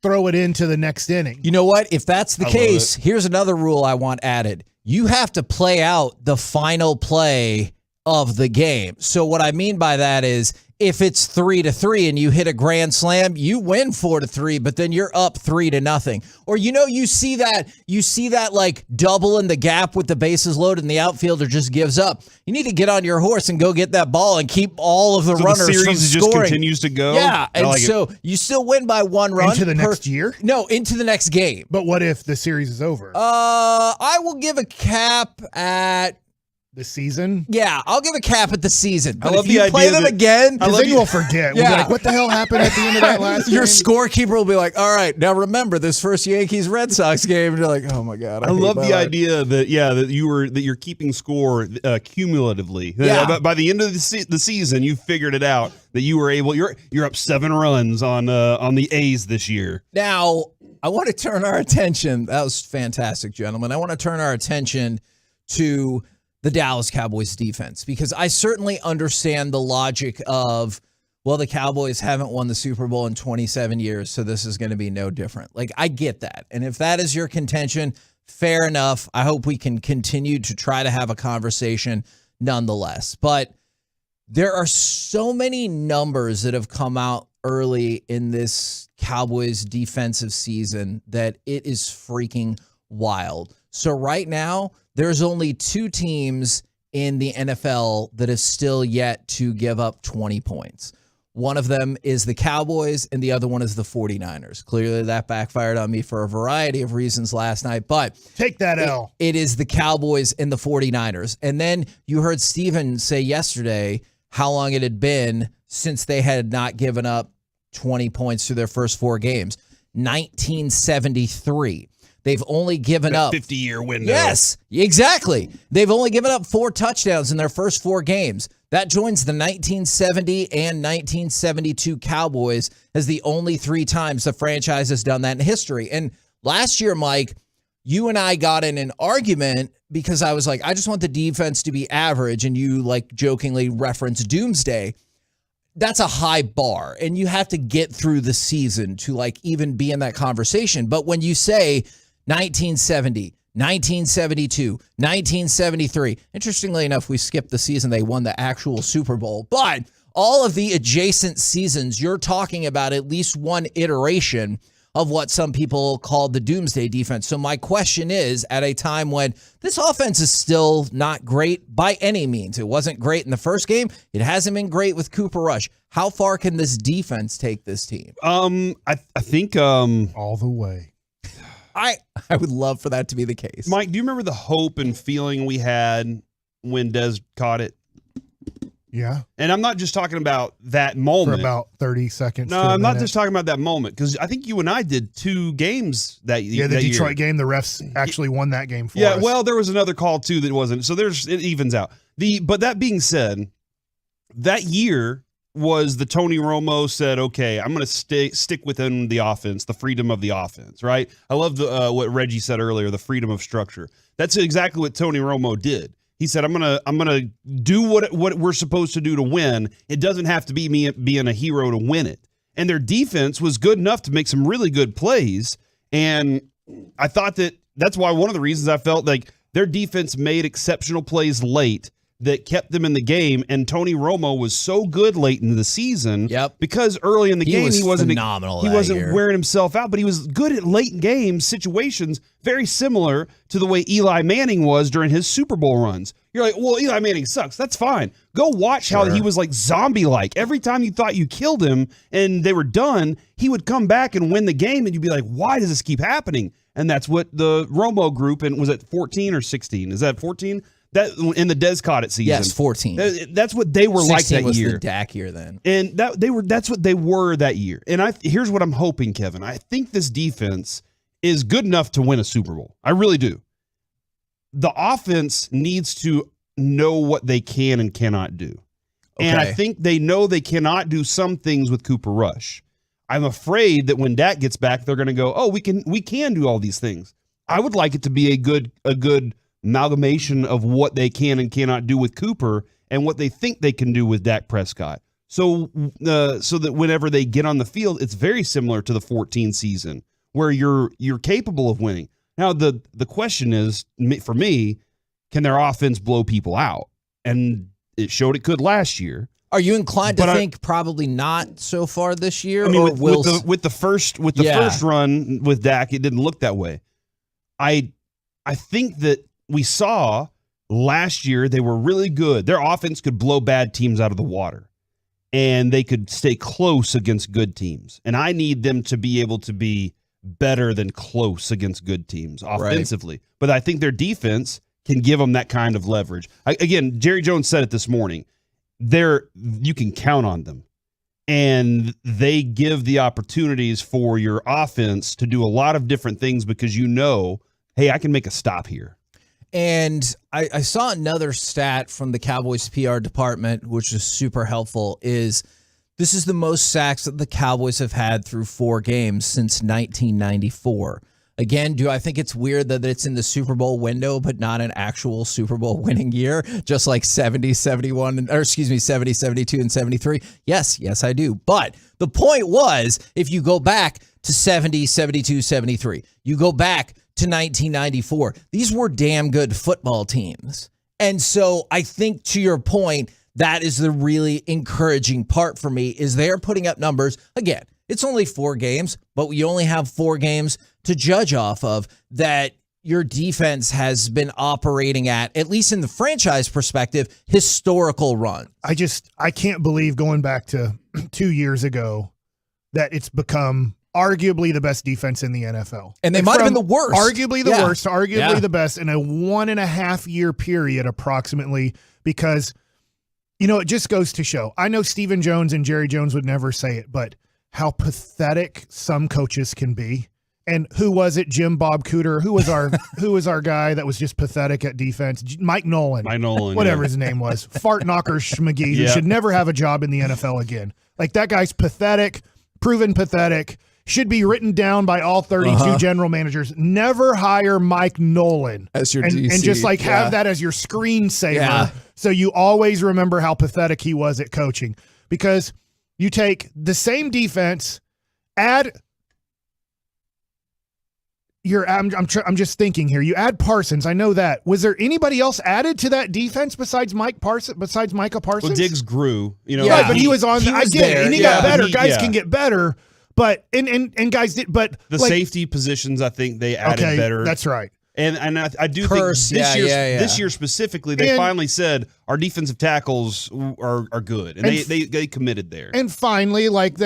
throw it into the next inning. You know what? If that's the I love case, here's another rule I want added. You have to play out the final play of the game. So what I mean by that is if it's 3-3 and you hit a grand slam, you win 4-3, but then you're up 3-0. Or you see that like double in the gap with the bases loaded and the outfielder just gives up. You need to get on your horse and go get that ball and keep all of the runners the series from just scoring. continues to go. Yeah, I and like it. so you still win by 1 run Into the next year? No, into the next game. But what if the series is over? I will give a cap at The season? Yeah, I'll give a cap at the season. But I love if you the play idea them that- again, Because then we'll forget. We'll be Yeah. like, what the hell happened at the end of that last your game? scorekeeper will be like, all right, now remember this first Yankees-Red Sox game. And you're like, oh my God. I hate love my the life. idea that you're keeping score cumulatively. Yeah. By the end of the season, you figured it out that you were able. You're up 7 runs on the A's this year. Now, I want to turn our attention. That was fantastic, gentlemen. I want to turn our attention to the Dallas Cowboys defense, because I certainly understand the logic of, well, the Cowboys haven't won the Super Bowl in 27 years, so this is going to be no different. Like, I get that. And if that is your contention, fair enough. I hope we can continue to try to have a conversation nonetheless. But there are so many numbers that have come out early in this Cowboys defensive season that it is freaking wild. So right now, there's only 2 teams in the NFL that have still yet to give up 20 points. One of them is the Cowboys, and the other one is the 49ers. Clearly, that backfired on me for a variety of reasons last night, but take that L. It is the Cowboys and the 49ers. And then you heard Steven say yesterday how long it had been since they had not given up 20 points through their first 4 games. 1973. They've only given up 50-year window. Yes, exactly. They've only given up 4 touchdowns in their first 4 games. That joins the 1970 and 1972 Cowboys as the only 3 times the franchise has done that in history. And last year, Mike, you and I got in an argument because I was like, I just want the defense to be average, and you like jokingly referenced doomsday. That's a high bar, and you have to get through the season to like even be in that conversation. But when you say 1970, 1972, 1973. Interestingly enough, we skipped the season they won the actual Super Bowl. But all of the adjacent seasons, you're talking about at least one iteration of what some people call the doomsday defense. So my question is, at a time when this offense is still not great by any means, it wasn't great in the first game, it hasn't been great with Cooper Rush, how far can this defense take this team? I think all the way. I would love for that to be the case. Mike, do you remember the hope and feeling we had when Dez caught it? Yeah. And I'm not just talking about that moment. For about 30 seconds. No, I'm not just talking about that moment, because I think you and I did 2 games that year. Yeah, the Detroit game, the refs actually won that game for us. Yeah, well, there was another call, too, that wasn't. So it evens out. But that being said, that year was the Tony Romo said, okay, I'm going to stick within the offense, the freedom of the offense, right? I love what Reggie said earlier, the freedom of structure. That's exactly what Tony Romo did. He said, I'm gonna do what we're supposed to do to win. It doesn't have to be me being a hero to win it. And their defense was good enough to make some really good plays. And I thought that's why one of the reasons I felt like their defense made exceptional plays late that kept them in the game. And Tony Romo was so good late in the season. Yep. Because early in the game he wasn't phenomenal. He wasn't wearing himself out, but he was good at late game situations, very similar to the way Eli Manning was during his Super Bowl runs. You're like, well, Eli Manning sucks. That's fine. Go watch how he was like zombie-like. Every time you thought you killed him and they were done, he would come back and win the game, and you'd be like, why does this keep happening? And that's what the Romo group, and was it 14 or 16? Is that 14? That in the Dez caught it season. Yes, 14. That's what they were like that was year. The Dak year then. And that's what they were that year. And here's what I'm hoping, Kevin. I think this defense is good enough to win a Super Bowl. I really do. The offense needs to know what they can and cannot do. Okay. And I think they know they cannot do some things with Cooper Rush. I'm afraid that when Dak gets back, they're going to go, oh, we can do all these things. I would like it to be a good amalgamation of what they can and cannot do with Cooper and what they think they can do with Dak Prescott. So that whenever they get on the field, it's very similar to the 14 season where you're capable of winning. Now, the question is, for me, can their offense blow people out? And it showed it could last year. Are you inclined to think probably not so far this year? I mean, with the first run with Dak, it didn't look that way. I think that we saw last year they were really good. Their offense could blow bad teams out of the water, and they could stay close against good teams. And I need them to be able to be better than close against good teams offensively. Right. But I think their defense can give them that kind of leverage. Again, Jerry Jones said it this morning. You can count on them. And they give the opportunities for your offense to do a lot of different things because hey, I can make a stop here. And I saw another stat from the Cowboys PR department, which is super helpful, is this is the most sacks that the Cowboys have had through 4 games since 1994. Again, do I think it's weird that it's in the Super Bowl window, but not an actual Super Bowl winning year, just like 70, 71, or excuse me, 70, 72, and 73? Yes, I do. But the point was, if you go back to 70, 72, 73, you go back to 1994, these were damn good football teams. And so I think, to your point, that is the really encouraging part for me, is they're putting up numbers. Again, it's only 4 games, but we only have 4 games to judge off of, that your defense has been operating at least in the franchise perspective, historical run. I can't believe, going back to 2 years ago, that it's become arguably the best defense in the NFL. And they might have been the worst. Arguably the worst, arguably the best in a 1.5 year period approximately, because, it just goes to show. I know Stephen Jones and Jerry Jones would never say it, but how pathetic some coaches can be. And who was it? Jim Bob Cooter. Who was our guy that was just pathetic at defense? Mike Nolan. Whatever his name was. Fart knocker schmagee who should never have a job in the NFL again. Like, that guy's pathetic, proven pathetic, should be written down by all 32 general managers. Never hire Mike Nolan as your DC. And just have that as your screensaver so you always remember how pathetic he was at coaching. Because you take the same defense, add I'm just thinking here. You add Parsons. I know that. Was there anybody else added to that defense besides Micah Parsons? Well, Diggs grew, right, but he was on. I get it, and he got better. Guys can get better, but and guys did. But the safety positions, I think they added better. That's right. And I do think this year specifically, they finally said our defensive tackles are good, and they committed there. And finally, like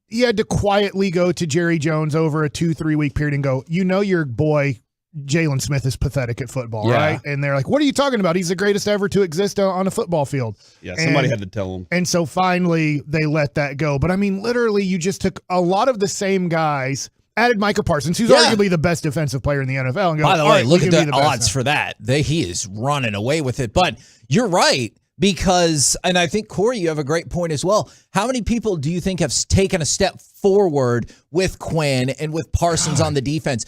you had to quietly go to Jerry Jones over a 2-3 week period and go, your boy Jalen Smith is pathetic at football, right? And they're like, what are you talking about? He's the greatest ever to exist on a football field. Yeah, somebody had to tell him. And so finally they let that go. But I mean, literally, you just took a lot of the same guys, added Micah Parsons, who's arguably the best defensive player in the NFL. And go, by the way, look at the odds for that. He is running away with it. But you're right. Because, and I think, Corey, you have a great point as well. How many people do you think have taken a step forward with Quinn and with Parsons on the defense?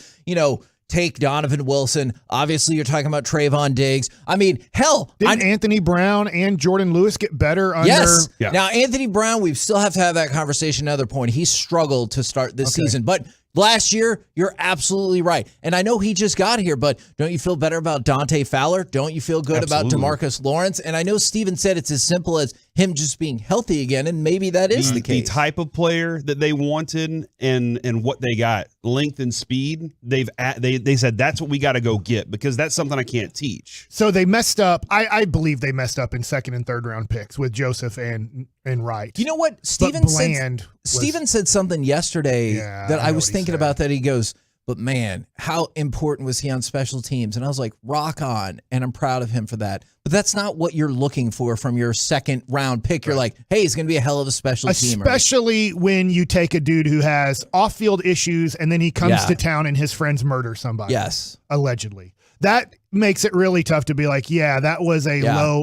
Take Donovan Wilson. Obviously, you're talking about Trayvon Diggs. I mean, hell. Didn't Anthony Brown and Jordan Lewis get better under? Yes. Yeah. Now, Anthony Brown, we still have to have that conversation another point. He struggled to start this season. But last year, you're absolutely right. And I know he just got here, but don't you feel better about Dante Fowler? Don't you feel good about DeMarcus Lawrence? And I know Steven said it's as simple as him just being healthy again, and maybe that is the case. The type of player that they wanted and what they got, length and speed, they said that's what we got to go get, because that's something I can't teach. So they messed up. I believe they messed up in second and third round picks with Joseph and Wright. You know what? Steven said something yesterday that I was thinking about that. He goes, but man, how important was he on special teams? And I was like, rock on. And I'm proud of him for that. But that's not what you're looking for from your second round pick. You're like, hey, he's going to be a hell of a special teamer. Especially when you take a dude who has off-field issues and then he comes to town and his friends murder somebody. Yes. Allegedly. That makes it really tough to be like, that was a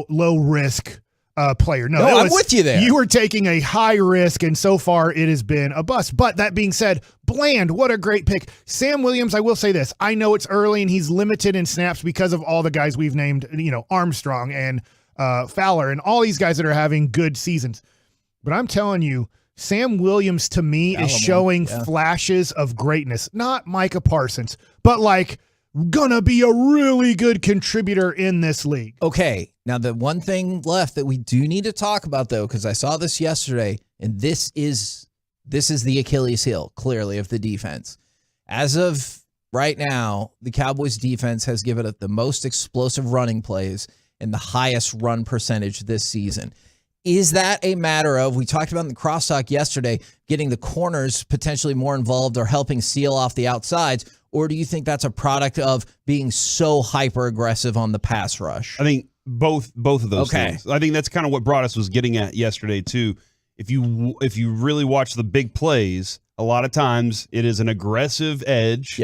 low risk player. No, I'm with you there. You were taking a high risk, and so far it has been a bust. But that being said, Bland, what a great pick. Sam Williams, I will say this. I know it's early and he's limited in snaps because of all the guys we've named, Armstrong and Fowler and all these guys that are having good seasons. But I'm telling you, Sam Williams to me is showing flashes of greatness. Not Micah Parsons, but like gonna be a really good contributor in this league. Okay. Now, the one thing left that we do need to talk about, though, because I saw this yesterday, and this is the Achilles heel, clearly, of the defense. As of right now, the Cowboys defense has given up the most explosive running plays and the highest run percentage this season. Is that a matter of, we talked about in the crosstalk yesterday, getting the corners potentially more involved or helping seal off the outsides, or do you think that's a product of being so hyper-aggressive on the pass rush? I think both of those things. I think that's kind of what Broadus was getting at yesterday too. If you really watch the big plays, a lot of times it is an aggressive edge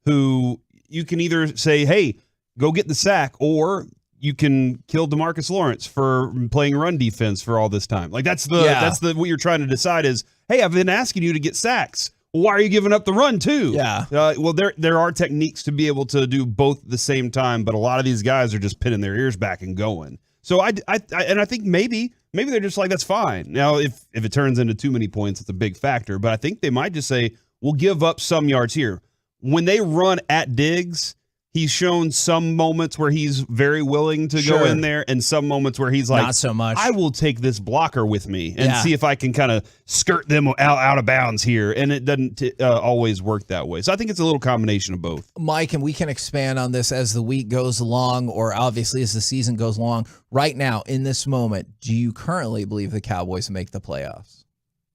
who you can either say, hey, go get the sack, or you can kill DeMarcus Lawrence for playing run defense for all this time. Like that's what you're trying to decide is, hey, I've been asking you to get sacks. Why are you giving up the run too? Well, there are techniques to be able to do both at the same time, but a lot of these guys are just pinning their ears back and going. So I think maybe they're just like, that's fine. Now, if it turns into too many points, it's a big factor. But I think they might just say, we'll give up some yards here. When they run at Diggs, he's shown some moments where he's very willing to go in there, and some moments where he's like, not so much. I will take this blocker with me and see if I can kind of skirt them out of bounds here. And it doesn't always work that way. So I think it's a little combination of both. Mike, and we can expand on this as the week goes along, or obviously as the season goes along. Right now, in this moment, do you currently believe the Cowboys make the playoffs?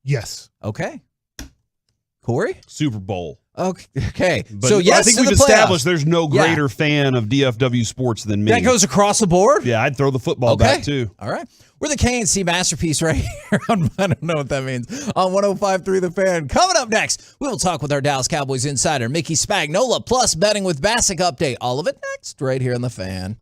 Yes. Okay. Corey? Super Bowl. Okay. But So yes, I think to we've the playoffs. established there's no Yeah. greater fan of DFW sports than me. That goes across the board? Yeah, I'd throw the football back too. All right. We're the KNC masterpiece right here on, I don't know what that means, on 105.3 The Fan. Coming up next, we will talk with our Dallas Cowboys insider, Mickey Spagnola, plus betting with Bassick update. All of it next, right here on The Fan.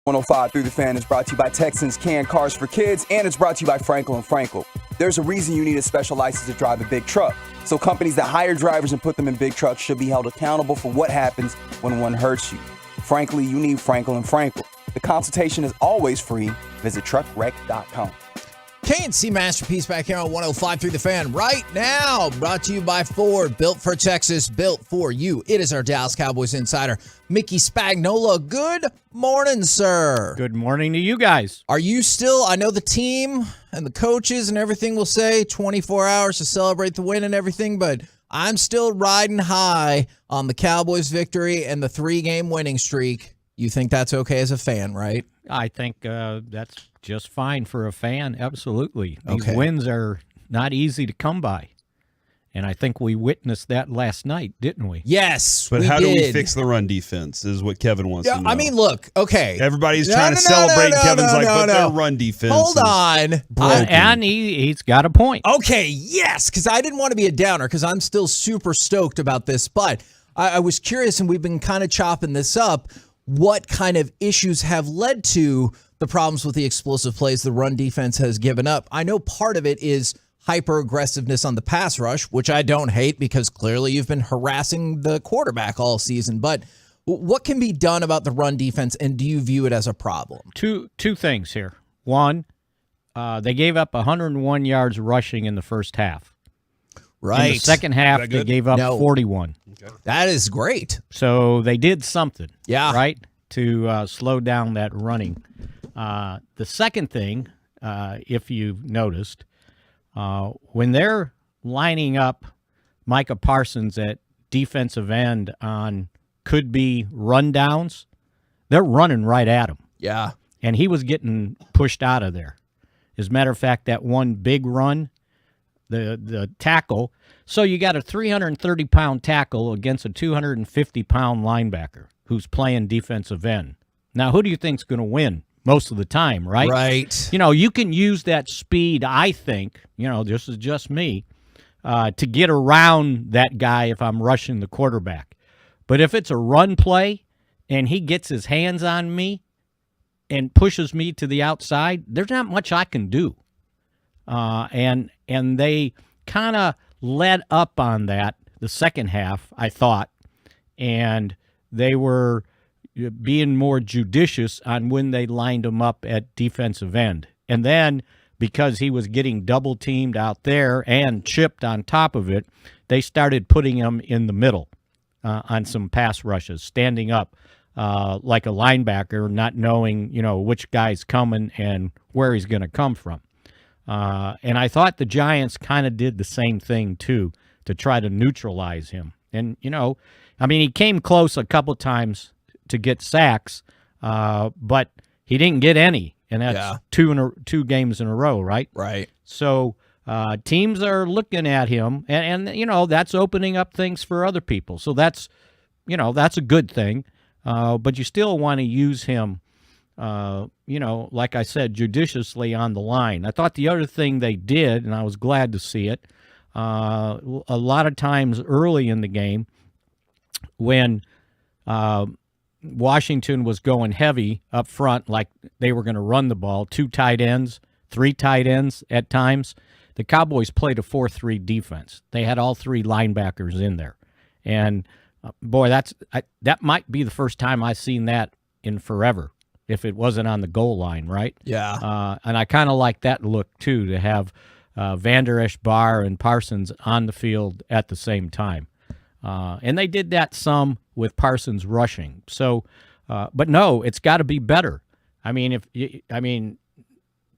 105 Through the Fan is brought to you by Texans Canned Cars for Kids, and it's brought to you by Frankel & Frankel. There's a reason you need a special license to drive a big truck. So companies that hire drivers and put them in big trucks should be held accountable for what happens when one hurts you. Frankly, you need Frankel & Frankel. The consultation is always free. Visit truckwreck.com. K&C Masterpiece back here on 105 Through the Fan right now. Brought to you by Ford. Built for Texas, built for you. It is our Dallas Cowboys insider, Mickey Spagnola. Good morning, sir. Good morning to you guys. Are you still, I know the team and the coaches and everything will say 24 hours to celebrate the win and everything, but I'm still riding high on the Cowboys victory and the 3-game winning streak. You think that's okay as a fan, right? I think that's just fine for a fan. Absolutely. These Okay. wins are not easy to come by. And I think we witnessed that last night, didn't we? Yes, But we how do we did. fix the run defense is what Kevin wants Yeah, to know. I mean, look, okay. Everybody's trying to celebrate. Kevin's like, but their run defense Hold is on. broken. And he's got a point. Okay, yes, because I didn't want to be a downer because I'm still super stoked about this, but I was curious, and we've been kind of chopping this up, what kind of issues have led to the problems with the explosive plays the run defense has given up. I know part of it is hyper-aggressiveness on the pass rush, which I don't hate because clearly you've been harassing the quarterback all season, but what can be done about the run defense, and do you view it as a problem? Two things here. One, they gave up 101 yards rushing in the first half. Right. In the second half, they gave up 41. That is great. So they did something. Yeah. Right? To slow down that running. The second thing, if you've noticed, when they're lining up Micah Parsons at defensive end on could-be rundowns, they're running right at him. Yeah. And he was getting pushed out of there. As a matter of fact, that one big run, the tackle. So you got a 330-pound tackle against a 250-pound linebacker who's playing defensive end. Now, who do you think's going to win most of the time, right? Right. You know, you can use that speed, I think, this is just me, to get around that guy if I'm rushing the quarterback. But if it's a run play and he gets his hands on me and pushes me to the outside, there's not much I can do. And they kind of led up on that the second half, I thought, and they were being more judicious on when they lined him up at defensive end. And then because he was getting double teamed out there and chipped on top of it, they started putting him in the middle on some pass rushes, standing up like a linebacker, not knowing, which guy's coming and where he's going to come from. And I thought the Giants kind of did the same thing, too, to try to neutralize him. And, he came close a couple times to get sacks, but he didn't get any. And that's two games in a row, right? Right. So teams are looking at him, and that's opening up things for other people. So that's a good thing. But you still want to use him, like I said, judiciously on the line. I thought the other thing they did, and I was glad to see it, a lot of times early in the game when Washington was going heavy up front, like they were going to run the ball, 2 tight ends, 3 tight ends at times, the Cowboys played a 4-3 defense. They had all 3 linebackers in there. And, boy, that might be the first time I've seen that in forever, if it wasn't on the goal line, right? Yeah. And I kind of like that look, too, to have Vander Esch, Barr, and Parsons on the field at the same time. And they did that some with Parsons rushing. So, but no, it's got to be better.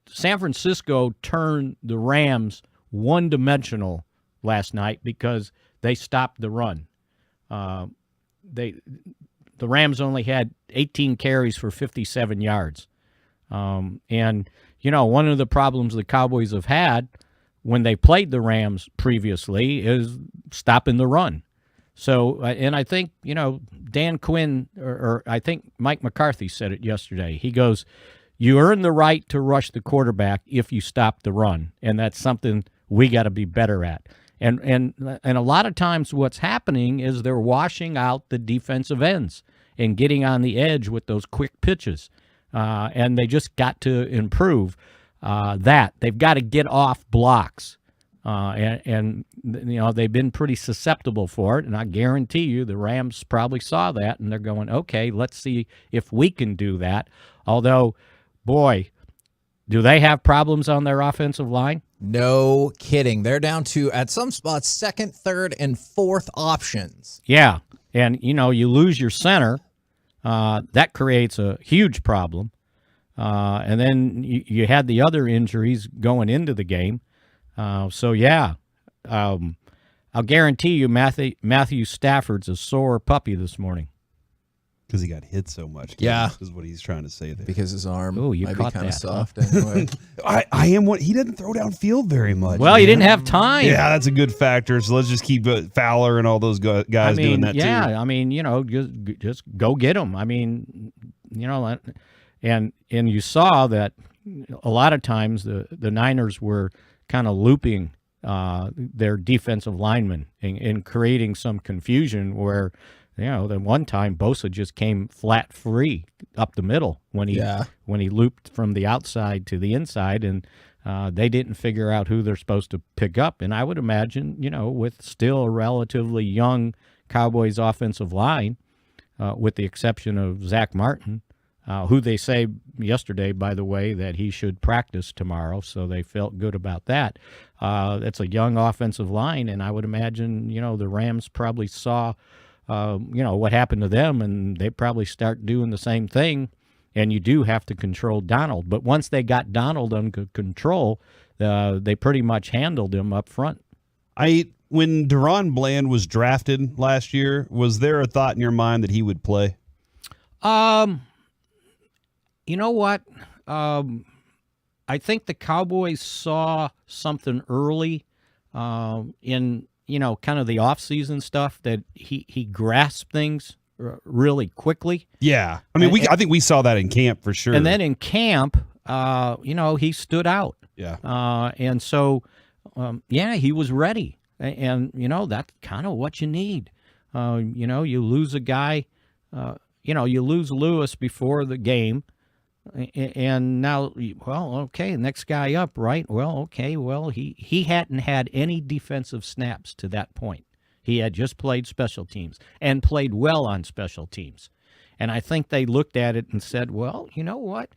San Francisco turned the Rams one-dimensional last night because they stopped the run. The Rams only had 18 carries for 57 yards. And, one of the problems the Cowboys have had when they played the Rams previously is stopping the run. So, and I think, Dan Quinn, or I think Mike McCarthy said it yesterday. He goes, you earn the right to rush the quarterback if you stop the run. And that's something we got to be better at. And a lot of times what's happening is they're washing out the defensive ends and getting on the edge with those quick pitches. and they just got to improve that. They've got to get off blocks, and they've been pretty susceptible for it. And I guarantee you, the Rams probably saw that, and they're going, okay, let's see if we can do that. Although, boy, do they have problems on their offensive line? No kidding. They're down to, at some spots, second, third, and fourth options. Yeah, and, you lose your center. That creates a huge problem. And then you had the other injuries going into the game. I'll guarantee you Matthew Stafford's a sore puppy this morning. Because he got hit so much. Yeah. Is what he's trying to say there. Because his arm might be kind of soft anyway. I am what he doesn't throw downfield very much. Well, he didn't have time. Yeah, that's a good factor. So let's just keep Fowler and all those guys doing that too. Yeah, just go get them. And you saw that a lot of times the Niners were kind of looping their defensive linemen and creating some confusion where, the one time Bosa just came flat free up the middle when he looped from the outside to the inside, and they didn't figure out who they're supposed to pick up. And I would imagine, with still a relatively young Cowboys offensive line, with the exception of Zach Martin, who they say yesterday, by the way, that he should practice tomorrow, so they felt good about that. It's a young offensive line, and I would imagine, the Rams probably saw what happened to them, and they probably start doing the same thing, and you do have to control Donald. But once they got Donald under control, they pretty much handled him up front. When Deron Bland was drafted last year, was there a thought in your mind that he would play? You know what? I think the Cowboys saw something early in kind of the off-season stuff, that he grasped things really quickly. Yeah. I think we saw that in camp for sure. And then in camp, he stood out. Yeah. And so, he was ready. And, that's kind of what you need. You lose a guy, you lose Lewis before the game. And now, next guy up, right? He hadn't had any defensive snaps to that point. He had just played special teams and played well on special teams. And I think they looked at it and said, well, you know what?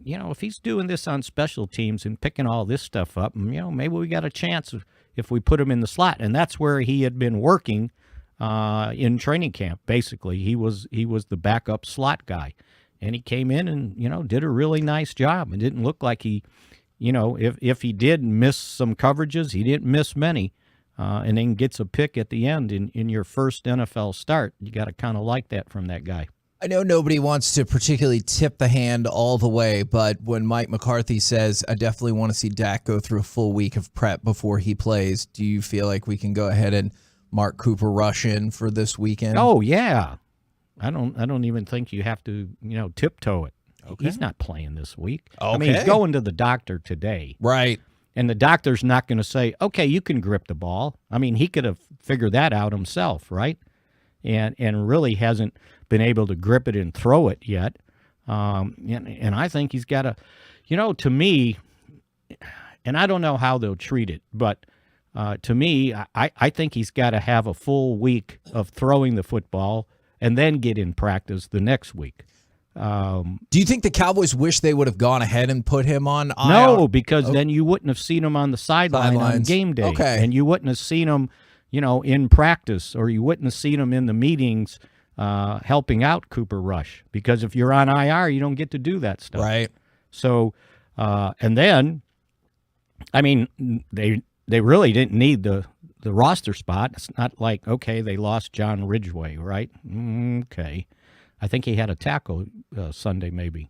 If he's doing this on special teams and picking all this stuff up, maybe we got a chance if we put him in the slot. And that's where he had been working in training camp, basically. He was the backup slot guy. And he came in and, did a really nice job. It didn't look like he, if he did miss some coverages, he didn't miss many, and then gets a pick at the end in your first NFL start. You got to kind of like that from that guy. I know nobody wants to particularly tip the hand all the way, but when Mike McCarthy says, I definitely want to see Dak go through a full week of prep before he plays, do you feel like we can go ahead and mark Cooper Rush in for this weekend? Oh, yeah. I don't even think you have to, tiptoe it. Okay. He's not playing this week. Okay. He's going to the doctor today. Right. And the doctor's not going to say, okay, you can grip the ball. He could have figured that out himself, right? And really hasn't been able to grip it and throw it yet. And I think he's got to, to me, and I don't know how they'll treat it, but to me, I think he's got to have a full week of throwing the football and then get in practice the next week. Do you think the Cowboys wish they would have gone ahead and put him on IR? No, because then you wouldn't have seen him on the sideline on game day. Okay. And you wouldn't have seen him, in practice, or you wouldn't have seen him in the meetings helping out Cooper Rush. Because if you're on IR, you don't get to do that stuff. Right. So, and then, they really didn't need the roster spot. It's not like, okay, they lost John Ridgway, right? Okay. I think he had a tackle Sunday maybe.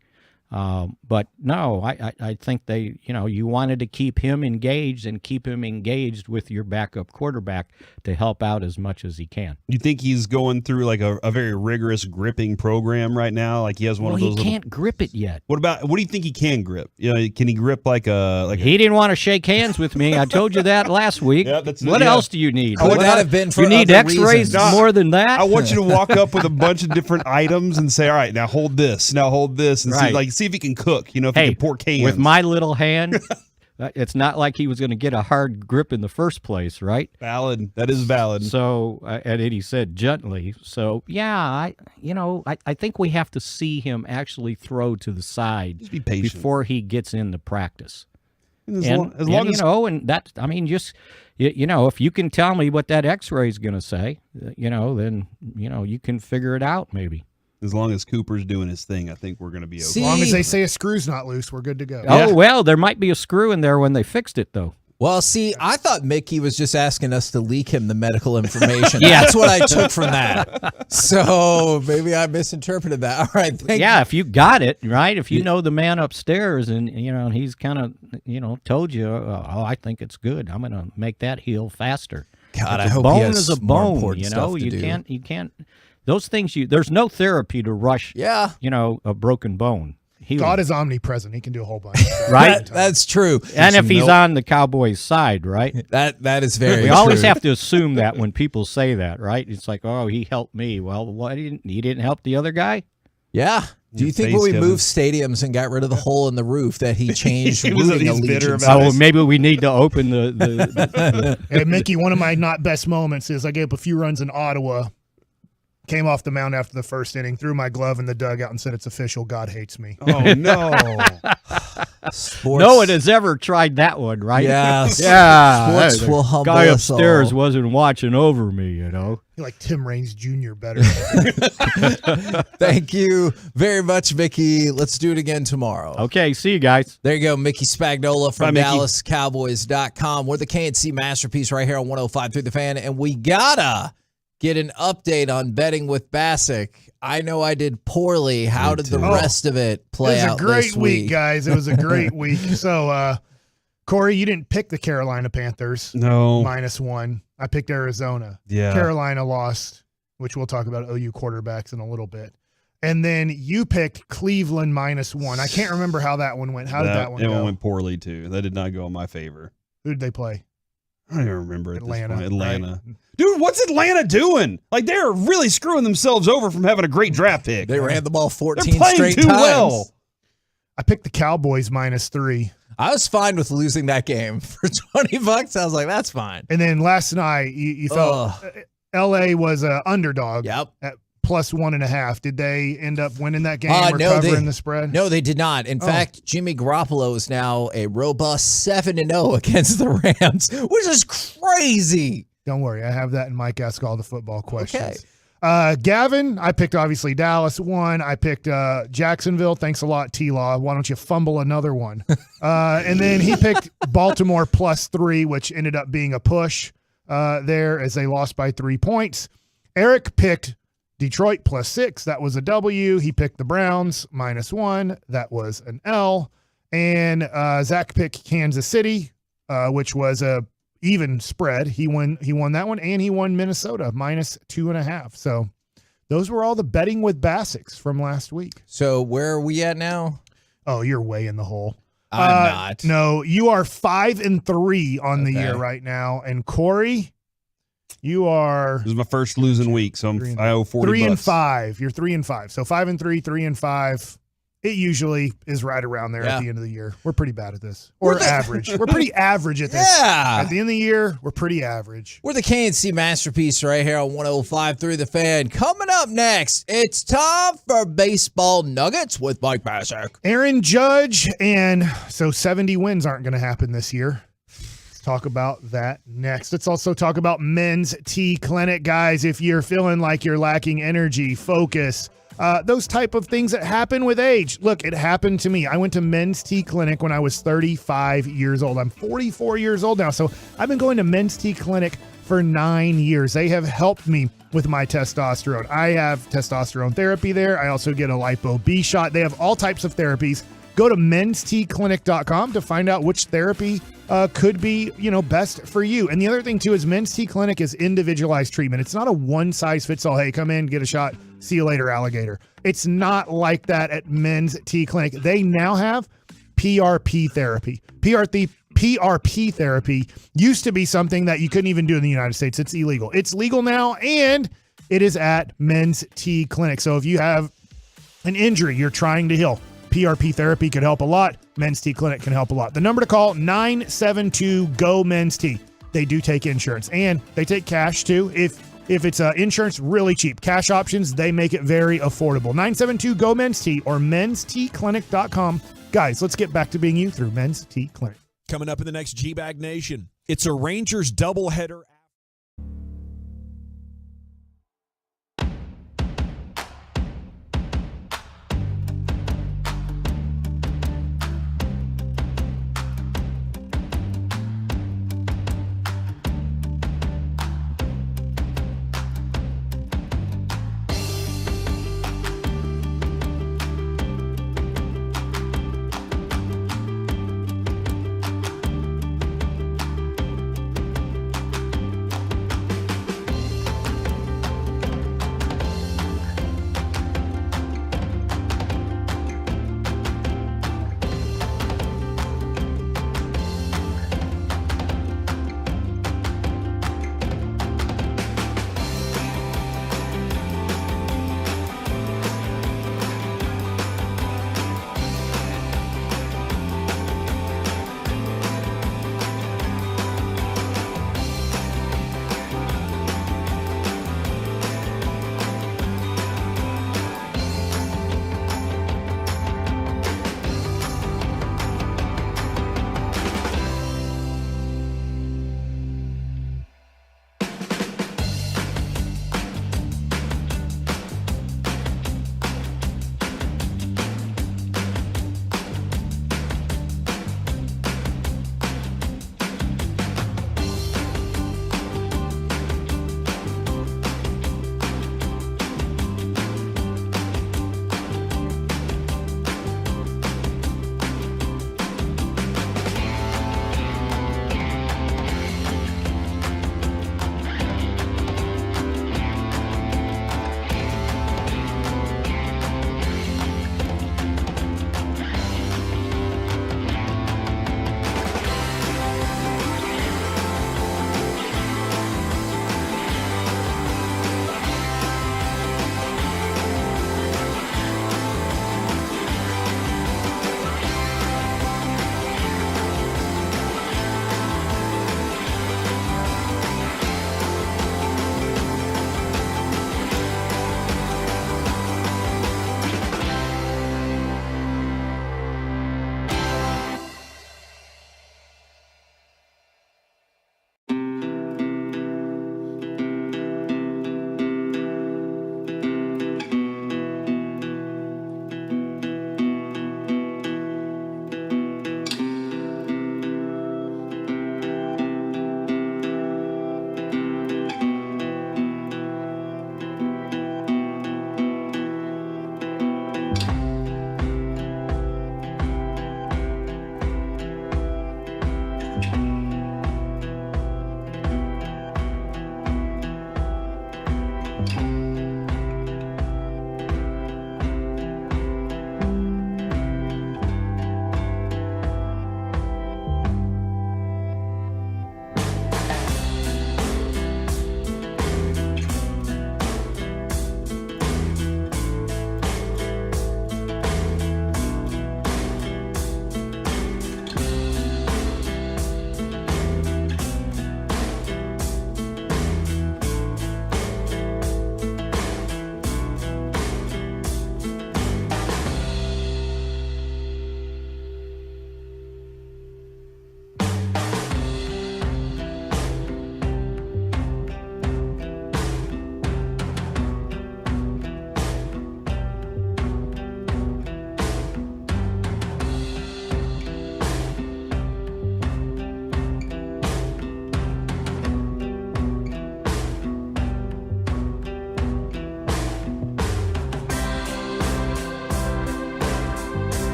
But no, I think they, you wanted to keep him engaged and keep him engaged with your backup quarterback to help out as much as he can. You think he's going through like a very rigorous gripping program right now? Like he has one of those. He can't grip it yet. What do you think he can grip? Can he grip He didn't want to shake hands with me. I told you that last week. What else do you need? Would that have been for you need X-rays more than that? I want you to walk up with a bunch of different items and say, all right, now hold this, and see if he can cook. If he Hey, can pour cans. with my little hand, it's not like he was going to get a hard grip in the first place, right? Valid. That is valid. So, and he said gently. So, yeah, I think we have to see him actually throw to the side Just be patient. before he gets into practice. And as long as if you can tell me what that X-ray is going to say, then you can figure it out maybe. As long as Cooper's doing his thing, I think we're going to be okay. As long as they say a screw's not loose, we're good to go. Oh, well, there might be a screw in there when they fixed it, though. Well, see, I thought Mickey was just asking us to leak him the medical information. Yeah. That's what I took from that. So maybe I misinterpreted that. All right, thank you. If you got it, right? If you know the man upstairs and, he's kind of, told you, I think it's good. I'm going to make that heal faster. God, But I a hope bone he has is a more bone, important stuff to do. You can't, those things, there's no therapy to rush, a broken bone. God is omnipresent. He can do a whole bunch. Right? That's true. And if he's on the Cowboys' side, right? That is very We true. always have to assume that when people say that, right? It's like, oh, he helped me. Well, he didn't help the other guy? Yeah. Do you think when we moved stadiums and got rid of the hole in the roof that he changed rooting allegiance? Oh, maybe we need to open the Hey, Mickey, one of my not best moments is I gave up a few runs in Ottawa, came off the mound after the first inning, threw my glove in the dugout and said it's official. God hates me. Oh, no. No one has ever tried that one, right? Yes. Yeah. Sports will humble guy us upstairs all. wasn't watching over me, You like Tim Raines Jr. better. Thank you very much, Mickey. Let's do it again tomorrow. Okay, see you guys. There you go, Mickey Spagnola from Bye, Mickey. DallasCowboys.com. We're the KNC Masterpiece right here on 105.3 The Fan, and we gotta get an update on betting with Bassick. I know I did poorly. How did the rest of it play out It was a great this week, guys. It was a great week. So, Corey, you didn't pick the Carolina Panthers. No. -1. I picked Arizona. Yeah. Carolina lost, which we'll talk about OU quarterbacks in a little bit. And then you picked Cleveland -1. I can't remember how that one went. How did that one go? It went poorly, too. That did not go in my favor. Who did they play? I don't even remember at Atlanta, this point. Atlanta. right? Dude, what's Atlanta doing? Like, they're really screwing themselves over from having a great draft pick. They ran the ball 14 They're playing straight too times. well. I picked the Cowboys -3. I was fine with losing that game for $20. I was like, that's fine. And then last night, you thought LA was an underdog at +1.5. Did they end up winning that game or covering the spread? No, they did not. In fact, Jimmy Garoppolo is now a robust 7-0 against the Rams, which is crazy. Don't worry. I have that in Mike Ask All the Football Questions. Okay. Gavin, I picked obviously Dallas 1. I picked Jacksonville. Thanks a lot, T-Law. Why don't you fumble another one? And then he picked Baltimore +3, which ended up being a push there as they lost by 3 points. Eric picked Detroit +6. That was a W. He picked the Browns -1. That was an L. And Zach picked Kansas City, which was a even spread. He won that one, and he won Minnesota -2.5. So those were all the betting with Bassics from last week. So where are we at now? Oh, you're way in the hole. I'm not. No, you are 5-3 on the year right now. And Corey, you are. This is my first losing week, so I owe $40. 3-5. You're 3-5. So 5-3, 3-5. It usually is right around there at the end of the year. We're pretty bad at this. Or average. We're pretty average at this. Yeah. At the end of the year, we're pretty average. We're the KNC Masterpiece right here on 105.3 The Fan. Coming up next, it's time for Baseball Nuggets with Mike Bassick. Aaron Judge, and so 70 wins aren't going to happen this year. Let's talk about that next. Let's also talk about Men's T Clinic, guys. If you're feeling like you're lacking energy, focus, those type of things that happen with age. Look, it happened to me. I went to Men's T Clinic when I was 35 years old. I'm 44 years old now, so I've been going to Men's T Clinic for 9 years. They have helped me with my testosterone. I have testosterone therapy there. I also get a lipo B shot. They have all types of therapies. Go to menstclinic.com to find out which therapy could be, best for you. And the other thing too is Men's T Clinic is individualized treatment. It's not a one size fits all. Hey, come in, get a shot. See you later, alligator. It's not like that at Men's T Clinic. They now have PRP therapy. PRP therapy used to be something that you couldn't even do in the United States. It's illegal. It's legal now, and it is at Men's T Clinic. So if you have an injury you're trying to heal, PRP therapy could help a lot. Men's T Clinic can help a lot. The number to call, 972-GO-MEN's T. They do take insurance, and they take cash too. If it's insurance, really cheap. Cash options, they make it very affordable. 972-GO-MEN's T or mensteclinic.com. Guys, let's get back to being you through Men's T Clinic. Coming up in the next G-Bag Nation, it's a Rangers doubleheader.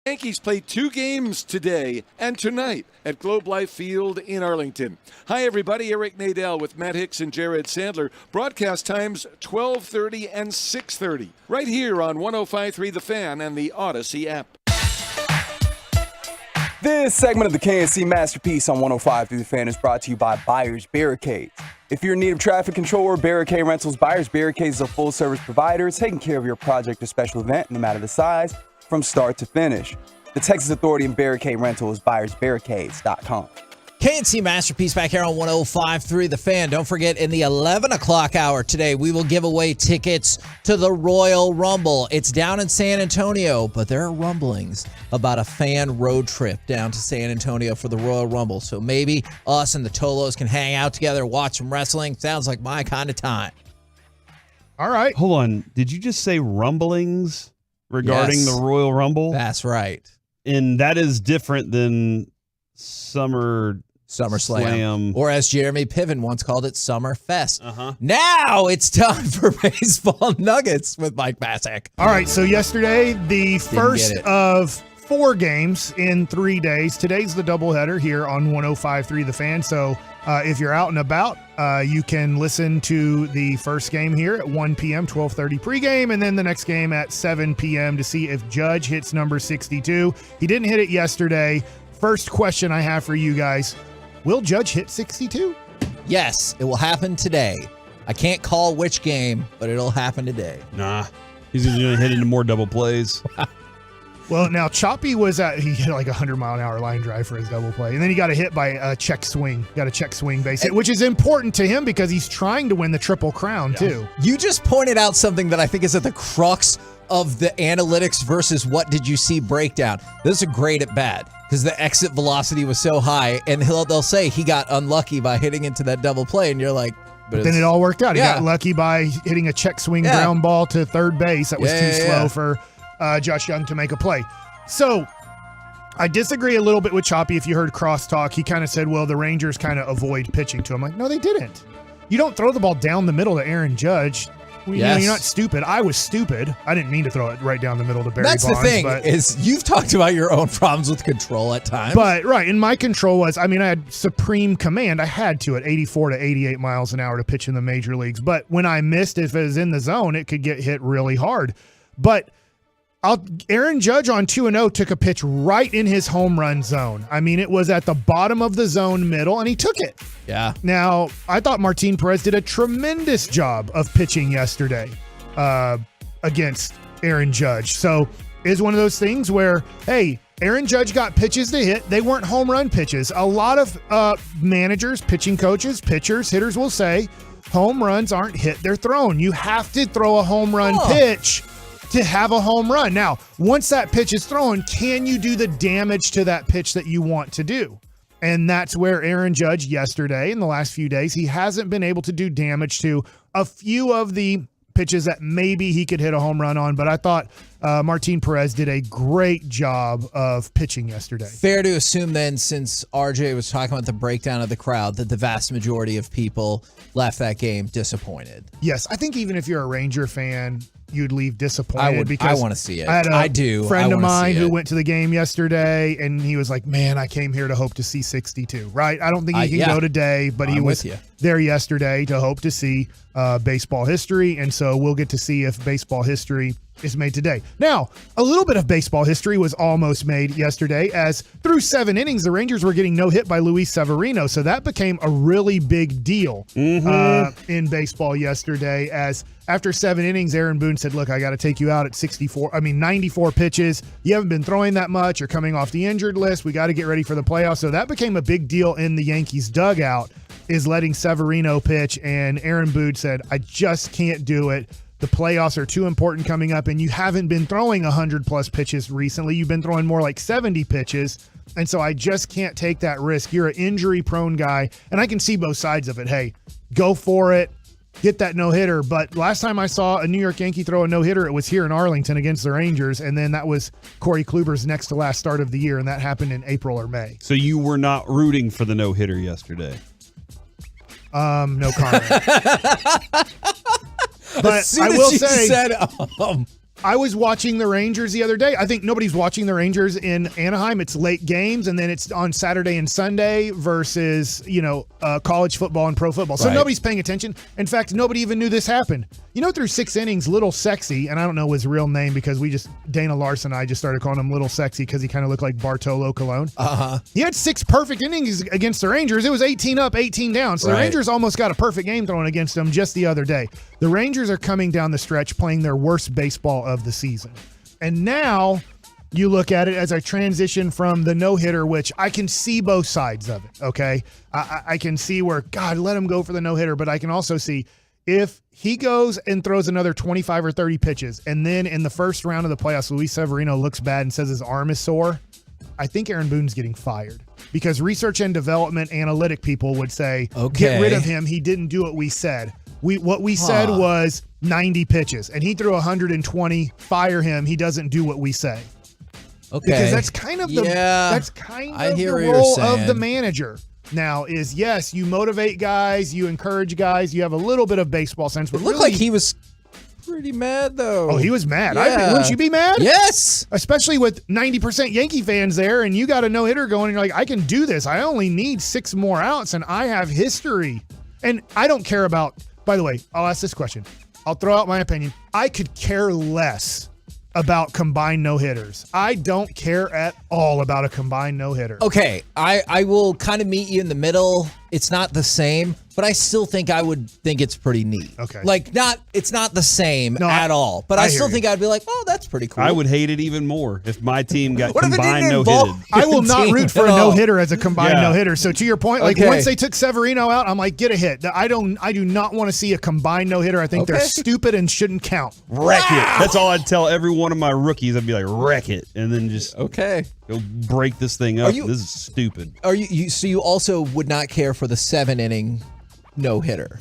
Yankees play 2 games today and tonight at Globe Life Field in Arlington. Hi, everybody. Eric Nadel with Matt Hicks and Jared Sandler. Broadcast times 12:30 and 6:30. Right here on 105.3 The Fan and the Odyssey app. This segment of the KNC Masterpiece on 105.3 The Fan is brought to you by Buyers Barricades. If you're in need of traffic control or barricade rentals, Buyers Barricades is a full-service provider taking care of your project or special event, no matter the size, from start to finish. The Texas Authority in Barricade Rental is buyersbarricades.com. KNC Masterpiece back here on 105.3 The Fan. Don't forget, in the 11 o'clock hour today, we will give away tickets to the Royal Rumble. It's down in San Antonio, but there are rumblings about a fan road trip down to San Antonio for the Royal Rumble. So maybe us and the Tolos can hang out together, watch some wrestling. Sounds like my kind of time. All right. Hold on. Did you just say rumblings regarding the Royal Rumble? That's right. And that is different than SummerSlam. Or as Jeremy Piven once called it, Summerfest. Now it's time for Baseball Nuggets with Mike Basak. All right, so yesterday, the first of 4 games in 3 days. Today's the doubleheader here on 105.3 The Fan. So if you're out and about, you can listen to the first game here at 1 p.m., 12:30 pregame, and then the next game at 7 p.m. to see if Judge hits number 62. He didn't hit it yesterday. First question I have for you guys, will Judge hit 62? Yes, it will happen today. I can't call which game, but it'll happen today. Nah, he's going to hit into more double plays. Well, now Choppy he hit like a 100-mile-an-hour line drive for his double play, and then he got a hit by a check swing. Got a check swing base hit, which is important to him because he's trying to win the Triple Crown, too. You just pointed out something that I think is at the crux of the analytics versus what did you see breakdown. This is a great at bat because the exit velocity was so high, and they'll say he got unlucky by hitting into that double play, and you're like, but then it all worked out. He got lucky by hitting a check swing ground ball to third base. That was too slow for Josh Young to make a play. So I disagree a little bit with Choppy. If you heard crosstalk, he kind of said, well, the Rangers kind of avoid pitching to him. Like, no, they didn't. You don't throw the ball down the middle to Aaron Judge. You know, you're not stupid. I was stupid. I didn't mean to throw it right down the middle to Barry Bonds. That's the thing, is you've talked about your own problems with control at times. But, right, and my control was, I had supreme command. I had to at 84 to 88 miles an hour to pitch in the major leagues. But when I missed, if it was in the zone, it could get hit really hard. But Aaron Judge on 2-0 took a pitch right in his home run zone. It was at the bottom of the zone middle, and he took it. Yeah. Now, I thought Martin Perez did a tremendous job of pitching yesterday against Aaron Judge. So it's one of those things where, hey, Aaron Judge got pitches to hit. They weren't home run pitches. A lot of managers, pitching coaches, pitchers, hitters will say home runs aren't hit, they're thrown. You have to throw a home run pitch to have a home run. Now, once that pitch is thrown, can you do the damage to that pitch that you want to do? And that's where Aaron Judge yesterday, in the last few days, he hasn't been able to do damage to a few of the pitches that maybe he could hit a home run on. But I thought Martin Perez did a great job of pitching yesterday. Fair to assume then, since RJ was talking about the breakdown of the crowd, that the vast majority of people left that game disappointed. Yes, I think even if you're a Ranger fan, you'd leave disappointed. I want to see it. I do. Friend of mine who went to the game yesterday, and he was like, man, I came here to hope to see 62, right? I don't think he can go today, but he was there yesterday to hope to see baseball history, and so we'll get to see if baseball history is made today. Now, a little bit of baseball history was almost made yesterday, as through 7 innings, the Rangers were getting no hit by Luis Severino, so that became a really big deal in baseball yesterday, as after 7 innings, Aaron Boone said, look, I got to take you out at 94 pitches. You haven't been throwing that much. You're coming off the injured list. We got to get ready for the playoffs. So that became a big deal in the Yankees dugout, is letting Severino pitch. And Aaron Boone said, I just can't do it. The playoffs are too important coming up, and you haven't been throwing 100-plus pitches recently. You've been throwing more like 70 pitches, and so I just can't take that risk. You're an injury-prone guy, and I can see both sides of it. Hey, go for it. Get that no-hitter. But last time I saw a New York Yankee throw a no-hitter, it was here in Arlington against the Rangers, and then that was Corey Kluber's next to last start of the year, and that happened in April or May. So you were not rooting for the no-hitter yesterday? No comment. But as soon as he said, I was watching the Rangers the other day. I think nobody's watching the Rangers in Anaheim. It's late games, and then it's on Saturday and Sunday versus, college football and pro football. So nobody's paying attention. In fact, nobody even knew this happened. Through 6 innings, Little Sexy, and I don't know his real name because Dana Larson and I just started calling him Little Sexy because he kind of looked like Bartolo Colon. Uh-huh. He had 6 perfect innings against the Rangers. It was 18 up, 18 down. So the Rangers almost got a perfect game thrown against them just the other day. The Rangers are coming down the stretch playing their worst baseball of the season. And now you look at it as I transition from the no-hitter, which I can see both sides of it, okay? I can see where, God, let him go for the no-hitter, but I can also see if he goes and throws another 25 or 30 pitches, and then in the first round of the playoffs, Luis Severino looks bad and says his arm is sore, I think Aaron Boone's getting fired because research and development analytic people would say, get rid of him. He didn't do what we said. What we said was 90 pitches, and he threw 120. Fire him. He doesn't do what we say. Okay. Because that's kind of the role of the manager. Now is, yes, you motivate guys, you encourage guys, you have a little bit of baseball sense. But it looked like he was pretty mad, though. Oh, he was mad. Yeah. Wouldn't you be mad? Yes. Especially with 90% Yankee fans there, and you got a no-hitter going, and you're like, I can do this. I only need 6 more outs, and I have history. And I don't care about, by the way, I'll ask this question. I'll throw out my opinion. I could care less about combined no-hitters. I don't care at all about a combined no-hitter. Okay, I will kind of meet you in the middle. It's not the same, but I still think I would think it's pretty neat. Okay. It's not the same at all, but I still think I'd be like, oh, that's pretty cool. I would hate it even more if my team got combined no-hitted. I will not root for a no-hitter as a combined no-hitter. So to your point, once they took Severino out, I'm like, get a hit. I do not want to see a combined no-hitter. I think they're stupid and shouldn't count. Wreck it. That's all I'd tell every one of my rookies. I'd be like, wreck it, and then just go break this thing up. This is stupid. So you also would not care for the 7-inning no-hitter?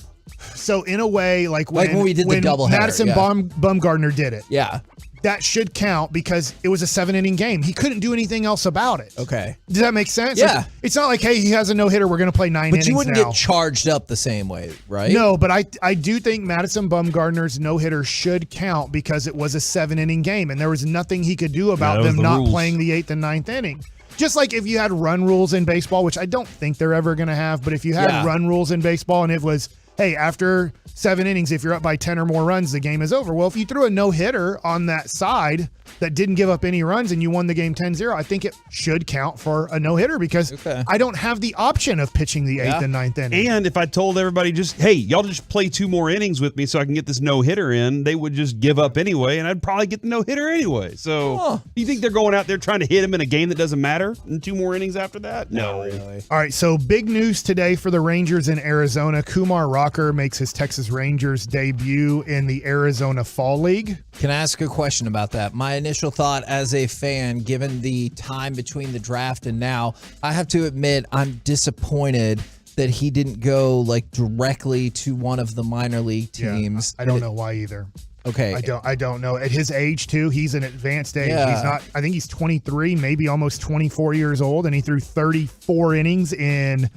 So in a way, when we did the doubleheader, Madison Bumgarner did it. Yeah. That should count because it was a 7-inning game. He couldn't do anything else about it. Okay. Does that make sense? Yeah. It's not like, hey, he has a no-hitter, we're going to play 9 innings now. But you wouldn't get charged up the same way, right? No, but I do think Madison Bumgarner's no-hitter should count because it was a 7-inning game, and there was nothing he could do about them not playing the 8th and 9th inning. Just like if you had run rules in baseball, which I don't think they're ever going to have, but if you had run rules in baseball and it was, hey, after 7 innings, if you're up by 10 or more runs, the game is over. Well, if you threw a no-hitter on that side that didn't give up any runs and you won the game 10-0, I think it should count for a no-hitter because I don't have the option of pitching the 8th and 9th inning. And if I told everybody hey, y'all just play 2 more innings with me so I can get this no-hitter in, they would just give up anyway, and I'd probably get the no-hitter anyway. So you think they're going out there trying to hit him in a game that doesn't matter in 2 more innings after that? No. Really. All right, so big news today for the Rangers in Arizona. Kumar Rocker makes his Texas Rangers debut in the Arizona Fall League. Can I ask a question about that? My initial thought as a fan, given the time between the draft and now, I have to admit I'm disappointed that he didn't go directly to one of the minor league teams. Yeah, I don't know why either. Okay. I don't know. At his age too, he's an advanced age. Yeah. He's not, I think he's 23, maybe almost 24 years old, and he threw 34 innings in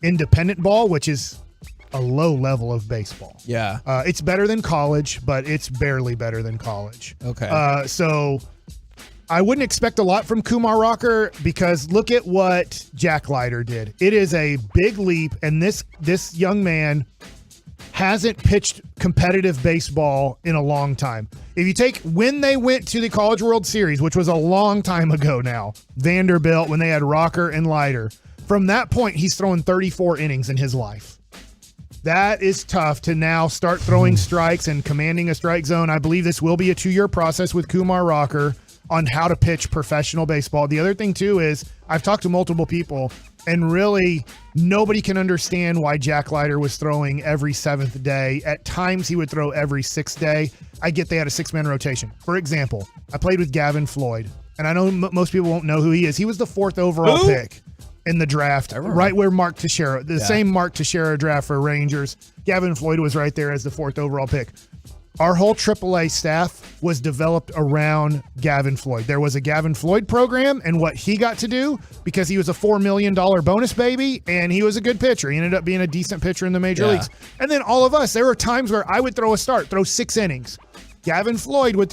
independent ball, which is a low level of baseball. Yeah. It's better than college, but it's barely better than college. Okay. So I wouldn't expect a lot from Kumar Rocker because look at what Jack Leiter did. It is a big leap, and this young man hasn't pitched competitive baseball in a long time. If you take when they went to the College World Series, which was a long time ago now, Vanderbilt, when they had Rocker and Leiter, from that point, he's thrown 34 innings in his life. That is tough to now start throwing strikes and commanding a strike zone. I believe this will be a 2-year process with Kumar Rocker on how to pitch professional baseball. The other thing, too, is I've talked to multiple people, and really nobody can understand why Jack Leiter was throwing every 7th day. At times, he would throw every 6th day. I get they had a 6-man rotation. For example, I played with Gavin Floyd, and I know most people won't know who he is. He was the 4th overall pick in the draft, right where Mark Teixeira, same Mark Teixeira draft for Rangers. Gavin Floyd was right there as the 4th overall pick. Our whole AAA staff was developed around Gavin Floyd. There was a Gavin Floyd program and what he got to do because he was a $4 million bonus baby and he was a good pitcher. He ended up being a decent pitcher in the major leagues. And then all of us, there were times where I would throw 6 innings. Gavin Floyd would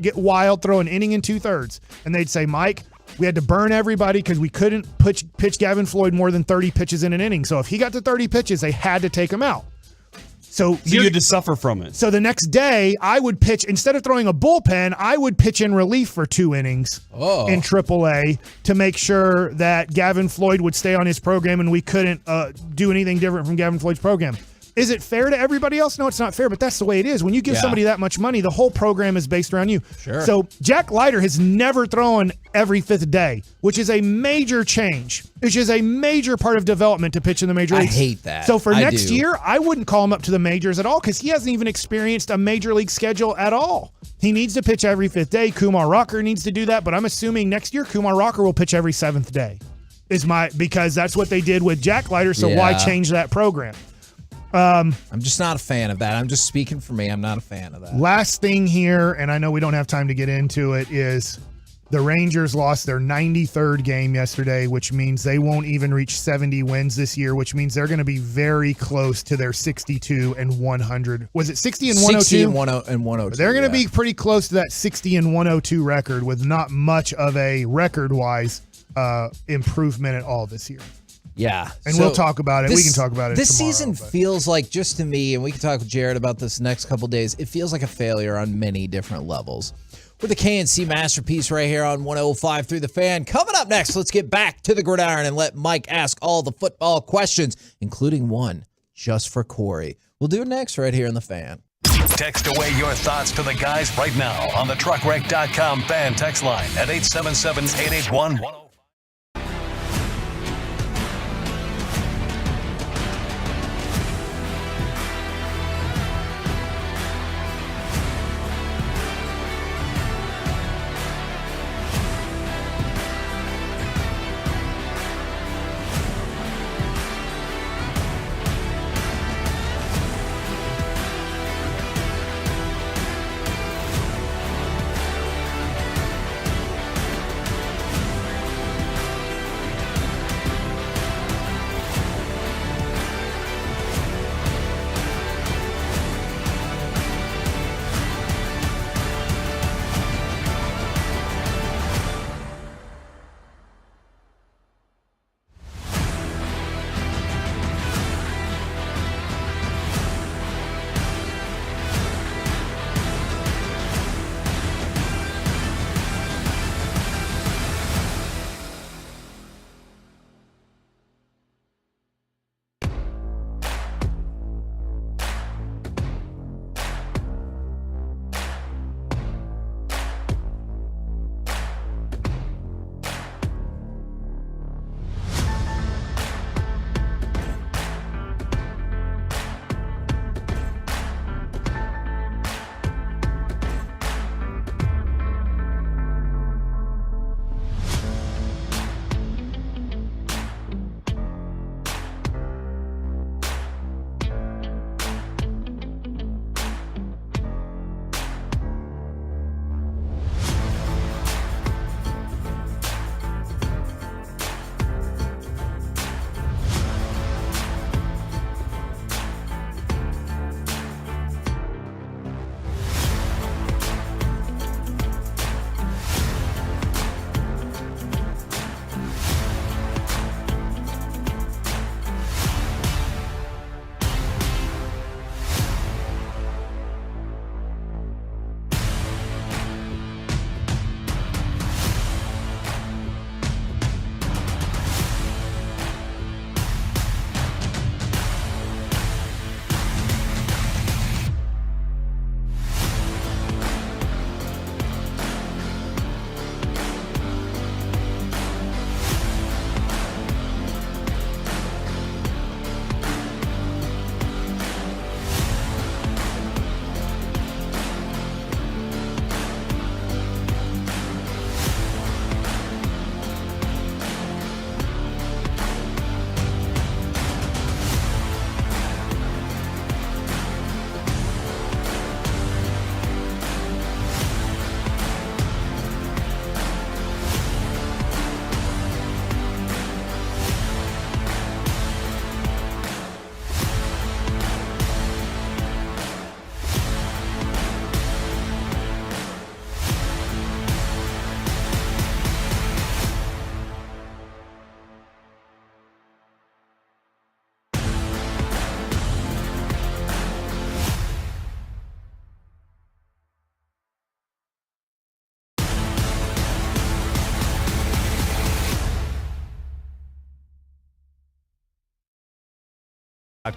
get wild, throw an inning and 2/3. And they'd say, Mike, we had to burn everybody because we couldn't pitch Gavin Floyd more than 30 pitches in an inning. So if he got to 30 pitches, they had to take him out. So you had to suffer from it. So the next day, I would pitch, instead of throwing a bullpen, I would pitch in relief for 2 innings in AAA to make sure that Gavin Floyd would stay on his program and we couldn't do anything different from Gavin Floyd's program. Is it fair to everybody else? No, it's not fair, but that's the way it is. When you give somebody that much money, the whole program is based around you. Sure. So Jack Leiter has never thrown every 5th day, which is a major change, which is a major part of development to pitch in the major leagues. I hate that. So for next year, I wouldn't call him up to the majors at all because he hasn't even experienced a major league schedule at all. He needs to pitch every 5th day. Kumar Rocker needs to do that, but I'm assuming next year Kumar Rocker will pitch every 7th day because that's what they did with Jack Leiter, so why change that program? I'm just not a fan of that. I'm just speaking for me. I'm not a fan of that. Last thing here, and I know we don't have time to get into it, is the Rangers lost their 93rd game yesterday, which means they won't even reach 70 wins this year, which means they're going to be very close to their 62 and 100. Was it 60 and 102? 60 and 102. They're going to be pretty close to that 60 and 102 record with not much of a record-wise improvement at all this year. Yeah. And we'll talk about it. We can talk about it This tomorrow, season feels like, just to me, and we can talk with Jared about this next couple days, it feels like a failure on many different levels. We're the KNC Masterpiece right here on 105 through the Fan. Coming up next, let's get back to the gridiron and let Mike ask all the football questions, including one just for Corey. We'll do it next right here in the Fan. Text away your thoughts to the guys right now on the truckwreck.com fan text line at 877-881-10.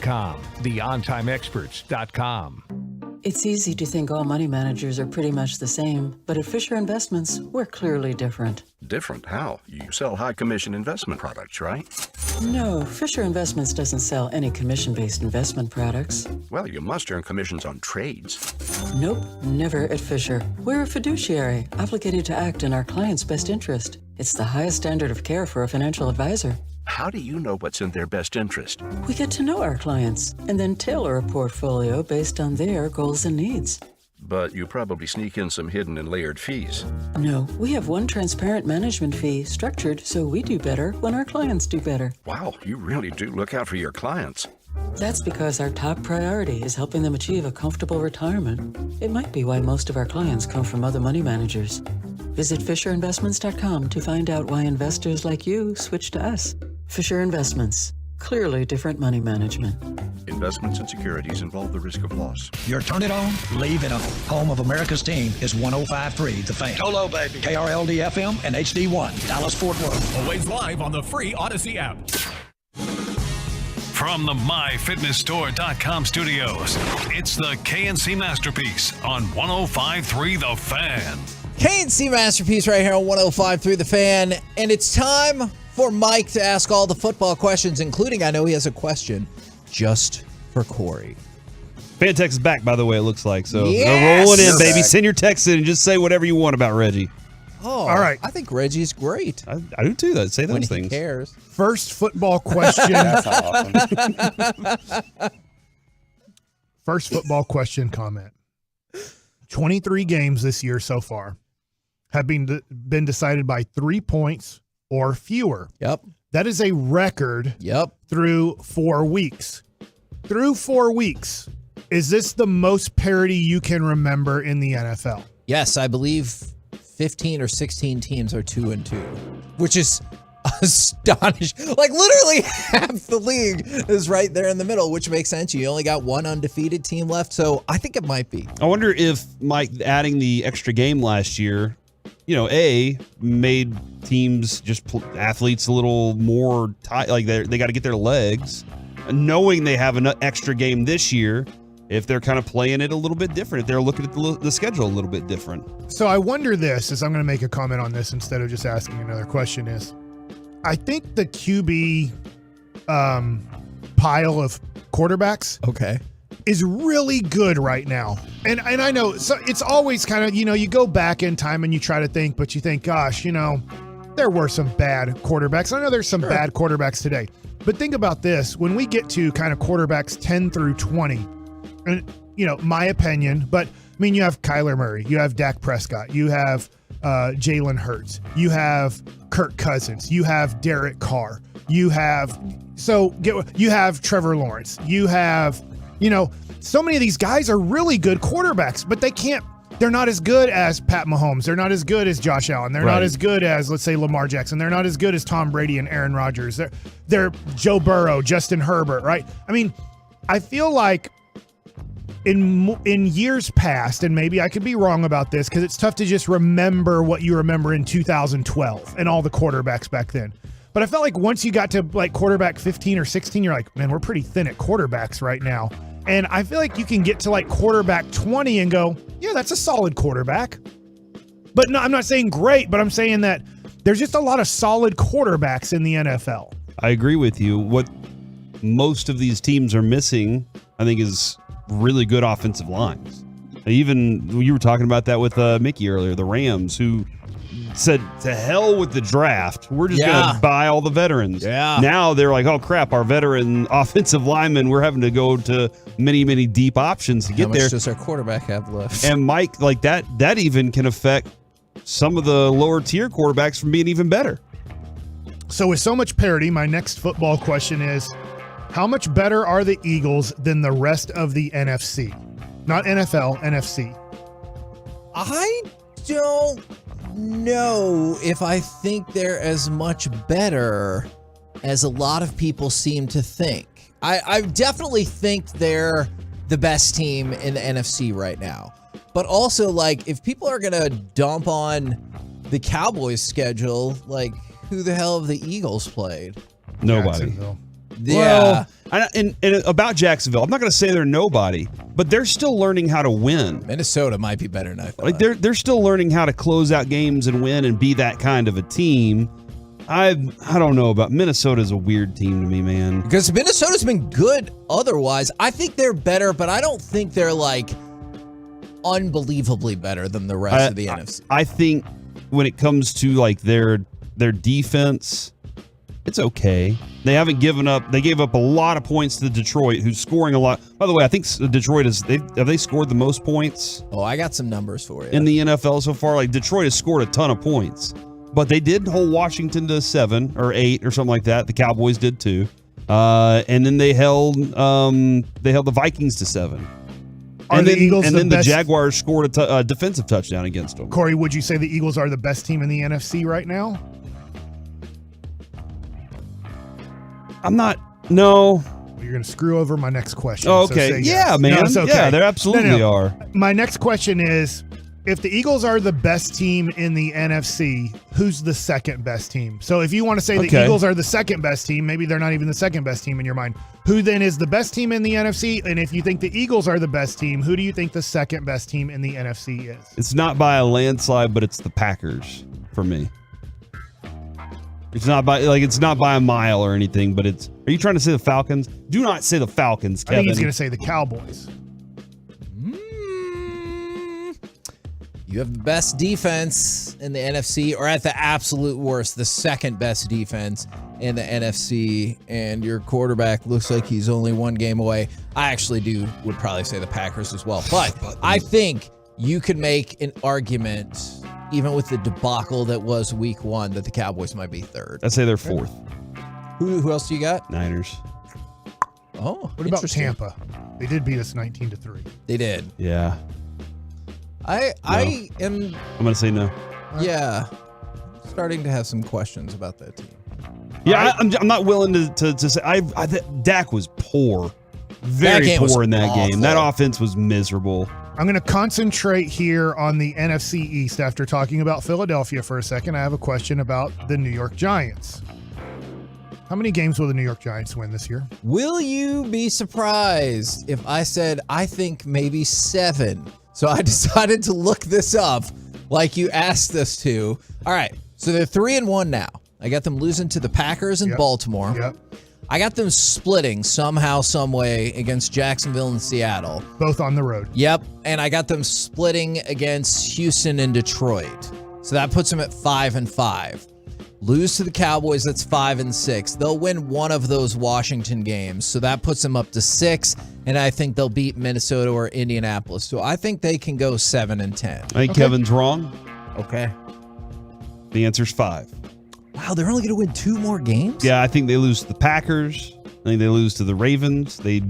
TheOnTimeExperts.com. It's easy to think all money managers are pretty much the same, but at Fisher Investments, we're clearly different. Different? How? You sell high commission investment products, right? No, Fisher Investments doesn't sell any commission-based investment products. Well, you must earn commissions on trades. Nope, never at Fisher. We're a fiduciary, obligated to act in our client's best interest. It's the highest standard of care for a financial advisor. How do you know what's in their best interest? We get to know our clients and then tailor a portfolio based on their goals and needs. But you probably sneak in some hidden and layered fees. No, we have one transparent management fee structured so we do better when our clients do better. Wow, you really do look out for your clients. That's because our top priority is helping them achieve a comfortable retirement. It might be why most of our clients come from other money managers. Visit FisherInvestments.com to find out why investors like you switch to us. Fisher Investments. Clearly different money management. Investments and securities involve the risk of loss. Your turn it on, leave it on. Home of America's team is 105.3 The Fan. Hello, baby. KRLD FM and HD1, Dallas Fort Worth. Always live on the free Odyssey app. From the MyFitnessStore.com studios, it's the KNC Masterpiece on 105.3 The Fan. KNC Masterpiece right here on 105.3 The Fan. And it's time for Mike to ask all the football questions, including, I know he has a question just for Corey. Fan text is back, by the way, it looks like. So Yes! they're rolling in, You're baby. back. Send your text in and just say whatever you want about Reggie. Oh, All right. I think Reggie's great. I do too. Say those when things. He cares. First football question. That's awesome. First football question comment. 23 games this year so far have been decided by 3 points or fewer. Yep. That is a record. Yep. Through 4 weeks. Through 4 weeks. Is this the most parity you can remember in the NFL? Yes, I believe 15 or 16 teams are 2-2, which is astonishing. Like literally half the league is right there in the middle, which makes sense. You only got one undefeated team left, so I think it might be. I wonder if Mike adding the extra game last year, made teams athletes a little more tight. Like they got to get their legs, knowing they have an extra game this year. If they're kind of playing it a little bit different, if they're looking at the schedule a little bit different. So I wonder this, as I'm going to make a comment on this instead of just asking another question, is I think the QB pile of quarterbacks is really good right now. And I know it's always kind of, you go back in time and you try to think, but you think, gosh, there were some bad quarterbacks. I know there's some bad quarterbacks today. But think about this. When we get to kind of quarterbacks 10 through 20, and, my opinion, but I mean, you have Kyler Murray, you have Dak Prescott, you have Jalen Hurts, you have Kirk Cousins, you have Derek Carr, you have Trevor Lawrence, you have, so many of these guys are really good quarterbacks, but they're not as good as Pat Mahomes. They're not as good as Josh Allen. They're not as good as, let's say, Lamar Jackson. They're not as good as Tom Brady and Aaron Rodgers. They're Joe Burrow, Justin Herbert, right? I mean, I feel like in years past, and maybe I could be wrong about this because it's tough to just remember what you remember in 2012 and all the quarterbacks back then. But I felt like once you got to like quarterback 15 or 16, you're like, man, we're pretty thin at quarterbacks right now. And I feel like you can get to like quarterback 20 and go, yeah, that's a solid quarterback. But no, I'm not saying great, but I'm saying that there's just a lot of solid quarterbacks in the NFL. I agree with you. What most of these teams are missing, I think, is really good offensive lines. Even you were talking about that with Mickey earlier, the Rams, who said to hell with the draft. We're just going to buy all the veterans. Yeah. Now they're like, oh crap, our veteran offensive linemen, we're having to go to many, many deep options to get there. How much does our quarterback have left? And Mike, like that even can affect some of the lower tier quarterbacks from being even better. So with so much parity, my next football question is, how much better are the Eagles than the rest of the NFC? Not NFL, NFC. I don't know if I think they're as much better as a lot of people seem to think. I definitely think they're the best team in the NFC right now. But also, like, if people are going to dump on the Cowboys schedule, like, who the hell have the Eagles played? Nobody. Yeah. Well, and about Jacksonville, I'm not going to say they're nobody, but they're still learning how to win. Minnesota might be better than I thought. Like they're still learning how to close out games and win and be that kind of a team. I don't know about Minnesota's a weird team to me, man. Because Minnesota's been good otherwise. I think they're better, but I don't think they're like unbelievably better than the rest of the NFC. I think when it comes to like their defense, it's okay. They haven't given up. They gave up a lot of points to Detroit, who's scoring a lot. By the way, I think Detroit have they scored the most points? Oh, I got some numbers for you. In the NFL so far. Like Detroit has scored a ton of points. But they did hold Washington to 7 or 8 or something like that. The Cowboys did too. And then they held the Vikings to 7. And then the Jaguars scored a defensive touchdown against them. Corey, would you say the Eagles are the best team in the NFC right now? I'm not. No. Well, you're going to screw over my next question. Oh, okay. So yeah, yes. man. No, it's okay. Yeah, they absolutely are. My next question is, if the Eagles are the best team in the NFC, who's the second best team? So if you want to say the Eagles are the second best team, maybe they're not even the second best team in your mind. Who then is the best team in the NFC? And if you think the Eagles are the best team, who do you think the second best team in the NFC is? It's not by a landslide, but it's the Packers for me. It's not by a mile or anything, but it's. Are you trying to say the Falcons? Do not say the Falcons, Kevin. I think he's going to say the Cowboys. You have the best defense in the NFC, or at the absolute worst, the second best defense in the NFC, and your quarterback looks like he's only one game away. I actually would probably say the Packers as well. But I think you could make an argument, even with the debacle that was week 1, that the Cowboys might be third. I'd say they're fourth. Who else do you got? Niners. Oh, what about Tampa? They did beat us 19-3. They did. Yeah. I am. I'm going to say no. Yeah. Starting to have some questions about that team. Yeah, I'm not willing to say. Dak was poor. Very poor in that game. That offense was miserable. I'm going to concentrate here on the NFC East after talking about Philadelphia for a second. I have a question about the New York Giants. How many games will the New York Giants win this year? Will you be surprised if I said I think maybe 7? So I decided to look this up like you asked us to. All right, so they're 3-1 now. I got them losing to the Packers and Baltimore. Yep. I got them splitting somehow, some way against Jacksonville and Seattle. Both on the road. Yep, and I got them splitting against Houston and Detroit. So that puts them at 5-5. Lose to the Cowboys, that's 5-6. They'll win one of those Washington games, so that puts them up to 6. And I think they'll beat Minnesota or Indianapolis. So I think they can go 7-10. I think Kevin's wrong. Okay. The answer's 5. Wow, they're only going to win 2 more games? Yeah, I think they lose to the Packers. I think they lose to the Ravens. They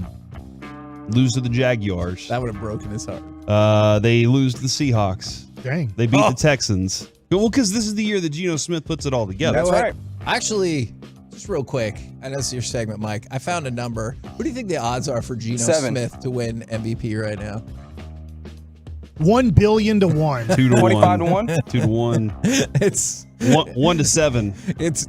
lose to the Jaguars. That would have broken his heart. They lose to the Seahawks. Dang. They beat the Texans. Well, because this is the year that Geno Smith puts it all together. That's right. Actually, just real quick, I know this is your segment, Mike. I found a number. What do you think the odds are for Geno 7. Smith to win MVP right now? 1 billion to 1. 2 to 25 to 1? 2 to 1. It's 1 to 7. It's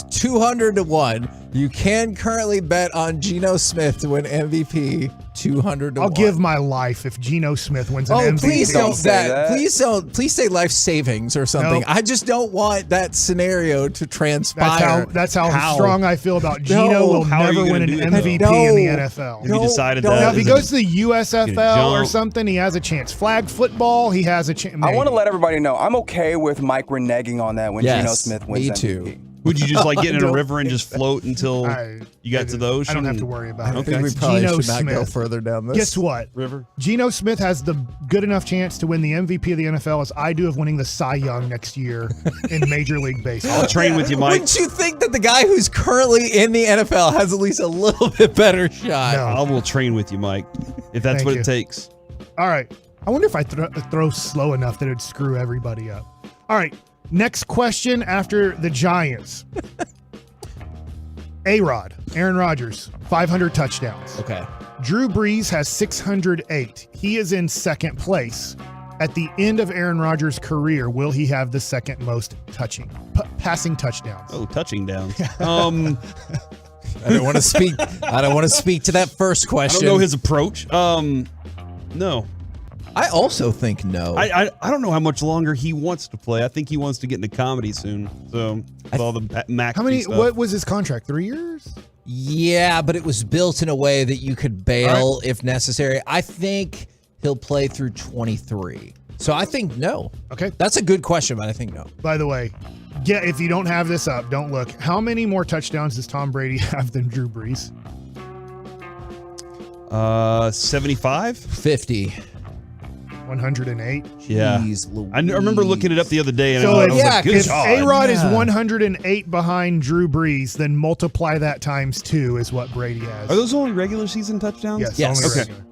200 to 1. You can currently bet on Geno Smith to win MVP 200 to 1. I'll give my life if Geno Smith wins an MVP. Please don't say that. Please say life savings or something. Nope. I just don't want that scenario to transpire. That's how strong I feel about Geno will never win an MVP in the NFL. Have you decided that? Now, if he goes to the USFL or something, he has a chance. Flag football, he has a chance. I want to let everybody know I'm okay with Mike reneging on that when Geno Smith wins MVP. Me too. Would you just like get in a river and just float until you got to the ocean? I don't have to worry about it. I think we probably should not go further down this. Guess what? River. Geno Smith has the good enough chance to win the MVP of the NFL as I do of winning the Cy Young next year in Major League Baseball. I'll train with you, Mike. Wouldn't you think that the guy who's currently in the NFL has at least a little bit better shot? No. I will train with you, Mike, if that's what it takes. All right. I wonder if I throw slow enough that it'd screw everybody up. All right. Next question after the Giants. A-Rod, Aaron Rodgers, 500 touchdowns. Okay. Drew Brees has 608. He is in second place. At the end of Aaron Rodgers' career, will he have the second most passing touchdowns? Oh, touching downs. I don't want to speak. I don't want to speak to that first question. I don't know his approach. No. I also think no. I don't know how much longer he wants to play. I think he wants to get into comedy soon. So with all the Mac. How many? Stuff. What was his contract? 3 years? Yeah, but it was built in a way that you could bail if necessary. I think he'll play through 23. So I think no. Okay. That's a good question, but I think no. By the way, if you don't have this up, don't look. How many more touchdowns does Tom Brady have than Drew Brees? 75? 50. 108. Yeah. I remember looking it up the other day, and So I was like, good if job. A-Rod is 108 behind Drew Brees, then multiply that times 2 is what Brady has. Are those only regular season touchdowns? Yes. Only Okay. regular.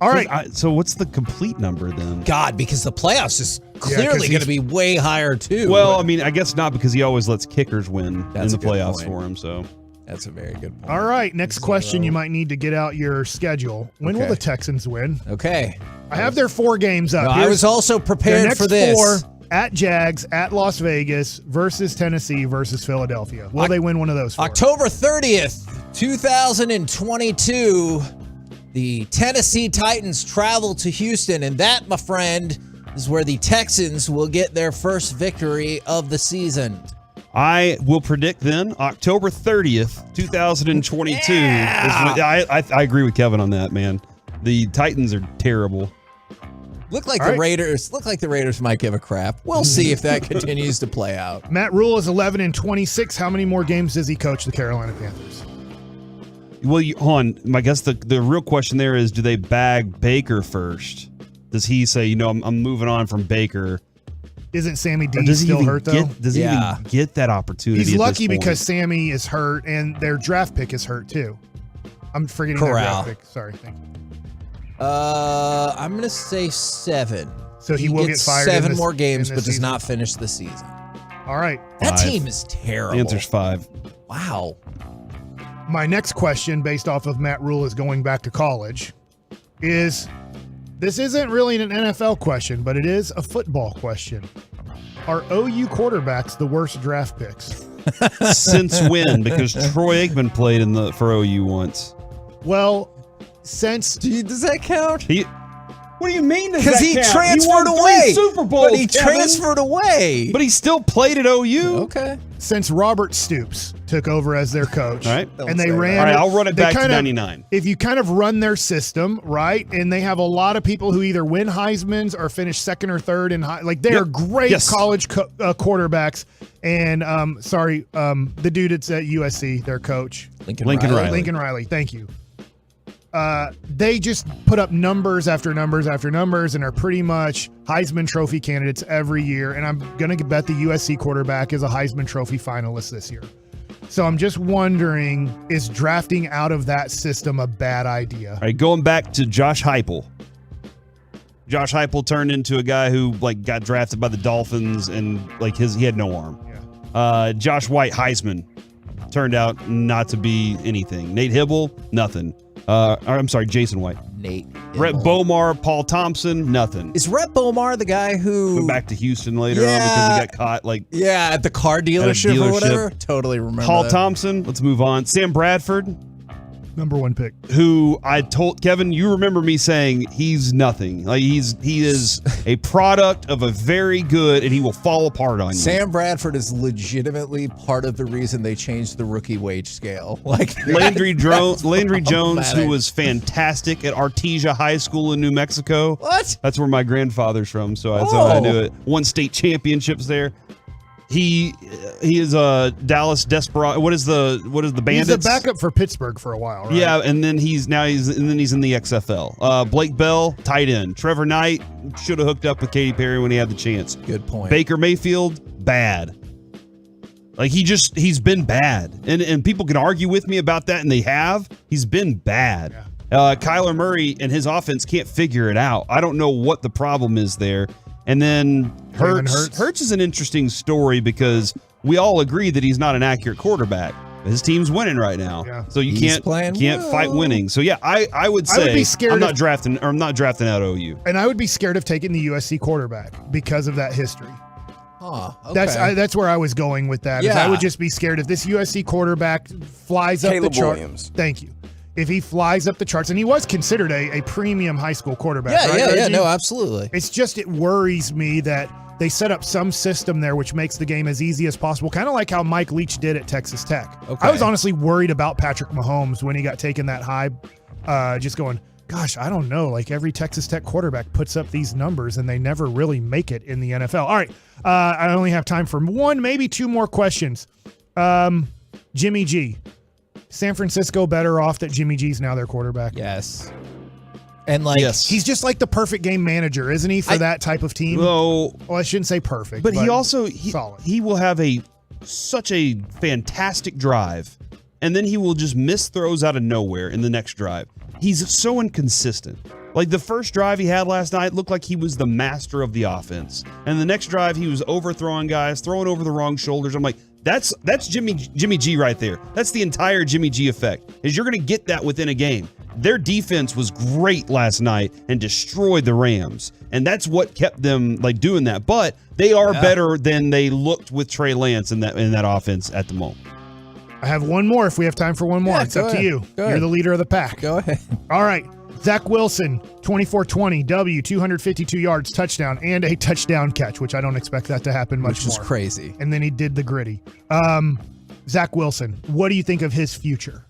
All right. So what's the complete number then? God, because the playoffs is clearly going to be way higher too. Well, I mean, I guess not because he always lets kickers win That's in a the good playoffs point. for him. So that's a very good point. All right. Next question. You might need to get out your schedule. When will Okay. the Texans win? Okay. I have their 4 games up. No, I Here's was also prepared the next for this. 4 at Jags, at Las Vegas, versus Tennessee, versus Philadelphia. Will they win one of those 4? October 30th, 2022, the Tennessee Titans travel to Houston, and that, my friend, is where the Texans will get their first victory of the season. I will predict then October 30th, 2022. I agree with Kevin on that, man. The Titans are terrible. Look like All the right. Raiders might give a crap. We'll see if that continues to play out. Matt Rule is 11-26. How many more games does he coach the Carolina Panthers? Well, hold on. I guess the real question there is, do they bag Baker first? Does he say, I'm moving on from Baker? Isn't Sammy Or D does he still even hurt, though? Does he even get that opportunity? He's at lucky this point? because Sammy is hurt and their draft pick is hurt, too. I'm forgetting their Corral. draft pick. Sorry. Thank you. I'm going to say 7. So he will gets get fired 7 in this- more games, in but this does not finish the season. All right. That 5. team is terrible. The answer's 5. Wow. My next question, based off of Matt Rule is going back to college, is this isn't really an NFL question, but it is a football question. Are OU quarterbacks the worst draft picks? Since when? Because Troy Aikman played for OU once. Well, since does that count? What do you mean? Because he transferred away. But he transferred away. But he still played at OU. Okay. Since Robert Stoops took over as their coach, All right. and they ran. All right, I'll run it they back to kind of- 99. If you kind of run their system, right, and they have a lot of people who either win Heisman's or finish second or third in they are great college quarterbacks. And the dude that's at USC, their coach, Lincoln Riley. Lincoln Riley. Thank you. They just put up numbers after numbers after numbers and are pretty much Heisman Trophy candidates every year. And I'm going to bet the USC quarterback is a Heisman Trophy finalist this year. So I'm just wondering, is drafting out of that system a bad idea? All right, going back to Josh Heupel. Josh Heupel turned into a guy who got drafted by the Dolphins and he had no arm. Yeah. Josh White, Heisman, turned out not to be anything. Nate Hibble, nothing. I'm sorry, Jason White. Nate. Rhett Bomar, Paul Thompson, nothing. Is Rhett Bomar the guy who Went back to Houston later on because he got caught at the car dealership or whatever? Totally remember Paul that. Thompson, let's move on. Sam Bradford, Number 1 pick. who I told Kevin, you remember me saying he's nothing. He is a product of a very good, and he will fall apart on you. Sam Bradford is legitimately part of the reason they changed the rookie wage scale. Landry Jones, problematic. who was fantastic at Artesia High School in New Mexico. What? That's where my grandfather's from, so I knew it. Won state championships there. He is a Dallas Desperado. What is the Bandits? He's a backup for Pittsburgh for a while, right? Yeah, and then he's in the XFL. Blake Bell, tight end. Trevor Knight should have hooked up with Katy Perry when he had the chance. Good point. Baker Mayfield, bad. He's been bad, and people can argue with me about that, and they have. He's been bad. Yeah. Kyler Murray and his offense can't figure it out. I don't know what the problem is there. And then Hurts is an interesting story because we all agree that he's not an accurate quarterback. His team's winning right now, so you can't fight winning. So yeah, I would say be scared I'm not drafting out OU. And I would be scared of taking the USC quarterback because of that history. Okay. That's where I was going with that. Is I would just be scared if this USC quarterback flies up Caleb the chart. Williams. Thank you. If he flies up the charts, and he was considered a premium high school quarterback. Yeah, right, yeah, no, absolutely. It's just it worries me that they set up some system there which makes the game as easy as possible, kind of like how Mike Leach did at Texas Tech. Okay. I was honestly worried about Patrick Mahomes when he got taken that high, just going, gosh, I don't know. Like every Texas Tech quarterback puts up these numbers and they never really make it in the NFL. All right. I only have time for one, maybe two more questions. Jimmy G. San Francisco better off that Jimmy G's now their quarterback? Yes. And he's just like the perfect game manager, isn't he, for that type of team? Well, I shouldn't say perfect, but he also solid. He will have such a fantastic drive, and then he will just miss throws out of nowhere in the next drive. He's so inconsistent. Like the first drive he had last night looked like he was the master of the offense, and the next drive he was overthrowing guys, throwing over the wrong shoulders. I'm like, that's Jimmy G right there. That's the entire Jimmy G effect. Is you're going to get that within a game. Their defense was great last night and destroyed the Rams, and that's what kept them doing that. But they are better than they looked with Trey Lance in that offense at the moment. I have one more if we have time for one more. Yeah, it's up to you. You're the leader of the pack. Go ahead. All right. Zach Wilson, 24-20, W, 252 yards, touchdown, and a touchdown catch, which I don't expect that to happen much more. Which is crazy. And then he did the gritty. Zach Wilson, what do you think of his future?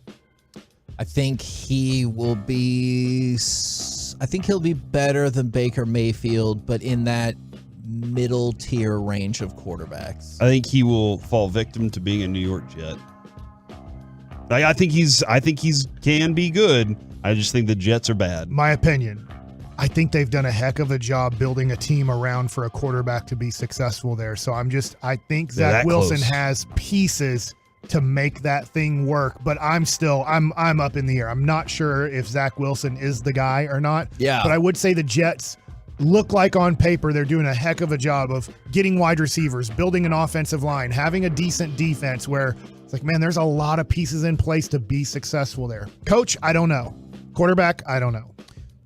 I think he will be. I think he'll be better than Baker Mayfield, but in that middle tier range of quarterbacks. I think he will fall victim to being a New York Jet. I think he's can be good. I just think the Jets are bad. My opinion. I think they've done a heck of a job building a team around for a quarterback to be successful there. So I think Zach Wilson has pieces to make that thing work, but I'm up in the air. I'm not sure if Zach Wilson is the guy or not. Yeah. But I would say the Jets look like on paper they're doing a heck of a job of getting wide receivers, building an offensive line, having a decent defense where it's like, man, there's a lot of pieces in place to be successful there. Coach, I don't know. Quarterback, I don't know.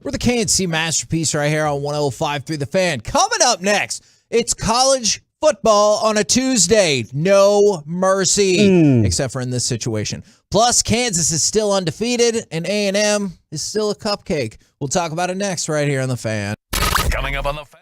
We're the KNC Masterpiece right here on 105.3 The Fan. Coming up next, it's college football on a Tuesday. No mercy, except for in this situation. Plus, Kansas is still undefeated, and A&M is still a cupcake. We'll talk about it next right here on The Fan. Coming up on The Fan.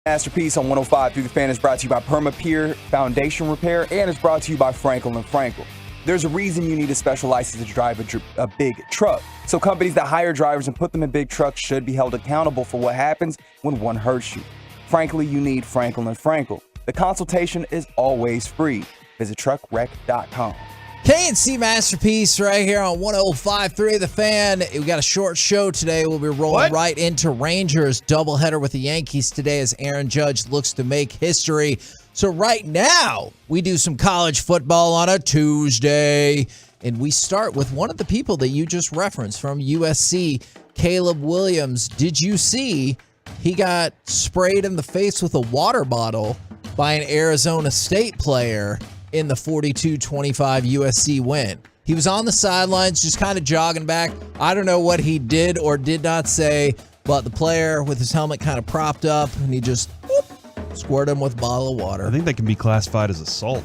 Masterpiece on 105 through the Fan is brought to you by Perma-Pier Foundation Repair, and it's brought to you by Franklin & Frankel. There's a reason you need a special license to drive a big truck. So companies that hire drivers and put them in big trucks should be held accountable for what happens when one hurts you. Frankly, you need Franklin & Frankel. The consultation is always free. Visit truckwreck.com. K&C Masterpiece right here on 105.3 The Fan. We got a short show today. We'll be rolling right into Rangers doubleheader with the Yankees today as Aaron Judge looks to make history. So right now, we do some college football on a Tuesday. And we start with one of the people that you just referenced from USC, Caleb Williams. Did you see he got sprayed in the face with a water bottle by an Arizona State player in the 42-25 USC win? He was on the sidelines just kind of jogging back. I don't know what he did or did not say, but the player with his helmet kind of propped up, and he just squirted him with a bottle of water. I think that can be classified as assault.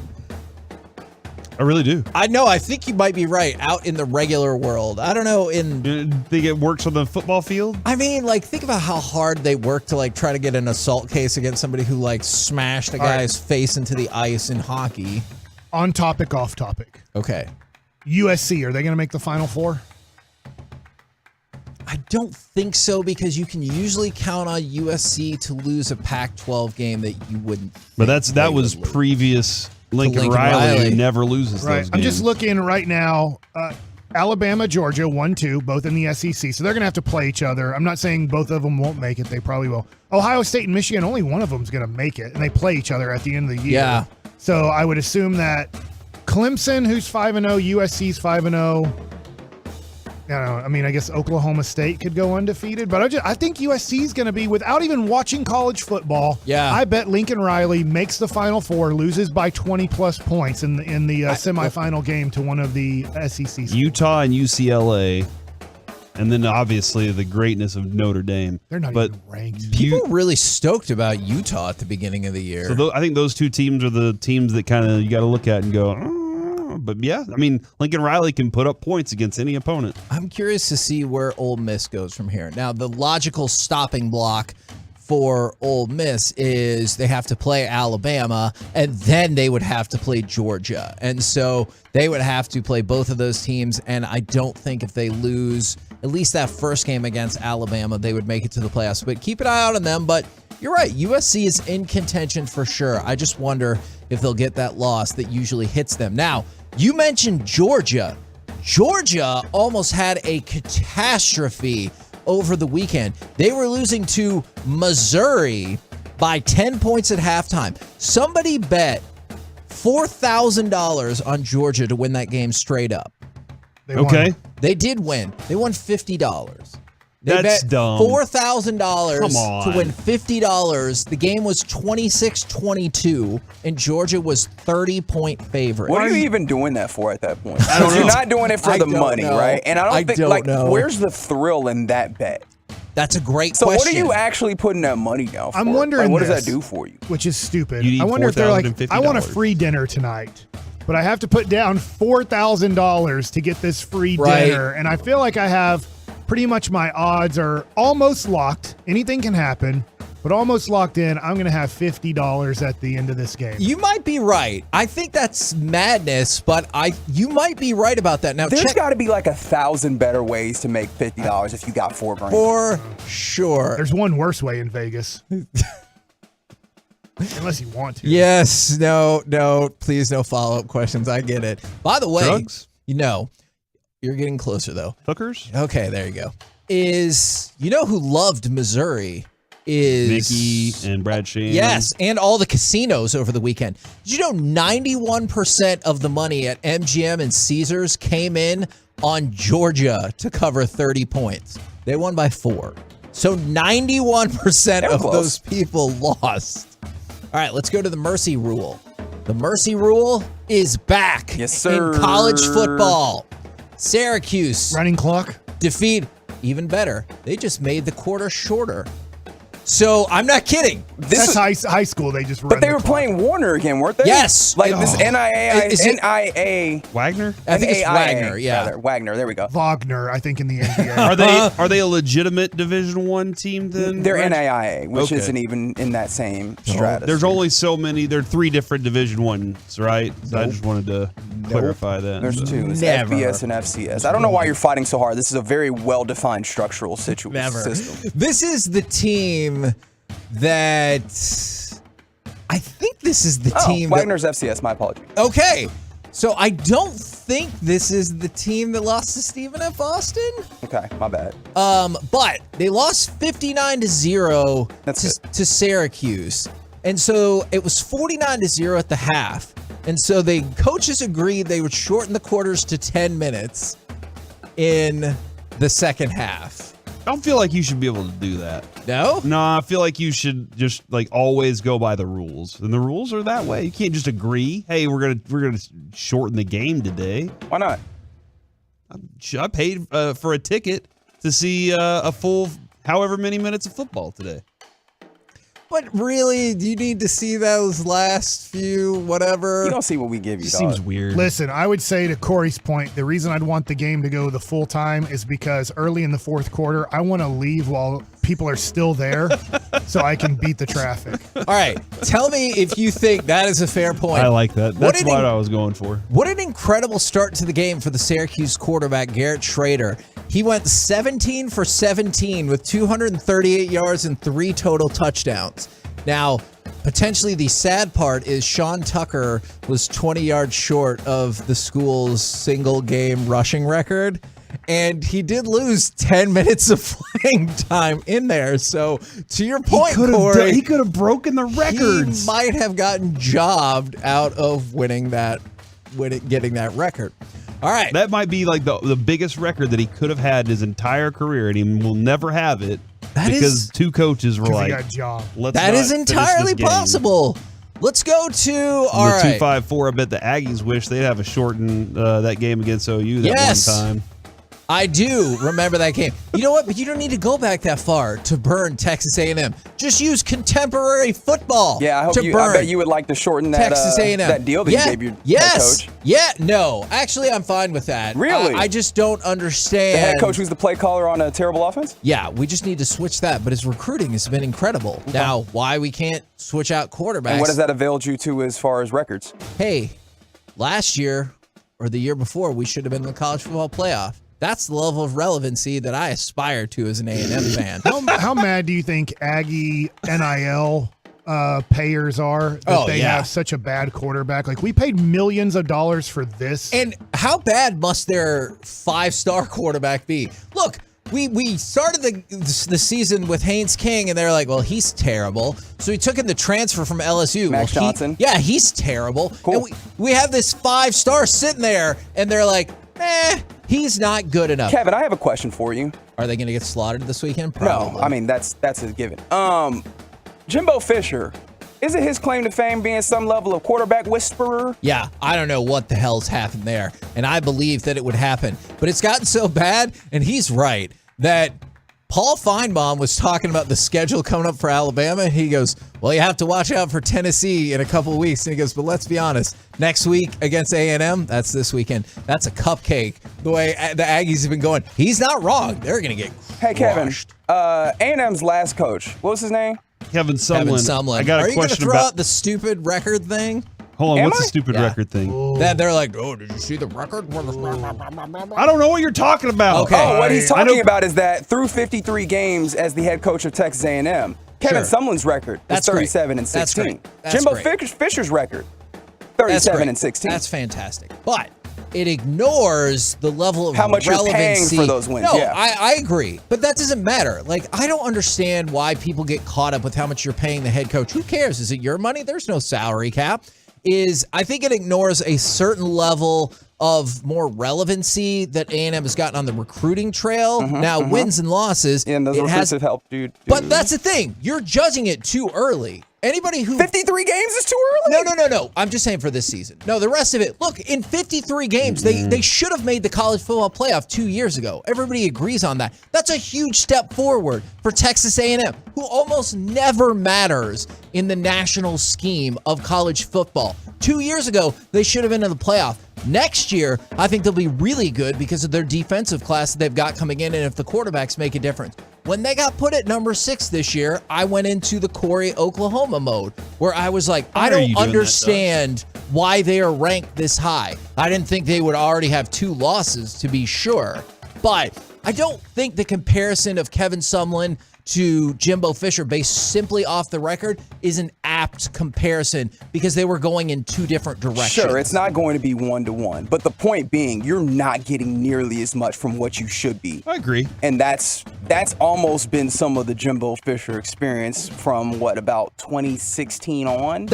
I really do. I know. I think you might be right. Out in the regular world, I don't know. Think it works on the football field? I mean, like, think about how hard they work to try to get an assault case against somebody who smashed a guy's face into the ice in hockey. On topic, off topic. Okay. USC, are they going to make the Final Four? I don't think so, because you can usually count on USC to lose a Pac-12 game that you wouldn't. But that was previous. Lincoln Riley never loses those games. I'm just looking right now. Alabama, Georgia, 1-2, both in the SEC. So they're going to have to play each other. I'm not saying both of them won't make it. They probably will. Ohio State and Michigan, only one of them is going to make it, and they play each other at the end of the year. Yeah. So I would assume that Clemson, who's 5-0, USC's 5-0. I guess Oklahoma State could go undefeated, but I think USC's going to be, without even watching college football. Yeah. I bet Lincoln Riley makes the Final Four, loses by 20-plus points in the semifinal game to one of the SEC schools. Utah and UCLA, and then obviously the greatness of Notre Dame. They're not even ranked. People were really stoked about Utah at the beginning of the year. So I think those two teams are the teams that kind of you got to look at and go, but yeah, I mean, Lincoln Riley can put up points against any opponent. I'm curious to see where Ole Miss goes from here. Now, the logical stopping block for Ole Miss is they have to play Alabama, and then they would have to play Georgia. And so they would have to play both of those teams, and I don't think if they lose at least that first game against Alabama, they would make it to the playoffs. But keep an eye out on them. But you're right, USC is in contention for sure. I just wonder if they'll get that loss that usually hits them. Now, you mentioned Georgia. Georgia almost had a catastrophe over the weekend. They were losing to Missouri by 10 points at halftime. Somebody bet $4,000 on Georgia to win that game straight up. Okay. They did win. They won $50. They That's bet dumb. $4,000 to win $50. The game was 26-22, and Georgia was 30-point favorite. What are you even doing that for at that point? I don't know. You're not doing it for the money, right? And I don't think, know. where's the thrill in that bet? That's a great question. So what are you actually putting that money down for? I'm wondering what does that do for you? Which is stupid. You need I wonder if they're like, I want a $4,050. free dinner tonight, but I have to put down $4,000 to get this free dinner. And I feel like I have pretty much my odds are almost locked. Anything can happen, but almost locked in. I'm going to have $50 at the end of this game. You might be right. I think that's madness, but you might be right about that. Now, there's got to be like 1,000 better ways to make $50 if you got $4,000. For sure. There's one worse way in Vegas. Unless you want to. Yes. No. Please, no follow-up questions. I get it. By the way, Drugs? You're getting closer, though. Hookers? Okay, there you go. Who loved Missouri is Mickey and Brad Shane. Yes, and all the casinos over the weekend. Did you know 91% of the money at MGM and Caesars came in on Georgia to cover 30 points? They won by 4. So 91% of those people lost. All right, let's go to the mercy rule. The mercy rule is back in college football. Syracuse. Running clock. Defeat. Even better, they just made the quarter shorter. So I'm not kidding. That's high school. They just But they were playing Warner again, weren't they? Yes. Like this NIA. Wagner? I think it's Wagner. Yeah, rather. Wagner. There we go. Wagner, I think in the NBA. Are they a legitimate Division I team then? They're Reg? NAIA, which Okay. isn't even in that same stratus. There's only so many. There are 3 different Division Ones, right? So I just wanted to clarify that. There's So. 2. It's FBS and FCS. I don't know why you're fighting so hard. This is a very well-defined structural system. This is the team that I think this is the team. Wagner's FCS. My apologies. Okay, so I don't think this is the team that lost to Stephen F. Austin. Okay, my bad. But they lost 59-0 to Syracuse, and so it was 49-0 at the half, and so the coaches agreed they would shorten the quarters to 10 minutes in the second half. I don't feel like you should be able to do that. No? No, I feel like you should just like always go by the rules. And the rules are that way. You can't just agree, hey, we're gonna shorten the game today. Why not? I paid for a ticket to see a full however many minutes of football today. But really, do you need to see those last few whatever? You don't see what we give you, dog. Seems weird. Listen, I would say to Corey's point, the reason I'd want the game to go the full time is because early in the fourth quarter, I want to leave while people are still there so I can beat the traffic. All right, tell me if you think that is a fair point. I like that. That's what I was going for. What an incredible start to the game for the Syracuse quarterback, Garrett Schrader. He went 17 for 17 with 238 yards and 3 total touchdowns. Now, potentially the sad part is Sean Tucker was 20 yards short of the school's single game rushing record. And he did lose 10 minutes of playing time in there. So, to your point, Corey, he could have broken the records. He might have gotten jobbed out of getting that record. All right. That might be like the biggest record that he could have had his entire career, and he will never have it because 2 coaches were like, that is entirely possible. Let's go to all right. 254. I bet the Aggies wish they'd have a shortened that game against OU that one time. I do remember that game. You know what? But you don't need to go back that far to burn Texas A&M. Just use contemporary football. Yeah, I bet you would like to shorten that Texas A&M. that deal that you gave your head coach. Yeah, no. Actually, I'm fine with that. Really? I just don't understand. The head coach who's the play caller on a terrible offense? Yeah, we just need to switch that. But his recruiting has been incredible. Okay. Now, why we can't switch out quarterbacks? And what has that availed you to as far as records? Hey, last year or the year before, we should have been in the college football playoff. That's the level of relevancy that I aspire to as an A&M fan. How mad do you think Aggie NIL payers are that they have such a bad quarterback? Like, we paid millions of dollars for this. And how bad must their 5-star quarterback be? Look, we started the season with Haynes King, and they're like, well, he's terrible. So we took in the transfer from LSU. Max Johnson. Yeah, he's terrible. Cool. And we have this 5-star sitting there, and they're like, he's not good enough. Kevin, I have a question for you. Are they going to get slaughtered this weekend? Probably. No, I mean, that's a given. Jimbo Fisher, is it his claim to fame being some level of quarterback whisperer? Yeah, I don't know what the hell's happened there, and I believe that it would happen. But it's gotten so bad, and he's right, that Paul Feinbaum was talking about the schedule coming up for Alabama. He goes, well, you have to watch out for Tennessee in a couple of weeks. And he goes, but let's be honest, next week against A&M, that's this weekend. That's a cupcake. The way the Aggies have been going. He's not wrong. They're going to get Hey, Kevin, A&M's last coach, what was his name? Kevin Sumlin. I got a question about. Are you going to throw out the stupid record thing? Hold on, what's the stupid record thing? That they're like, oh, did you see the record? I don't know what you're talking about. Okay. Oh, what he's talking about is that through 53 games as the head coach of Texas A&M, Kevin Sumlin's record is 37 and 16. Jimbo Fisher's record, 37 and 16. That's fantastic. But it ignores the level of how much relevancy. You're paying for those wins. No, yeah. I agree. But that doesn't matter. Like, I don't understand why people get caught up with how much you're paying the head coach. Who cares? Is it your money? There's no salary cap. I think it ignores a certain level of more relevancy that A&M has gotten on the recruiting trail. Wins and losses. Yeah, and those recruits have helped, dude. But that's the thing. You're judging it too early. Anybody who 53 games is too early? No. I'm just saying for this season. No, the rest of it. Look, in 53 games, they should have made the college football playoff 2 years ago. Everybody agrees on that. That's a huge step forward for Texas A&M, who almost never matters in the national scheme of college football. 2 years ago, they should have been in the playoff. Next year, I think they'll be really good because of their defensive class that they've got coming in, and if the quarterbacks make a difference. When they got put at number 6 this year, I went into the Corey, Oklahoma mode, where I was like, I don't understand why they are ranked this high. I didn't think they would already have 2 losses, to be sure. But I don't think the comparison of Kevin Sumlin to Jimbo Fisher based simply off the record is an apt comparison because they were going in 2 different directions. Sure, it's not going to be 1-to-1, but the point being, you're not getting nearly as much from what you should be. I agree. And that's almost been some of the Jimbo Fisher experience from about 2016 on.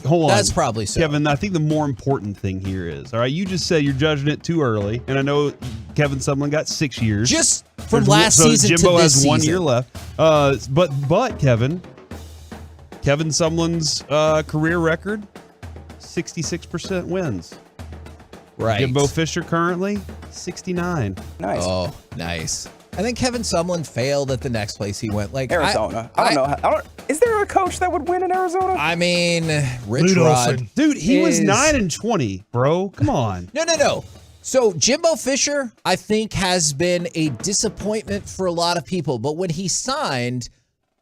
Hold on. That's probably so. Kevin, I think the more important thing here is, all right, you just said you're judging it too early, and I know Kevin Sumlin got 6 years. Just from last season Jimbo to this has 1 season. year left. But Kevin Sumlin's career record, 66% wins. Right. Jimbo Fisher currently 69. Nice. Oh, nice. I think Kevin Sumlin failed at the next place he went. Like Arizona. I don't know. Is there a coach that would win in Arizona? I mean, Rich Rod. Dude, he was 9-20, bro. Come on. No. So Jimbo Fisher, I think, has been a disappointment for a lot of people. But when he signed,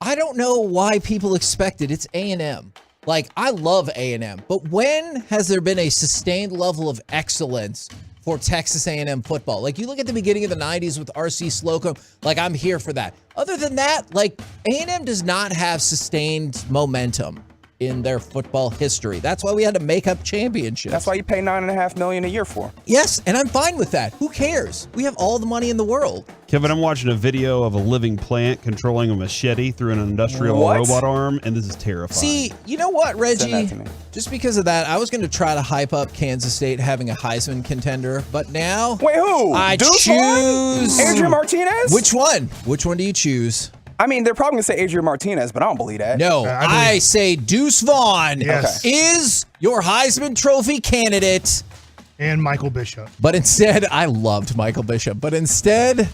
I don't know why people expected. It's A&M. Like, I love A&M. But when has there been a sustained level of excellence for Texas A&M football? Like, you look at the beginning of the 90s with R.C. Slocum. Like, I'm here for that. Other than that, like, A&M does not have sustained momentum in their football history. That's why we had to make up championships. That's why you pay $9.5 million a year for. Yes, and I'm fine with that. Who cares? We have all the money in the world. Kevin, I'm watching a video of a living plant controlling a machete through an industrial robot arm, and this is terrifying. See, you know what, Reggie? Send that to me. Just because of that, I was going to try to hype up Kansas State having a Heisman contender, but now Wait, who? I Deuce choose Vaughn? Adrian Martinez? Which one? Which one do you choose? I mean, they're probably going to say Adrian Martinez, but I don't believe that. No, I say Deuce Vaughn is your Heisman Trophy candidate. And Michael Bishop. But instead, I loved Michael Bishop. But instead,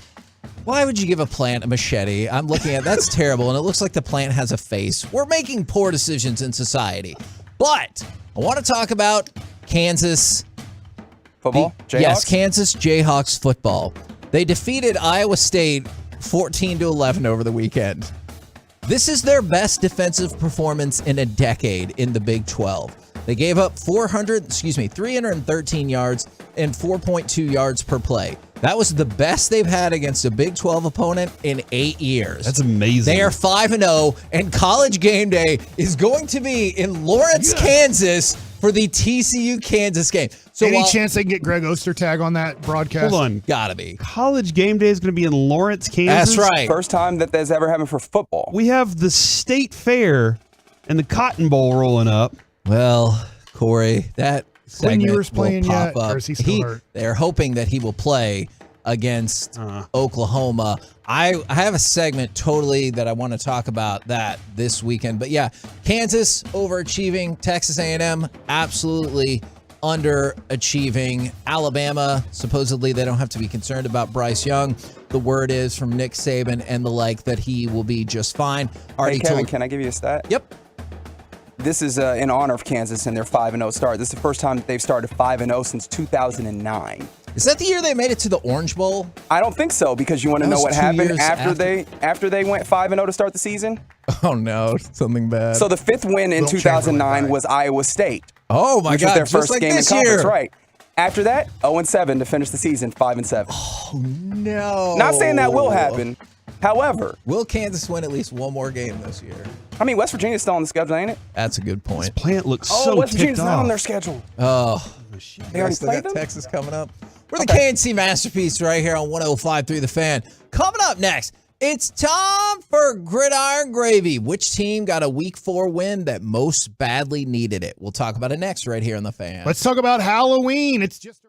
why would you give a plant a machete? I'm looking at that's terrible, and it looks like the plant has a face. We're making poor decisions in society. But I want to talk about Kansas football. Yes, Kansas Jayhawks football. They defeated Iowa State 14-11 over the weekend. This is their best defensive performance in a decade in the Big 12. They gave up 313 yards and 4.2 yards per play. That was the best they've had against a Big 12 opponent in 8 years. That's amazing. They are 5-0, and College Game Day is going to be in Lawrence, Kansas for the TCU Kansas game. So Any chance they can get Greg Ostertag on that broadcast? Hold on. Gotta be. College Game Day is going to be in Lawrence, Kansas. That's right. First time that that's ever happened for football. We have the State Fair and the Cotton Bowl rolling up. Well, Corey, that Quinn segment Ewers playing will pop yet, up. or is he still hurt? They're hoping that he will play against Oklahoma. I have a segment totally that I want to talk about that this weekend. But yeah, Kansas overachieving, Texas A&M absolutely underachieving. Alabama, supposedly they don't have to be concerned about Bryce Young. The word is from Nick Saban and the like that he will be just fine. Hey, Kevin, can I give you a stat? Yep. This is in honor of Kansas and their 5-0 start. This is the first time that they've started 5-0 since 2009. Is that the year they made it to the Orange Bowl? I don't think so, because you want to know what happened after they went 5-0 to start the season? Oh no, something bad. So the fifth win in 2009 was Iowa State. Oh my which God, was their just first like game in this conference, year. right? After that, 0-7 to finish the season, 5-7. Oh no! Not saying that will happen. However, will Kansas win at least one more game this year? I mean, West Virginia's still on the schedule, ain't it? That's a good point. This plant looks Oh, so West Virginia's ticked not off. on their schedule. Oh, They already still played got them? Texas coming up. We're the KNC Masterpiece right here on 105.3 The Fan. Coming up next, it's time for Gridiron Gravy. Which team got a Week 4 win that most badly needed it? We'll talk about it next right here on The Fan. Let's talk about Halloween. It's just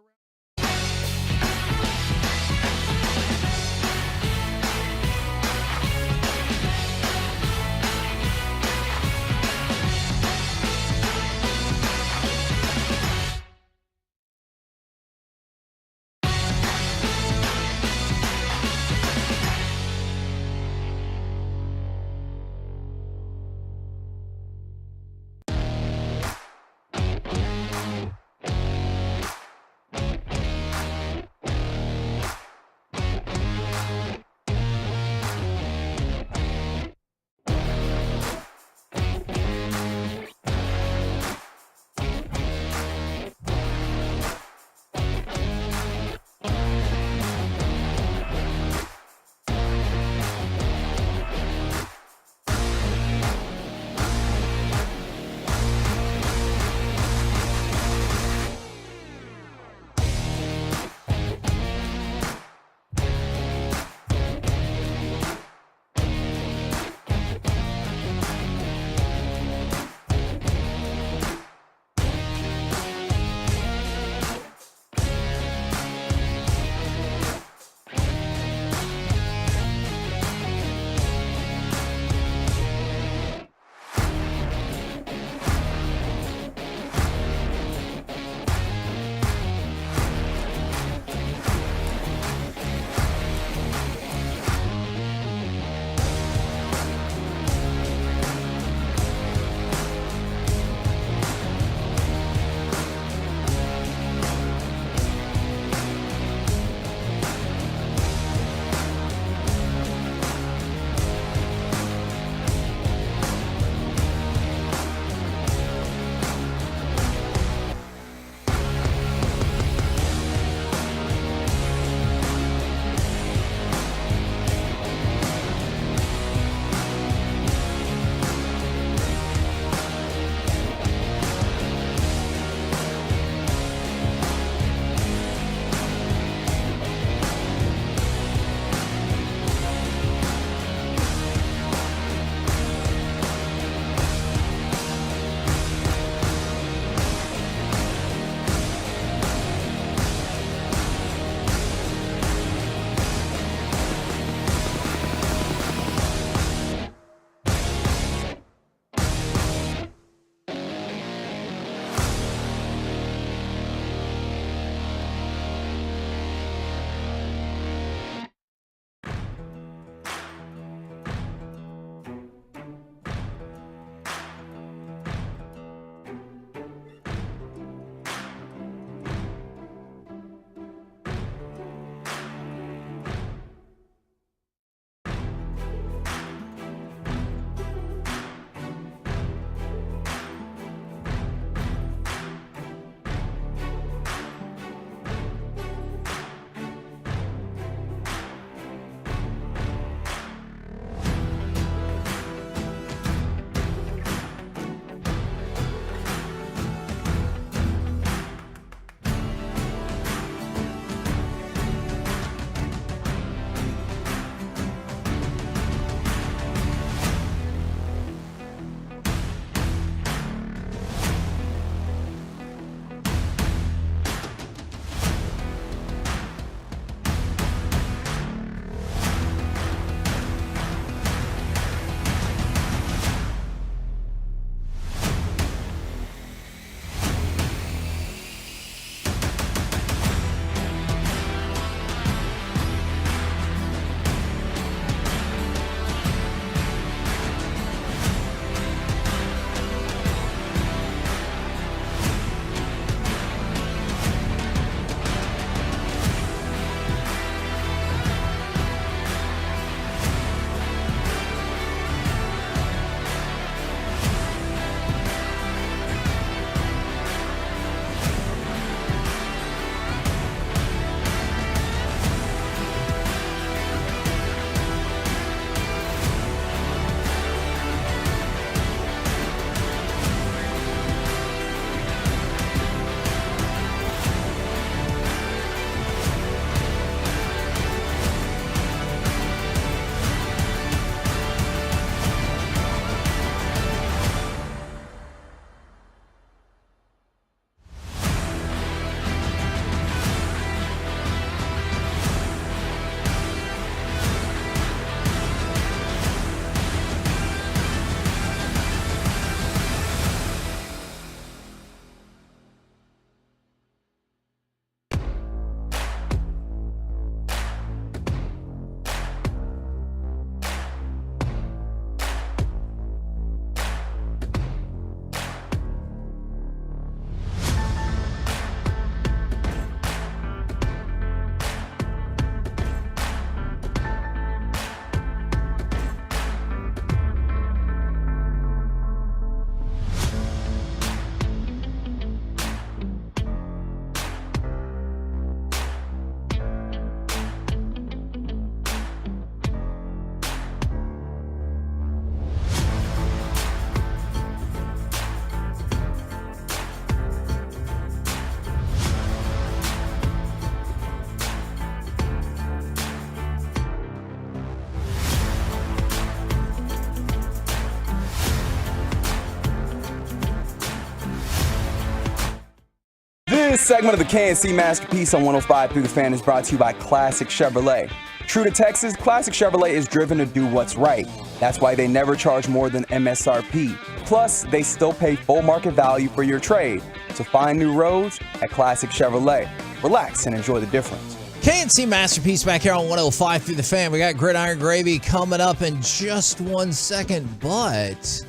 This segment of the KNC Masterpiece on 105 Through the Fan is brought to you by Classic Chevrolet. True to Texas, Classic Chevrolet is driven to do what's right. That's why they never charge more than MSRP. Plus, they still pay full market value for your trade. So find new roads at Classic Chevrolet. Relax and enjoy the difference. KNC Masterpiece back here on 105 Through the Fan. We got Gridiron Gravy coming up in just 1 second, but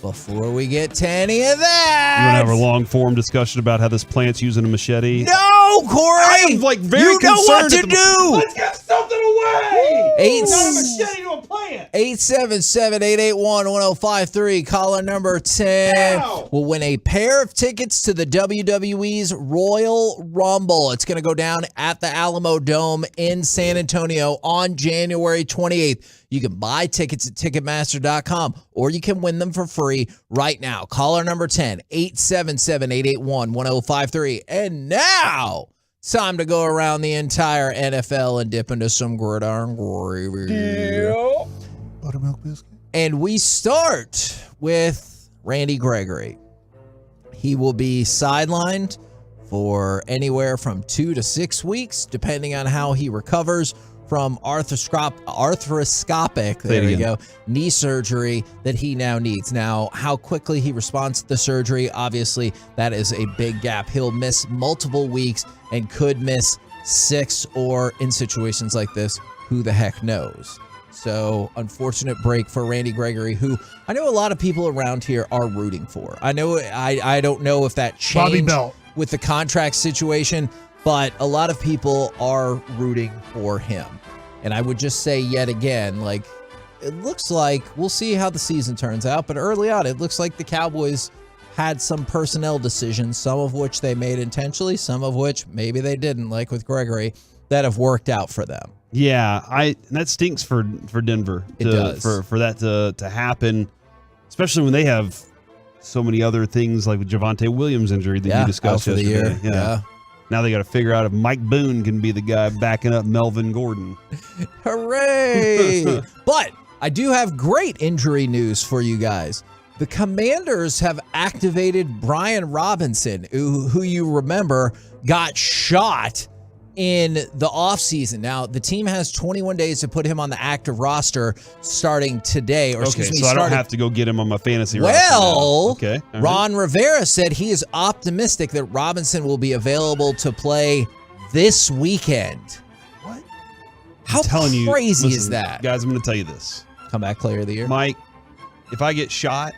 before we get to any of that, You want to have a long-form discussion about how this plant's using a machete? No, Corey! I'm like very you know what concerned to do! Let's get something away! Eight- Not a machete to a plant! 877-881-1053. Caller number 10 will win a pair of tickets to the WWE's Royal Rumble. It's going to go down at the Alamo Dome in San Antonio on January 28th. You can buy tickets at Ticketmaster.com or you can win them for free right now. Caller number 10, 877-881-1053. And now, it's time to go around the entire NFL and dip into some gridiron gravy. Buttermilk biscuit. And we start with Randy Gregory. He will be sidelined for anywhere from 2 to 6 weeks, depending on how he recovers from arthroscopic, there you go, knee surgery that he now needs. Now, how quickly he responds to the surgery, obviously, that is a big gap. He'll miss multiple weeks and could miss 6, or in situations like this, who the heck knows? So, unfortunate break for Randy Gregory, who I know a lot of people around here are rooting for. I know I don't know if that changed with the contract situation, but a lot of people are rooting for him. And I would just say yet again, like, it looks like we'll see how the season turns out, but early on, it looks like the Cowboys had some personnel decisions, some of which they made intentionally, some of which maybe they didn't, like with Gregory, that have worked out for them. Yeah, that stinks for Denver. It does. For that to happen, especially when they have so many other things like with Javonte Williams' injury that you discussed out for the yesterday. year. Yeah. Now they got to figure out if Mike Boone can be the guy backing up Melvin Gordon. Hooray! But I do have great injury news for you guys. The Commanders have activated Brian Robinson, who you remember got shot in the offseason. Now, the team has 21 days to put him on the active roster starting today. Or excuse me, so I don't have to go get him on my fantasy roster. Well, Okay. All right. Ron Rivera said he is optimistic that Robinson will be available to play this weekend. What? How crazy is that? Guys, I'm going to tell you this. Comeback player of the year. Mike, if I get shot,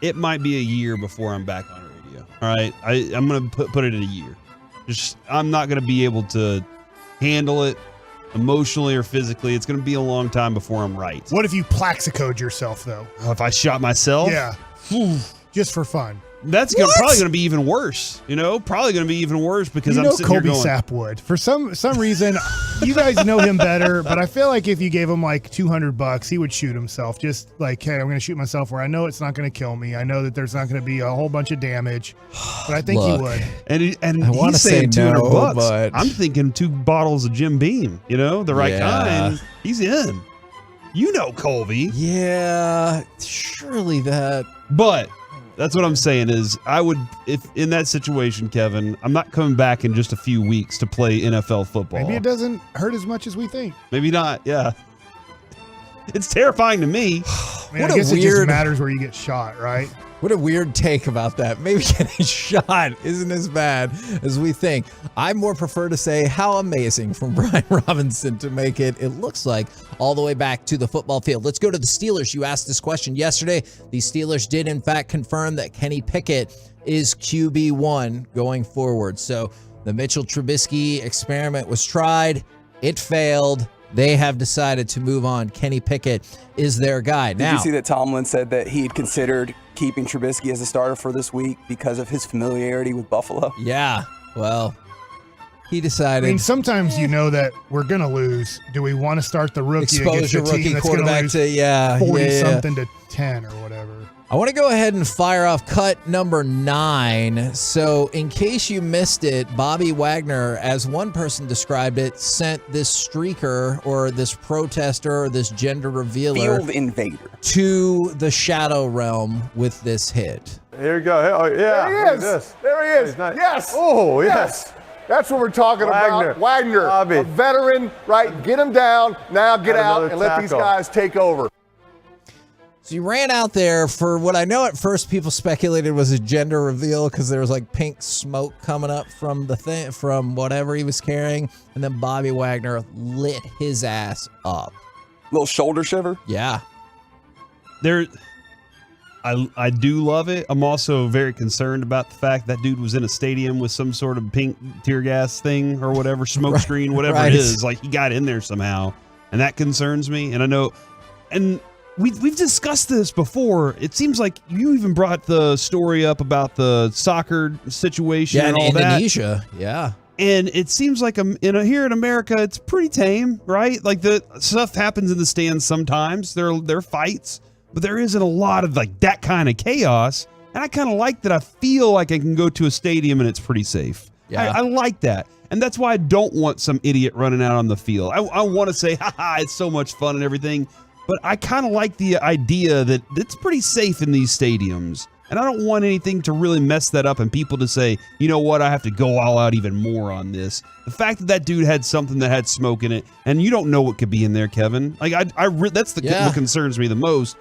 it might be a year before I'm back on radio. All right? I'm going to put it in a year. I'm not going to be able to handle it emotionally or physically. It's going to be a long time before I'm right. What if you plaxicoed yourself, though? If I shot myself? Yeah. Just for fun. That's probably going to be even worse. Probably going to be even worse because I'm sitting Kobe here going, Sapwood. For some reason, you guys know him better, but I feel like if you gave him like $200, he would shoot himself. Just like, hey, I'm going to shoot myself where I know it's not going to kill me. I know that there's not going to be a whole bunch of damage, but I think he would. And I wanna he's say saying $200. no, but- I'm thinking 2 bottles of Jim Beam. The right kind. He's in. Colby. Yeah, surely that. But that's what I'm saying is if in that situation, Kevin, I'm not coming back in just a few weeks to play NFL football. Maybe it doesn't hurt as much as we think. Maybe not. Yeah. It's terrifying to me. Man, I guess it just matters where you get shot, right? What a weird take about that. Maybe getting shot isn't as bad as we think. I more prefer to say how amazing from Brian Robinson to make it looks like, all the way back to the football field. Let's go to the Steelers. You asked this question yesterday. The Steelers did, in fact, confirm that Kenny Pickett is QB1 going forward. So the Mitchell Trubisky experiment was tried. It failed. They have decided to move on. Kenny Pickett is their guy. Did you see that Tomlin said that he had considered keeping Trubisky as a starter for this week because of his familiarity with Buffalo? Yeah, well, he decided. I mean, sometimes you know that we're going to lose. Do we want to start the rookie Expose against your a team rookie that's going to quarterback lose to 40-something to 10 or whatever? I want to go ahead and fire off cut number 9. So in case you missed it, Bobby Wagner, as one person described it, sent this streaker or this protester or this gender revealer Field invader to the shadow realm with this hit. Here we go. Oh, yeah. There he is. There he is. Yes. Oh, yes. That's what we're talking about. Wagner, Bobby. a veteran, right? Get him down. Now get out and let these guys take over. So you ran out there for what I know at first people speculated was a gender reveal because there was like pink smoke coming up from the thing, from whatever he was carrying. And then Bobby Wagner lit his ass up. Little shoulder shiver? Yeah. I do love it. I'm also very concerned about the fact that dude was in a stadium with some sort of pink tear gas thing or whatever, smoke screen, whatever it is. Like he got in there somehow, and that concerns me. And I know, and we've discussed this before. It seems like you even brought the story up about the soccer situation and all Indonesia. that. Yeah. And it seems like here in America, it's pretty tame, right? Like the stuff happens in the stands sometimes. There are fights. But there isn't a lot of like that kind of chaos. And I kind of like that. I feel like I can go to a stadium and it's pretty safe. Yeah. I like that. And that's why I don't want some idiot running out on the field. I want to say, haha, it's so much fun and everything. But I kind of like the idea that it's pretty safe in these stadiums. And I don't want anything to really mess that up and people to say, you know what, I have to go all out even more on this. The fact that dude had something that had smoke in it, and you don't know what could be in there, Kevin. Like that's what concerns me the most.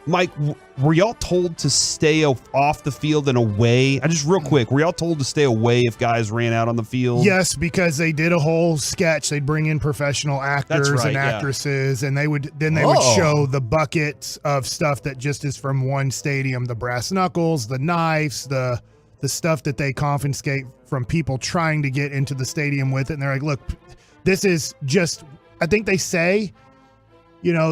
Mike, were y'all told to stay off the field and away? Real quick, were y'all told to stay away if guys ran out on the field? Yes, because they did a whole sketch. They'd bring in professional actors and actresses, and they would show the buckets of stuff that just is from one stadium: the brass knuckles, the knives, the stuff that they confiscate from people trying to get into the stadium with it. And they're like, "Look, this is just." I think they say,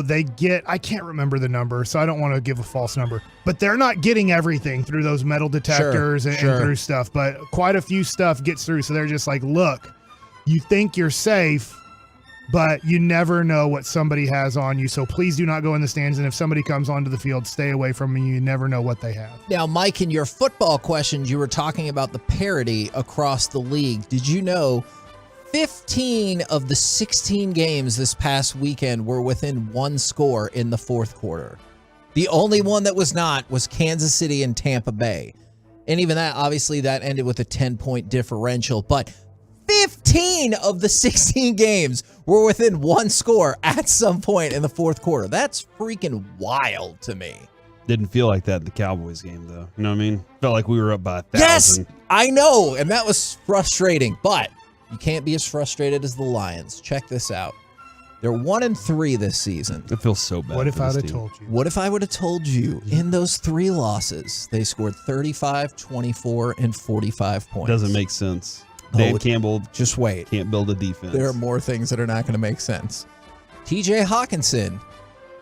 they get, I can't remember the number, so I don't want to give a false number, but they're not getting everything through those metal detectors and through stuff, but quite a few stuff gets through. So they're just like, look, you think you're safe, but you never know what somebody has on you. So please do not go in the stands. And if somebody comes onto the field, stay away from them. You never know what they have. Now, Mike, in your football questions, you were talking about the parity across the league. Did you know 15 of the 16 games this past weekend were within one score in the fourth quarter? The only one that was not was Kansas City and Tampa Bay. And even that, obviously, that ended with a 10-point differential. But 15 of the 16 games were within one score at some point in the fourth quarter. That's freaking wild to me. Didn't feel like that in the Cowboys game, though. You know what I mean? Felt like we were up by 1,000. Yes, I know. And that was frustrating. But you can't be as frustrated as the Lions. Check this out. They're 1-3 this season. It feels so bad. What if I would have told you? What if I would have told you in those 3 losses, they scored 35, 24, and 45 points? Doesn't make sense. Dan Campbell just wait. Can't build a defense. There are more things that are not going to make sense. TJ Hawkinson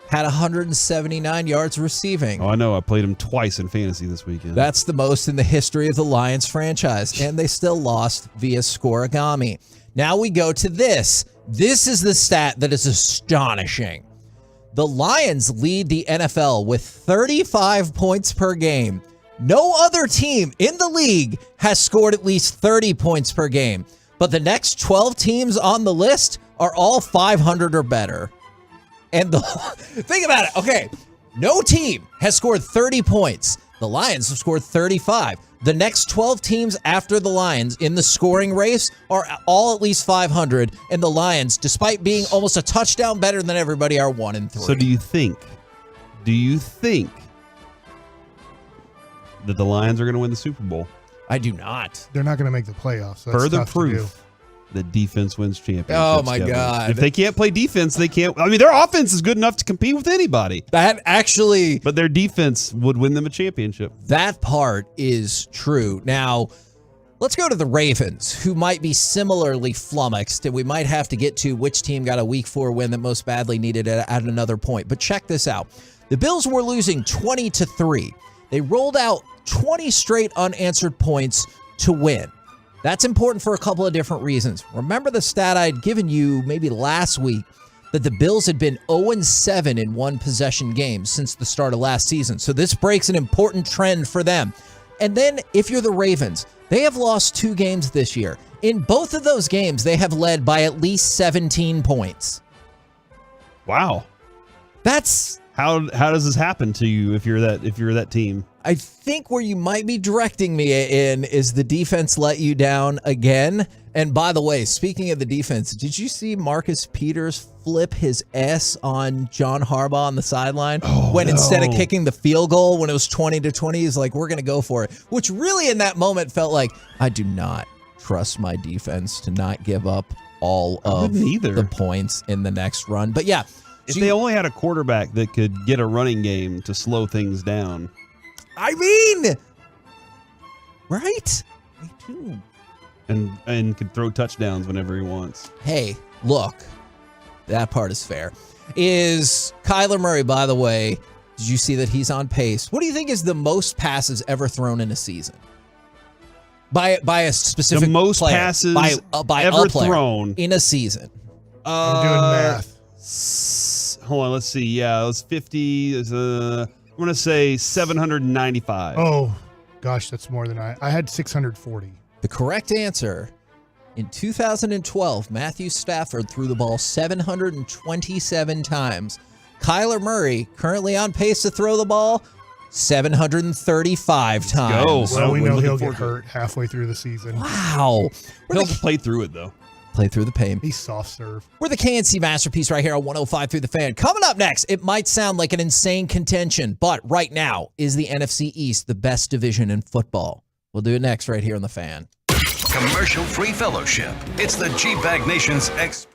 had 179 yards receiving. Oh, I know. I played him twice in fantasy this weekend. That's the most in the history of the Lions franchise, and they still lost via scoregami. Now we go to this. This is the stat that is astonishing. The Lions lead the NFL with 35 points per game. No other team in the league has scored at least 30 points per game, but the next 12 teams on the list are all 500 or better. And think about it. Okay, no team has scored 30 points. The Lions have scored 35. The next 12 teams after the Lions in the scoring race are all at least 500. And the Lions, despite being almost a touchdown better than everybody, are 1-3. So do you think that the Lions are going to win the Super Bowl? I do not. They're not going to make the playoffs. So Further that's tough to do. proof that defense wins championships. Oh, my Kevin. God. If they can't play defense, they can't. I mean, their offense is good enough to compete with anybody. That actually. But their defense would win them a championship. That part is true. Now, let's go to the Ravens, who might be similarly flummoxed, and we might have to get to which team got a Week 4 win that most badly needed it at another point. But check this out. The Bills were losing 20-3. They rolled out 20 straight unanswered points to win. That's important for a couple of different reasons. Remember the stat I'd given you maybe last week that the Bills had been 0-7 in one-possession games since the start of last season. So this breaks an important trend for them. And then if you're the Ravens, they have lost 2 games this year. In both of those games, they have led by at least 17 points. Wow. That's How does this happen to you if you're that team? I think where you might be directing me in is the defense let you down again. And by the way, speaking of the defense, did you see Marcus Peters flip his S on John Harbaugh on the sideline when instead of kicking the field goal when it was 20-20, he's like, we're going to go for it, which really in that moment felt like, I do not trust my defense to not give up all of the points in the next run. But yeah, if they only had a quarterback that could get a running game to slow things down. I mean, right? They do. And can throw touchdowns whenever he wants. Hey, look, that part is fair. Is Kyler Murray, by the way, did you see that he's on pace? What do you think is the most passes ever thrown in a season? By a specific the most player. passes by ever a player thrown in a season. I'm doing math. Hold on, let's see. Yeah, it was 50. I'm going to say 795. Oh, gosh, that's more than I had 640. The correct answer, in 2012, Matthew Stafford threw the ball 727 times. Kyler Murray, currently on pace to throw the ball 735 times. Well, we know he'll get hurt halfway through the season. Wow. He'll play through it, though. Play through the pain. He's soft serve. We're the KNC Masterpiece right here on 105 through the Fan. Coming up next, it might sound like an insane contention, but right now, is the NFC East the best division in football? We'll do it next right here on the Fan. Commercial-free fellowship. It's the G-Bag Nation's Express.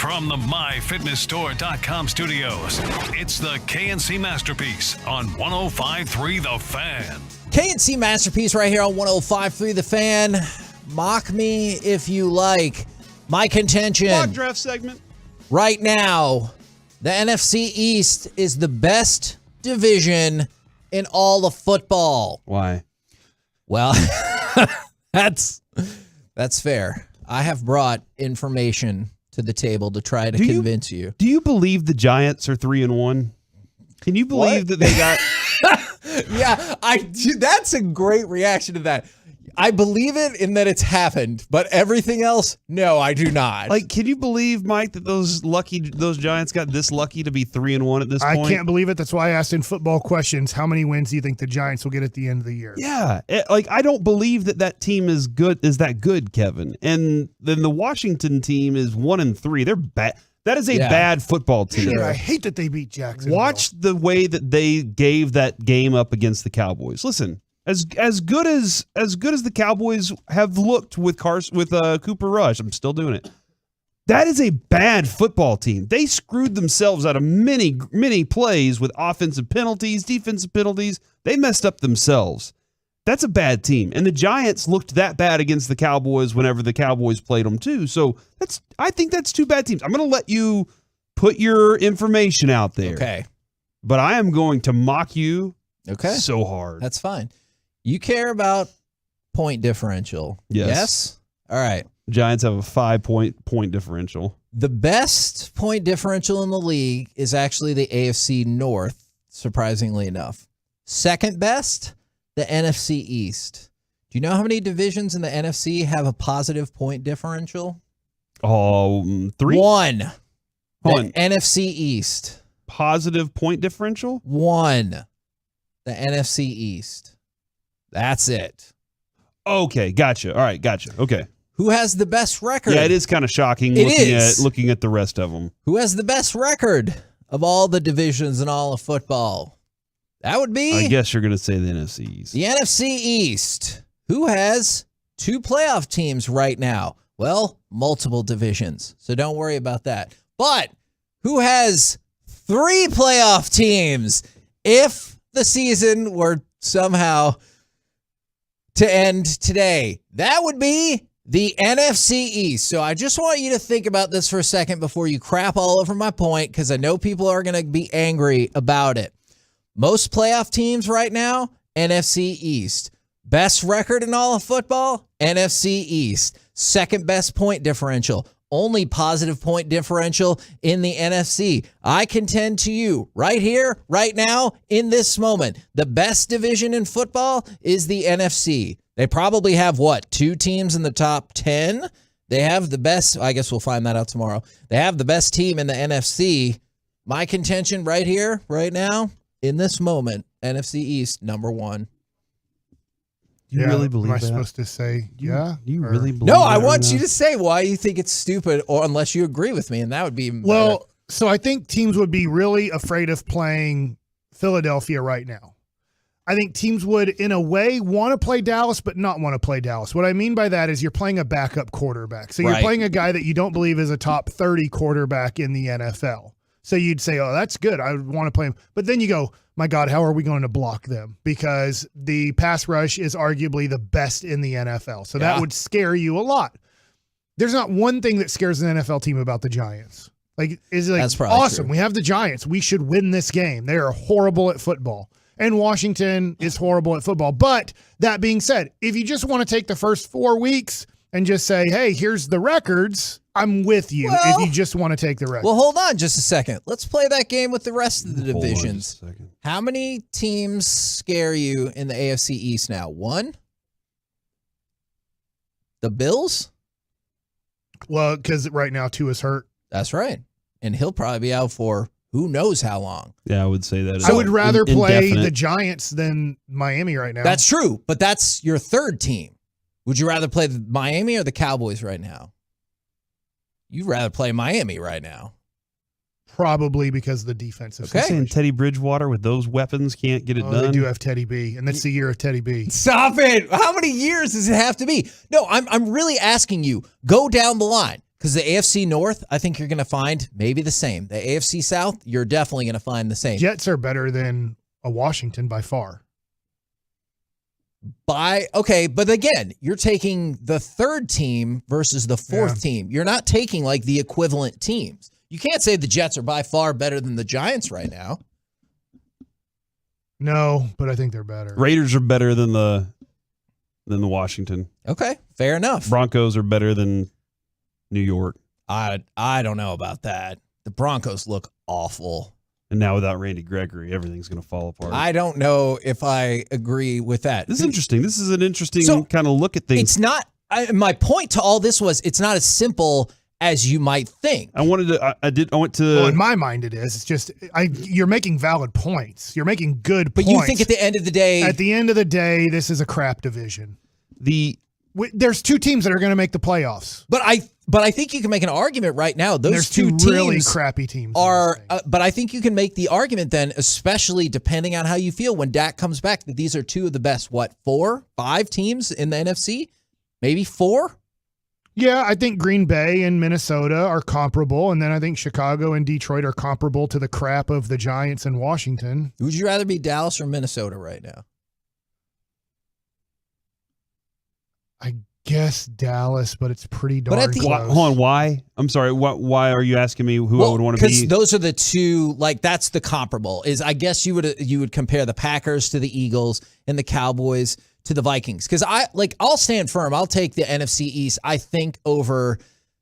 From the MyFitnessStore.com studios, it's the KNC Masterpiece on 105.3 The Fan. KNC Masterpiece right here on 105.3 The Fan. Mock me if you like. My contention. Mock draft segment. Right now, the NFC East is the best division in all of football. Why? Well, that's fair. I have brought information to the table to try to convince you. Do you believe the Giants are 3-1? Can you believe that they got? Yeah, that's a great reaction to that. I believe it in that it's happened, but everything else, no, I do not. Like, can you believe, Mike, that those Giants got this lucky to be 3-1 at this point? I can't believe it. That's why I asked in football questions, how many wins do you think the Giants will get at the end of the year? Yeah, I don't believe that team is that good, Kevin. And then the Washington team is 1-3. They're bad. That is a bad football team. Sure, I hate that they beat Jacksonville. Watch the way that they gave that game up against the Cowboys. Listen, as good as the Cowboys have looked with Cooper Rush, I'm still doing it. That is a bad football team. They screwed themselves out of many plays with offensive penalties, defensive penalties. They messed up themselves. That's a bad team. And the Giants looked that bad against the Cowboys whenever the Cowboys played them too. So I think that's two bad teams. I'm going to let you put your information out there. Okay. But I am going to mock you Okay. so hard. That's fine. You care about point differential. Yes? All right. Giants have a 5-point differential. The best point differential in the league is actually the AFC North, surprisingly enough. Second best, the NFC East. Do you know how many divisions in the NFC have a positive point differential? 3? One. Hold on. The NFC East. Positive point differential? 1. The NFC East. That's it. Okay, gotcha. All right, gotcha. Okay. Who has the best record? Yeah, it is kind of shocking looking at the rest of them. Who has the best record of all the divisions in all of football? That would be... I guess you're going to say the NFC East. The NFC East. Who has 2 playoff teams right now? Well, multiple divisions, so don't worry about that. But who has 3 playoff teams if the season were somehow to end today? That would be the NFC East. So I just want you to think about this for a second before you crap all over my point, because I know people are going to be angry about it. Most playoff teams right now, NFC East. Best record in all of football, NFC East. Second best point differential. Only positive point differential in the NFC. I contend to you right here, right now, in this moment, the best division in football is the NFC. They probably have, 2 teams in the top 10? They have the best, I guess we'll find that out tomorrow. They have the best team in the NFC. My contention right here, right now, in this moment, NFC East, number 1. You really believe am I that? supposed to say yeah? You really believe No, I that want or you not? to say why you think it's stupid, or unless you agree with me, and that would be Well, so I think teams would be really afraid of playing Philadelphia right now. I think teams would, in a way, want to play Dallas, but not want to play Dallas. What I mean by that is you're playing a backup quarterback. So you're Right. playing a guy that you don't believe is a top 30 quarterback in the NFL. So you'd say, oh, that's good. I would want to play him. But then you go, my God, how are we going to block them? Because the pass rush is arguably the best in the NFL. So that would scare you a lot. There's not one thing that scares an NFL team about the Giants. Like, is it like, That's probably awesome. true. We have the Giants. We should win this game. They are horrible at football. And Washington is horrible at football. But that being said, if you just want to take the first 4 weeks and just say, hey, here's the records, I'm with you if you just want to take the records. Well, hold on just a second. Let's play that game with the rest of the Hold on divisions. just a second. How many teams scare you in the AFC East now? 1? The Bills? Well, because right now 2 is hurt. That's right. And he'll probably be out for who knows how long. Yeah, I would say that. I would rather play indefinite. the Giants than Miami right now. That's true, but that's your third team. Would you rather play the Miami or the Cowboys right now? You'd rather play Miami right now. Probably because of the defensive Okay. Saying Teddy Bridgewater with those weapons can't get it They done. do have Teddy B, and that's the year of Teddy B. Stop it. How many years does it have to be? No, I'm really asking you, go down the line. Because the AFC North, I think you're going to find maybe the same. The AFC South, you're definitely going to find the same. Jets are better than a Washington by far. Okay, but again, you're taking the third team versus the fourth team. You're not taking like the equivalent teams. You can't say the Jets are by far better than the Giants right now. No, but I think they're better. Raiders are better than the Washington. Okay, fair enough. Broncos are better than New York. I don't know about that. The Broncos look awful. And now without Randy Gregory, everything's going to fall apart. I don't know if I agree with that. This is interesting. This is an interesting kind of look at things. It's not. My point to all this was it's not as simple as you might think. I went to. Well, in my mind, it is. It's just you're making valid points. You're making good points. But you think at the end of the day, this is a crap division. There's two teams that are going to make the playoffs. But I think you can make an argument right now. Those two teams really crappy teams are. But I think you can make the argument then, especially depending on how you feel when Dak comes back, that these are two of the best 4, 5 teams in the NFC, maybe 4. Yeah, I think Green Bay and Minnesota are comparable, and then I think Chicago and Detroit are comparable to the crap of the Giants and Washington. Would you rather be Dallas or Minnesota right now? I guess Dallas, but it's pretty darn close. Hold on, why? I'm sorry. Why are you asking me who I would want to be? Because those are the two. Like that's the comparable. Is I guess you would compare the Packers to the Eagles and the Cowboys to the Vikings. Because I'll stand firm. I'll take the NFC East, I think, over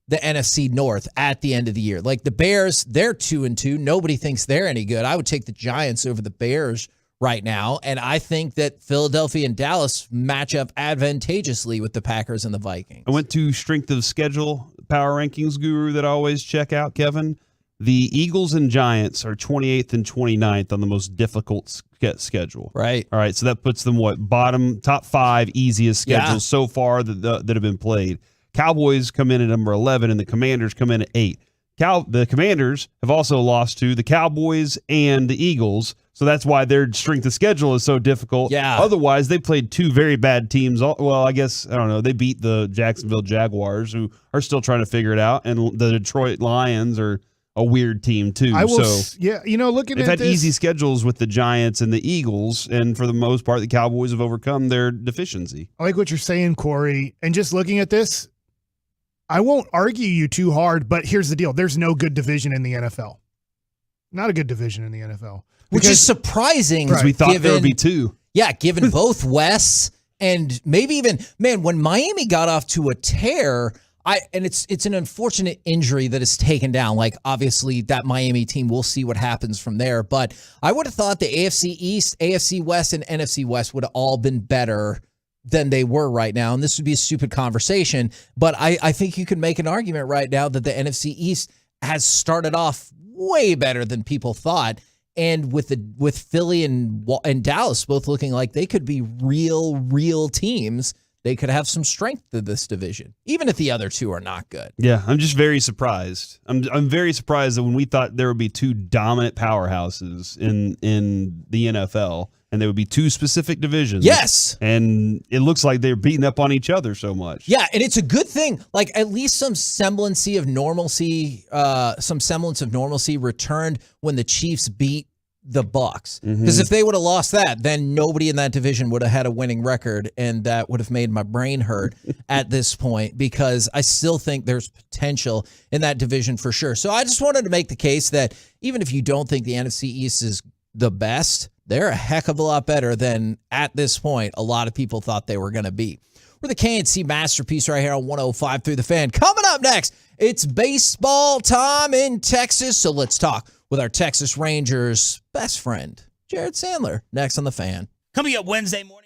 the NFC North at the end of the year. Like the Bears, they're 2-2. Nobody thinks they're any good. I would take the Giants over the Bears right now. And I think that Philadelphia and Dallas match up advantageously with the Packers and the Vikings. I went to Strength of Schedule, Power Rankings guru that I always check out, Kevin. The Eagles and Giants are 28th and 29th on the most difficult schedule. Right. All right, so that puts them, top 5 easiest schedules so far that have been played. Cowboys come in at number 11, and the Commanders come in at 8. The Commanders have also lost to the Cowboys and the Eagles, so that's why their strength of schedule is so difficult. Yeah. Otherwise, they played 2 very bad teams. Well, I guess, I don't know, they beat the Jacksonville Jaguars, who are still trying to figure it out, and the Detroit Lions are a weird team, too. Looking they've at had this, easy schedules with the Giants and the Eagles, and for the most part, the Cowboys have overcome their deficiency. I like what you're saying, Corey, and just looking at this, I won't argue you too hard, but here's the deal. There's no good division in the NFL. Not a good division in the NFL. Which is surprising. Because we thought there would be 2. Yeah, given both Wests and maybe even, when Miami got off to a tear, it's an unfortunate injury that is taken down. Like, obviously, that Miami team, we'll see what happens from there. But I would have thought the AFC East, AFC West, and NFC West would have all been better than they were right now. And this would be a stupid conversation, but I think you could make an argument right now that the NFC East has started off way better than people thought. And with Philly and Dallas both looking like they could be real teams, they could have some strength to this division, even if the other two are not good. Yeah, I'm just very surprised. I'm very surprised that when we thought there would be 2 dominant powerhouses in the NFL, and there would be 2 specific divisions. Yes. And it looks like they're beating up on each other so much. Yeah, and it's a good thing. Like, at least some semblance of normalcy returned when the Chiefs beat the Bucs. Because if they would have lost that, then nobody in that division would have had a winning record, and that would have made my brain hurt at this point, because I still think there's potential in that division for sure. So I just wanted to make the case that even if you don't think the NFC East is the best, they're a heck of a lot better than, at this point, a lot of people thought they were going to be. We're the KNC Masterpiece right here on 105 through the Fan. Coming up next, it's baseball time in Texas, so let's talk with our Texas Rangers best friend, Jared Sandler, next on the Fan. Coming up Wednesday morning.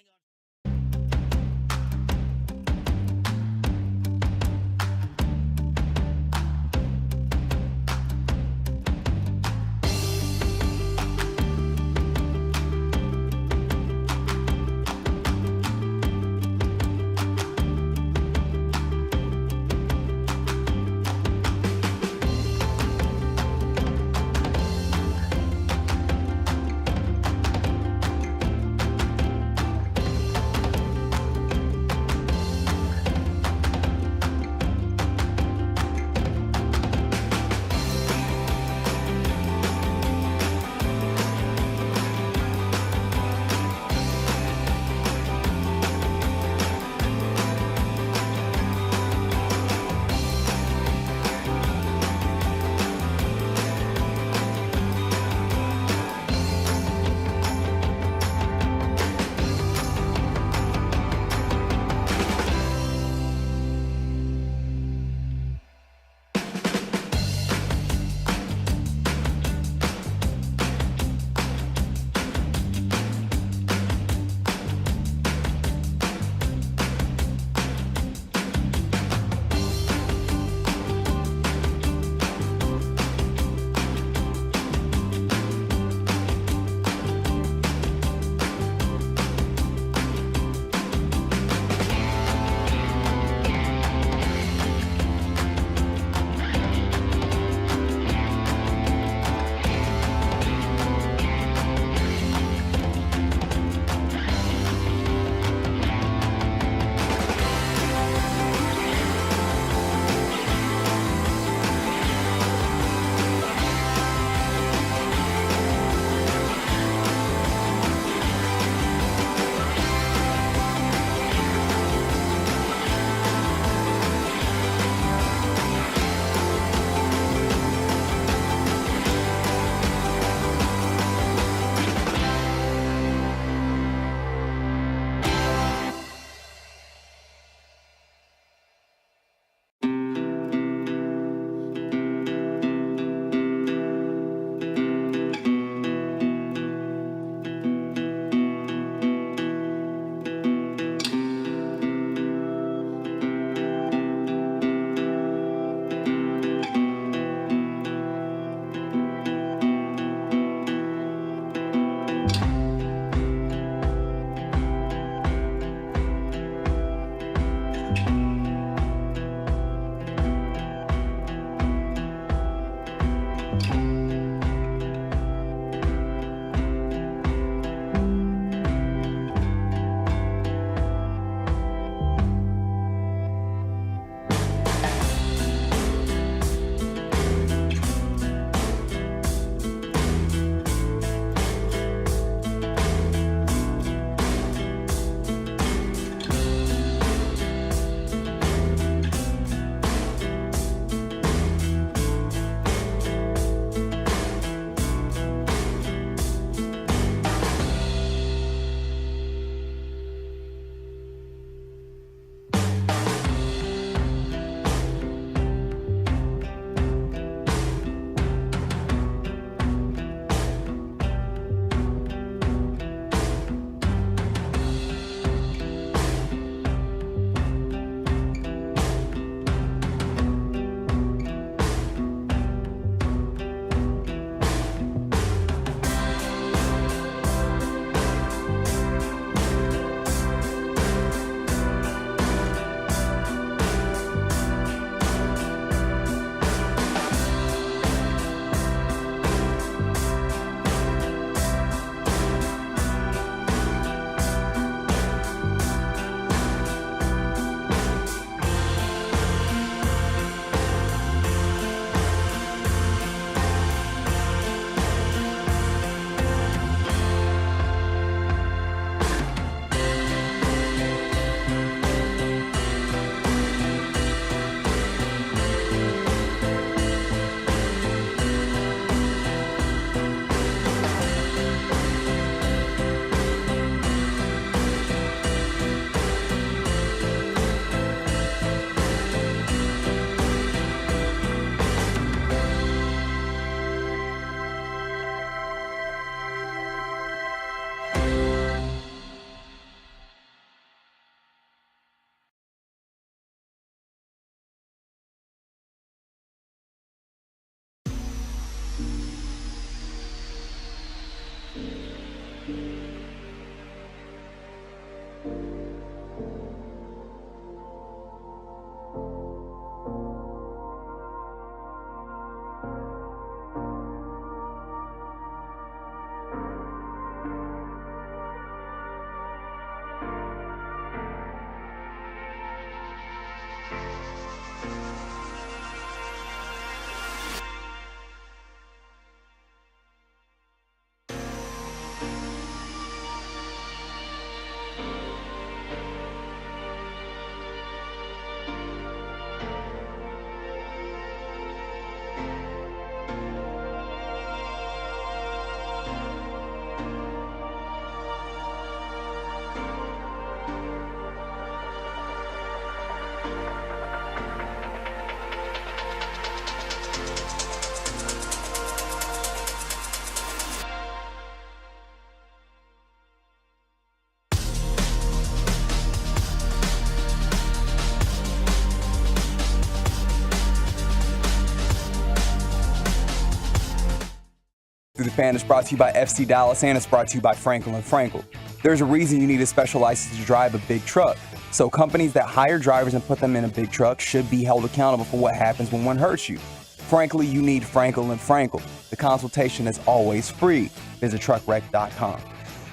Fan is brought to you by FC Dallas, and it's brought to you by Frankel & Frankel. There's a reason you need a special license to drive a big truck. So companies that hire drivers and put them in a big truck should be held accountable for what happens when one hurts you. Frankly, you need Frankel & Frankel. The consultation is always free. Visit truckwreck.com.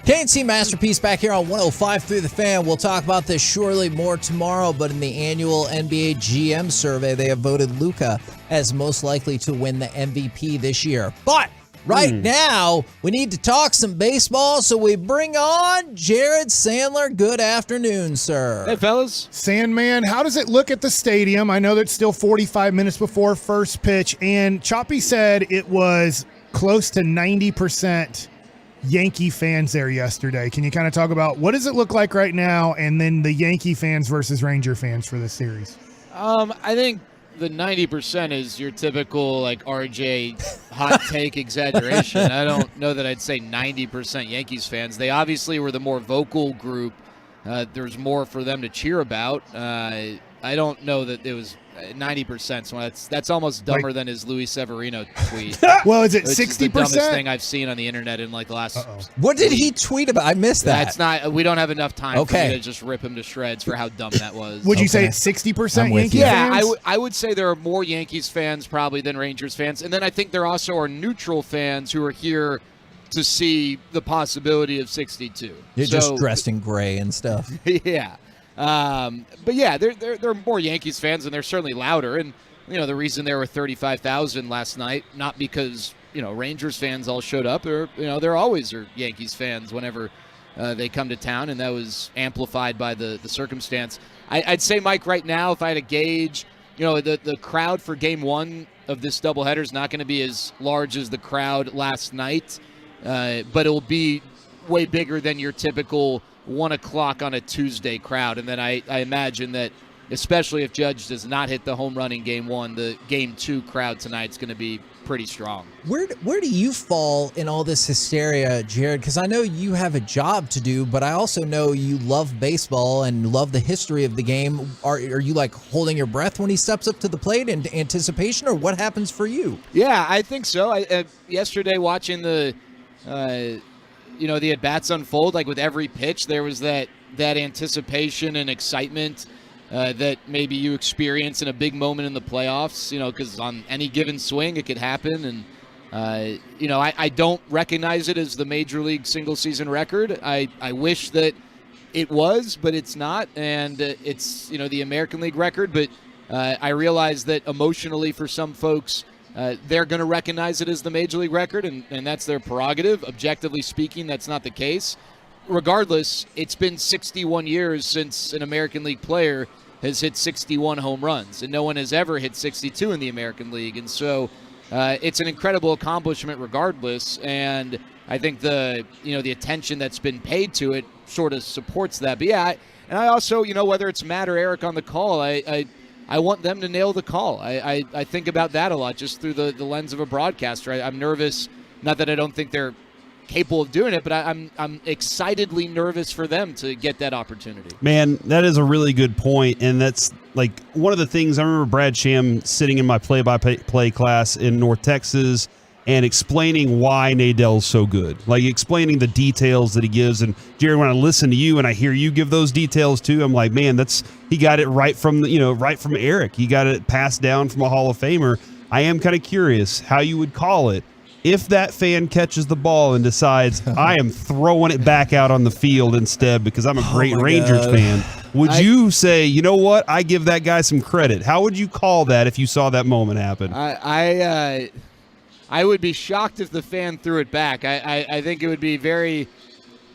KNC Masterpiece back here on 105.3 The Fan. We'll talk about this surely more tomorrow, but in the annual NBA GM survey, they have voted Luka as most likely to win the MVP this year. But right now, we need to talk some baseball, so we bring on Jared Sandler. Good afternoon, sir. Hey, fellas. Sandman, how does it look at the stadium? I know that's still 45 minutes before first pitch, and Choppy said it was close to 90% Yankee fans there yesterday. Can you kind of talk about what does it look like right now, and then the Yankee fans versus Ranger fans for this series? I think the 90% is your typical like RJ hot take exaggeration. I don't know that I'd say 90% Yankees fans. They obviously were the more vocal group. There's more for them to cheer about. I don't know that it was 90%. So that's almost dumber than his Luis Severino tweet. Well, is it 60%? It's the dumbest thing I've seen on the internet in like the last. What did he tweet about? I missed that. That's not. We don't have enough time for me to just rip him to shreds for how dumb that was. Would you say it's 60% Yankees fans? Yeah, I would say there are more Yankees fans probably than Rangers fans, and then I think there also are neutral fans who are here to see the possibility of 62. You're just dressed in gray and stuff. Yeah. But yeah, they're more Yankees fans, and they're certainly louder. And the reason there were 35,000 last night, not because Rangers fans all showed up, or there always are Yankees fans whenever they come to town, and that was amplified by the circumstance. I'd say, Mike, right now, if I had to gauge, the crowd for Game 1 of this doubleheader is not going to be as large as the crowd last night, but it will be way bigger than your typical 1 o'clock on a Tuesday crowd. And then I imagine that, especially if Judge does not hit the home run in Game 1, the Game 2 crowd tonight's going to be pretty strong. Where do you fall in all this hysteria, Jared? Because I know you have a job to do, but I also know you love baseball and love the history of the game. Are you like holding your breath when he steps up to the plate in anticipation, or what happens for you? Yeah, I think so. Yesterday watching the at-bats unfold, like with every pitch, there was that anticipation and excitement that maybe you experience in a big moment in the playoffs, because on any given swing it could happen. And, I don't recognize it as the Major League single-season record. I wish that it was, but it's not. And it's, the American League record. But I realize that emotionally for some folks, they're going to recognize it as the Major League record, and that's their prerogative. Objectively speaking, that's not the case. Regardless, it's been 61 years since an American League player has hit 61 home runs, and no one has ever hit 62 in the American League. And so it's an incredible accomplishment regardless, and I think the attention that's been paid to it sort of supports that. But yeah, and I also, whether it's Matt or Eric on the call, I want them to nail the call. I think about that a lot just through the lens of a broadcaster. I'm nervous, not that I don't think they're capable of doing it, but I'm excitedly nervous for them to get that opportunity. Man, that is a really good point, and that's like one of the things. I remember Brad Sham sitting in my play-by-play class in North Texas and explaining why Nadell's so good, like explaining the details that he gives. And Jerry, when I listen to you and I hear you give those details too, I'm like, man, he got it right from Eric. He got it passed down from a Hall of Famer. I am kind of curious how you would call it if that fan catches the ball and decides I am throwing it back out on the field instead because I'm a great Rangers fan. Would you say, you know what, I give that guy some credit? How would you call that if you saw that moment happen? I would be shocked if the fan threw it back. I think it would be very,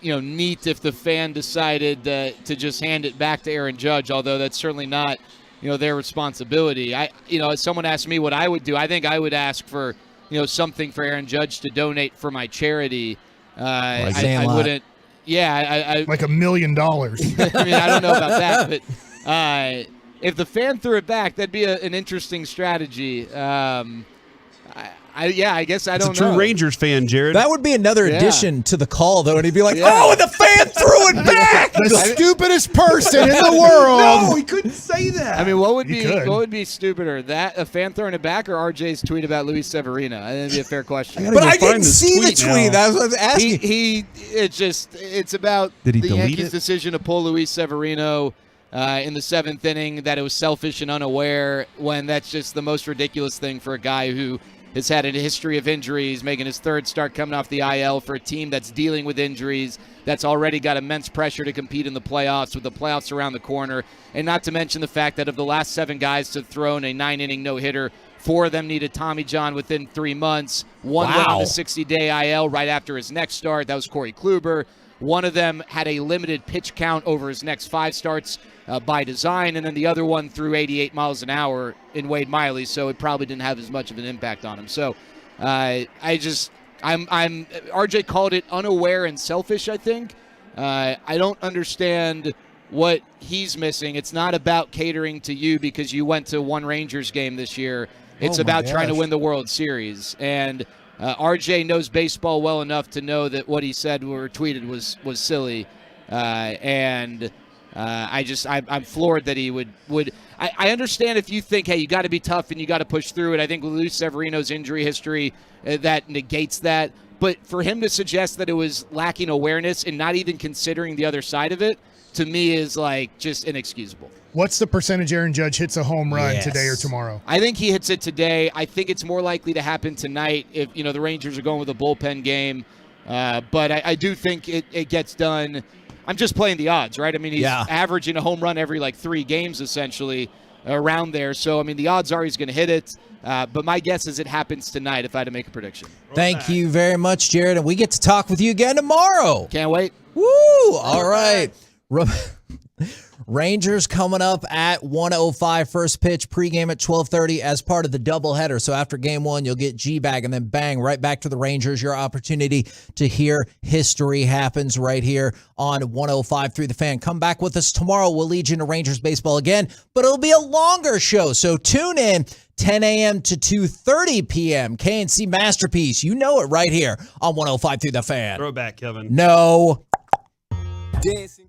neat if the fan decided to just hand it back to Aaron Judge, although that's certainly not, their responsibility. If someone asked me what I would do, I think I would ask for, something for Aaron Judge to donate for my charity. I wouldn't. Yeah, like $1 million. I mean, I don't know about that, but if the fan threw it back, that'd be an interesting strategy. I guess I It's don't a true know. Rangers fan, Jared. That would be another Yeah. addition to the call, though, and he'd be like, Yeah. "Oh, and the fan threw it back." The stupidest person in the world. No, he couldn't say that. I mean, what would You could. be stupider? That a fan throwing it back or RJ's tweet about Luis Severino? I think it'd be a fair question. But I didn't see the tweet. That's what I was asking. It's about Did he the delete Yankees' it? decision to pull Luis Severino in the 7th inning, that it was selfish and unaware, when that's just the most ridiculous thing for a guy who has had a history of injuries, making his 3rd start coming off the IL for a team that's dealing with injuries, that's already got immense pressure to compete in the playoffs, with the playoffs around the corner, and not to mention the fact that of the last 7 guys to have thrown a 9-inning no-hitter, 4 of them needed Tommy John within 3 months. One went on a 60-day IL right after his next start. That was Corey Kluber. One of them had a limited pitch count over his next 5 starts by design, and then the other one threw 88 miles an hour in Wade Miley, so it probably didn't have as much of an impact on him. So RJ called it unaware and selfish, I think. I don't understand what he's missing. It's not about catering to you because you went to one Rangers game this year. It's about trying to win the World Series. And RJ knows baseball well enough to know that what he said or tweeted was silly. I'm floored that he would. I understand if you think, hey, you got to be tough and you got to push through it. I think with Luis Severino's injury history, that negates that. But for him to suggest that it was lacking awareness and not even considering the other side of it, to me is like just inexcusable. What's the percentage Aaron Judge hits a home run today or tomorrow? I think he hits it today. I think it's more likely to happen tonight if the Rangers are going with a bullpen game. But I do think it gets done. I'm just playing the odds, right? I mean, he's averaging a home run every 3 games essentially around there. So, I mean, the odds are he's going to hit it. But my guess is it happens tonight if I had to make a prediction. Thank you very much, Jared. And we get to talk with you again tomorrow. Can't wait. Woo! All right. Rangers coming up at 1:05, first pitch, pregame at 12:30 as part of the doubleheader. So after game 1, you'll get G-Bag and then bang, right back to the Rangers. Your opportunity to hear history happens right here on 105.3 The Fan. Come back with us tomorrow. We'll lead you into Rangers baseball again, but it'll be a longer show. So tune in 10 a.m. to 2:30 p.m. KNC Masterpiece. You know it right here on 105.3 The Fan. Throw it back, Kevin. No. Dancing.